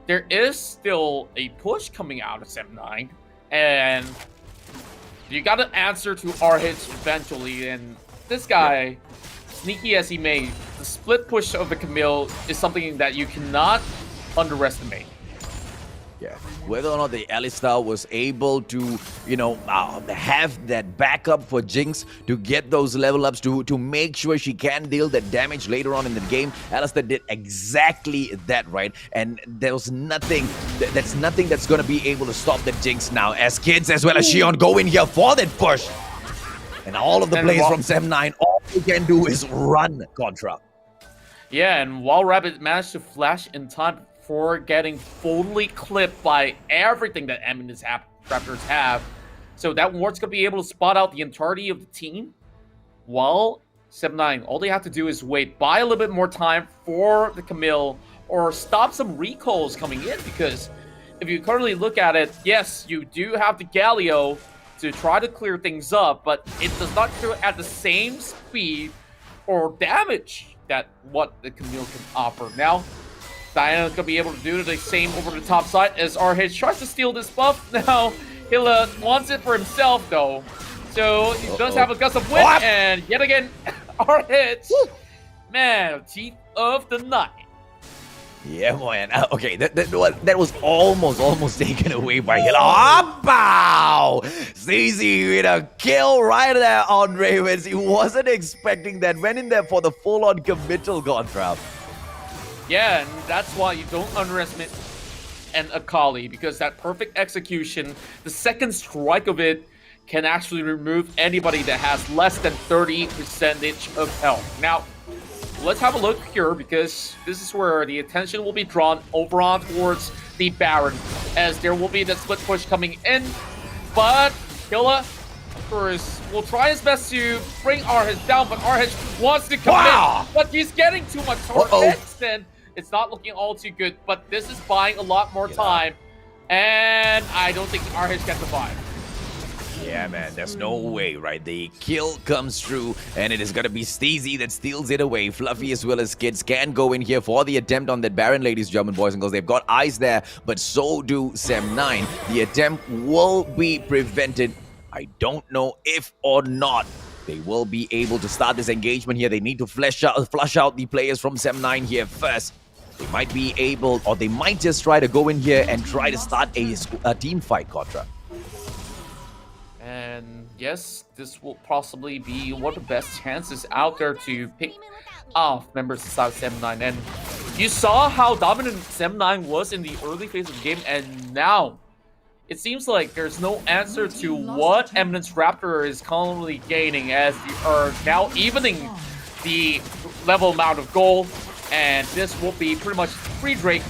there is still a push coming out of 7-9, and you got to answer to RH eventually. And this guy, sneaky as he may, the split push of the Camille is something that you cannot underestimate. Yeah, whether or not the Alistar was able to, you know, have that backup for Jinx to get those level ups to make sure she can deal the damage later on in the game. Alistar did exactly that, right? And there was nothing, that's nothing that's going to be able to stop the Jinx now as Kids as well as Xion go in here for that push. And all of the players from 7-9, all they can do is run, Contra. Yeah, and while Rabbit managed to flash in time for getting fully clipped by everything that Eminence Raptors have. So that ward's going to be able to spot out the entirety of the team. While 7-9, all they have to do is wait, buy a little bit more time for the Camille, or stop some recalls coming in, because if you currently look at it, yes, you do have the Galio to try to clear things up, but it does not clear at the same speed or damage that what the Camille can offer. Now, Diana's going to be able to do the same over the top side as RH tries to steal this buff. Now, Hilla wants it for himself, though. So, he does have a gust of wind, and yet again, RH, man, teeth of the night. Yeah, man. Okay, that was almost taken away by Hilla. Oh, bow! Steezy with a kill right there on Ravens. He wasn't expecting that. Went in there for the full-on committal, Contra. Yeah, and that's why you don't underestimate and Akali, because that perfect execution, the second strike of it, can actually remove anybody that has less than 30% of health. Now, let's have a look here, because this is where the attention will be drawn over on towards the Baron, as there will be the split push coming in. But Killa, of course, will try his best to bring Arhej down, but Arhej wants to commit, but he's getting too much torments, and it's not looking all too good. But this is buying a lot more time, and I don't think Arhej can survive. Yeah, man, there's no way, right? The kill comes through, and it is going to be Steezy that steals it away. Fluffy as well as Kids can go in here for the attempt on that Baron, ladies, German boys and girls. They've got eyes there, but so do Sem9. The attempt will be prevented. I don't know if or not they will be able to start this engagement here. They need to flush out the players from Sem9 here first. They might be able, or they might just try to go in here and try to start a team fight, Kotra. And yes, this will possibly be one of the best chances out there to pick off members inside Sem9. And you saw how dominant Sem9 was in the early phase of the game, and now it seems like there's no answer to what Eminence Raptor is currently gaining, as they are now evening the level amount of gold, and this will be pretty much free Drake.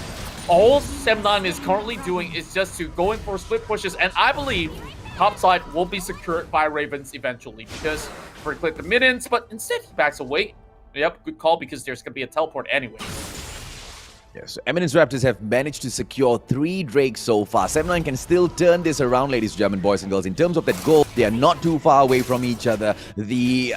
All Sem9 is currently doing is just to going for split pushes, and I believe top side will be secured by Ravens eventually, because for click the minions, but instead he backs away. Yep, good call, because there's gonna be a teleport anyway. Yeah, so Eminence Raptors have managed to secure 3 Drakes so far. Sem9 can still turn this around, ladies and gentlemen, boys and girls. In terms of that goal, they are not too far away from each other. The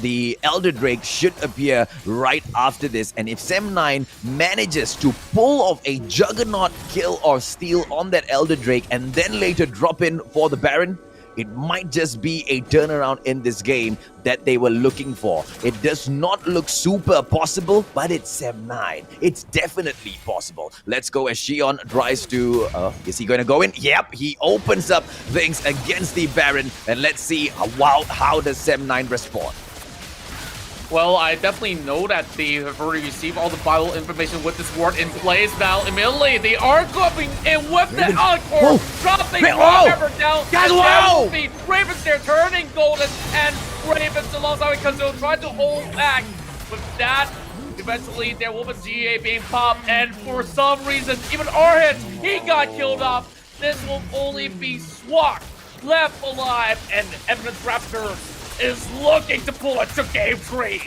the Elder Drake should appear right after this. And if Sem9 manages to pull off a Juggernaut kill or steal on that Elder Drake and then later drop in for the Baron, it might just be a turnaround in this game that they were looking for. It does not look super possible, but it's Sem9. It's definitely possible. Let's go as Shion tries to... is he going to go in? Yep, he opens up things against the Baron. And let's see how does Sem9 respond. Well, I definitely know that they have already received all the vital information with this ward in place now. Immediately, they are coming in with the encore, dropping Forever down. Guys, and whoa! the Ravens, they're turning golden, and Ravens alongside Kazuo trying to hold back. With that, eventually there will be GA being popped, and for some reason, even Arhej, he got killed off. This will only be Swak left alive, and Eminence Raptor is looking to pull it to game 3.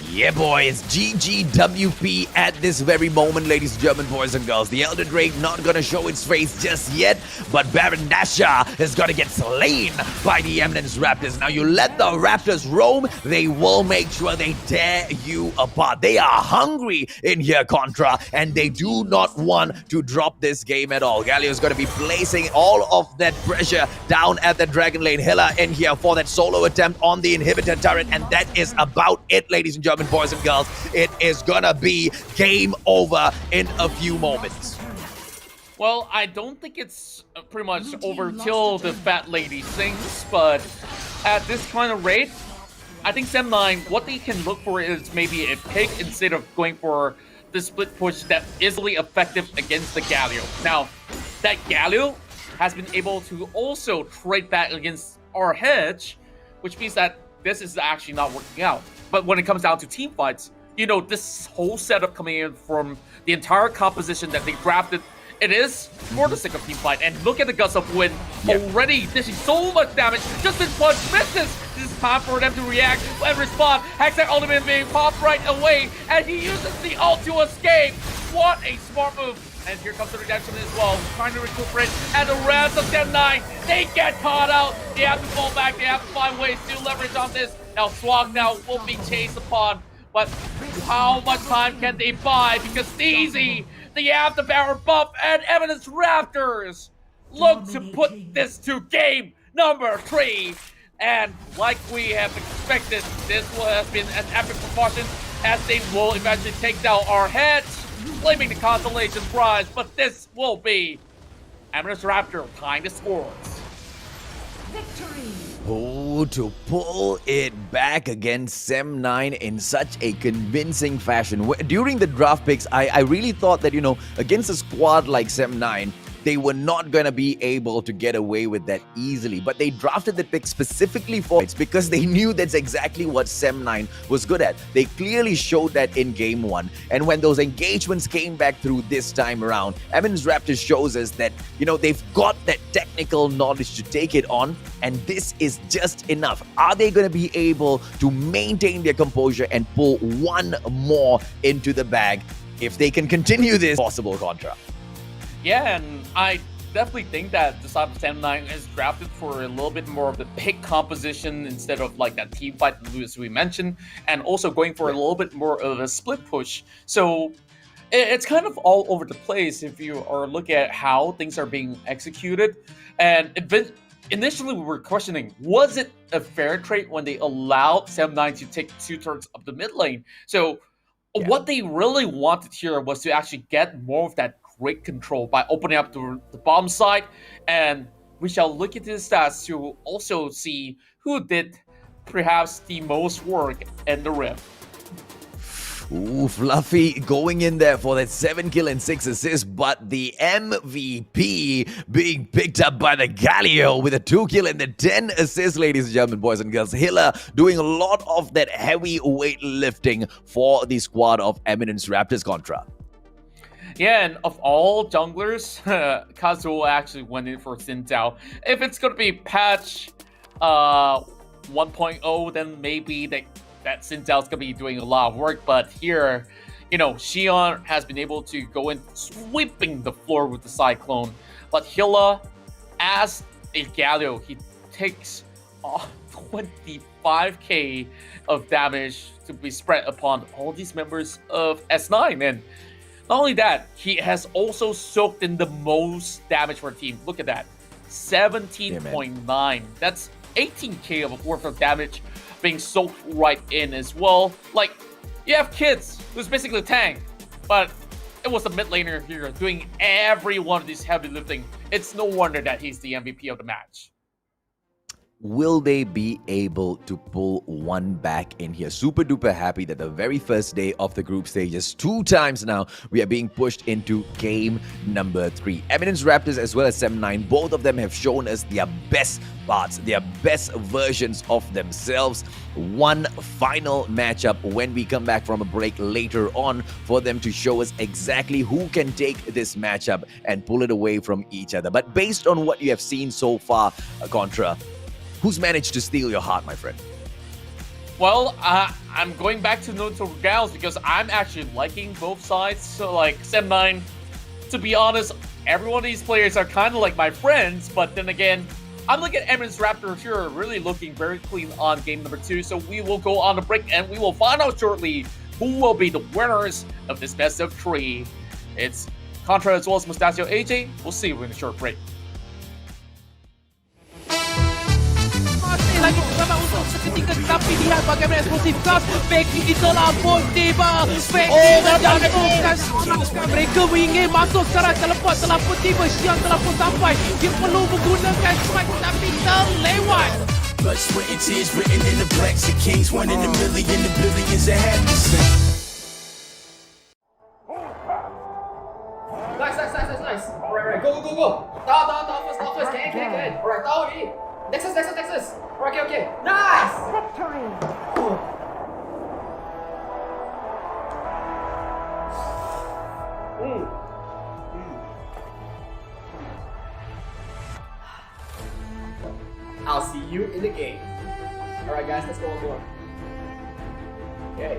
Yeah, boy, it's GGWP at this very moment, ladies and gentlemen, boys and girls. The Elder Drake not gonna show its face just yet, but Baron Dasha is gonna get slain by the Eminence Raptors. Now, you let the Raptors roam, they will make sure they tear you apart. They are hungry in here, Contra, and they do not want to drop this game at all. Galio is gonna be placing all of that pressure down at the Dragon Lane. Hilla in here for that solo attempt on the inhibitor turret, and that is about it, ladies and gentlemen, boys and girls. It is gonna be game over in a few moments. Well, I don't think it's pretty much over till the fat lady sings, but at this kind of rate, I think Sem9, what they can look for is maybe a pick instead of going for the split push that's easily effective against the Galio. Now, that Galio has been able to also trade back against Arhej, which means that this is actually not working out. But when it comes down to team fights, you know, this whole setup coming in from the entire composition that they drafted, it is for the sake of team fight. And look at the Guts of Wind already dishing so much damage. Just in punch misses. This is time for them to react and respond. Hextech ultimate being popped right away, and he uses the ult to escape. What a smart move. And here comes the redemption as well, trying to recuperate. And the rest of Sem9, they get caught out. They have to fall back. They have to find ways to leverage on this. Now Swag now will be chased upon. But how much time can they buy? Because Steezy, they have the Baron buff, and Eminence Raptors look to put this to game number 3. And like we have expected, this will have been an epic proportion, as they will eventually take down Arhej, claiming the consolation prize. But this will be Eminence Raptor tying the scores. Victory! Oh, to pull it back against Sem9 in such a convincing fashion. During the draft picks, I really thought that, against a squad like Sem9, they were not going to be able to get away with that easily. But they drafted the pick specifically for it because they knew that's exactly what Sem9 was good at. They clearly showed that in Game 1. And when those engagements came back through this time around, Eminence Raptors shows us that, they've got that technical knowledge to take it on. And this is just enough. Are they going to be able to maintain their composure and pull one more into the bag? If they can continue this possible Contra. Yeah, and I definitely think that the side of Sem9 is drafted for a little bit more of the pick composition instead of like that team fight as we mentioned, and also going for a little bit more of a split push. So it's kind of all over the place if you are looking at how things are being executed. And initially we were questioning, was it a fair trade when they allowed Sem9 to take 2/3 of the mid lane? So what they really wanted here was to actually get more of that great control by opening up the bottom side, and we shall look at the stats to also see who did perhaps the most work in the Rift. Ooh, Fluffy going in there for that 7 kill and 6 assists, but the MVP being picked up by the Galio with a 2 kill and the 10 assists, ladies and gentlemen, boys and girls. Hilla doing a lot of that heavyweight lifting for the squad of Eminence Raptors Contra. Yeah, and of all junglers, Kazuo actually went in for Xin Zhao. If it's going to be patch 1.0, then maybe that Xin Zhao's going to be doing a lot of work. But here, Xion has been able to go in sweeping the floor with the Cyclone. But Hilla, as a Galio, he takes 25k of damage to be spread upon all these members of S9. And not only that, he has also soaked in the most damage for a team. Look at that. 17.9. That's 18k of worth of damage being soaked right in as well. Like, you have kids who's basically a tank, but it was the mid laner here doing every one of these heavy lifting. It's no wonder that he's the MVP of the match. Will they be able to pull one back in here? Super duper happy that the very first day of the group stages, 2 times now, we are being pushed into game number 3. Eminence Raptors as well as Sem9, both of them have shown us their best parts, their best versions of themselves. One final matchup when we come back from a break later on for them to show us exactly who can take this matchup and pull it away from each other. But based on what you have seen so far, Contra, who's managed to steal your heart, my friend? Well, I'm going back to neutral grounds because I'm actually liking both sides. So, like, Sem9, to be honest, every one of these players are kind of like my friends. But then again, I'm looking at Eminence Raptors here, really looking very clean on game number 2. So we will go on a break and we will find out shortly who will be the winners of this best of 3. It's Contra as well as Mustachio AJ. We'll see you in a short break. Masih lagi bersama untuk seketika, tapi lihat bagaimana eksplosif gas Becky terlampau tiba. Becky menjatuhkan serangan. Mereka ingin masuk secara teleport, terlampau tiba. Xiang terlampau sampai. Dia perlu menggunakan strike tapi terlewat. Blood, sweat, and tears written in the blacks of kings. 1 in a million, the billions that have to sing. Nice. Alright, go. Down first. Can. Alright, down already. Nexus. Okay. Nice! I'll see you in the game. Alright guys, let's go on board. Okay.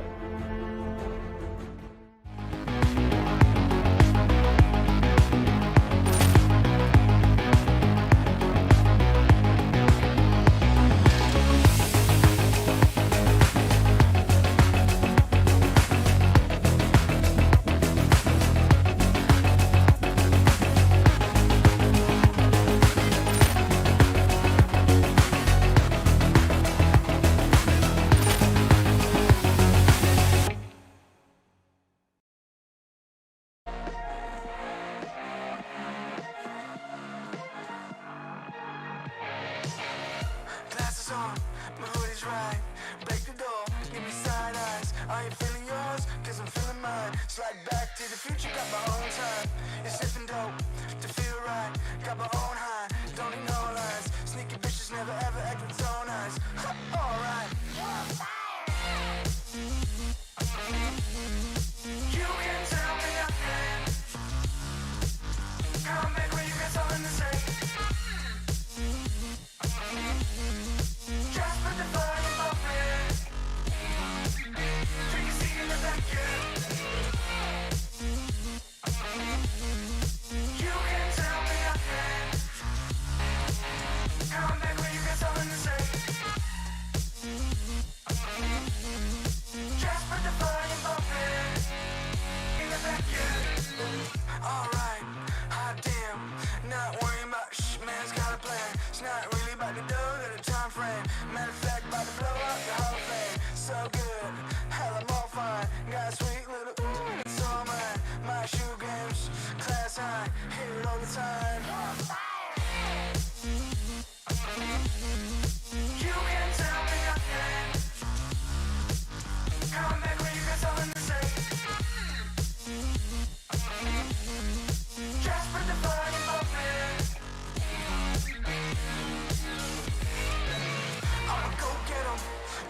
got my own high, don't need no lies. Sneaky bitches never ever act with so nice. Alright. You can tell me nothing. Come back when you got something to say. Just put the volume up in. Take a seat in the back, yeah. You can tell me nothing. Come back when you got something to say. Just put the volume up in the back, yeah. Alright, hot damn. Not worrying about man's got a plan. It's not really about the dough, got a time frame. Matter of fact, about to blow up the Hall of Fame. So good, hell I'm all fine. Got a sweet little ooh, it's all mine. My shoe games, class high, hear it all the time. You can tell me nothing. Come back when you got something to say. Just put the volume up in. I'ma go get 'em.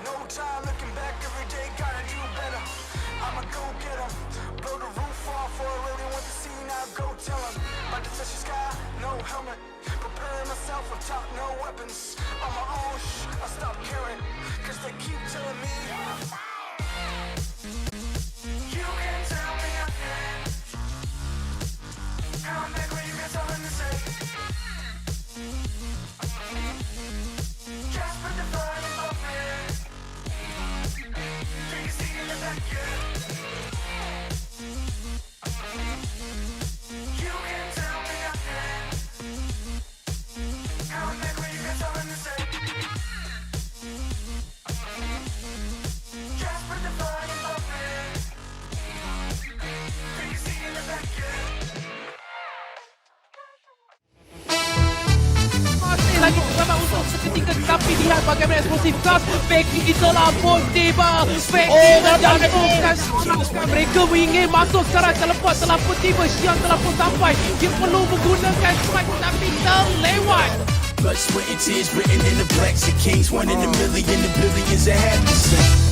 No time looking back, every day gotta do better. I'ma go get 'em. Blow the roof off for I really want to see, now go tell 'em. About to touch the sky, no helmet. Preparing myself on top, no weapons. On my own, I stop caring, cause they keep telling me. You can tell me nothing. Come back when you got something to say. Just put the volume up in. Take a seat in the back, yeah. You can tell me nothing. Come back when you got something to say. Just put the volume up in. Take a seat in the back, yeah. Masih lagi bersama untuk seketika, tapi lihat bagaimana eksplosif gas Becky telah pun tiba. Becky dan bukan seorang. Mereka ingin masuk sekarang, teleport telah pun tiba. Xiang telah pun sampai. Dia perlu menggunakan strike tapi terlewat. Blood, sweat, and tears written in the blacks of kings. 1 in a million, the billions that have to sing.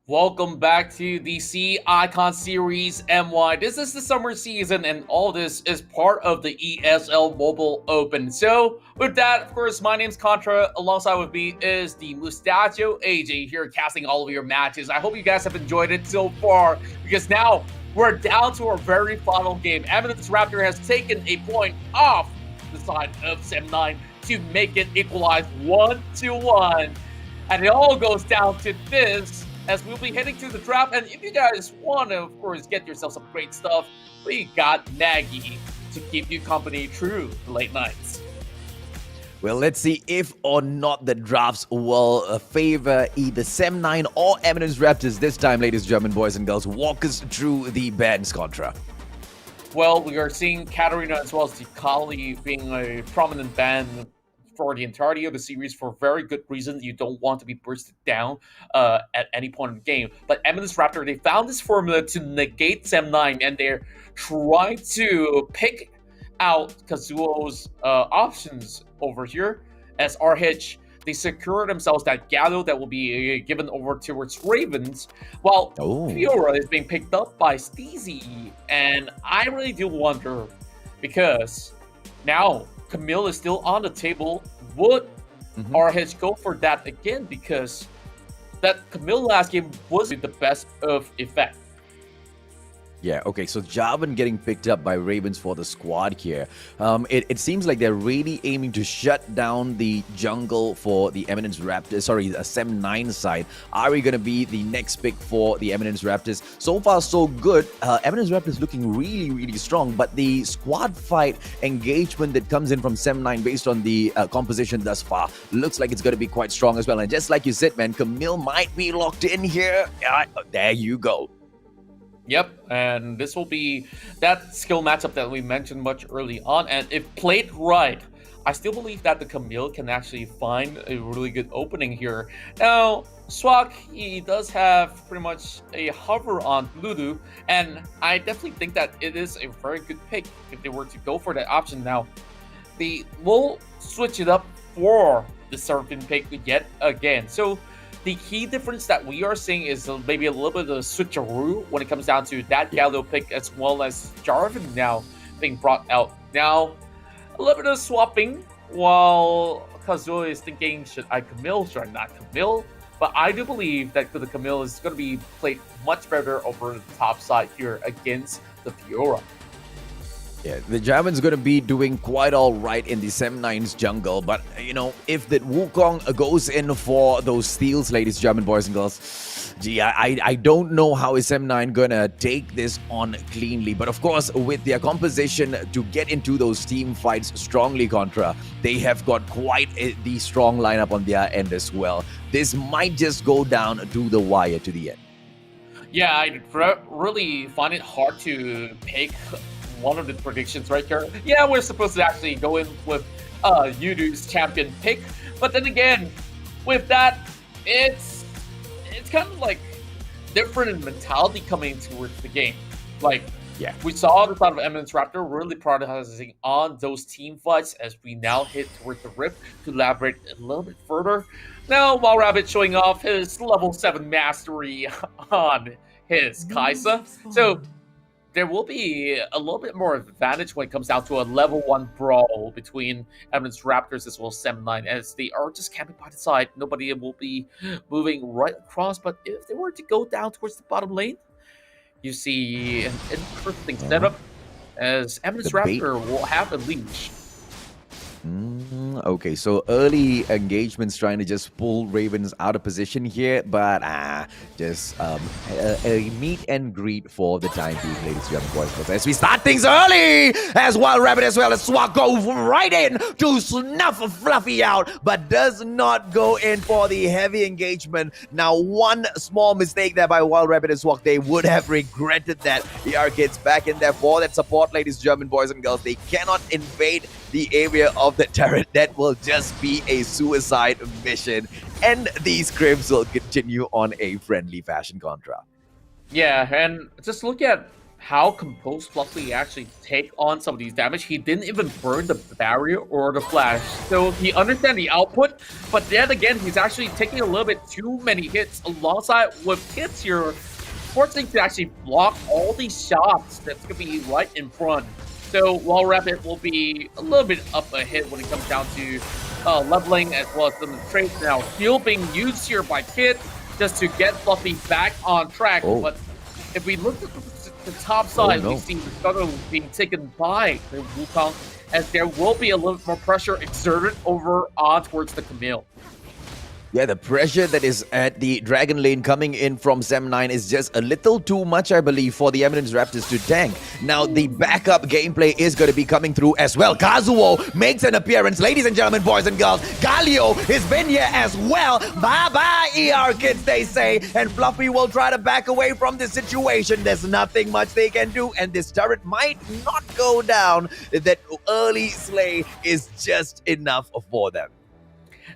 Welcome back to the C Icon Series MY. This is the summer season, and all this is part of the ESL Mobile Open. So, with that, of course, my name's Contra. Alongside with me is the Mustachio AJ here, casting all of your matches. I hope you guys have enjoyed it so far, because now we're down to our very final game. Eminence Raptor has taken a point off the side of Sem9 to make it equalize 1-1. And it all goes down to this, as we'll be heading to the draft. And if you guys want to, of course, get yourself some great stuff, we got Nagy to keep you company through the late nights. Well, let's see if or not the drafts will favor either Sem9 or Eminence Raptors this time, ladies and gentlemen, boys and girls. Walk us through the bands, Contra. Well, we are seeing Katarina as well as Tikali being a prominent band for the entirety of the series for very good reasons. You don't want to be bursted down at any point in the game. But Eminence Raptor, they found this formula to negate Sem9, and they're trying to pick out Kazuo's options over here. As RH, they secure themselves that Gallo that will be given over towards Ravens, while Fiora is being picked up by Steezy. And I really do wonder, because now Camille is still on the table. Would RH go for that again? Because that Camille last game wasn't the best of effect. Yeah, okay, so Jarvan getting picked up by Ravens for the squad here. It seems like they're really aiming to shut down the jungle for the Eminence Raptors, sorry, the Sem9 side. Are we going to be the next pick for the Eminence Raptors? So far, so good. Eminence Raptors looking really, really strong, but the squad fight engagement that comes in from Sem9 based on the composition thus far looks like it's going to be quite strong as well. And just like you said, man, Camille might be locked in here. There you go. Yep, and this will be that skill matchup that we mentioned much early on. And if played right, I still believe that the Camille can actually find a really good opening here. Now, Swag, he does have pretty much a hover on Lulu, and I definitely think that it is a very good pick if they were to go for that option. Now, they will switch it up for the Seraphine pick yet again. So the key difference that we are seeing is maybe a little bit of a switcheroo when it comes down to that Galio pick, as well as Jarvan now being brought out. Now, a little bit of swapping while Kazuo is thinking, should I Camille, should I not Camille? But I do believe that the Camille is going to be played much better over the top side here against the Fiora. Yeah, the Jarvan's going to be doing quite all right in the Sem9's jungle, but, you know, if the Wukong goes in for those steals, ladies, German boys and girls, gee, I don't know how is Sem9 going to take this on cleanly. But, of course, with their composition to get into those team fights strongly contra, they have got quite the strong lineup on their end as well. This might just go down to the wire to the end. Yeah, I really find it hard to pick one of the predictions right here. Yeah, we're supposed to actually go in with Yudu's champion pick, but then again, with that, it's kind of like different in mentality coming towards the game. Like, yeah, we saw the side of Eminence Raptor really prioritizing on those team fights as we now hit towards the Rift to elaborate a little bit further. Now, Wild Rabbit showing off his level 7 mastery on his Kaisa. So there will be a little bit more advantage when it comes down to a level 1 brawl between Eminence Raptors as well as Sem9, as they are just camping by the side. Nobody will be moving right across, but if they were to go down towards the bottom lane, you see an interesting setup as Eminence Raptor will have a leash. Okay, so early engagements trying to just pull Ravens out of position here, but just a meet and greet for the time being, ladies and gentlemen, boys and girls. As we start things early, as Wild Rabbit as well as Swag go right in to snuff Fluffy out, but does not go in for the heavy engagement. Now, one small mistake there by Wild Rabbit and Swag, they would have regretted that. The Arcade's back in there for that support, ladies and gentlemen, boys and girls. They cannot invade the area of the turret. That will just be a suicide mission, and these scrims will continue on a friendly fashion contra. Yeah, and just look at how composed Fluffy actually take on some of these damage. He didn't even burn the barrier or the flash, so he understands the output, but then again, he's actually taking a little bit too many hits alongside with hits here, forcing to actually block all these shots that's going to be right in front. So Wild Rabbit will be a little bit up ahead when it comes down to leveling as well as some traits. Now, heal being used here by Kid just to get Fluffy back on track. Oh. But if we look at the top side, we see the Scuttle being taken by the Wukong, as there will be a little bit more pressure exerted over on towards the Camille. Yeah, the pressure that is at the Dragon Lane coming in from Sem9 is just a little too much, I believe, for the Eminence Raptors to tank. Now, the backup gameplay is going to be coming through as well. Kazuo makes an appearance. Ladies and gentlemen, boys and girls, Galio has been here as well. Bye-bye, ER kids, they say. And Fluffy will try to back away from this situation. There's nothing much they can do, and this turret might not go down. That early slay is just enough for them.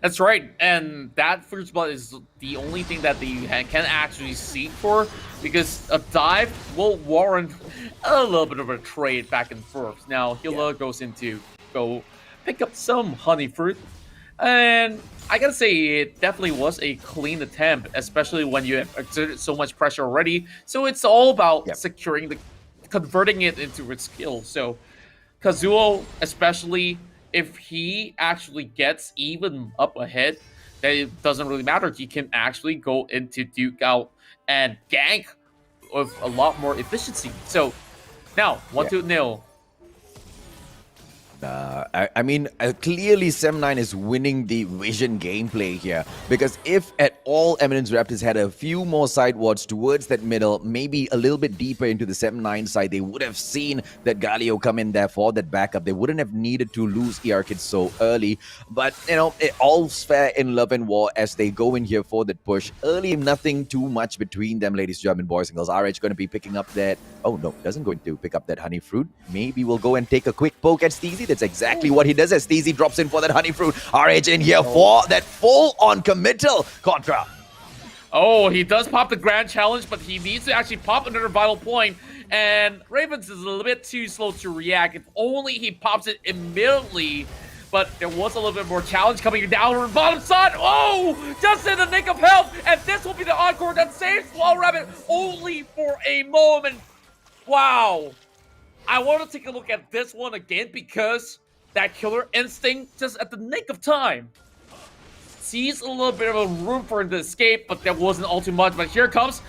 That's right, and that first blood is the only thing that they can actually seek for, because a dive will warrant a little bit of a trade back and forth. Now, Hila goes in to go pick up some honey fruit, and I gotta say, it definitely was a clean attempt, especially when you have exerted so much pressure already. So it's all about securing converting it into its skill. So Kazuo, especially, if he actually gets even up ahead, then it doesn't really matter. He can actually go into Duke out and gank with a lot more efficiency. So now, 1-0. I mean, clearly Sem9 is winning the vision gameplay here, because if at all Eminence Raptors had a few more side wards towards that middle, maybe a little bit deeper into the Sem9 side, they would have seen that Galio come in there for that backup. They wouldn't have needed to lose ER Kids so early, but, you know, all's fair in love and war as they go in here for that push. Early, nothing too much between them, ladies and gentlemen, boys and girls. RH going to be picking up that, oh no, doesn't going to pick up that honey fruit. Maybe we'll go and take a quick poke at Steezy. That's exactly what he does as Steezy drops in for that honey fruit. RH in here for that full-on committal Contra. Oh, he does pop the grand challenge, but he needs to actually pop another vital point. And Ravens is a little bit too slow to react. If only he pops it immediately. But there was a little bit more challenge coming down from the bottom side. Oh, just in the nick of health. And this will be the encore that saves Walrabbit only for a moment. Wow. I want to take a look at this one again because that killer instinct just at the nick of time. Sees a little bit of a room for him to escape, but there wasn't all too much. But here comes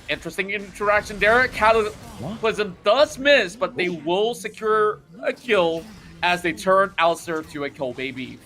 interesting interaction there. Cataclysm does miss, but they will secure a kill as they turn Alistair to a kill baby.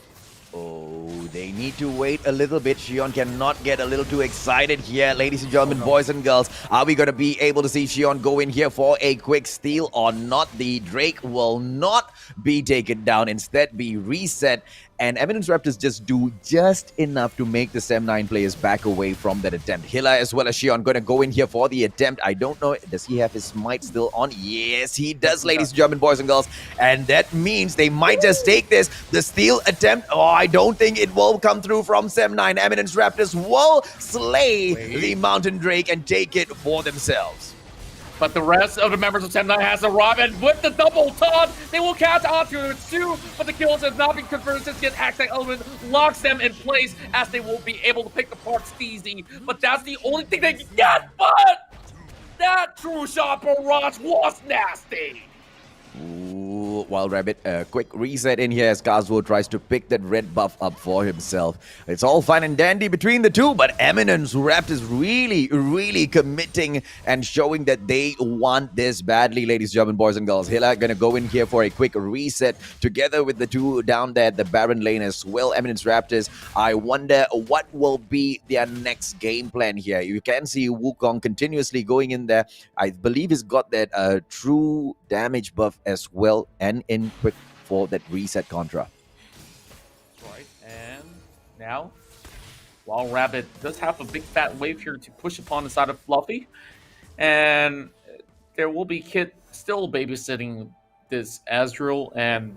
Oh, they need to wait a little bit. Xion cannot get a little too excited here. Ladies and gentlemen, boys and girls, are we going to be able to see Xion go in here for a quick steal or not? The Drake will not be taken down, instead be reset. And Eminence Raptors just do just enough to make the Sem9 players back away from that attempt. Hilla as well as Xion going to go in here for the attempt. I don't know, does he have his smite still on? Yes, he does, ladies and gentlemen, boys and girls. And that means they might just take this. The steal attempt, oh, I don't think it will come through from Sem9. Eminence Raptors will slay the Mountain Drake and take it for themselves. But the rest of the members of Sem9 has arrived, and with the double taunt, they will catch onto it too, but the kills have not been confirmed since the attack element locks them in place as they will be able to pick apart Steezy. But that's the only thing they can get, but that true shot barrage was nasty. Ooh, Wild Rabbit, a quick reset in here as Kazuo tries to pick that red buff up for himself. It's all fine and dandy between the two, but Eminence Raptors really committing and showing that they want this badly, ladies and gentlemen, boys and girls. Hilla gonna go in here for a quick reset together with the two down there at the Baron lane as well. Eminence Raptors, I wonder what will be their next game plan here. You can see Wukong continuously going in there. I believe he's got that true damage buff as well, and in quick for that reset Contra. Right, and now Wild Rabbit does have a big fat wave here to push upon the side of Fluffy, and there will be Kit still babysitting this Azrael, and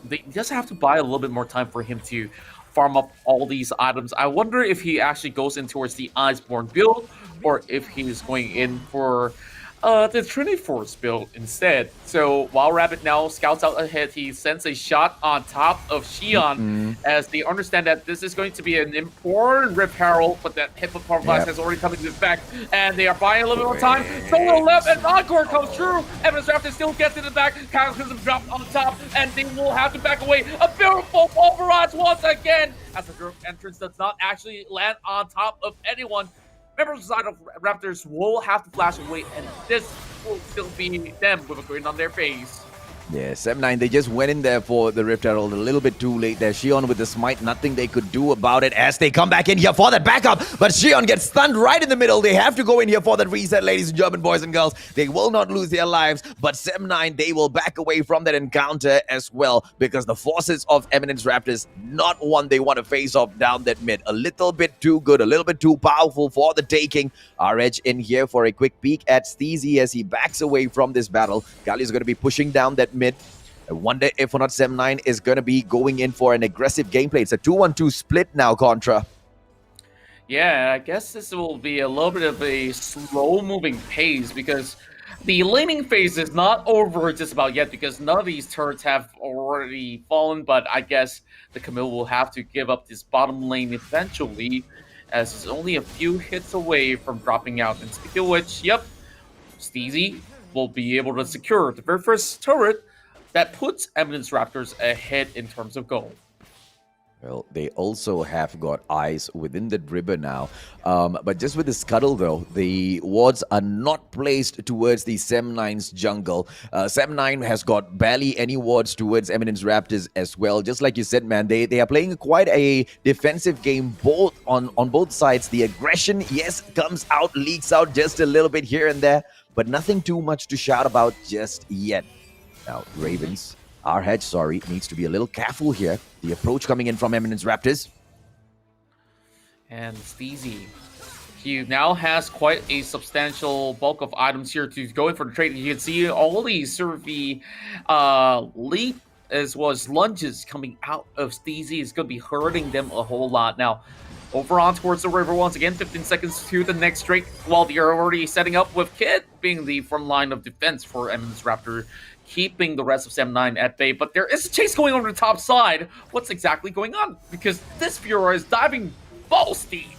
they just have to buy a little bit more time for him to farm up all these items. I wonder if he actually goes in towards the Iceborne build, or if he's going in for the Trinity Force build instead. So Wild Rabbit now scouts out ahead. He sends a shot on top of Xion as they understand that this is going to be an important Rift Herald, but that Hippopotamus has already come into effect, and they are buying a little bit more time. Solo left, and Encore comes through. Eminence Raptors still gets in the back. Cataclysm dropped on top, and they will have to back away. A beautiful wall barrage once again, as the group entrance does not actually land on top of anyone. Members of the side of Raptors will have to flash away, and this will still be them with a grin on their face. Yeah, Sem9, they just went in there for the Rift Herald a little bit too late there. Xion with the smite, nothing they could do about it as they come back in here for that backup. But Xion gets stunned right in the middle. They have to go in here for that reset, ladies and gentlemen, boys and girls. They will not lose their lives, but Sem9, they will back away from that encounter as well, because the forces of Eminence Raptors, not one they want to face off down that mid. A little bit too good, a little bit too powerful for the taking. RH in here for a quick peek at Steezy as he backs away from this battle. Kali is going to be pushing down that mid. I wonder if or not Sem9 is going to be going in for an aggressive gameplay. It's a 2-1-2 split now, Contra. Yeah, I guess this will be a little bit of a slow-moving pace, because the laning phase is not over just about yet, because none of these turrets have already fallen, but I guess the Camille will have to give up this bottom lane eventually, as it's only a few hits away from dropping out. And speaking of which, yep, Steezy will be able to secure the very first turret that puts Eminence Raptors ahead in terms of goal. Well, they also have got eyes within the river now. But just with the scuttle, though, the wards are not placed towards the Sem9's jungle. Sem9 has got barely any wards towards Eminence Raptors as well. Just like you said, man, they are playing quite a defensive game both on both sides. The aggression, yes, comes out, leaks out just a little bit here and there, but nothing too much to shout about just yet. Now, Ravens, RH, needs to be a little careful here. The approach coming in from Eminence Raptors. And Steezy, he now has quite a substantial bulk of items here to go in for the trade. You can see all these sort of the leap as well as lunges coming out of Steezy is going to be hurting them a whole lot. Now, over on towards the river once again, 15 seconds to the next Drake, while they're already setting up with Kid being the front line of defense for Eminence Raptor, keeping the rest of 7-9 at bay. But there is a chase going on the top side. What's exactly going on? Because this Fiora is diving full steam.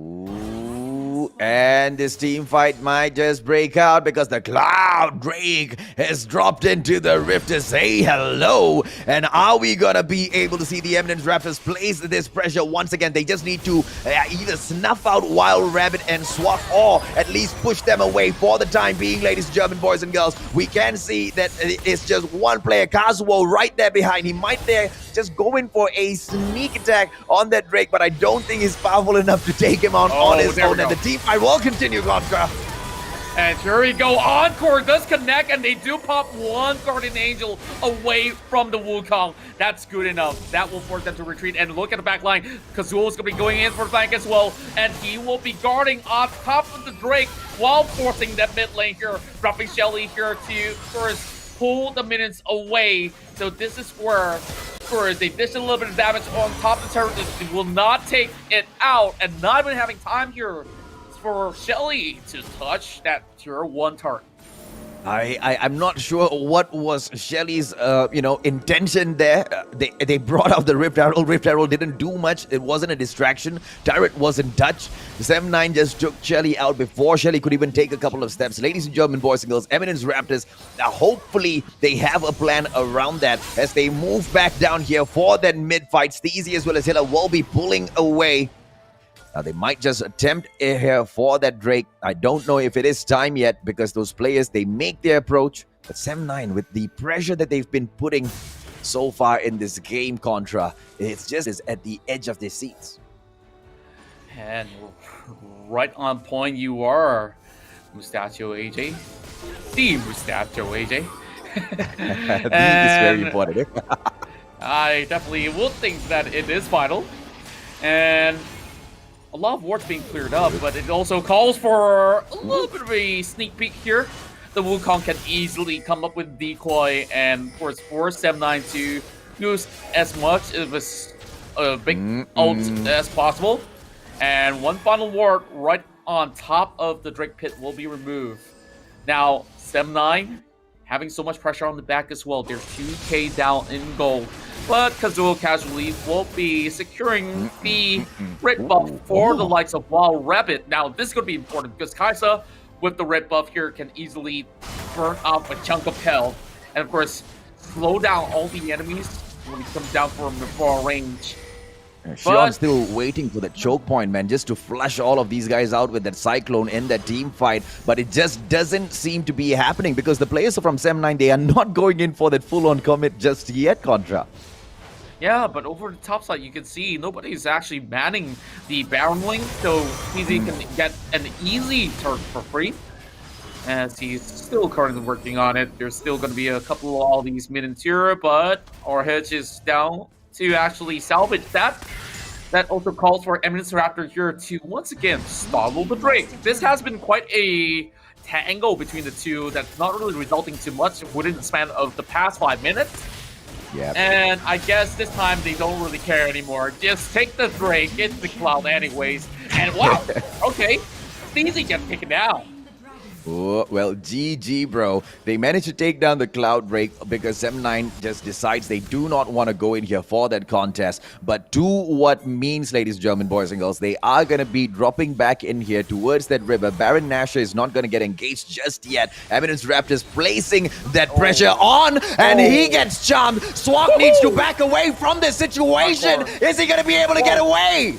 Ooh, and this team fight might just break out because the Cloud Drake has dropped into the rift to say hello. And are we gonna be able to see the Eminence Raptors place this pressure once again? They just need to either snuff out Wild Rabbit and Swap, or at least push them away for the time being, ladies and gentlemen, boys and girls. We can see that it's just one player, Kazuo, right there behind. He might there just go in for a sneak attack on that Drake, but I don't think he's powerful enough to take him on his own. And the team fight will continue, Contra. And here we go. Encore does connect, and they do pop one Guardian Angel away from the Wukong. That's good enough. That will force them to retreat. And look at the back line. Kazuo is going to be going in for flank as well. And he will be guarding off top of the Drake while forcing that mid lane here. Dropping Shelly here to first pull the minions away. So this is where first they dish a little bit of damage on top of the turret. They will not take it out. And not even having time here for Shelly to touch that tier 1 target. I'm not sure what was Shelly's intention there. They brought out the Rift Arrow. Rift Arrow didn't do much. It wasn't a distraction. Turret wasn't touched. 7-9 just took Shelly out before Shelly could even take a couple of steps. Ladies and gentlemen, boys and girls, Eminence Raptors, hopefully they have a plan around that as they move back down here for that mid fight. Steezy as well as Hilla will be pulling away. Now, they might just attempt here for that Drake. I don't know if it is time yet because those players, they make their approach. But 7-9, with the pressure that they've been putting so far in this game, Contra, it's just is at the edge of their seats. And right on point you are, Mustachio AJ. The Mustachio AJ. I think it's very important. I definitely will think that it is vital. And a lot of wards being cleared up, but it also calls for a little bit of a sneak peek here. The Wukong can easily come up with decoy and force 7-9 to use as much of a big ult as possible. And one final ward right on top of the Drake pit will be removed. Now, 7-9 having so much pressure on the back as well. They're 2k down in gold. But Kazuo casually will be securing the red buff for the likes of Wild Rabbit. Now, this is going to be important because Kaisa, with the red buff here, can easily burn off a chunk of health. And, of course, slow down all the enemies when he comes down from the far range. Shion's still waiting for the choke point, man, just to flush all of these guys out with that Cyclone in that team fight. But it just doesn't seem to be happening because the players from 7-9, they are not going in for that full-on commit just yet, Contra. Yeah, but over the top side, you can see nobody's actually manning the Baron Link, so Easy can get an easy turret for free. As he's still currently working on it. There's still going to be a couple of all these mid and tier, but our hedge is down to actually salvage that. That also calls for Eminence Raptor here to once again startle the Drake. This has been quite a tango between the two that's not really resulting too much within the span of the past 5 minutes. Yep. And I guess this time they don't really care anymore. Just take the Drake, it's the Cloud anyways. And wow, okay, Steezy gets taken down. Oh, well, GG, bro. They managed to take down the Cloud Drake because 7-9 just decides they do not want to go in here for that contest. But to what means, ladies and gentlemen, boys and girls, they are going to be dropping back in here towards that river. Baron Nashor is not going to get engaged just yet. Eminence Raptors placing that pressure on, and he gets charmed. Swag needs to back away from this situation. Is he going to be able to get away?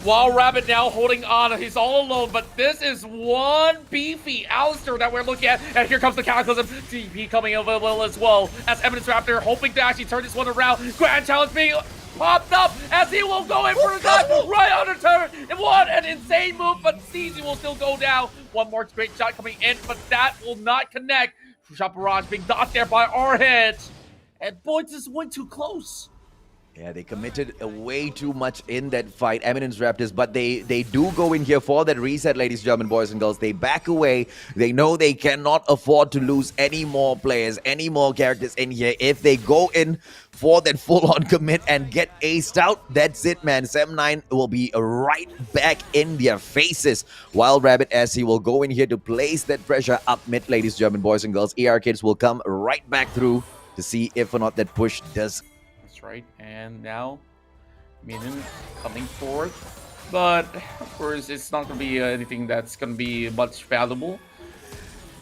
Wild Rabbit now holding on. He's all alone, but this is one beefy Alistair that we're looking at. And here comes the Cataclysm. TP coming available as well as Eminence Raptor hoping to actually turn this one around. Grand Challenge being popped up as he will go in for a dive right on the turret. And what an insane move, but Steezy will still go down. One more straight shot coming in, but that will not connect. Shot Barrage being dodged there by our head. And boy, this went too close. Yeah, they committed way too much in that fight, Eminence Raptors, but they do go in here for that reset, ladies and gentlemen, boys and girls. They back away. They know they cannot afford to lose any more players, any more characters in here. If they go in for that full-on commit and get aced out, that's it, man. 7-9 will be right back in their faces. Wild Rabbit, as he will go in here to place that pressure up mid, ladies and gentlemen, boys and girls. ER Kids will come right back through to see if or not that push does. That's right. And now, Minion coming forward. But, of course, it's not going to be anything that's going to be much valuable.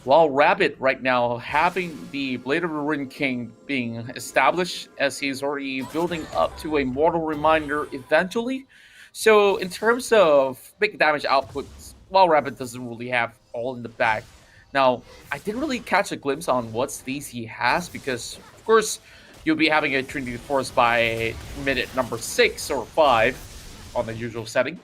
While Rabbit right now having the Blade of the Ruin King being established as he's already building up to a Mortal Reminder eventually. So in terms of big damage outputs, Wild Rabbit doesn't really have all in the bag. Now, I didn't really catch a glimpse on what stats he has because, of course, you'll be having a Trinity Force by minute number 6 or 5 on the usual setting.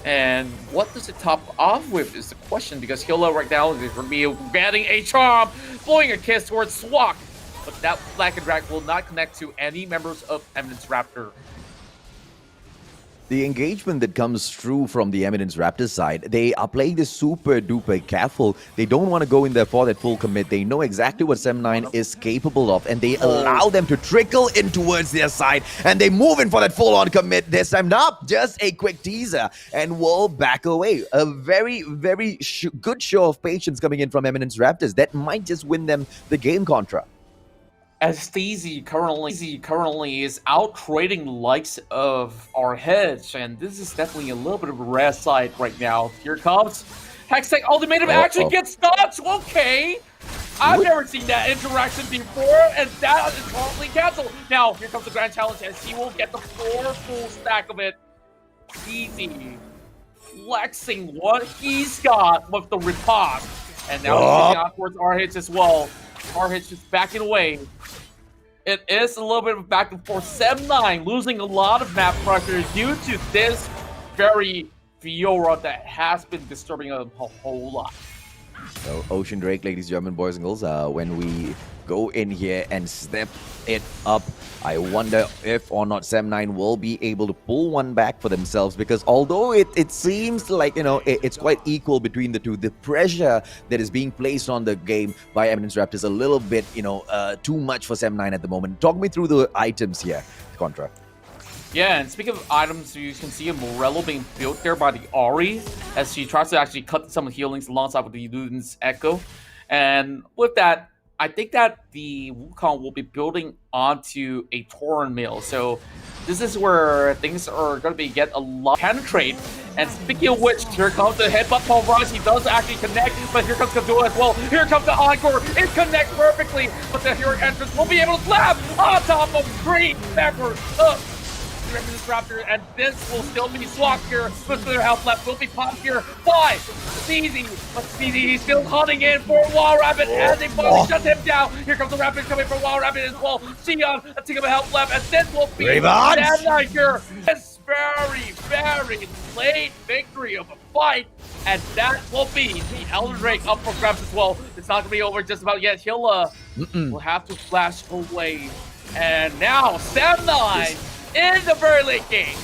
And what does it top off with is the question, because Hilla right now is going to be getting a charm, blowing a kiss towards Swak. But that Black and Drag will not connect to any members of Eminence Raptor. The engagement that comes through from the Eminence Raptors side, they are playing this super duper careful. They don't want to go in there for that full commit. They know exactly what 7-9 is capable of, and they allow them to trickle in towards their side, and they move in for that full-on commit this time. Not just a quick teaser, and will back away. A very, very good show of patience coming in from Eminence Raptors. That might just win them the game, Contra. As Steezy currently is out trading the likes of our heads, and this is definitely a little bit of a rare sight right now. Here comes Hextech Ultimatum actually gets dodged. Okay, I've never seen that interaction before, and that is totally canceled. Now here comes the grand challenge, as he will get the 4 full stack of it. Steezy flexing what he's got with the riposte, and now he's getting out towards R-Hits as well. R-Hits just backing away. It is a little bit of a back and forth. 7-9 losing a lot of map pressure due to this very Fiora that has been disturbing a whole lot. So Ocean Drake, ladies and gentlemen, boys and girls, when we go in here and step it up, I wonder if or not 7-9 will be able to pull one back for themselves, because although it seems like, you know, it's quite equal between the two, the pressure that is being placed on the game by Eminence Raptors is a little bit, you know, too much for 7-9 at the moment. Talk me through the items here, Contra. Yeah, and speaking of items, you can see a Morello being built there by the Ahri as she tries to actually cut some of the healings alongside with the Luden's Echo. And with that, I think that the Wukong will be building onto a Tauren mill. So this is where things are going to be get a lot penetrate. And speaking of which, here comes the headbutt pulverize. He does actually connect, but here comes Kazoo as well. Here comes the Encore. It connects perfectly, but the heroic entrance will be able to slap on top of Green Pepper. Eminence Raptor, and this will still be Swak here with their health left. Will be popped here by Steezy, but Steezy, he's still hunting in for Wild Rabbit, and they finally shut him down. Here comes the Rapid coming for Wild Rabbit as well. Sion, a tick of a health left, and this will be Deadline here. This very, very late victory of a fight, and that will be the Elder Drake up for grabs as well. It's not going to be over just about yet. He'll will have to flash away, and now 7-9 in the very late game.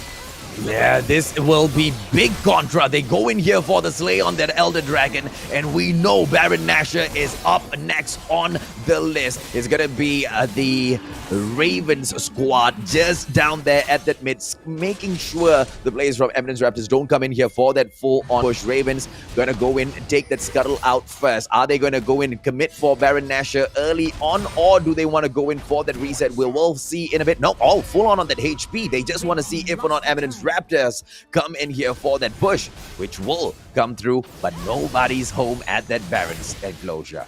Yeah, this will be big Contra. They go in here for the slay on that Elder Dragon, and we know Baron Nashor is up next on the list. It's gonna be the Ravens squad just down there at that mid, making sure the players from Eminence Raptors don't come in here for that full-on push. Ravens gonna go in and take that scuttle out first. Are they gonna go in and commit for Baron Nashor early on, or do they want to go in for that reset? We'll see in a bit. No, all full-on that HP. They just want to see if or not Eminence Raptors come in here for that push, which will come through, but nobody's home at that Baron's enclosure.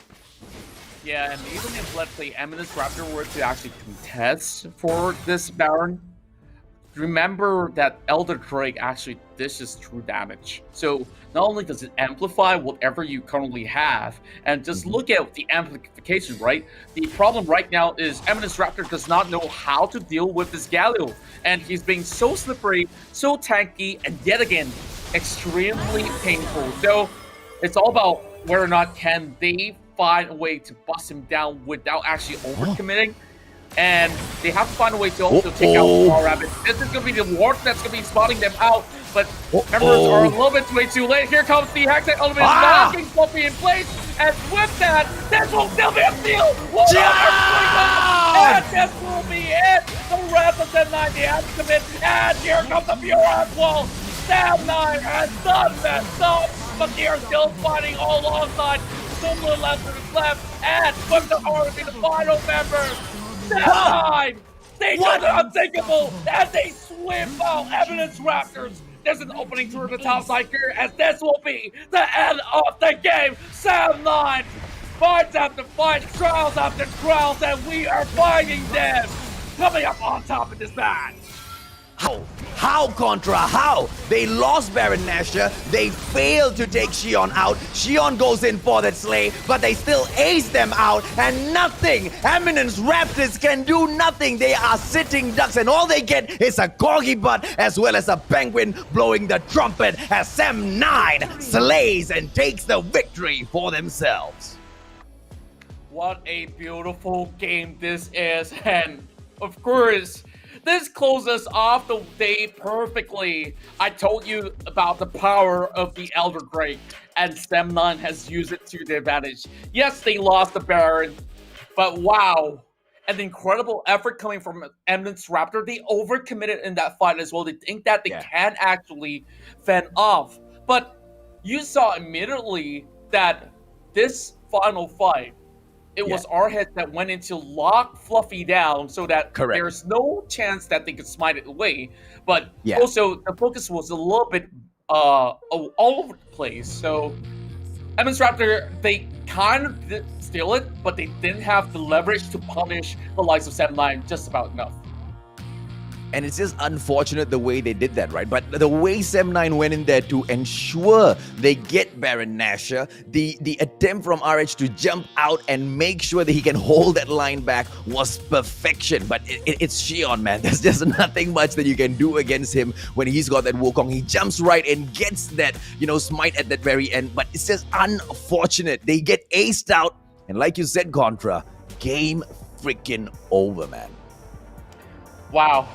Yeah, and even if, let's say, Eminence Raptor were to actually contest for this Baron, remember that Elder Drake actually dishes true damage. So not only does it amplify whatever you currently have, and just look at the amplification, right? The problem right now is Eminence Raptor does not know how to deal with this Galio, and he's being so slippery, so tanky, and yet again, extremely painful. So it's all about whether or not can they find a way to bust him down without actually overcommitting. and they have to find a way to also take out Wild Rabbit. This is going to be the ward that's going to be spotting them out, but members are a little bit way too late. Here comes the Hextech element, knocking Fluffy in place, and with that, this will still be a steal! And this will be it! The rest of Sam9, they have to commit, and here comes the Fury as well! Sam9 has done that stuff, but they are still fighting all alongside. Similar left and with the RTZ, the final member, Sam9! They do the unthinkable as they sweep out Eminence Raptors. There's an opening through the top side here, as this will be the end of the game. Sam9 fights after fights, trials after trials, and we are finding them coming up on top of this match. How, Contra? How? They lost Baron Nashor. They failed to take Xion out. Xion goes in for that slay, but they still ace them out, and nothing. Eminence Raptors can do nothing. They are sitting ducks, and all they get is a corgi butt as well as a penguin blowing the trumpet as Sam9 slays and takes the victory for themselves. What a beautiful game this is, and of course, this closes off the day perfectly. I told you about the power of the Elder Great, and Sam9 has used it to their advantage. Yes, they lost the Baron, but wow. An incredible effort coming from Eminence Raptor. They overcommitted in that fight as well. They think that they can actually fend off. But you saw immediately that this final fight, it was RTZ that went in to lock Fluffy down so that there's no chance that they could smite it away. But also, the focus was a little bit all over the place. So, Eminence Raptor, they kind of did steal it, but they didn't have the leverage to punish the likes of Sam9 just about enough. And it's just unfortunate the way they did that, right? But the way Sam9 went in there to ensure they get Baron Nashor, the attempt from RH to jump out and make sure that he can hold that line back was perfection. But it's Xion, man. There's just nothing much that you can do against him when he's got that Wukong. He jumps right and gets that, smite at that very end. But it's just unfortunate. They get aced out. And like you said, Contra, game freaking over, man. Wow.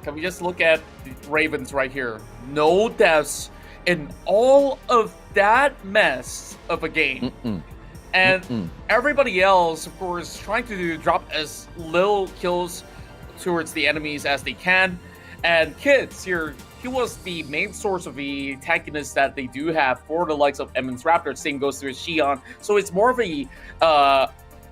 Can we just look at the Ravens right here? No deaths in all of that mess of a game. And everybody else, of course, trying to drop as little kills towards the enemies as they can. And Kids here, he was the main source of the tankiness that they do have for the likes of Eminence Raptor. Same goes to Xion. So it's more of a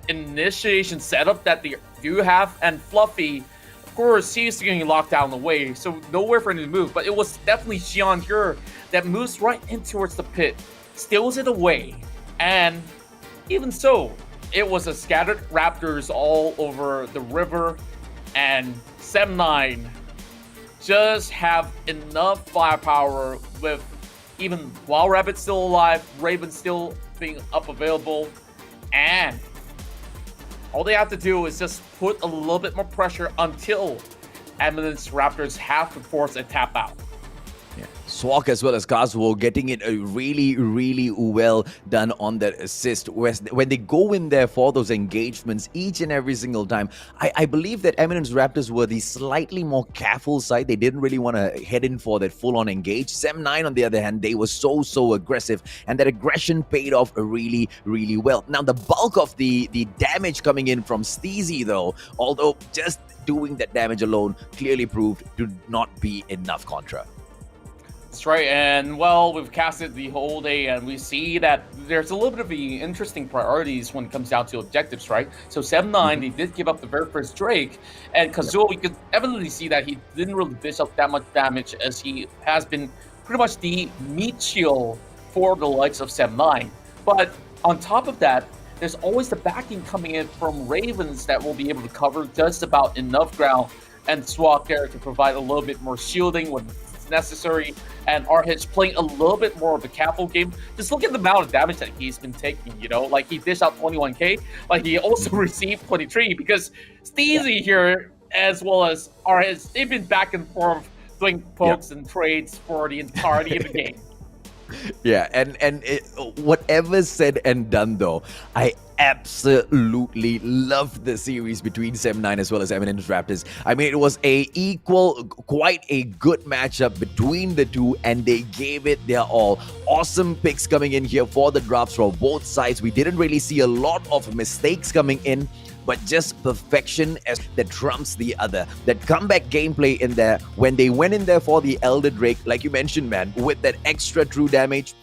initiation setup that they do have. And Fluffy, of course, he's getting locked down the way, so nowhere for him to move. But it was definitely Xion here that moves right in towards the pit, steals it away, and even so, it was a scattered Raptors all over the river, and Sam9 just have enough firepower with even Wild Rabbit still alive, Raven still being up available, and all they have to do is just put a little bit more pressure until Eminence Raptors have to force a tap out. Swak as well as Kazuo getting it really, really well done on that assist. When they go in there for those engagements each and every single time, I believe that Eminence Raptors were the slightly more careful side. They didn't really want to head in for that full-on engage. Sam9, on the other hand, they were so aggressive, and that aggression paid off really, really well. Now, the bulk of the damage coming in from Steezy, though, although just doing that damage alone clearly proved to not be enough, Contra. That's right, and well, we've casted the whole day, and we see that there's a little bit of the interesting priorities when it comes down to objectives, right? So Sam9, they did give up the very first Drake, and Kazuo, we could evidently see that he didn't really dish up that much damage, as he has been pretty much the meat shield for the likes of Sam9. But on top of that, there's always the backing coming in from Ravens that will be able to cover just about enough ground, and Swak there to provide a little bit more shielding when necessary, and RTZ playing a little bit more of a careful game. Just look at the amount of damage that he's been taking, like he dished out 21k, but he also received 23 because Steezy here, as well as RTZ, they've been back and forth doing pokes and trades for the entirety of the game. Yeah, and whatever's said and done, though, I absolutely loved the series between 7-9 as well as Eminence Raptors. I mean, it was quite a good matchup between the two, and they gave it their all. Awesome picks coming in here for the drafts from both sides. We didn't really see a lot of mistakes coming in, but just perfection as that trumps the other. That comeback gameplay in there, when they went in there for the Elder Drake, like you mentioned, man, with that extra true damage,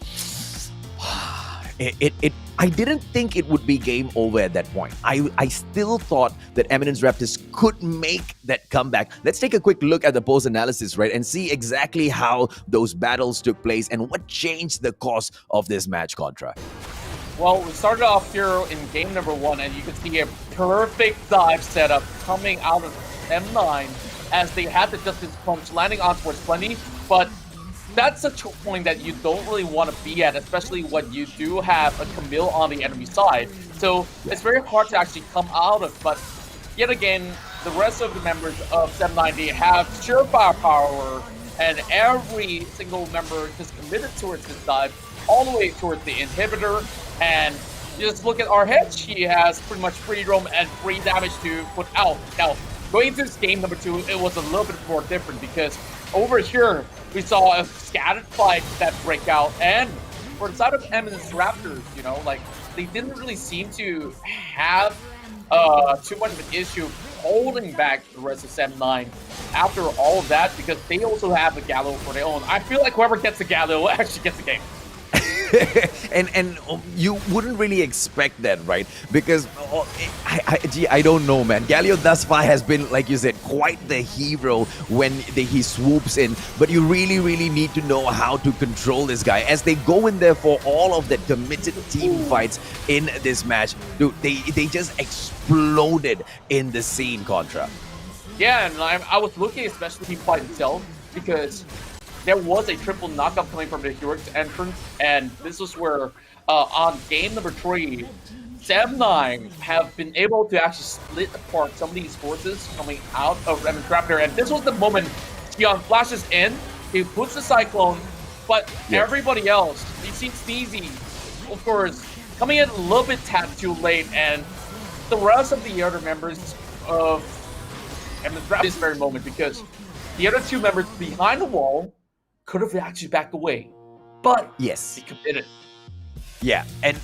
I didn't think it would be game over at that point. I still thought that Eminence Raptors could make that comeback. Let's take a quick look at the post analysis, right, and see exactly how those battles took place and what changed the course of this match, Contra. Well, we started off here in game number 1, and you can see a perfect dive setup coming out of M9 as they had the distance punch landing on towards Plenty, but that's a choke point that you don't really want to be at, especially when you do have a Camille on the enemy side. So it's very hard to actually come out of, but yet again, the rest of the members of 790 have sheer firepower, and every single member is committed towards this dive, all the way towards the inhibitor. And just look at our hedge, he has pretty much free roam and free damage to put out. Now, going into this game number 2, it was a little bit more different because over here, we saw a scattered fight that break out, and for the side of Eminence Raptors, you know, like, they didn't really seem to have too much of an issue holding back the rest of 7-9 after all of that, because they also have a Gallo for their own. I feel like whoever gets the Gallo actually gets the game. and you wouldn't really expect that, right? Because I don't know, man. Galio thus far has been, like you said, quite the hero when he swoops in, but you really need to know how to control this guy as they go in there for all of the committed team fights in this match. Dude, they just exploded in the scene, Contra. Yeah, and I was looking especially team fight itself, because there was a triple knockup coming from the Heroic's entrance, and this was where, on game number 3, 7-9 have been able to actually split apart some of these forces coming out of Eminence Raptor, and this was the moment Xion flashes in, he puts the Cyclone, but everybody else, you see Sneezy, of course, coming in a little bit tad too late, and the rest of the other members of Eminence Raptor this very moment, because the other 2 members behind the wall could have actually backed away, but yes, he committed. Yeah, and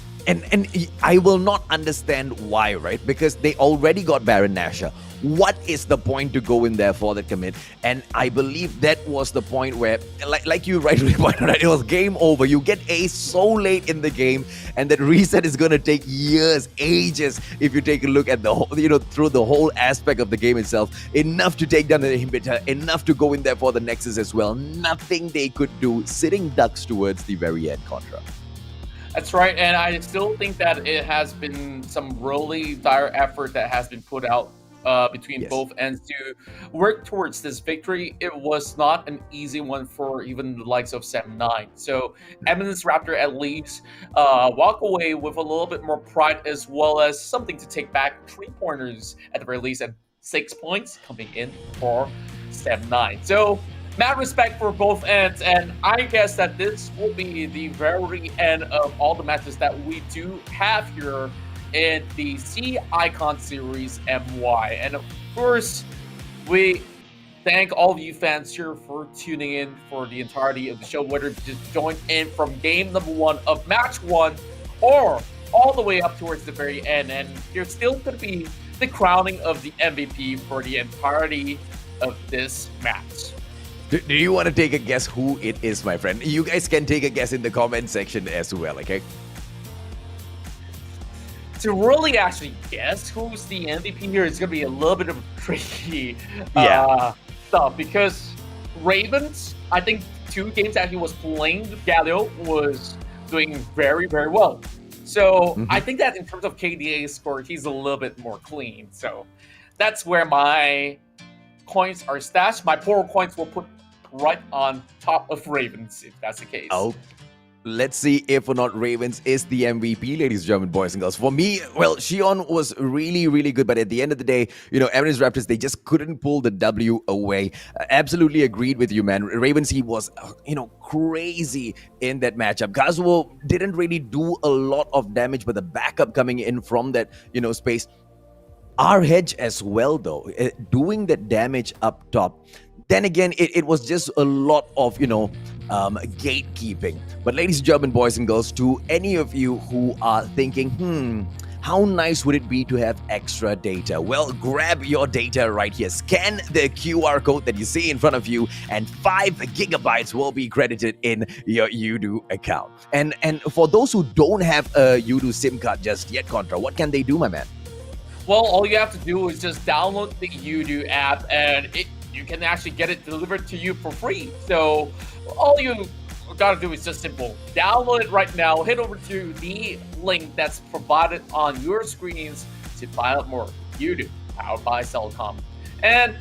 I will not understand why, right? Because they already got Baron Nashor. What is the point to go in there for the commit? And I believe that was the point where, like you rightly pointed out, it was game over. You get ace so late in the game, and that reset is going to take years, ages, if you take a look at the whole, through the whole aspect of the game itself. Enough to take down the inhibitor, enough to go in there for the Nexus as well. Nothing they could do, sitting ducks towards the very end, Contra. That's right, and I still think that it has been some really dire effort that has been put out between both ends to work towards this victory. It was not an easy one for even the likes of 7-9. So Eminence Raptor at least walk away with a little bit more pride, as well as something to take back 3 pointers at the very least, and 6 points coming in for 7-9. So mad respect for both ends, and I guess that this will be the very end of all the matches that we do have here in the C Icon Series MY. And of course, we thank all of you fans here for tuning in for the entirety of the show, whether you just joined in from game number 1 of match 1 or all the way up towards the very end. And there's still going to be the crowning of the MVP for the entirety of this match. Do you want to take a guess who it is, my friend? You guys can take a guess in the comment section as well, okay? To really actually guess who's the MVP here is going to be a little bit of tricky stuff, because Ravens, I think 2 games that he was playing with Galio, was doing very well. So I think that in terms of KDA score, he's a little bit more clean. So that's where my coins are stashed. My poor coins will put right on top of Ravens, if that's the case. Let's see if or not Ravens is the MVP, ladies and gentlemen, boys and girls. For me, well, Xion was really, really good. But at the end of the day, Eminence Raptors, they just couldn't pull the W away. Absolutely agreed with you, man. Ravens, he was, crazy in that matchup. Kazuo didn't really do a lot of damage, but the backup coming in from that, space. Our hedge as well, though, doing the damage up top. Then again, it was just a lot of, gatekeeping. But ladies and gentlemen, boys and girls, to any of you who are thinking, how nice would it be to have extra data? Well, grab your data right here. Scan the QR code that you see in front of you, and 5 gigabytes will be credited in your Udo account. And for those who don't have a Udo SIM card just yet, Contra, what can they do, my man? Well, all you have to do is just download the Udo app, and you can actually get it delivered to you for free. So all you gotta do is just simple. Download it right now. Head over to the link that's provided on your screens to find out more. Udo, powered by Cellcom. And,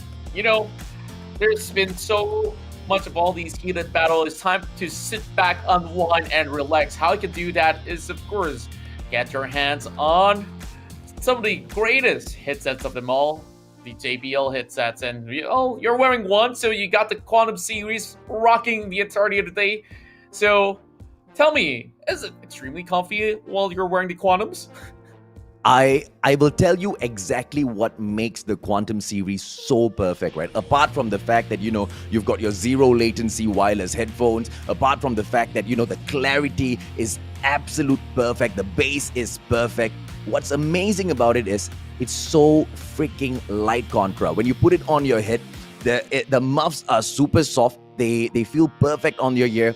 there's been so much of all these heated battles. It's time to sit back, unwind, and relax. How you can do that is, of course, get your hands on some of the greatest headsets of them all, the JBL headsets, and you're wearing one, so you got the Quantum series rocking the entirety of the day. So tell me, is it extremely comfy while you're wearing the Quantums? I will tell you exactly what makes the Quantum series so perfect, right? Apart from the fact that, you've got your zero latency wireless headphones, apart from the fact that, the clarity is absolute perfect, the bass is perfect. What's amazing about it is it's so freaking light, Contra. When you put it on your head, the muffs are super soft. They feel perfect on your ear.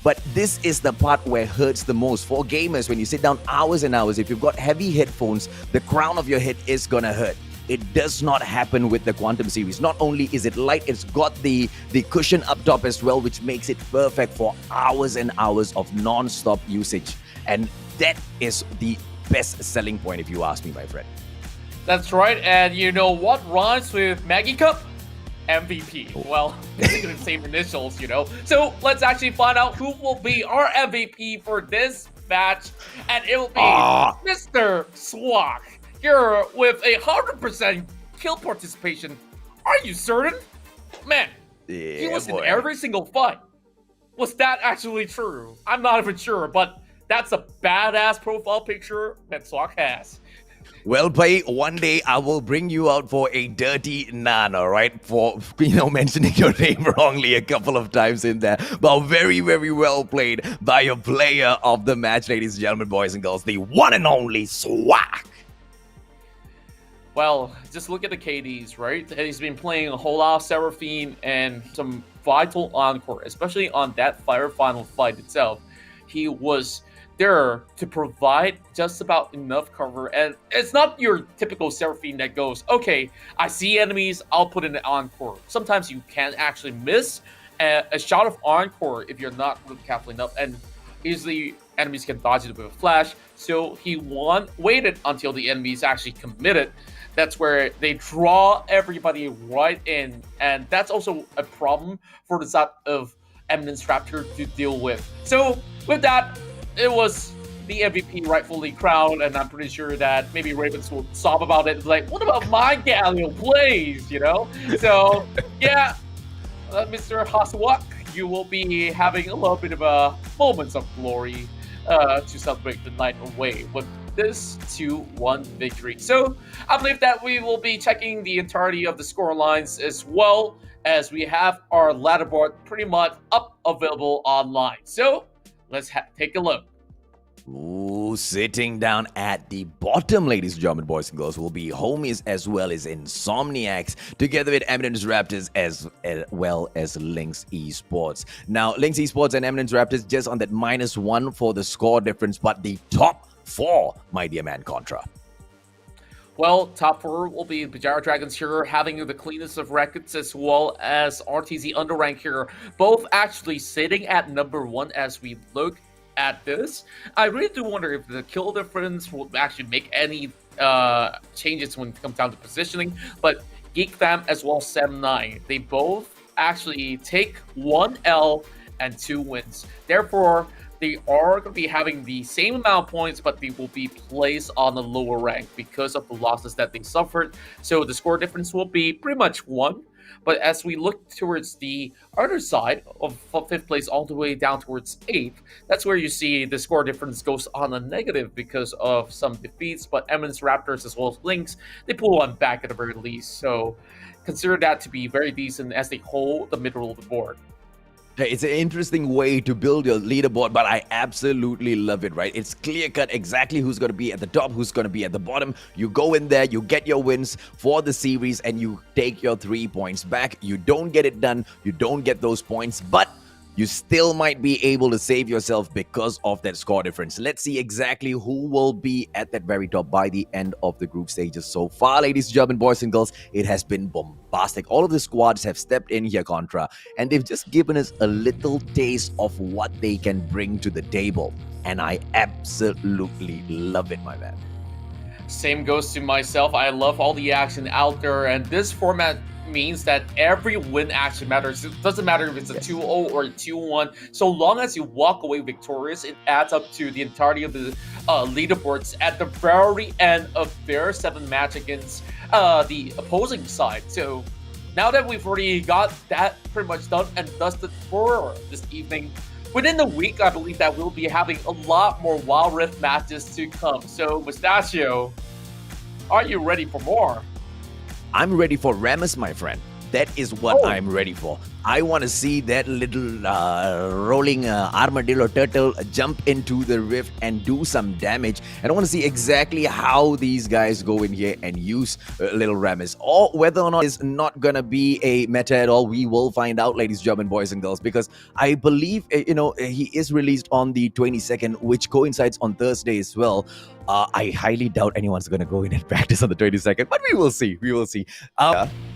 But this is the part where it hurts the most. For gamers, when you sit down hours and hours, if you've got heavy headphones, the crown of your head is gonna hurt. It does not happen with the Quantum series. Not only is it light, it's got the cushion up top as well, which makes it perfect for hours and hours of non-stop usage. And that is the best selling point, if you ask me, my friend. That's right, and you know what rhymes with Maggie Cup? MVP. Well, basically the same initials, So let's actually find out who will be our MVP for this match, and it will be Mr. Swak here with 100% kill participation. Are you certain? Man, he was in every single fight. Was that actually true? I'm not even sure, but that's a badass profile picture that Swak has. Well, Pai, one day I will bring you out for a dirty nan, all right? For, mentioning your name wrongly a couple of times in there. But very, very well played by your player of the match, ladies and gentlemen, boys and girls. The one and only Swak. Well, just look at the KDs, right? He's been playing a whole lot of Seraphine and some vital encore, especially on that Fire Final fight itself. He was there to provide just about enough cover, and it's not your typical Seraphine that goes, okay, I see enemies, I'll put in an encore. Sometimes you can actually miss a shot of encore if you're not really careful enough, and easily enemies can dodge it with a flash. So he waited until the enemies actually committed. That's where they draw everybody right in, and that's also a problem for the side of Eminence Raptor to deal with. So with that, it was the MVP rightfully crowned, and I'm pretty sure that maybe Ravens will sob about it. Like, what about my Galio plays, So, yeah, Mr. Haswak, you will be having a little bit of moments of glory to celebrate the night away with this 2-1 victory. So, I believe that we will be checking the entirety of the score lines as well, as we have our ladder board pretty much up available online. So, let's take a look. Ooh, sitting down at the bottom, ladies and gentlemen, boys and girls, will be Homies as well as Insomniax, together with Eminence Raptors as well as Linkx Esports. Now, Linkx Esports and Eminence Raptors just on that -1 for the score difference, but the top 4, my dear man, Contra. Well, top 4 will be Berjaya Dragons here, having the cleanest of records, as well as RTZ Underank here, both actually sitting at number 1 as we look at this. I really do wonder if the kill difference will actually make any changes when it comes down to positioning, but Geek Fam as well as Sem9, they both actually take 1 L and 2 wins. Therefore, they are going to be having the same amount of points, but they will be placed on the lower rank because of the losses that they suffered. So the score difference will be pretty much 1. But as we look towards the other side of 5th place all the way down towards 8th, that's where you see the score difference goes on a negative because of some defeats. But Eminence Raptors as well as Linkx, they pull one back at the very least. So consider that to be very decent as they hold the middle of the board. It's an interesting way to build your leaderboard, but I absolutely love it, right? It's clear-cut exactly who's going to be at the top, who's going to be at the bottom. You go in there, you get your wins for the series, and you take your 3 points back. You don't get it done, you don't get those points, but you still might be able to save yourself because of that score difference. Let's see exactly who will be at that very top by the end of the group stages. So far, ladies and gentlemen, boys and girls, it has been bombastic. All of the squads have stepped in here, Contra, and they've just given us a little taste of what they can bring to the table. And I absolutely love it, my man. Same goes to myself. I love all the action out there, and this format means that every win action matters. It doesn't matter if it's a 2-0 or a 2-1. So long as you walk away victorious, it adds up to the entirety of the leaderboards at the very end of their 7th match against the opposing side. So now that we've already got that pretty much done and dusted for this evening, within the week, I believe that we'll be having a lot more Wild Rift matches to come. So, Mustachio, are you ready for more? I'm ready for Rammus, my friend. That is what I'm ready for. I want to see that little rolling armadillo turtle jump into the rift and do some damage. And I want to see exactly how these guys go in here and use little Rammus. Or whether or not it's not going to be a meta at all, we will find out, ladies and gentlemen, boys and girls. Because I believe, he is released on the 22nd, which coincides on Thursday as well. I highly doubt anyone's going to go in and practice on the 22nd, but we will see. We will see.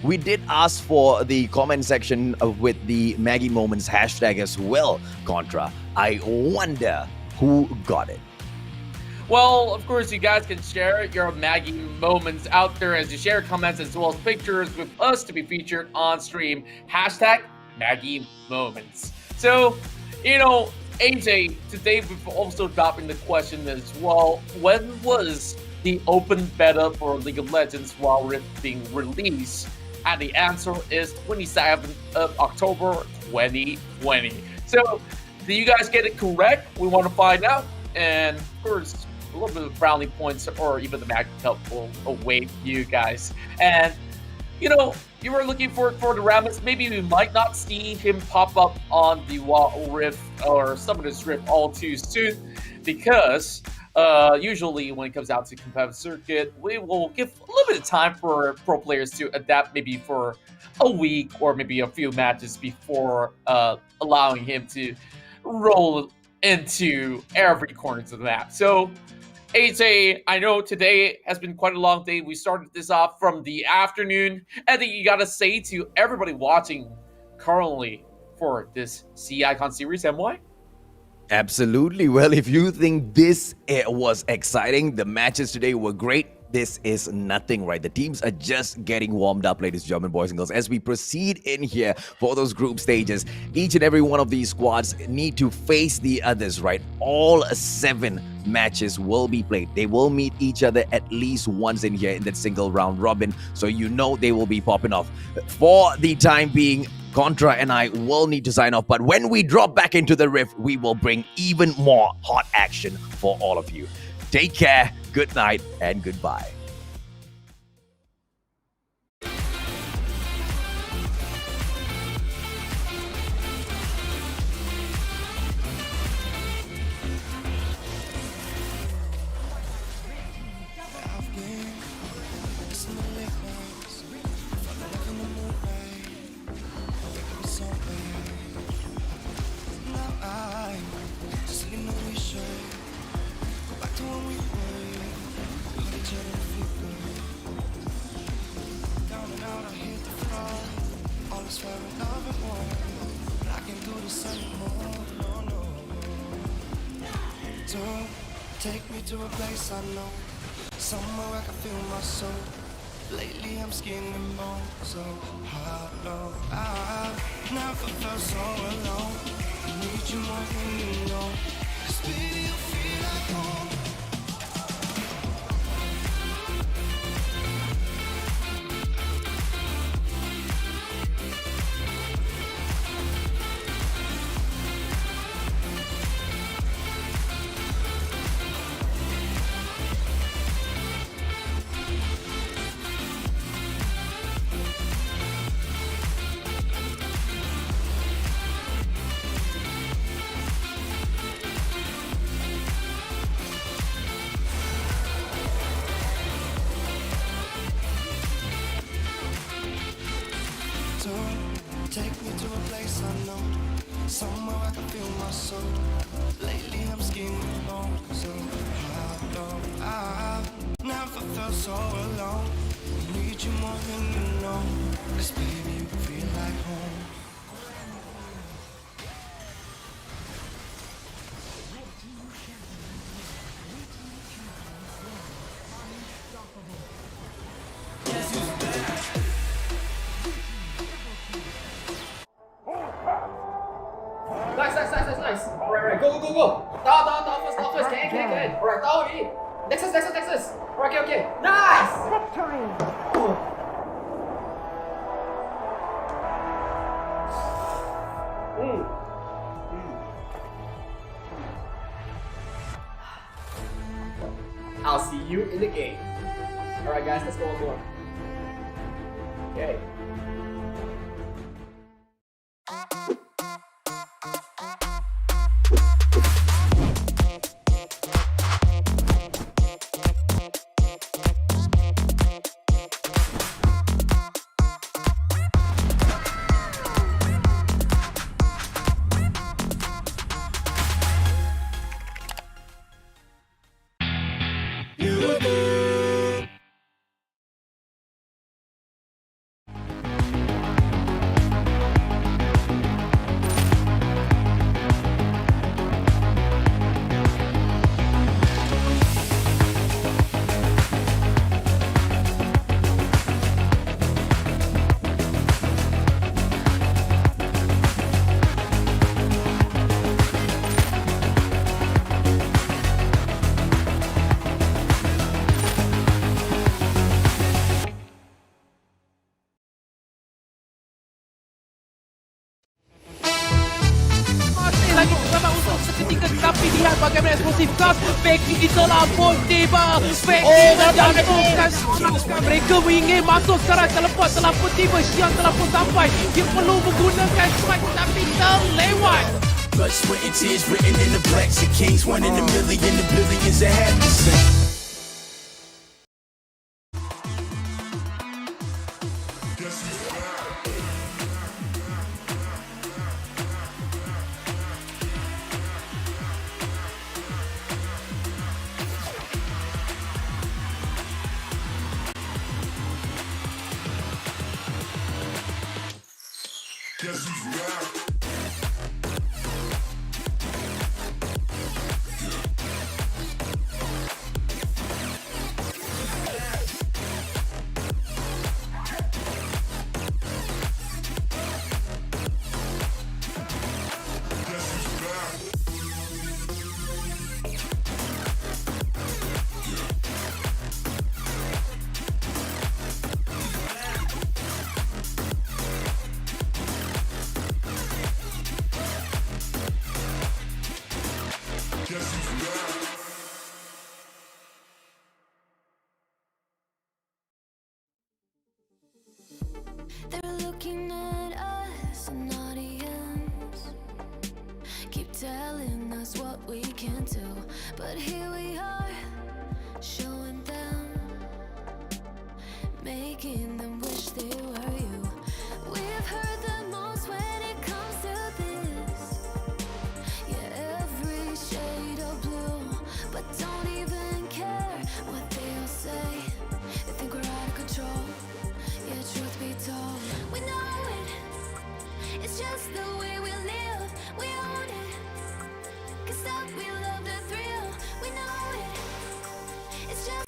We did ask for the comment section with the Maggie Moments hashtag as well, Contra. I wonder who got it. Well, of course, you guys can share your Maggie Moments out there as you share comments as well as pictures with us to be featured on stream. Hashtag Maggie Moments. So, AJ, today we've also dropping the question as well. When was the open beta for League of Legends Wild Rift being released? And the answer is 27th of October 2020. So, do you guys get it correct? We want to find out. And of course, a little bit of brownie points or even the Maggie Cup will await you guys. And you were looking for the Rammus. Maybe we might not see him pop up on the Wild Rift or Summoners Rift all too soon, because usually when it comes out to competitive circuit, we will give a little bit of time for pro players to adapt, maybe for a week or maybe a few matches before allowing him to roll into every corner of the map. So, AJ, I know today has been quite a long day. We started this off from the afternoon. Anything you gotta say to everybody watching currently for this C Icon series, MY? Absolutely. Well, if you think this was exciting, the matches today were great. This is nothing, right? The teams are just getting warmed up, ladies and gentlemen, boys and girls. As we proceed in here for those group stages, each and every one of these squads need to face the others, right? All 7 matches will be played. They will meet each other at least once in here in that single round robin. So they will be popping off. For the time being, Contra and I will need to sign off. But when we drop back into the rift, we will bring even more hot action for all of you. Take care, good night, and goodbye. Don't take me to a place I know, somewhere I can feel my soul. Lately I'm skin and bone, so hollow. I've never felt so alone. I need you more than you know. somewhere I can feel my soul. Lately I'm scheming more, so how long I've never felt so alone. I need you more than you know, 'cause baby you feel like home. Nice. Alright, go. Down first. Can. Alright, down already. Nexus. Alright, okay. Nice! I'll see you in the game. Alright guys, let's go one more. Okay. Lagi bersama untuk seketika, tapi lihat bagaimana eksplosif gas Becky telah pun tiba. Becky menjatuhkan mereka ingin masuk secara teleport, telah pun tiba. Xiang telah pun sampai, dia perlu menggunakan strike tapi terlewat. Blood, sweat, and tears written in the blacks of kings. 1 in a million, the billions that have to sing. They're looking at us, an audience. Keep telling us what we can do, but here we are, showing them, making them wish they were you. We've heard the most when it comes to this. Yeah, every shade of blue, but don't even care what they all say. They think we're out of control. Yeah, truth be told, we know it. It's just the way we live. We own it. 'Cause that we love the thrill. We know it. It's just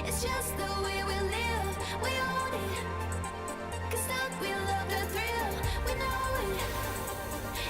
It's just the way we